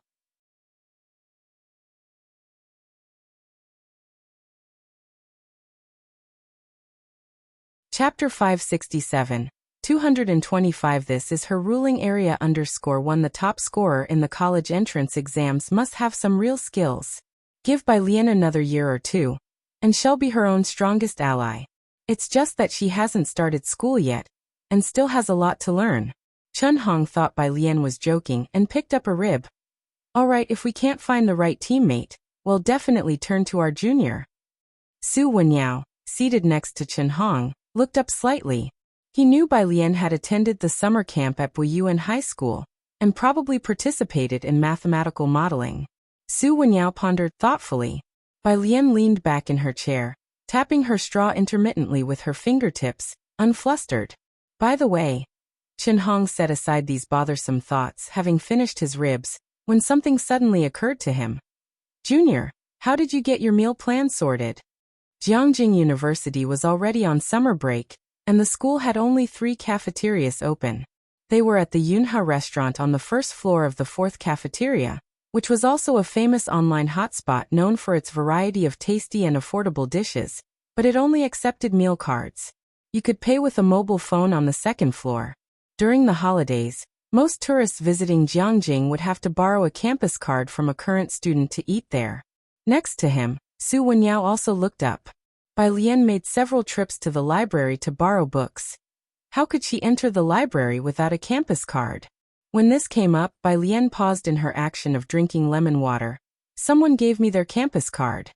A: Chapter 567. 225 This is her ruling area _1 The top scorer in the college entrance exams must have some real skills. Give Bai Lian another year or two, and she'll be her own strongest ally. It's just that she hasn't started school yet, and still has a lot to learn. Chen Hong thought Bai Lian was joking and picked up a rib. "Alright, if we can't find the right teammate, we'll definitely turn to our junior." Su Wenyao, seated next to Chen Hong, looked up slightly. He knew Bai Lian had attended the summer camp at Buyuan High School, and probably participated in mathematical modeling. Su Wenyao pondered thoughtfully. Bai Lian leaned back in her chair, tapping her straw intermittently with her fingertips, unflustered. "By the way," Chen Hong set aside these bothersome thoughts, having finished his ribs, when something suddenly occurred to him. "Junior, how did you get your meal plan sorted?" Jiangjing University was already on summer break, and the school had only 3 cafeterias open. They were at the Yunha restaurant on the first floor of the 4th cafeteria, which was also a famous online hotspot known for its variety of tasty and affordable dishes, but it only accepted meal cards. You could pay with a mobile phone on the 2nd floor. During the holidays, most tourists visiting Jiangjing would have to borrow a campus card from a current student to eat there. Next to him, Su Wenyao also looked up. Bai Lian made several trips to the library to borrow books. How could she enter the library without a campus card? When this came up, Bai Lian paused in her action of drinking lemon water. "Someone gave me their campus card."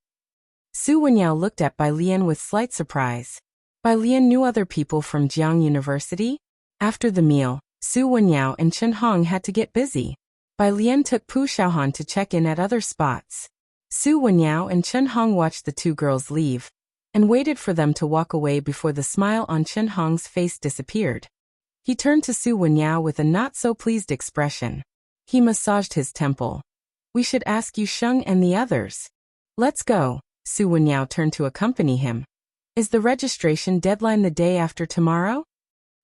A: Su Wenyao looked at Bai Lian with slight surprise. Bai Lian knew other people from Jiang University? After the meal, Su Wenyao and Chen Hong had to get busy. Bai Lian took Pu Xiaohan to check in at other spots. Su Wenyao and Chen Hong watched the 2 girls leave, and waited for them to walk away before the smile on Chen Hong's face disappeared. He turned to Su Wenyao with a not-so-pleased expression. He massaged his temple. "We should ask Yu Sheng and the others." "Let's go." Su Wenyao turned to accompany him. "Is the registration deadline the day after tomorrow?"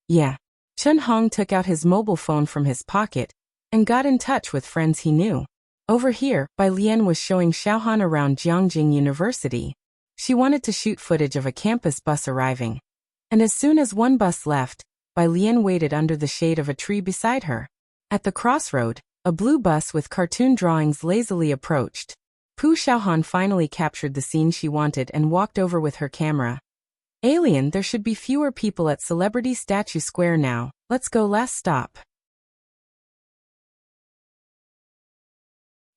A: "Yeah." Chen Hong took out his mobile phone from his pocket, and got in touch with friends he knew. Over here, Bai Lian was showing Xiaohan around Jiangjing University. She wanted to shoot footage of a campus bus arriving. And as soon as one bus left, Bai Lian waited under the shade of a tree beside her. At the crossroad, a blue bus with cartoon drawings lazily approached. Pu Xiaohan finally captured the scene she wanted and walked over with her camera. "Alien, there should be fewer people at Celebrity Statue Square now. Let's go, last stop."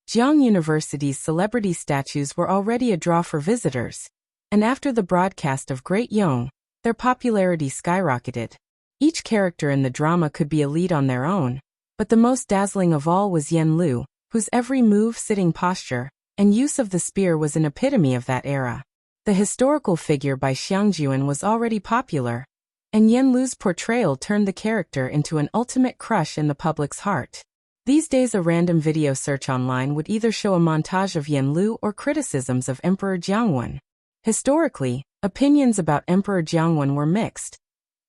A: Jiang University's celebrity statues were already a draw for visitors, and after the broadcast of Great Yong, their popularity skyrocketed. Each character in the drama could be a lead on their own, but the most dazzling of all was Yen Lu, whose every move, sitting posture, and use of the spear was an epitome of that era. The historical figure by Xiang Juan was already popular, and Yen Lu's portrayal turned the character into an ultimate crush in the public's heart. These days a random video search online would either show a montage of Yen Lu or criticisms of Emperor Jiangwen. Historically, opinions about Emperor Jiangwen were mixed.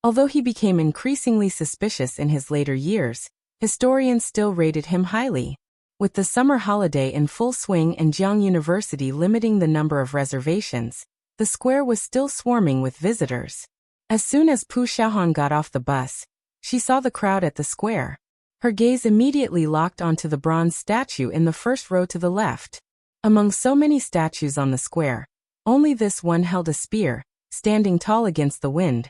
A: Although he became increasingly suspicious in his later years, historians still rated him highly. With the summer holiday in full swing and Jiang University limiting the number of reservations, the square was still swarming with visitors. As soon as Pu Xiaohan got off the bus, She saw the crowd at the square. Her gaze immediately locked onto the bronze statue in the first row to the left. Among so many statues on the square, only this one held a spear, standing tall against the wind,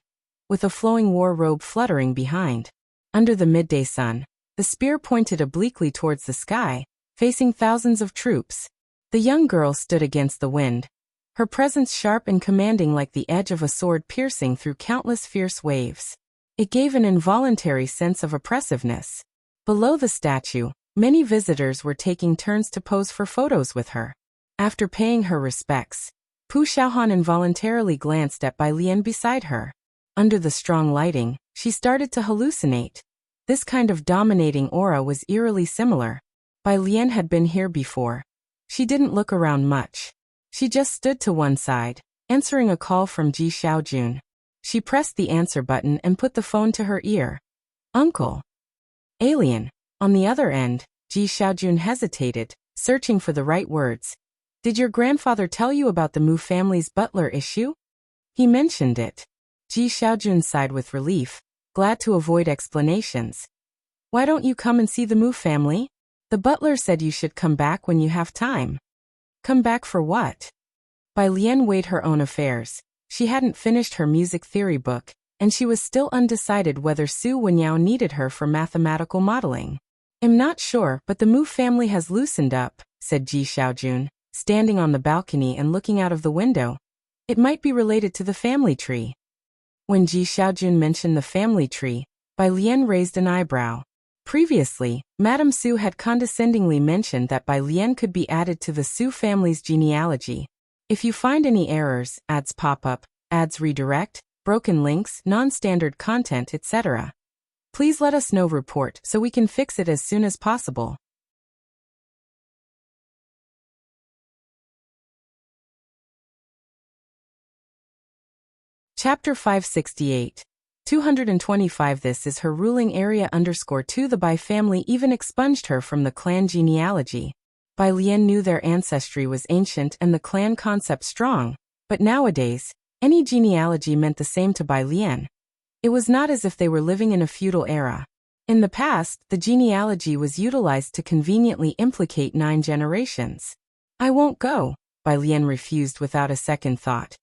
A: with a flowing war robe fluttering behind. Under the midday sun, the spear pointed obliquely towards the sky, facing thousands of troops. The young girl stood against the wind, her presence sharp and commanding like the edge of a sword piercing through countless fierce waves. It gave an involuntary sense of oppressiveness. Below the statue, many visitors were taking turns to pose for photos with her. After paying her respects, Pu Xiaohan involuntarily glanced at Bai Lian beside her. Under the strong lighting, she started to hallucinate. This kind of dominating aura was eerily similar. Bai Lian had been here before. She didn't look around much. She just stood to one side, answering a call from Ji Xiaojun. She pressed the answer button and put the phone to her ear. "Uncle." "Alien." On the other end, Ji Xiaojun hesitated, searching for the right words. "Did your grandfather tell you about the Mu family's butler issue?" "He mentioned it." Ji Xiaojun sighed with relief, glad to avoid explanations. "Why don't you come and see the Mu family? The butler said you should come back when you have time." "Come back for what?" Bai Lian weighed her own affairs. She hadn't finished her music theory book, and she was still undecided whether Su Wenyao needed her for mathematical modeling. "I'm not sure, but the Mu family has loosened up," said Ji Xiaojun, standing on the balcony and looking out of the window. "It might be related to the family tree." When Ji Xiaojun mentioned the family tree, Bai Lian raised an eyebrow. Previously, Madame Su had condescendingly mentioned that Bai Lian could be added to the Su family's genealogy. If you find any errors, ads pop up, ads redirect, broken links, non-standard content, etc., please let us know. Report so we can fix it as soon as possible. Chapter 568. 225. This is her ruling area _2. The Bai family even expunged her from the clan genealogy. Bai Lian knew their ancestry was ancient and the clan concept strong, but nowadays, any genealogy meant the same to Bai Lian. It was not as if they were living in a feudal era. In the past, the genealogy was utilized to conveniently implicate 9 generations. "I won't go," Bai Lian refused without a second thought.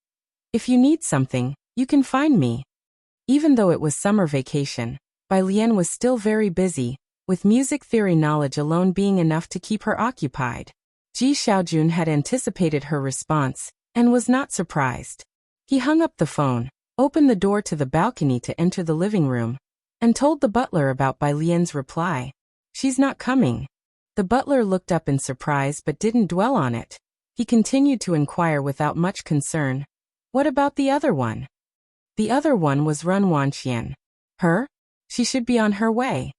A: "If you need something, you can find me." Even though it was summer vacation, Bai Lian was still very busy, with music theory knowledge alone being enough to keep her occupied. Ji Xiaojun had anticipated her response, and was not surprised. He hung up the phone, opened the door to the balcony to enter the living room, and told the butler about Bai Lian's reply. "She's not coming." The butler looked up in surprise but didn't dwell on it. He continued to inquire without much concern. "What about the other one?" "The other one was Run Wanxian." "Her? She should be on her way."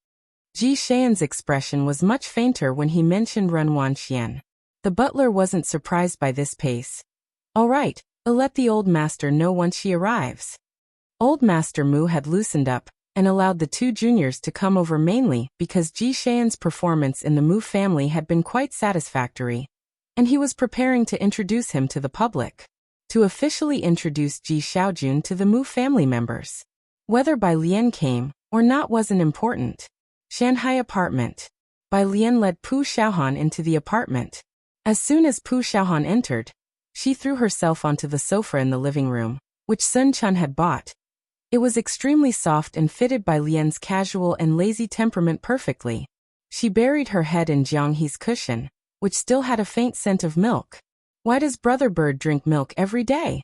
A: Ji Xian's expression was much fainter when he mentioned Run Wanxian. The butler wasn't surprised by this pace. "All right, I'll let the old master know once she arrives." Old Master Mu had loosened up, and allowed the 2 juniors to come over mainly because Ji Xian's performance in the Mu family had been quite satisfactory, and he was preparing to introduce him to the public. To officially introduce Ji Xiaojun to the Mu family members. Whether Bai Lian came or not wasn't important. Shanghai apartment. Bai Lian led Pu Xiaohan into the apartment. As soon as Pu Xiaohan entered, she threw herself onto the sofa in the living room, which Sun Chun had bought. It was extremely soft and fitted Bai Lian's casual and lazy temperament perfectly. She buried her head in Jiang He's cushion, which still had a faint scent of milk. "Why does Brother Bird drink milk every day?"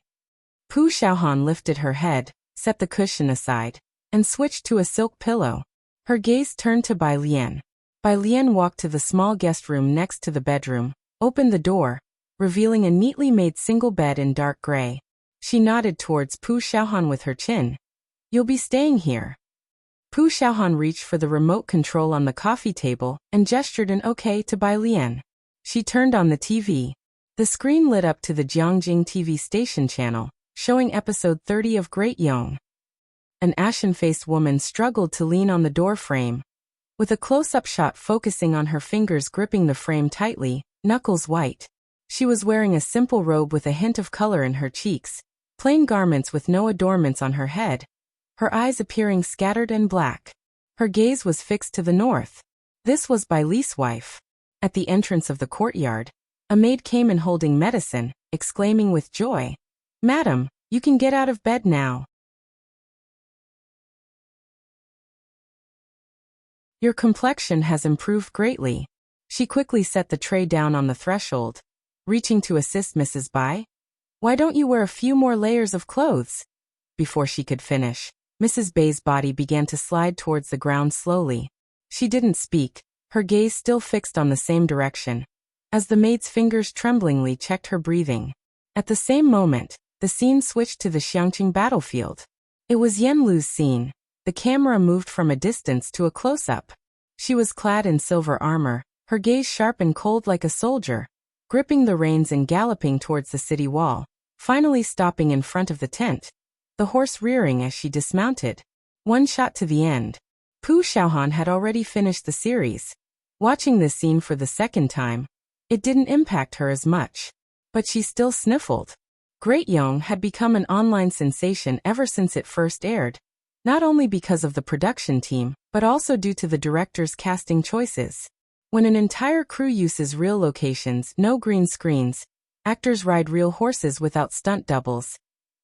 A: Pu Xiaohan lifted her head, set the cushion aside, and switched to a silk pillow. Her gaze turned to Bai Lian. Bai Lian walked to the small guest room next to the bedroom, opened the door, revealing a neatly made single bed in dark gray. She nodded towards Pu Xiaohan with her chin. "You'll be staying here." Pu Xiaohan reached for the remote control on the coffee table and gestured an okay to Bai Lian. She turned on the TV. The screen lit up to the Jiangjing TV station channel, showing episode 30 of Great Yong. An ashen-faced woman struggled to lean on the door frame, with a close-up shot focusing on her fingers gripping the frame tightly, knuckles white. She was wearing a simple robe with a hint of color in her cheeks, plain garments with no adornments on her head, her eyes appearing scattered and black. Her gaze was fixed to the north. This was Bai Li's wife. At the entrance of the courtyard, a maid came in holding medicine, exclaiming with joy, "Madam, you can get out of bed now. Your complexion has improved greatly." She quickly set the tray down on the threshold, reaching to assist Mrs. Bai. "Why don't you wear a few more layers of clothes?" Before she could finish, Mrs. Bai's body began to slide towards the ground slowly. She didn't speak, her gaze still fixed on the same direction, as the maid's fingers tremblingly checked her breathing. At the same moment, the scene switched to the Xiangqing battlefield. It was Yan Lu's scene. The camera moved from a distance to a close-up. She was clad in silver armor, her gaze sharp and cold like a soldier, gripping the reins and galloping towards the city wall, finally stopping in front of the tent, the horse rearing as she dismounted. One shot to the end. Pu Xiaohan had already finished the series. Watching this scene for the second time, it didn't impact her as much. But she still sniffled. Great Yong had become an online sensation ever since it first aired, not only because of the production team, but also due to the director's casting choices. When an entire crew uses real locations, no green screens, actors ride real horses without stunt doubles.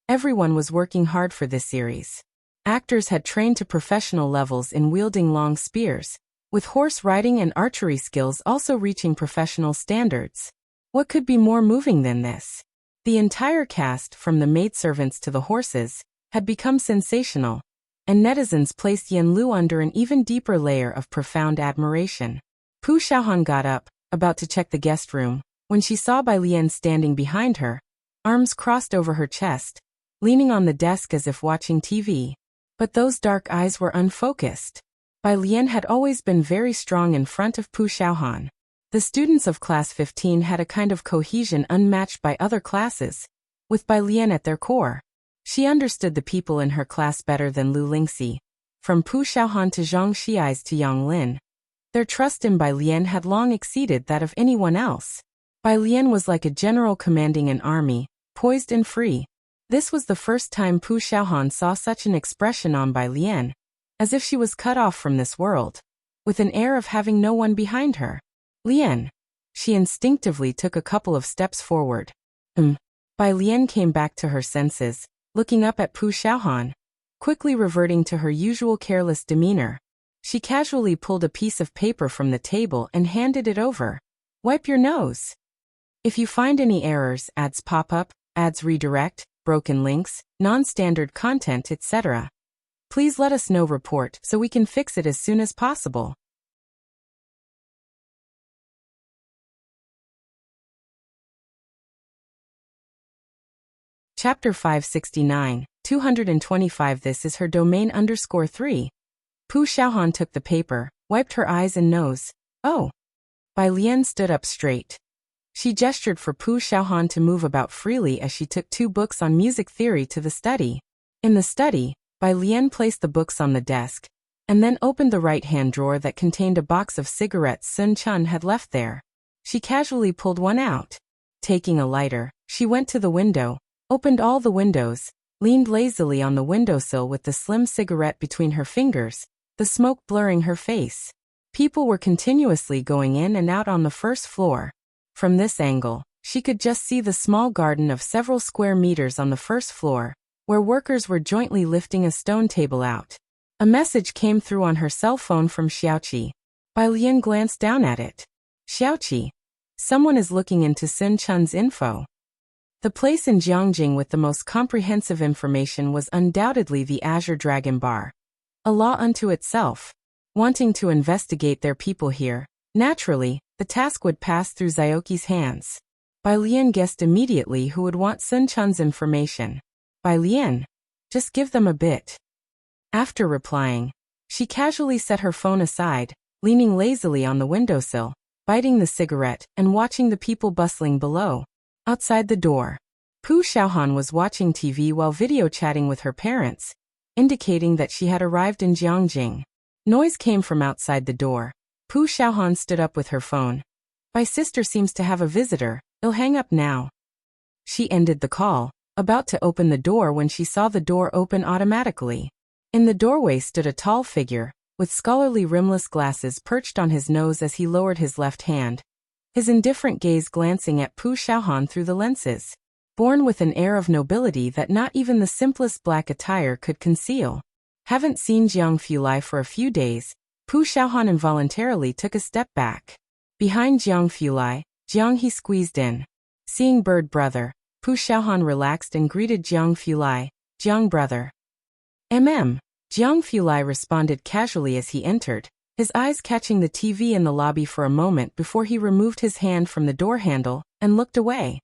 A: Everyone was working hard for this series. Actors had trained to professional levels in wielding long spears, with horse riding and archery skills also reaching professional standards. What could be more moving than this? The entire cast, from the maidservants to the horses, had become sensational, and netizens placed Yan Lu under an even deeper layer of profound admiration. Pu Xiaohan got up, about to check the guest room, when she saw Bai Lian standing behind her, arms crossed over her chest, leaning on the desk as if watching TV. But those dark eyes were unfocused. Bai Lian had always been very strong in front of Pu Xiaohan. The students of Class 15 had a kind of cohesion unmatched by other classes, with Bai Lian at their core. She understood the people in her class better than Lu Lingxi. From Pu Xiaohan to Zhang Xiais to Yang Lin, their trust in Bai Lian had long exceeded that of anyone else. Bai Lian was like a general commanding an army, poised and free. This was the first time Pu Xiaohan saw such an expression on Bai Lian, as if she was cut off from this world, with an air of having no one behind her. "Lian." She instinctively took a couple of steps forward. Bai Lian came back to her senses, looking up at Pu Xiaohan, quickly reverting to her usual careless demeanor. She casually pulled a piece of paper from the table and handed it over. "Wipe your nose. If you find any errors, ads pop up, ads redirect, broken links, non-standard content, etc., please let us know. Report so we can fix it as soon as possible." Chapter 569, 225. This is her domain _3. Pu Xiaohan took the paper, wiped her eyes and nose. "Oh." Bai Lian stood up straight. She gestured for Pu Xiaohan to move about freely as she took 2 books on music theory to the study. In the study, Bai Lian placed the books on the desk, and then opened the right-hand drawer that contained a box of cigarettes Sun Chun had left there. She casually pulled one out. Taking a lighter, she went to the window, opened all the windows, leaned lazily on the windowsill with the slim cigarette between her fingers, the smoke blurring her face. People were continuously going in and out on the first floor. From this angle, she could just see the small garden of several square meters on the first floor, where workers were jointly lifting a stone table out. A message came through on her cell phone from Xiaoqi. Bai Lian glanced down at it. "Xiaoqi. Someone is looking into Sun Chun's info." The place in Jiangjing with the most comprehensive information was undoubtedly the Azure Dragon Bar, a law unto itself. Wanting to investigate their people here, naturally, the task would pass through Xiaoqi's hands. Bai Lian guessed immediately who would want Sun Chun's information. "Bai Lian, just give them a bit." After replying, she casually set her phone aside, leaning lazily on the windowsill, biting the cigarette and watching the people bustling below. Outside the door, Pu Xiaohan was watching TV while video chatting with her parents, indicating that she had arrived in Jiangjing. Noise came from outside the door. Pu Xiaohan stood up with her phone. "My sister seems to have a visitor, I'll hang up now." She ended the call, about to open the door when she saw the door open automatically. In the doorway stood a tall figure, with scholarly rimless glasses perched on his nose as he lowered his left hand, his indifferent gaze glancing at Pu Xiaohan through the lenses, born with an air of nobility that not even the simplest black attire could conceal. Haven't seen Jiang Fulai for a few days. Pu Xiaohan involuntarily took a step back. Behind Jiang Fulai, Jiang He squeezed in. Seeing Bird Brother, Pu Xiaohan relaxed and greeted Jiang Fulai, Jiang Brother. Jiang Fulai responded casually as he entered, his eyes catching the TV in the lobby for a moment before he removed his hand from the door handle and looked away.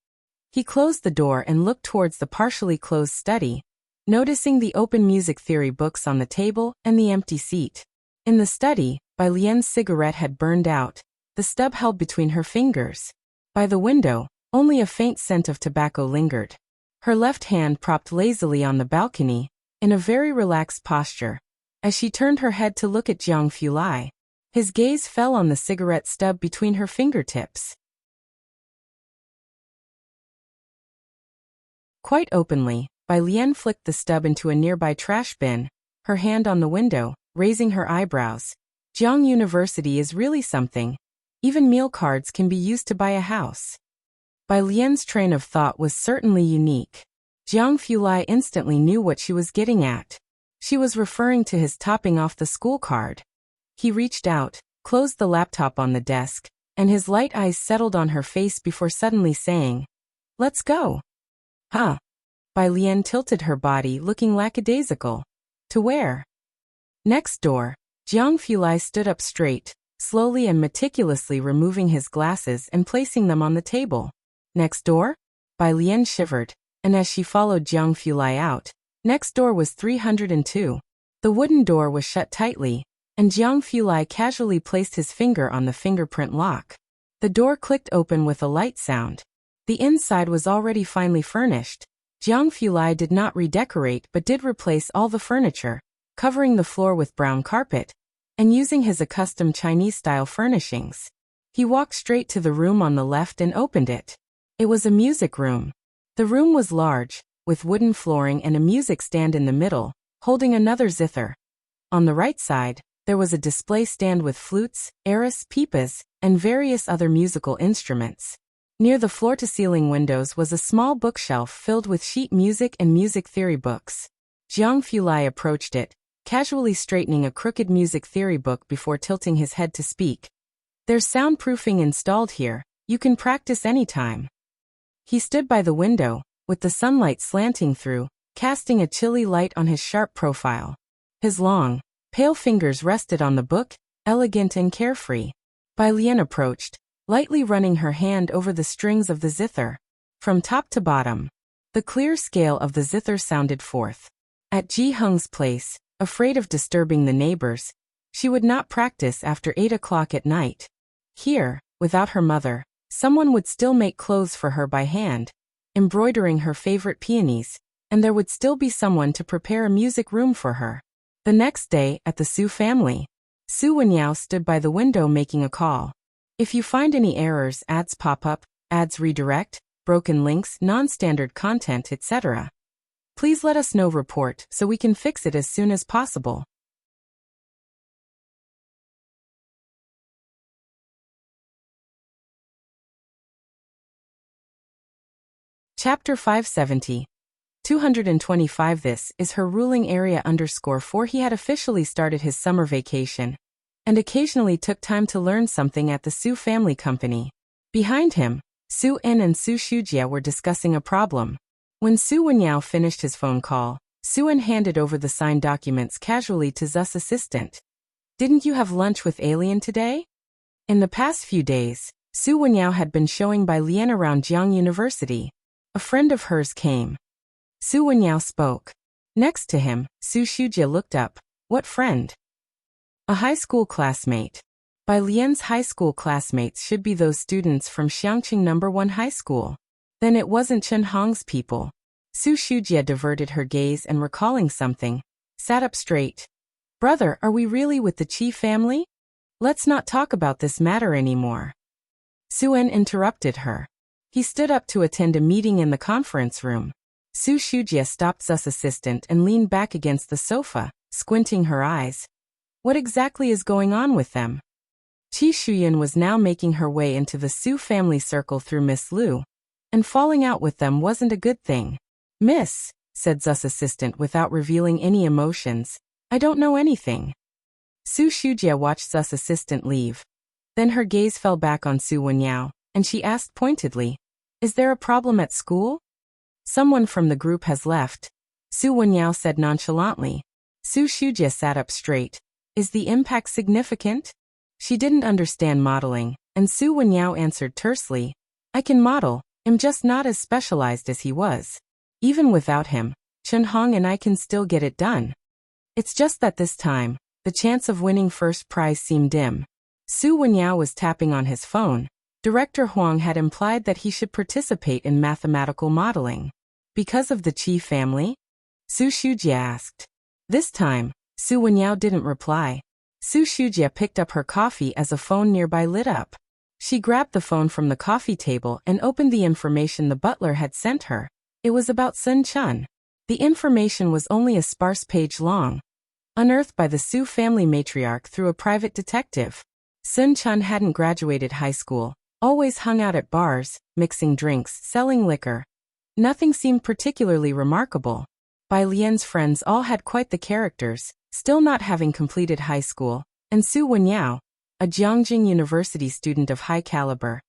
A: He closed the door and looked towards the partially closed study, noticing the open music theory books on the table and the empty seat. In the study, Bai Lian's cigarette had burned out, the stub held between her fingers. By the window, only a faint scent of tobacco lingered. Her left hand propped lazily on the balcony, in a very relaxed posture. As she turned her head to look at Jiang Fulai, his gaze fell on the cigarette stub between her fingertips. Quite openly, Bai Lian flicked the stub into a nearby trash bin, her hand on the window, raising her eyebrows. Jiang University is really something. Even meal cards can be used to buy a house. Bai Lian's train of thought was certainly unique. Jiang Fulai instantly knew what she was getting at. She was referring to his topping off the school card. He reached out, closed the laptop on the desk, and his light eyes settled on her face before suddenly saying, "Let's go." Huh? Bai Lian tilted her body, looking lackadaisical. To where? Next door. Jiang Fulai stood up straight, slowly and meticulously removing his glasses and placing them on the table. Next door? Bai Lian shivered, and as she followed Jiang Fulai out, next door was 302. The wooden door was shut tightly, and Jiang Fulai casually placed his finger on the fingerprint lock. The door clicked open with a light sound. The inside was already finely furnished. Jiang Fulai did not redecorate but did replace all the furniture, covering the floor with brown carpet, and using his accustomed Chinese-style furnishings. He walked straight to the room on the left and opened it. It was a music room. The room was large, with wooden flooring and a music stand in the middle, holding another zither. On the right side, there was a display stand with flutes, eras, pipas, and various other musical instruments. Near the floor-to-ceiling windows was a small bookshelf filled with sheet music and music theory books. Jiang Fulai approached it, casually straightening a crooked music theory book before tilting his head to speak. "There's soundproofing installed here, you can practice anytime." He stood by the window, with the sunlight slanting through, casting a chilly light on his sharp profile. His long, pale fingers rested on the book, elegant and carefree. Bai Lian approached, lightly running her hand over the strings of the zither. From top to bottom, the clear scale of the zither sounded forth. At Ji Heng's place, afraid of disturbing the neighbors, she would not practice after 8 o'clock at night. Here, without her mother, someone would still make clothes for her by hand, embroidering her favorite peonies, and there would still be someone to prepare a music room for her. The next day, at the Su family, Su Wenyao stood by the window making a call. "If you find any errors, ads pop up, ads redirect, broken links, non-standard content, etc., please let us know. Report so we can fix it as soon as possible." Chapter 570. 225. This is her ruling area _4. He had officially started his summer vacation, and occasionally took time to learn something at the Su family company. Behind him, Su En and Su Shujia were discussing a problem. When Su Wenyao finished his phone call, Su En handed over the signed documents casually to Zu's assistant. "Didn't you have lunch with Alien today?" In the past few days, Su Wenyao had been showing Bai Lian around Jiang University. A friend of hers came. Su Wenyao spoke. Next to him, Su Shujia looked up. "What friend?" "A high school classmate." Bai Lian's high school classmates should be those students from Xiangqing No. 1 High School. Then it wasn't Chen Hong's people. Su Shujia diverted her gaze and, recalling something, sat up straight. "Brother, are we really with the Qi family? Let's not talk about this matter anymore." Su En interrupted her. He stood up to attend a meeting in the conference room. Su Shujia stopped Zu's assistant and leaned back against the sofa, squinting her eyes. What exactly is going on with them? Qi Shuyan was now making her way into the Su family circle through Miss Lu, and falling out with them wasn't a good thing. Miss, said Zu's assistant without revealing any emotions, I don't know anything. Su Shujie watched Zu's assistant leave. Then her gaze fell back on Su Wenyao, and she asked pointedly, is there a problem at school? Someone from the group has left, Su Wenyao said nonchalantly. Su Shujie sat up straight. Is the impact significant? She didn't understand modeling, and Su Wenyao answered tersely, I can model, I'm just not as specialized as he was. Even without him, Chen Hong and I can still get it done. It's just that this time, the chance of winning first prize seemed dim. Su Wenyao was tapping on his phone. Director Huang had implied that he should participate in mathematical modeling. Because of the Qi family? Su Shujie asked. This time, Su Wenyao didn't reply. Su Shujie picked up her coffee as a phone nearby lit up. She grabbed the phone from the coffee table and opened the information the butler had sent her. It was about Sun Chun. The information was only a sparse page long. Unearthed by the Su family matriarch through a private detective. Sun Chun hadn't graduated high school, always hung out at bars, mixing drinks, selling liquor. Nothing seemed particularly remarkable. Bai Lian's friends all had quite the characters, still not having completed high school, and Su Wenyao, a Jiangjing University student of high caliber.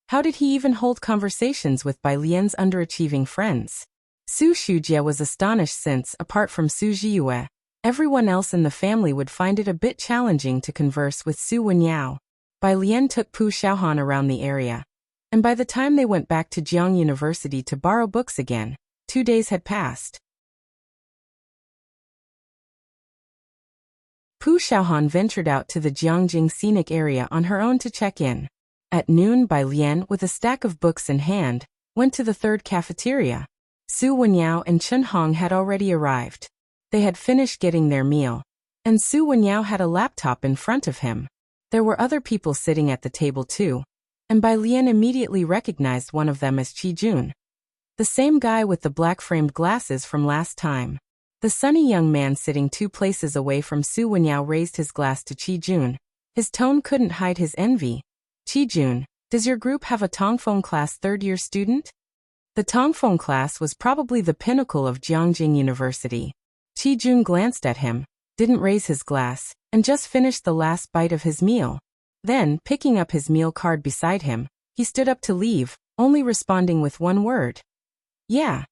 A: How did he even hold conversations with Bai Lian's underachieving friends? Su Shujie was astonished since, apart from Su Zhiyue, everyone else in the family would find it a bit challenging to converse with Su Wenyao. Bai Lian took Pu Xiaohan around the area, and by the time they went back to Jiang University to borrow books again, 2 days had passed. Pu Xiaohan ventured out to the Jiangjing scenic area on her own to check in. At noon, Bai Lian, with a stack of books in hand, went to the third cafeteria. Su Wenyao and Chen Hong had already arrived. They had finished getting their meal, and Su Wenyao had a laptop in front of him. There were other people sitting at the table too, and Bai Lian immediately recognized one of them as Qi Jun. The same guy with the black-framed glasses from last time. The sunny young man sitting 2 places away from Su Wenyao raised his glass to Qi Jun. His tone couldn't hide his envy. Qi Jun, does your group have a Tongfeng class third-year student? The Tongfeng class was probably the pinnacle of Jiangjing University. Qi Jun glanced at him, didn't raise his glass, and just finished the last bite of his meal. Then, picking up his meal card beside him, he stood up to leave, only responding with one word. Yeah.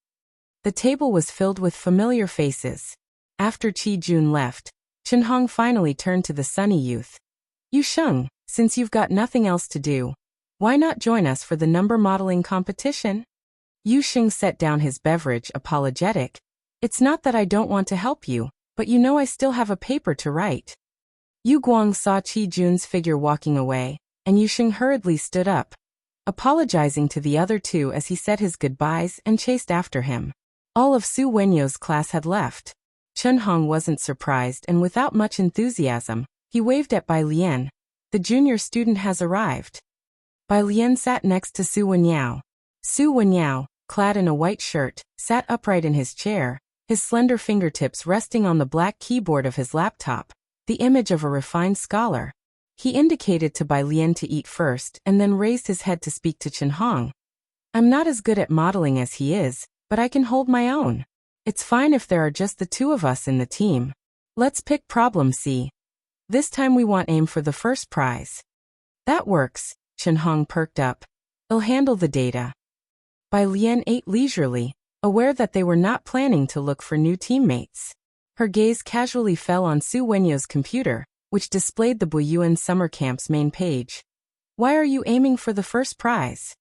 A: The table was filled with familiar faces. After Qi Jun left, Chen Hong finally turned to the sunny youth. Yu Sheng, since you've got nothing else to do, why not join us for the number modeling competition? Yu Sheng set down his beverage, apologetic. It's not that I don't want to help you, but you know I still have a paper to write. Yu Guang saw Qi Jun's figure walking away, and Yu Sheng hurriedly stood up, apologizing to the other two as he said his goodbyes and chased after him. All of Su Wenyo's class had left. Chen Hong wasn't surprised, and without much enthusiasm, he waved at Bai Lian. The junior student has arrived. Bai Lian sat next to Su Wenyao. Su Wenyao, clad in a white shirt, sat upright in his chair, his slender fingertips resting on the black keyboard of his laptop, the image of a refined scholar. He indicated to Bai Lian to eat first and then raised his head to speak to Chen Hong. I'm not as good at modeling as he is, but I can hold my own. It's fine if there are just the 2 of us in the team. Let's pick problem C. This time we want aim for the first prize. That works, Chen Hong perked up. I'll handle the data. Bai Lian ate leisurely, aware that they were not planning to look for new teammates. Her gaze casually fell on Su Wenyo's computer, which displayed the Buyuan summer camp's main page. Why are you aiming for the first prize?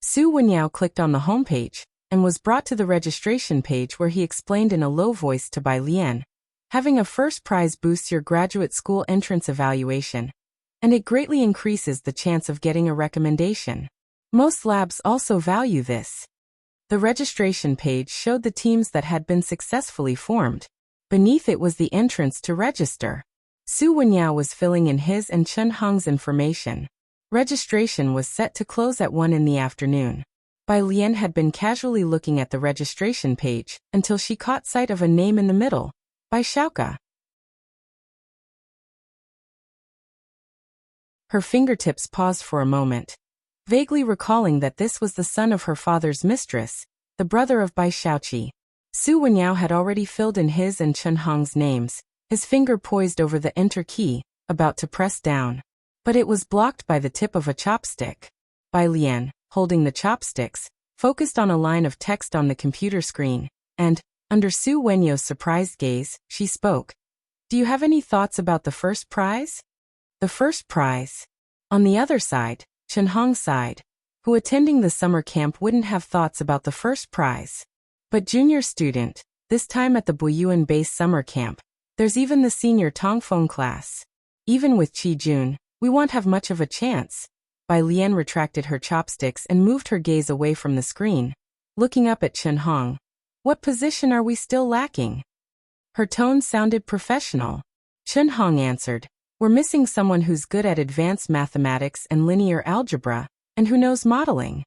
A: Su Wenyao clicked on the homepage, and was brought to the registration page where he explained in a low voice to Bai Lian. Having a first prize boosts your graduate school entrance evaluation, and it greatly increases the chance of getting a recommendation. Most labs also value this. The registration page showed the teams that had been successfully formed. Beneath it was the entrance to register. Su Wenyao was filling in his and Chen Hong's information. Registration was set to close at 1 in the afternoon. Bai Lian had been casually looking at the registration page until she caught sight of a name in the middle, Bai Xiaoka. Her fingertips paused for a moment, vaguely recalling that this was the son of her father's mistress, the brother of Bai Xiaoqi. Su Wenyao had already filled in his and Chen Hong's names, his finger poised over the enter key, about to press down. But it was blocked by the tip of a chopstick. Bai Lian, holding the chopsticks, focused on a line of text on the computer screen, and, under Su Wenyao's surprised gaze, she spoke. Do you have any thoughts about the first prize? The first prize. On the other side, Chen Hong sighed, who attending the summer camp wouldn't have thoughts about the first prize. But junior student, this time at the Buyuan base summer camp, there's even the senior Tongfeng class. Even with Qi Jun, we won't have much of a chance. Bai Lian retracted her chopsticks and moved her gaze away from the screen, looking up at Chen Hong. What position are we still lacking? Her tone sounded professional. Chen Hong answered, we're missing someone who's good at advanced mathematics and linear algebra, and who knows modeling.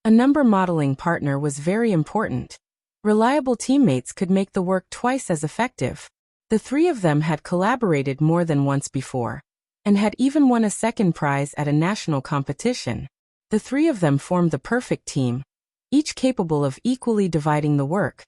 A: A number modeling partner was very important. Reliable teammates could make the work twice as effective. The three of them had collaborated more than once before, and had even won a second prize at a national competition. The three of them formed the perfect team, each capable of equally dividing the work.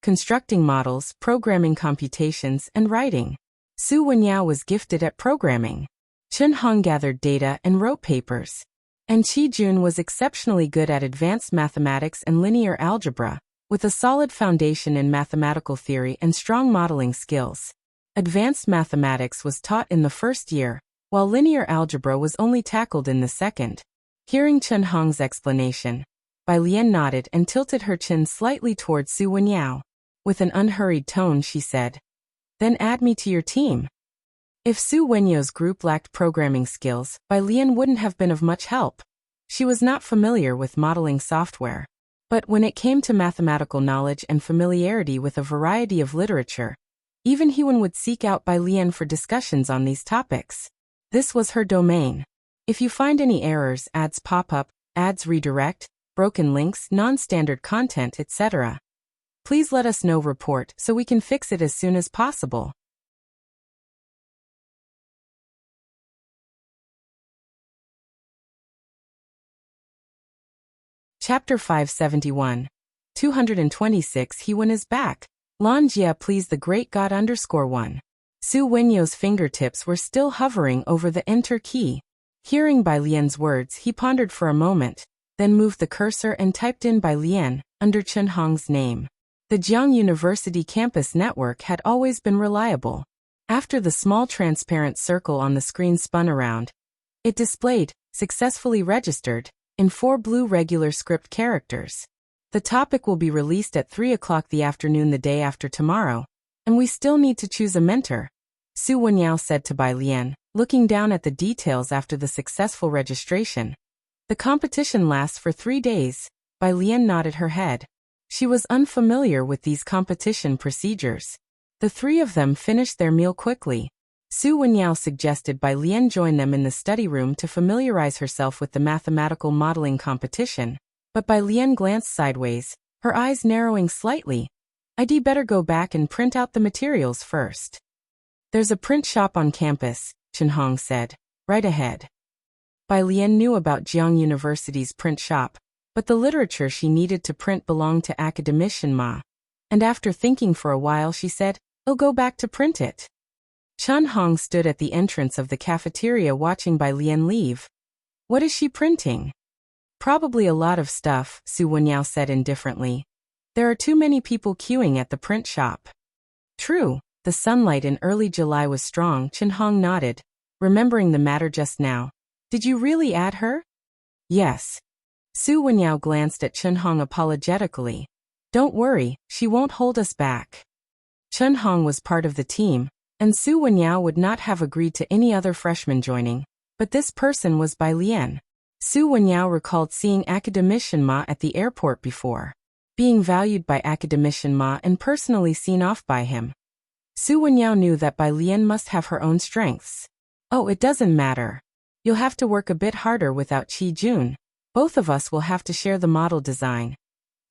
A: Constructing models, programming computations, and writing. Su Wenyao was gifted at programming. Chen Hong gathered data and wrote papers. And Qi Jun was exceptionally good at advanced mathematics and linear algebra, with a solid foundation in mathematical theory and strong modeling skills. Advanced mathematics was taught in the first year, while linear algebra was only tackled in the second. Hearing Chen Hong's explanation, Bai Lian nodded and tilted her chin slightly toward Su Wenyao. With an unhurried tone she said, then add me to your team. If Su Wenyao's group lacked programming skills, Bai Lian wouldn't have been of much help. She was not familiar with modeling software. But when it came to mathematical knowledge and familiarity with a variety of literature, even Hewen would seek out Bai Lian for discussions on these topics. This was her domain. If you find any errors, ads pop up, ads redirect, broken links, non-standard content, etc., please let us know. Report so we can fix it as soon as possible. Chapter 571. 226 Hewen is back. Lan Jia please the great God _1. Su Wenyao's fingertips were still hovering over the enter key. Hearing Bai Lian's words, he pondered for a moment, then moved the cursor and typed in Bai Lian, under Chen Hong's name. The Jiang University campus network had always been reliable. After the small transparent circle on the screen spun around, it displayed, successfully registered, in 4 blue regular script characters. The topic will be released at 3 o'clock the afternoon the day after tomorrow, and we still need to choose a mentor, Su Wenyao said to Bai Lian, looking down at the details after the successful registration. The competition lasts for 3 days. Bai Lian nodded her head. She was unfamiliar with these competition procedures. The three of them finished their meal quickly. Su Wenyao suggested Bai Lian join them in the study room to familiarize herself with the mathematical modeling competition, but Bai Lian glanced sideways, her eyes narrowing slightly. I'd better go back and print out the materials first. There's a print shop on campus, Chen Hong said. Right ahead. Bai Lian knew about Jiang University's print shop, but the literature she needed to print belonged to Academician Ma. And after thinking for a while she said, I'll go back to print it. Chen Hong stood at the entrance of the cafeteria watching Bai Lian leave. What is she printing? Probably a lot of stuff, Su Wenyao said indifferently. There are too many people queuing at the print shop. True, the sunlight in early July was strong. Chen Hong nodded, remembering the matter just now. Did you really add her? Yes. Su Wenyao glanced at Chen Hong apologetically. Don't worry, she won't hold us back. Chen Hong was part of the team, and Su Wenyao would not have agreed to any other freshman joining, but this person was Bai Lian. Su Wenyao recalled seeing Academician Ma at the airport before, being valued by Academician Ma and personally seen off by him. Su Wenyao knew that Bai Lian must have her own strengths. Oh, it doesn't matter. You'll have to work a bit harder without Qi Jun. Both of us will have to share the model design.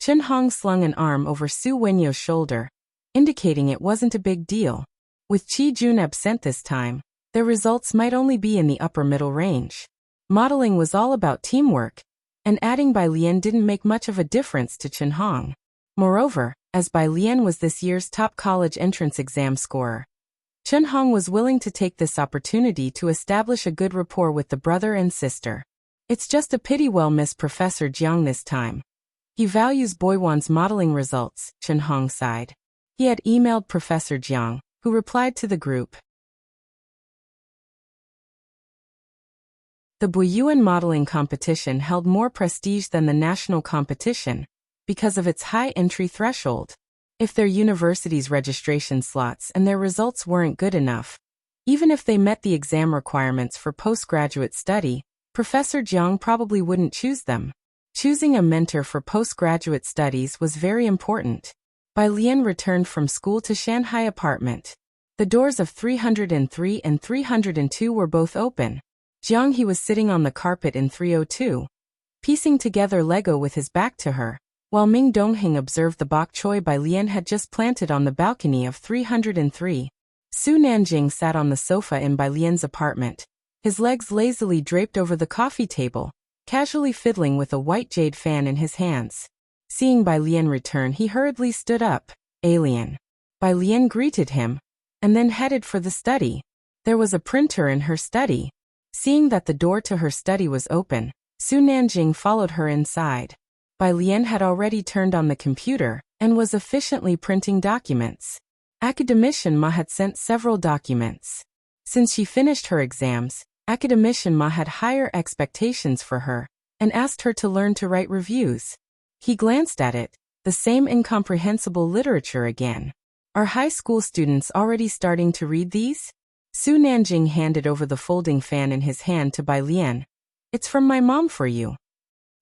A: Chen Hong slung an arm over Su Wenyao's shoulder, indicating it wasn't a big deal. With Qi Jun absent this time, Their results might only be in the upper middle range. Modeling was all about teamwork, and adding Bai Lian didn't make much of a difference to Chen Hong. Moreover, as Bai Lian was this year's top college entrance exam scorer, Chen Hong was willing to take this opportunity to establish a good rapport with the brother and sister. It's just a pity we'll miss Professor Jiang this time. He values Boiwan's modeling results, Chen Hong sighed. He had emailed Professor Jiang, who replied to the group. The Boyuan modeling competition held more prestige than the national competition because of its high entry threshold. If their university's registration slots and their results weren't good enough, even if they met the exam requirements for postgraduate study, Professor Jiang probably wouldn't choose them. Choosing a mentor for postgraduate studies was very important. Bai Lian returned from school to Shanghai apartment. The doors of 303 and 302 were both open. Jiang He was sitting on the carpet in 302, piecing together Lego with his back to her, while Ming Dongheng observed the bok choy Bai Lian had just planted on the balcony of 303. Su Nanjing sat on the sofa in Bai Lian's apartment, his legs lazily draped over the coffee table, casually fiddling with a white jade fan in his hands. Seeing Bai Lian return, he hurriedly stood up. Alien. Bai Lian greeted him, and then headed for the study. There was a printer in her study. Seeing that the door to her study was open, Su Nanjing followed her inside. Bai Lian had already turned on the computer and was efficiently printing documents. Academician Ma had sent several documents. Since she finished her exams, Academician Ma had higher expectations for her and asked her to learn to write reviews. He glanced at it, the same incomprehensible literature again. Are high school students already starting to read these? Su Nanjing handed over the folding fan in his hand to Bai Lian. It's from my mom for you.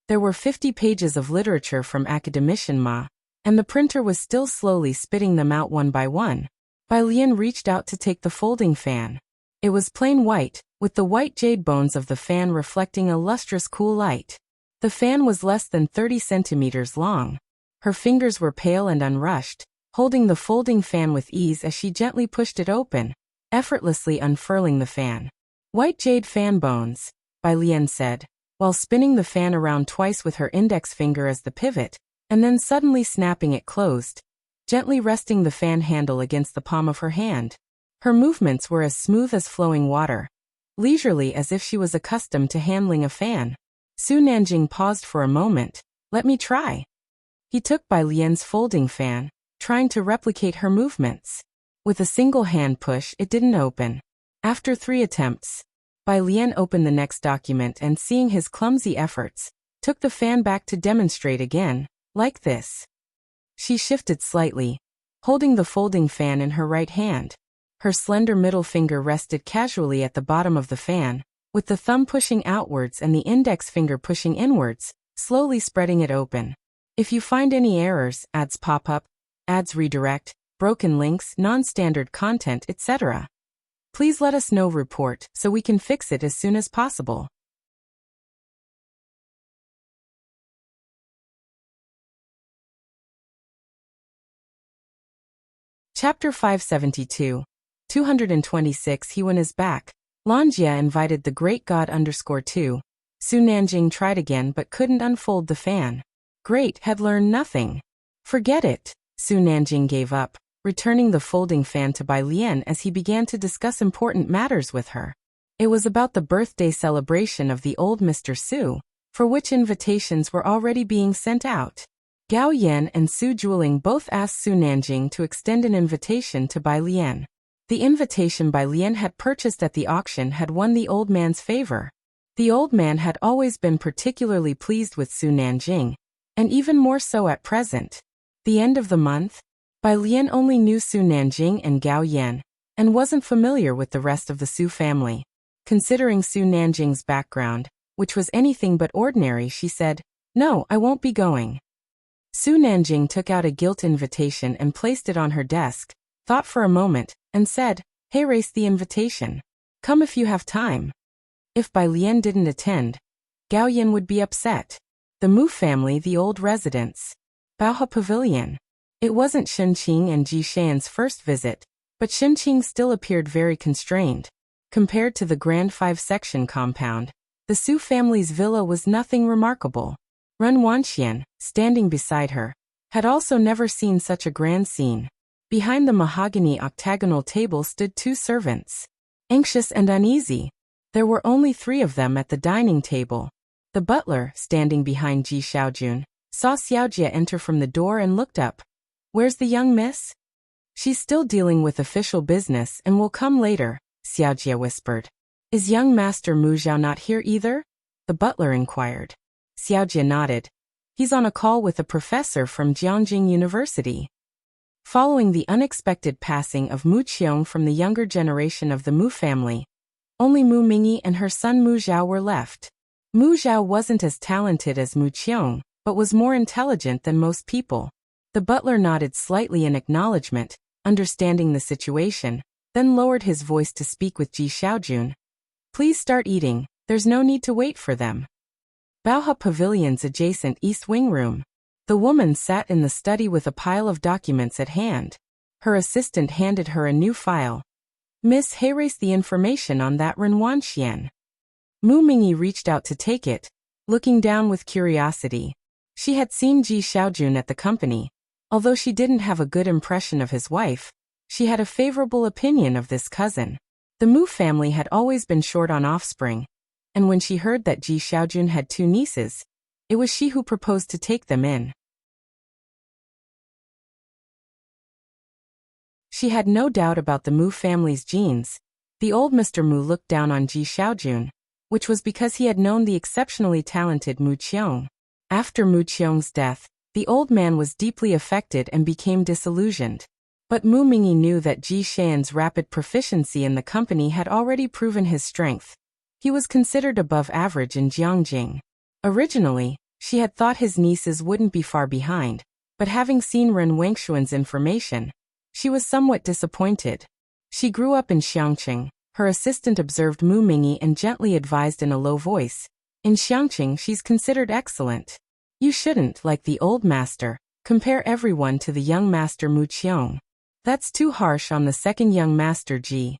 A: There were 50 pages of literature from Academician Ma, and the printer was still slowly spitting them out one by one. Bai Lian reached out to take the folding fan. It was plain white, with the white jade bones of the fan reflecting a lustrous cool light. The fan was less than 30 centimeters long. Her fingers were pale and unrushed, holding the folding fan with ease as she gently pushed it open, effortlessly unfurling the fan. White jade fan bones, Bai Lian said, while spinning the fan around twice with her index finger as the pivot, and then suddenly snapping it closed, gently resting the fan handle against the palm of her hand. Her movements were as smooth as flowing water, leisurely as if she was accustomed to handling a fan. Su Nanjing paused for a moment. Let me try. He took Bai Lian's folding fan, trying to replicate her movements. With a single hand push, it didn't open. After 3 attempts, Bai Lian opened the next document and, seeing his clumsy efforts, took the fan back to demonstrate again, like this. She shifted slightly, holding the folding fan in her right hand. Her slender middle finger rested casually at the bottom of the fan, with the thumb pushing outwards and the index finger pushing inwards, slowly spreading it open. If you find any errors, ads pop up, ads redirect, broken links, non-standard content, etc., please let us know. Report so we can fix it as soon as possible. Chapter 572. 226. Hewan is back. Lanjia invited the great god _2. Su Nanjing tried again but couldn't unfold the fan. Great had learned nothing. Forget it. Su Nanjing gave up, returning the folding fan to Bai Lian as he began to discuss important matters with her. It was about the birthday celebration of the old Mr. Su, for which invitations were already being sent out. Gao Yan and Su Juling both asked Su Nanjing to extend an invitation to Bai Lian. The invitation Bai Lian had purchased at the auction had won the old man's favor. The old man had always been particularly pleased with Su Nanjing, and even more so at present. The end of the month, Bai Lian only knew Su Nanjing and Gao Yan, and wasn't familiar with the rest of the Su family. Considering Su Nanjing's background, which was anything but ordinary, she said, "No, I won't be going." Su Nanjing took out a gilt invitation and placed it on her desk, thought for a moment, and said, "Hey, race the invitation. Come if you have time." If Bai Lian didn't attend, Gao Yan would be upset. The Mu family, the old residence. Baohe Pavilion. It wasn't Shenqing and Ji Shan's first visit, but Shenqing still appeared very constrained. Compared to the grand 5-section compound, the Su family's villa was nothing remarkable. Ren Wanxian, standing beside her, had also never seen such a grand scene. Behind the mahogany octagonal table stood 2 servants. Anxious and uneasy. There were only 3 of them at the dining table. The butler, standing behind Ji Xiaojun, saw Xiaojie enter from the door and looked up. "Where's the young miss?" "She's still dealing with official business and will come later," Xiaojie whispered. "Is young Master Mu Zhao not here either?" the butler inquired. Xiaojie nodded. "He's on a call with a professor from Jiangjing University." Following the unexpected passing of Mu Qiong from the younger generation of the Mu family, only Mu Mingyi and her son Mu Zhao were left. Mu Zhao wasn't as talented as Mu Qiong, but was more intelligent than most people. The butler nodded slightly in acknowledgement, understanding the situation, then lowered his voice to speak with Ji Xiaojun. "Please start eating, there's no need to wait for them." Baohe Pavilion's adjacent East Wing room. The woman sat in the study with a pile of documents at hand. Her assistant handed her a new file. "Miss, erase the information on that Ren Wanxian." Mu Mingyi reached out to take it, looking down with curiosity. She had seen Ji Xiaojun at the company. Although she didn't have a good impression of his wife, she had a favorable opinion of this cousin. The Mu family had always been short on offspring, and when she heard that Ji Xiaojun had 2 nieces, it was she who proposed to take them in. She had no doubt about the Mu family's genes. The old Mr. Mu looked down on Ji Xiaojun, which was because he had known the exceptionally talented Mu Qiong. After Mu Qiong's death, the old man was deeply affected and became disillusioned. But Mu Mingyi knew that Ji Xian's rapid proficiency in the company had already proven his strength. He was considered above average in Jiangjing. Originally, she had thought his nieces wouldn't be far behind, but having seen Ren Wangshuan's information, she was somewhat disappointed. She grew up in Xiangqing. Her assistant observed Mu Mingyi and gently advised in a low voice. "In Xiangqing she's considered excellent. You shouldn't, like the old master, compare everyone to the young master Mu Qiong. That's too harsh on the second young master Ji."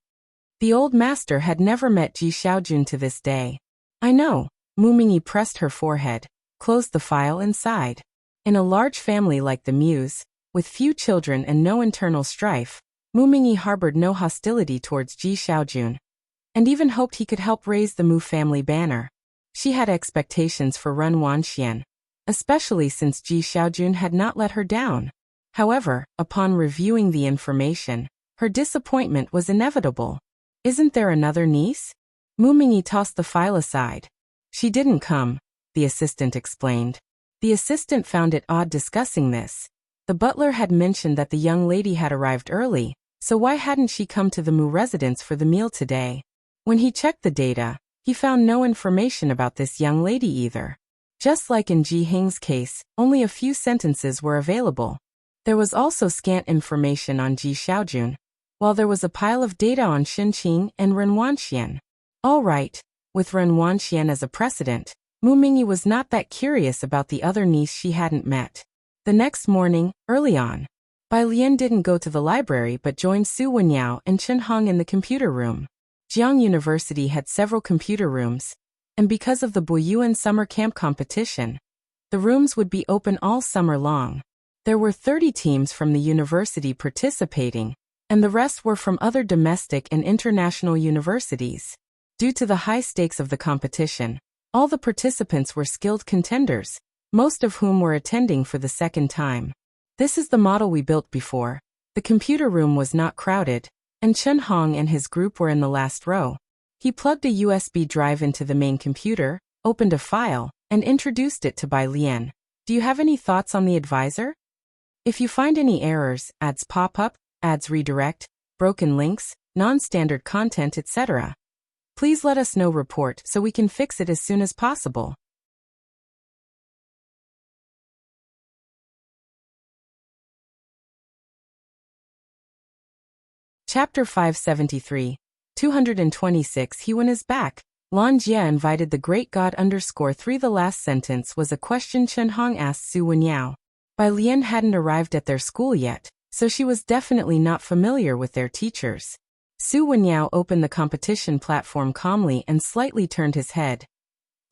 A: The old master had never met Ji Xiaojun to this day. "I know." Mu Mingyi pressed her forehead, closed the file and sighed. In a large family like the Mu's, with few children and no internal strife, Mu Mingyi harbored no hostility towards Ji Xiaojun, and even hoped he could help raise the Mu family banner. She had expectations for Ren Wanxian, especially since Ji Xiaojun had not let her down. However, upon reviewing the information, her disappointment was inevitable. "Isn't there another niece?" Mu Mingyi tossed the file aside. "She didn't come," the assistant explained. The assistant found it odd discussing this. The butler had mentioned that the young lady had arrived early, so why hadn't she come to the Mu residence for the meal today? When he checked the data, he found no information about this young lady either. Just like in Ji Hing's case, only a few sentences were available. There was also scant information on Ji Xiaojun, while there was a pile of data on Xinqing and Ren Wanxian. All right, with Ren Wanxian as a precedent, Mu Mingyi was not that curious about the other niece she hadn't met. The next morning, early on, Bai Lian didn't go to the library but joined Su Wenyao and Chen Hong in the computer room. Jiang University had several computer rooms, and because of the Boyuan summer camp competition, the rooms would be open all summer long. There were 30 teams from the university participating, and the rest were from other domestic and international universities. Due to the high stakes of the competition, all the participants were skilled contenders, most of whom were attending for the second time. "This is the model we built before." The computer room was not crowded, and Chen Hong and his group were in the last row. He plugged a USB drive into the main computer, opened a file, and introduced it to Bai Lian. "Do you have any thoughts on the advisor? If you find any errors, ads pop up, ads redirect, broken links, non-standard content, etc., please let us know. Report so we can fix it as soon as possible." Chapter 573, 226. He When is back. Lan Jia invited the great god _3. The last sentence was a question Chen Hong asked Su Wenyao. Bai Lian hadn't arrived at their school yet, so she was definitely not familiar with their teachers. Su Wenyao opened the competition platform calmly and slightly turned his head.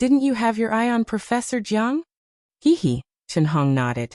A: Didn't you have your eye on Professor Jiang? Hee, Chen Hong nodded.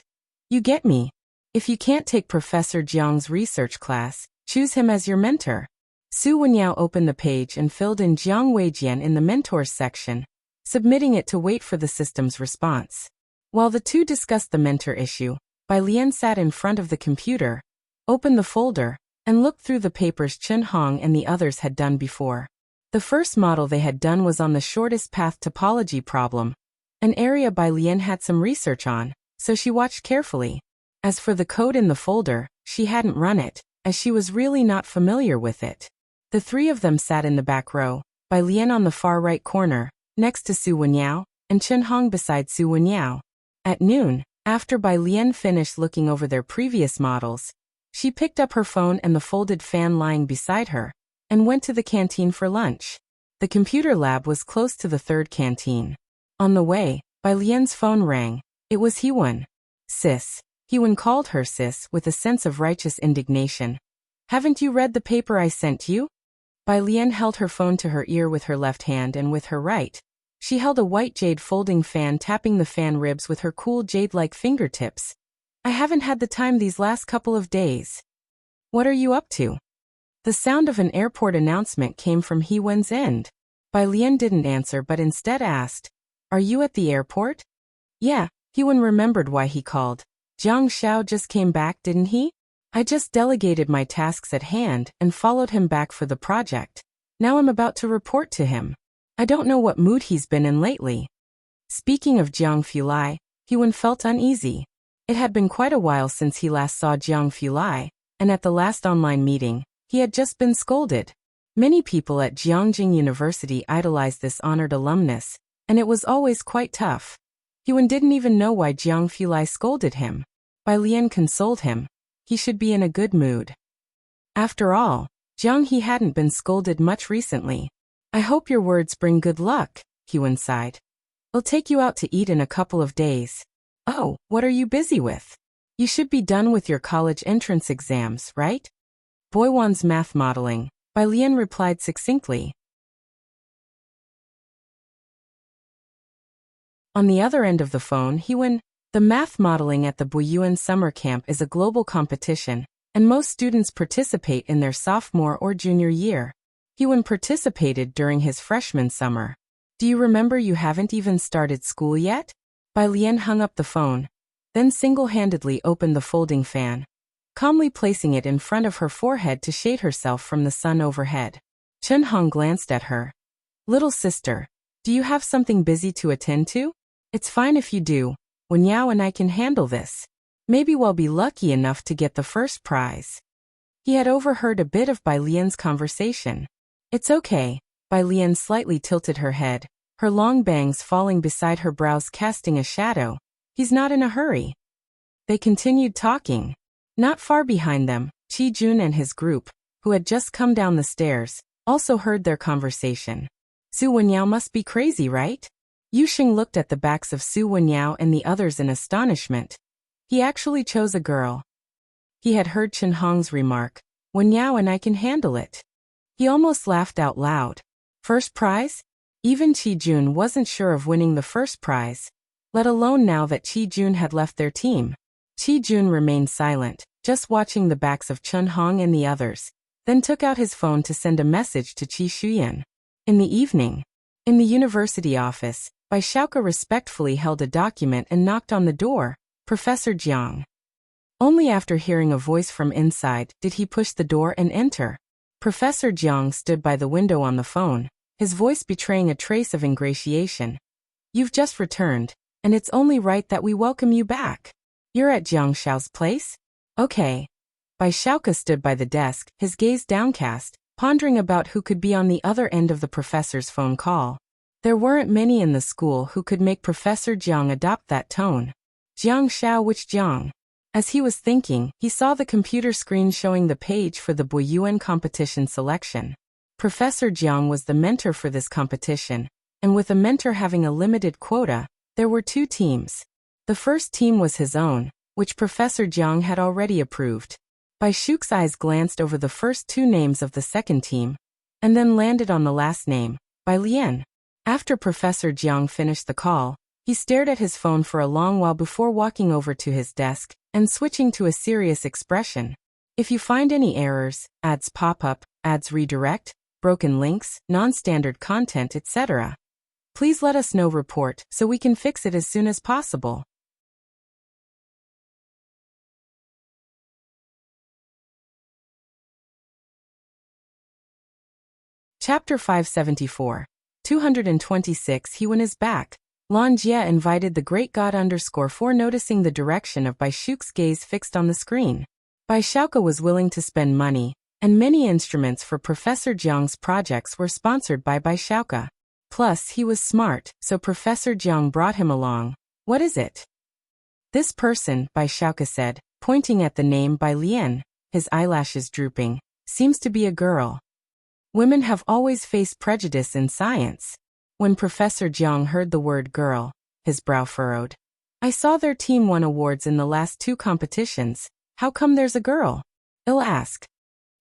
A: You get me. If you can't take Professor Jiang's research class, choose him as your mentor. Su Wenyao opened the page and filled in Jiang Weijian in the mentors section, submitting it to wait for the system's response. While the two discussed the mentor issue, Bai Lian sat in front of the computer, opened the folder, and looked through the papers Chen Hong and the others had done before. The first model they had done was on the shortest path topology problem, an area Bai Lian had some research on, so she watched carefully. As for the code in the folder, she hadn't run it, as she was really not familiar with it. The three of them sat in the back row, Bai Lian on the far right corner, next to Su Wenyao, and Chen Hong beside Su Wenyao. At noon, after Bai Lian finished looking over their previous models, she picked up her phone and the folded fan lying beside her, and went to the canteen for lunch. The computer lab was close to the third canteen. On the way, Bai Lian's phone rang. It was Heewon. Sis. Heewon called her sis with a sense of righteous indignation. Haven't you read the paper I sent you? Bai Lian held her phone to her ear with her left hand and with her right. She held a white jade folding fan, tapping the fan ribs with her cool jade-like fingertips. I haven't had the time these last couple of days. What are you up to? The sound of an airport announcement came from Heewon's end. Bai Lian didn't answer but instead asked, Are you at the airport? Yeah, Heewon remembered why he called. Jiang Xiao just came back, didn't he? I just delegated my tasks at hand and followed him back for the project. Now I'm about to report to him. I don't know what mood he's been in lately. Speaking of Jiang Fulai, Heewon felt uneasy. It had been quite a while since he last saw Jiang Fulai, and at the last online meeting, he had just been scolded. Many people at Jiangjing University idolized this honored alumnus, and it was always quite tough. Heewon didn't even know why Jiang Fulai scolded him. Bai Lian consoled him. He should be in a good mood. After all, Jiang he hadn't been scolded much recently. I hope your words bring good luck, Heewon sighed. I'll take you out to eat in a couple of days. Oh, what are you busy with? You should be done with your college entrance exams, right? Boiwan's math modeling, Bai Lian replied succinctly. On the other end of the phone, Heewon, the math modeling at the Boyuan summer camp is a global competition, and most students participate in their sophomore or junior year. Heewon participated during his freshman summer. Do you remember you haven't even started school yet? Bai Lian hung up the phone, then single-handedly opened the folding fan, calmly placing it in front of her forehead to shade herself from the sun overhead. Chen Hong glanced at her. Little sister, do you have something busy to attend to? It's fine if you do. Wenyao and I can handle this. Maybe we'll be lucky enough to get the first prize. He had overheard a bit of Bai Lian's conversation. It's okay. Bai Lian slightly tilted her head, her long bangs falling beside her brows casting a shadow. He's not in a hurry. They continued talking. Not far behind them, Qi Jun and his group, who had just come down the stairs, also heard their conversation. Su Wenyao must be crazy, right? Yu Xing looked at the backs of Su Wenyao and the others in astonishment. He actually chose a girl. He had heard Chen Hong's remark, Wenyao and I can handle it. He almost laughed out loud. First prize? Even Qi Jun wasn't sure of winning the first prize, let alone now that Qi Jun had left their team. Qi Jun remained silent, just watching the backs of Chen Hong and the others, then took out his phone to send a message to Qi Shuyan. In the evening, in the university office, Bai Xiaoke respectfully held a document and knocked on the door. Professor Jiang. Only after hearing a voice from inside did he push the door and enter. Professor Jiang stood by the window on the phone, his voice betraying a trace of ingratiation. You've just returned, and it's only right that we welcome you back. You're at Jiang Xiao's place? Okay. Bai Xiaoke stood by the desk, his gaze downcast, pondering about who could be on the other end of the professor's phone call. There weren't many in the school who could make Professor Jiang adopt that tone. Jiang Xiao, which Jiang? As he was thinking, he saw the computer screen showing the page for the Boyuan competition selection. Professor Jiang was the mentor for this competition, and with a mentor having a limited quota, there were two teams. The first team was his own, which Professor Jiang had already approved. Bai Shu's eyes glanced over the first two names of the second team, and then landed on the last name, Bai Lian. After Professor Jiang finished the call, he stared at his phone for a long while before walking over to his desk and switching to a serious expression. If you find any errors, ads pop up, ads redirect, broken links, non-standard content, etc., please let us know. Report so we can fix it as soon as possible. Chapter 574. 226. He When is back. Lan Jie invited the great god _4 noticing the direction of Bai Shu's gaze fixed on the screen. Bai Xiaoke was willing to spend money, and many instruments for Professor Jiang's projects were sponsored by Bai Xiaoke. Plus, he was smart, so Professor Jiang brought him along. What is it? This person, Bai Xiaoke said, pointing at the name Bai Lian, his eyelashes drooping, seems to be a girl. Women have always faced prejudice in science. When Professor Jiang heard the word girl, his brow furrowed. I saw their team won awards in the last two competitions. How come there's a girl? Il asked.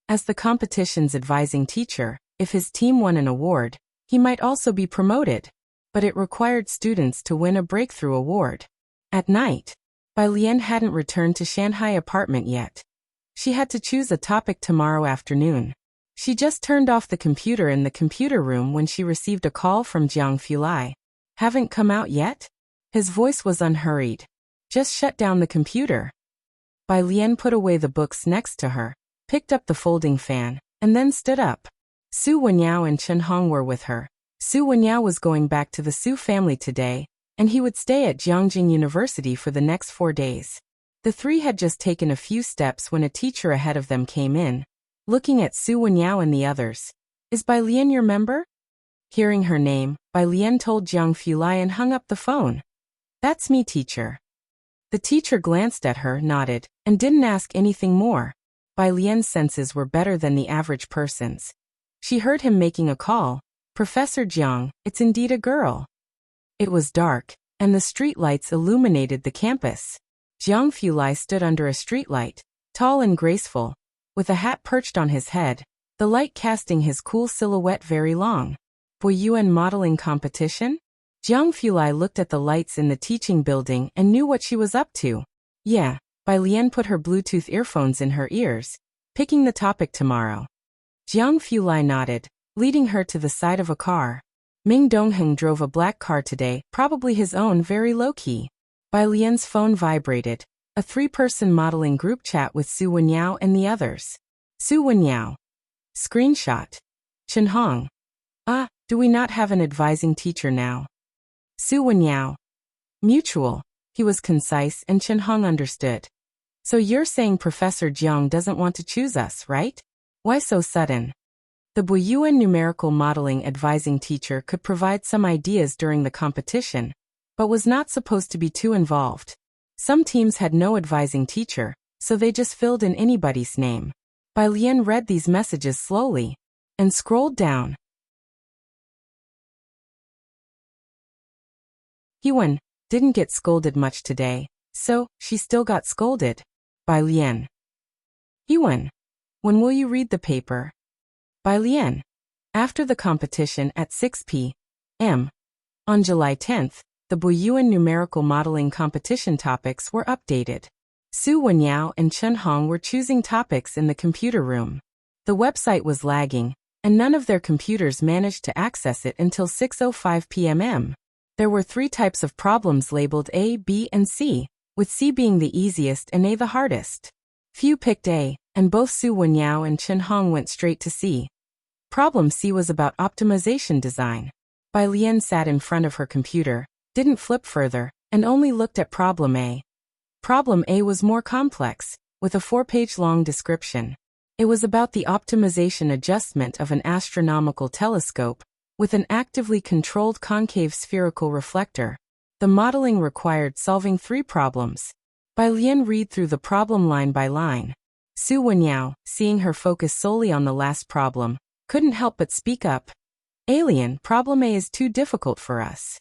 A: As the competition's advising teacher, if his team won an award, he might also be promoted. But it required students to win a breakthrough award. At night, Bai Lian hadn't returned to Shanghai apartment yet. She had to choose a topic tomorrow afternoon. She just turned off the computer in the computer room when she received a call from Jiang Fulai. Haven't come out yet? His voice was unhurried. Just shut down the computer. Bai Lian put away the books next to her, picked up the folding fan, and then stood up. Su Wenyao and Chen Hong were with her. Su Wenyao was going back to the Su family today, and he would stay at Jiangjing University for the next 4 days. The three had just taken a few steps when a teacher ahead of them came in. Looking at Su Wenyao and the others. Is Bai Lian your member? Hearing her name, Bai Lian told Jiang Fulai and hung up the phone. That's me, teacher. The teacher glanced at her, nodded, and didn't ask anything more. Bai Lian's senses were better than the average person's. She heard him making a call. Professor Jiang, it's indeed a girl. It was dark, and the street lights illuminated the campus. Jiang Fulai stood under a streetlight, tall and graceful, with a hat perched on his head, the light casting his cool silhouette very long. Boyuan modeling competition? Jiang Fulai looked at the lights in the teaching building and knew what she was up to. Yeah, Bai Lian put her Bluetooth earphones in her ears. Picking the topic tomorrow. Jiang Fulai nodded, leading her to the side of a car. Ming Dongheng drove a black car today, probably his own, very low-key. Bai Lian's phone vibrated. A 3-person modeling group chat with Su Wenyao and the others. Su Wenyao. Screenshot. Chen Hong. Do we not have an advising teacher now? Su Wenyao. Mutual. He was concise and Chen Hong understood. So you're saying Professor Jiang doesn't want to choose us, right? Why so sudden? The Boyuan numerical modeling advising teacher could provide some ideas during the competition, but was not supposed to be too involved. Some teams had no advising teacher, so they just filled in anybody's name. Bai Lian read these messages slowly and scrolled down. Hewen didn't get scolded much today, so she still got scolded. Bai Lian. Hewen, when will you read the paper? Bai Lian. After the competition at 6 p.m. On July 10th, the Boyuan numerical modeling competition topics were updated. Su Wenyao and Chen Hong were choosing topics in the computer room. The website was lagging, and none of their computers managed to access it until 6:05 p.m. There were 3 types of problems labeled A, B, and C, with C being the easiest and A the hardest. Few picked A, and both Su Wenyao and Chen Hong went straight to C. Problem C was about optimization design. Bai Lian sat in front of her computer, didn't flip further, and only looked at problem A. Problem A was more complex, with a 4-page-long description. It was about the optimization adjustment of an astronomical telescope with an actively controlled concave spherical reflector. The modeling required solving 3 problems. Bai Lian read through the problem line by line. Su Wenyao, seeing her focus solely on the last problem, couldn't help but speak up. Alien, problem A is too difficult for us.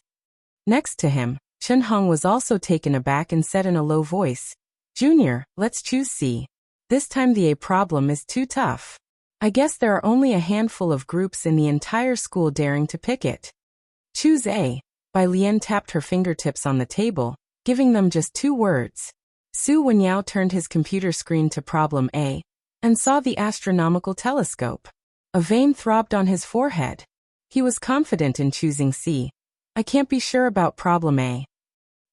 A: Next to him, Chen Hong was also taken aback and said in a low voice, Junior, let's choose C. This time the A problem is too tough. I guess there are only a handful of groups in the entire school daring to pick it. Choose A. Bai Lian tapped her fingertips on the table, giving them just 2 words. Su Wenyao turned his computer screen to problem A and saw the astronomical telescope. A vein throbbed on his forehead. He was confident in choosing C. I can't be sure about problem A.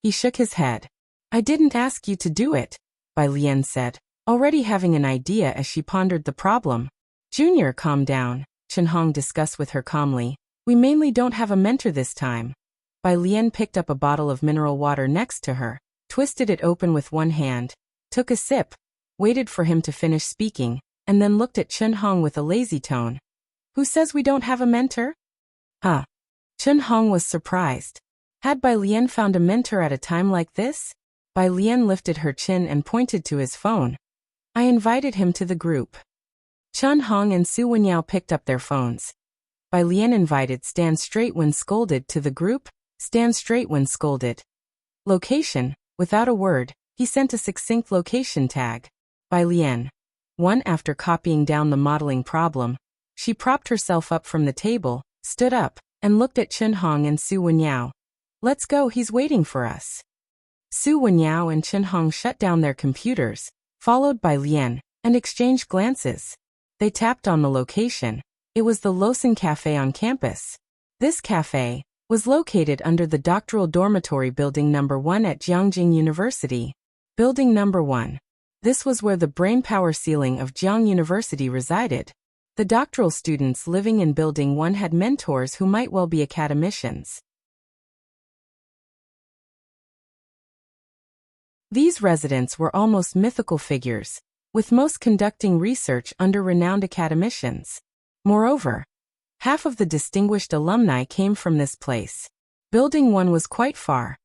A: He shook his head. I didn't ask you to do it, Bai Lian said, already having an idea as she pondered the problem. Junior, calm down, Chen Hong discussed with her calmly. We mainly don't have a mentor this time. Bai Lian picked up a bottle of mineral water next to her, twisted it open with one hand, took a sip, waited for him to finish speaking, and then looked at Chen Hong with a lazy tone. Who says we don't have a mentor? Huh. Chen Hong was surprised. Had Bai Lian found a mentor at a time like this? Bai Lian lifted her chin and pointed to his phone. I invited him to the group. Chen Hong and Su Wenyao picked up their phones. Bai Lian invited Stand Straight When Scolded to the group. Stand straight when scolded. Location, without a word, he sent a succinct location tag. Bai Lian. 1. After copying down the modeling problem, she propped herself up from the table, stood up, and looked at Chen Hong and Su Wenyao. Let's go, he's waiting for us. Su Wenyao and Chen Hong shut down their computers, followed by Lian, and exchanged glances. They tapped on the location. It was the Lawson Cafe on campus. This cafe was located under the doctoral dormitory building number 1 at Jiangjing University. Building number 1. This was where the brainpower ceiling of Jiang University resided. The doctoral students living in building 1 had mentors who might well be academicians. These residents were almost mythical figures, with most conducting research under renowned academicians. Moreover, half of the distinguished alumni came from this place. Building 1 was quite far.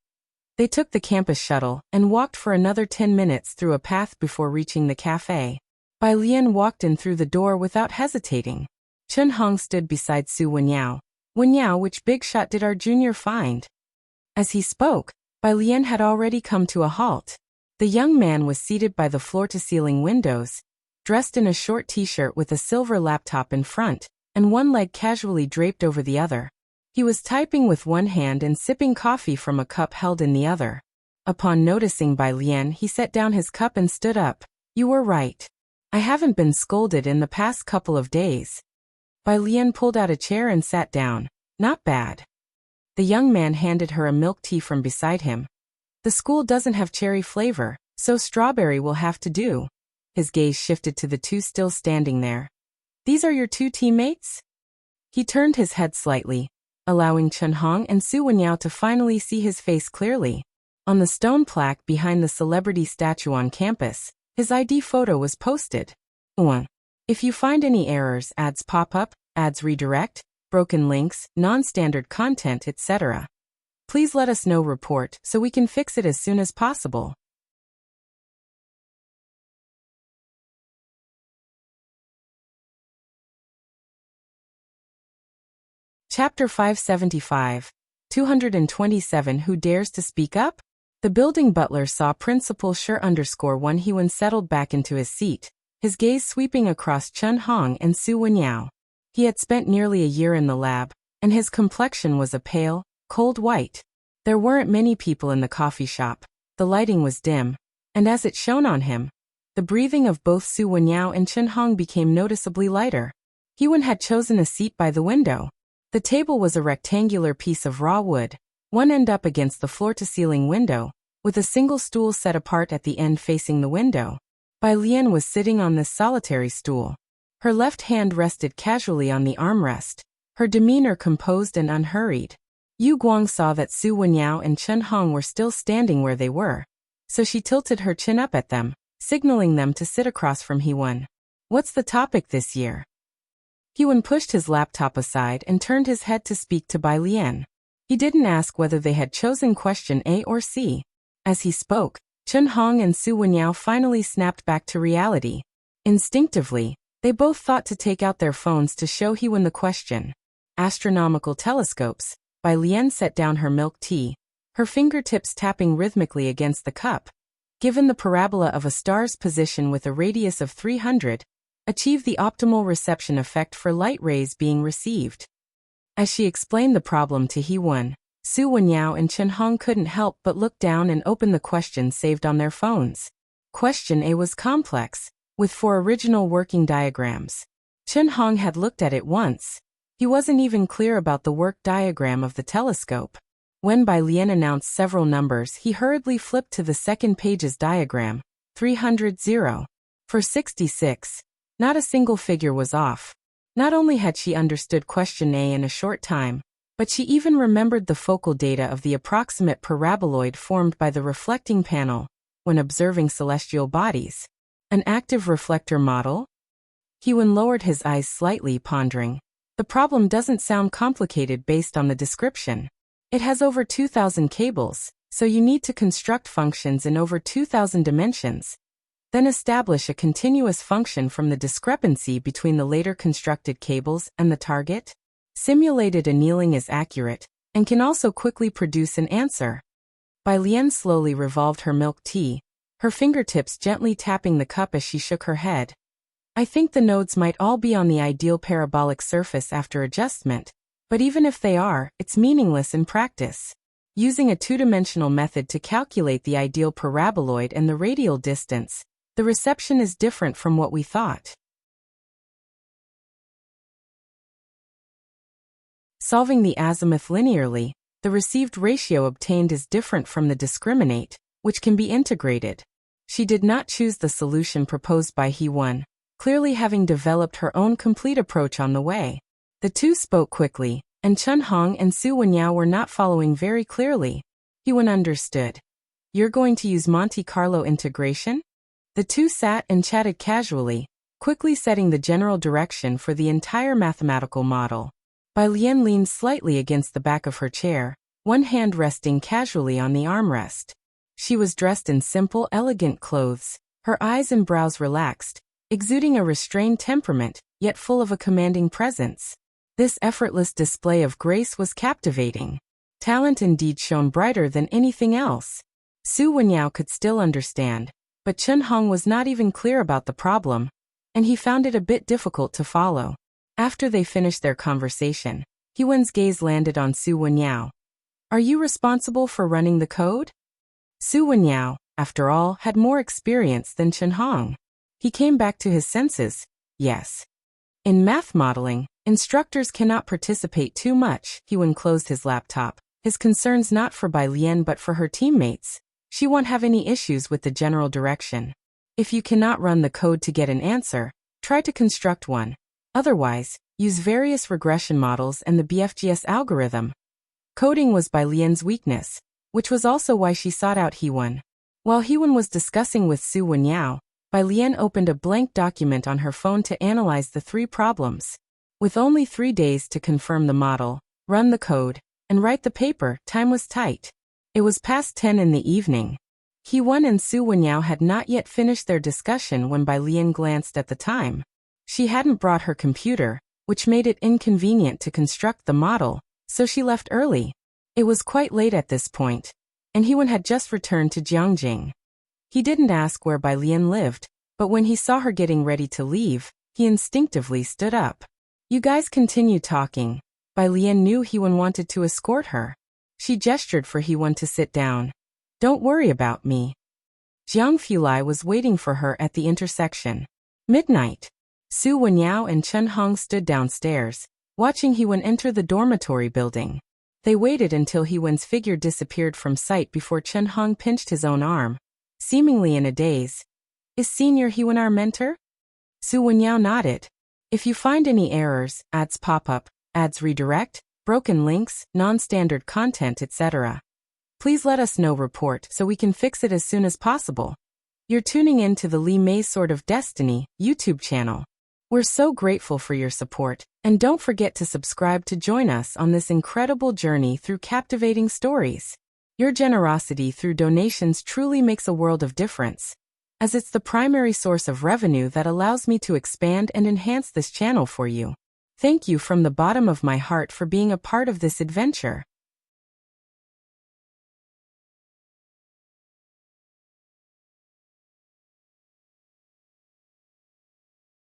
A: They took the campus shuttle and walked for another 10 minutes through a path before reaching the cafe. Bai Lian walked in through the door without hesitating. Chen Hong stood beside Su Wenyao. Wenyao, which big shot did our junior find? As he spoke, Bai Lian had already come to a halt. The young man was seated by the floor-to-ceiling windows, dressed in a short t-shirt with a silver laptop in front, and one leg casually draped over the other. He was typing with one hand and sipping coffee from a cup held in the other. Upon noticing Bai Lian, he set down his cup and stood up. You were right. I haven't been scolded in the past couple of days. Bai Lian pulled out a chair and sat down. Not bad. The young man handed her a milk tea from beside him. The school doesn't have cherry flavor, so strawberry will have to do. His gaze shifted to the 2 still standing there. These are your 2 teammates? He turned his head slightly, allowing Chen Hong and Su Wenyao to finally see his face clearly. On the stone plaque behind the celebrity statue on campus, his ID photo was posted. 1. If you find any errors, ads pop up, ads redirect, broken links, non-standard content, etc., please let us know. Report so we can fix it as soon as possible. Chapter 575. 227 Who Dares to Speak Up? The building butler saw Principal Sure_1 Hewen settled back into his seat, his gaze sweeping across Chen Hong and Su Wenyao. He had spent nearly a year in the lab, and his complexion was a pale, cold white. There weren't many people in the coffee shop, the lighting was dim, and as it shone on him, the breathing of both Su Wenyao and Chen Hong became noticeably lighter. Hewen had chosen a seat by the window. The table was a rectangular piece of raw wood, one end up against the floor-to-ceiling window, with a single stool set apart at the end facing the window. Bai Lian was sitting on this solitary stool. Her left hand rested casually on the armrest, her demeanor composed and unhurried. Yu Guang saw that Su Wenyao and Chen Hong were still standing where they were, so she tilted her chin up at them, signaling them to sit across from Hewen. What's the topic this year? Hewen pushed his laptop aside and turned his head to speak to Bai Lian. He didn't ask whether they had chosen question A or C. As he spoke, Chen Hong and Su Wenyao finally snapped back to reality. Instinctively, they both thought to take out their phones to show Hewen the question. Astronomical telescopes. Bai Lian set down her milk tea, her fingertips tapping rhythmically against the cup. given the parabola of a star's position with a radius of 300, achieve the optimal reception effect for light rays being received. As she explained the problem to Hee-won, Su Wenyao and Chen Hong couldn't help but look down and open the question saved on their phones. Question A was complex, with 4 original working diagrams. Chen Hong had looked at it once. He wasn't even clear about the work diagram of the telescope. When Bai Lian announced several numbers, he hurriedly flipped to the second page's diagram, 300. For 66, not a single figure was off. Not only had she understood question A in a short time, but she even remembered the focal data of the approximate paraboloid formed by the reflecting panel when observing celestial bodies. An active reflector model? Hee-won lowered his eyes slightly, pondering. The problem doesn't sound complicated based on the description. It has over 2,000 cables, so you need to construct functions in over 2,000 dimensions. Then establish a continuous function from the discrepancy between the later constructed cables and the target. Simulated annealing is accurate, and can also quickly produce an answer. Bai Lian slowly revolved her milk tea, her fingertips gently tapping the cup as she shook her head. I think the nodes might all be on the ideal parabolic surface after adjustment, but even if they are, it's meaningless in practice. Using a two-dimensional method to calculate the ideal paraboloid and the radial distance, the reception is different from what we thought. Solving the azimuth linearly, the received ratio obtained is different from the discriminate, which can be integrated. She did not choose the solution proposed by Hee-won, clearly having developed her own complete approach on the way. The two spoke quickly, and Chen Hong and Su Wenyao were not following very clearly. Hee-won understood. You're going to use Monte Carlo integration? The two sat and chatted casually, quickly setting the general direction for the entire mathematical model. Bai Lian leaned slightly against the back of her chair, one hand resting casually on the armrest. She was dressed in simple, elegant clothes, her eyes and brows relaxed, exuding a restrained temperament, yet full of a commanding presence. This effortless display of grace was captivating. Talent indeed shone brighter than anything else. Su Wenyao could still understand, but Chen Hong was not even clear about the problem, and he found it a bit difficult to follow. After they finished their conversation, Hee-won's gaze landed on Su Wenyao. Are you responsible for running the code? Su Wenyao, after all, had more experience than Chen Hong. He came back to his senses. Yes. In math modeling, instructors cannot participate too much. Hee-won closed his laptop, his concerns not for Bai Lian but for her teammates. She won't have any issues with the general direction. If you cannot run the code to get an answer, try to construct one. Otherwise, use various regression models and the BFGS algorithm. Coding was Bai Lian's weakness, which was also why she sought out Hee-won. While Hee-won was discussing with Su Wenyao, Bai Lian opened a blank document on her phone to analyze the 3 problems. With only 3 days to confirm the model, run the code, and write the paper, time was tight. It was past 10 in the evening. Hee-won and Su Wenyao had not yet finished their discussion when Bai Lian glanced at the time. She hadn't brought her computer, which made it inconvenient to construct the model, so she left early. It was quite late at this point, and Hee-won had just returned to Jiangjing. He didn't ask where Bai Lian lived, but when he saw her getting ready to leave, he instinctively stood up. You guys continue talking. Bai Lian knew Hee-won wanted to escort her. She gestured for Hee-won to sit down. Don't worry about me. Jiang Fulai was waiting for her at the intersection. Midnight. Su Wenyao and Chen Hong stood downstairs, watching Hee-won enter the dormitory building. They waited until Hee-won's figure disappeared from sight before Chen Hong pinched his own arm, seemingly in a daze. Is Senior Hee-won our mentor? Su Wenyao nodded. If you find any errors, ads pop up, ads redirect, broken links, non-standard content, etc., please let us know. Report so we can fix it as soon as possible. You're tuning in to the Li Mei Sword of Destiny YouTube channel. We're so grateful for your support, and don't forget to subscribe to join us on this incredible journey through captivating stories. Your generosity through donations truly makes a world of difference, as it's the primary source of revenue that allows me to expand and enhance this channel for you. Thank you from the bottom of my heart for being a part of this adventure.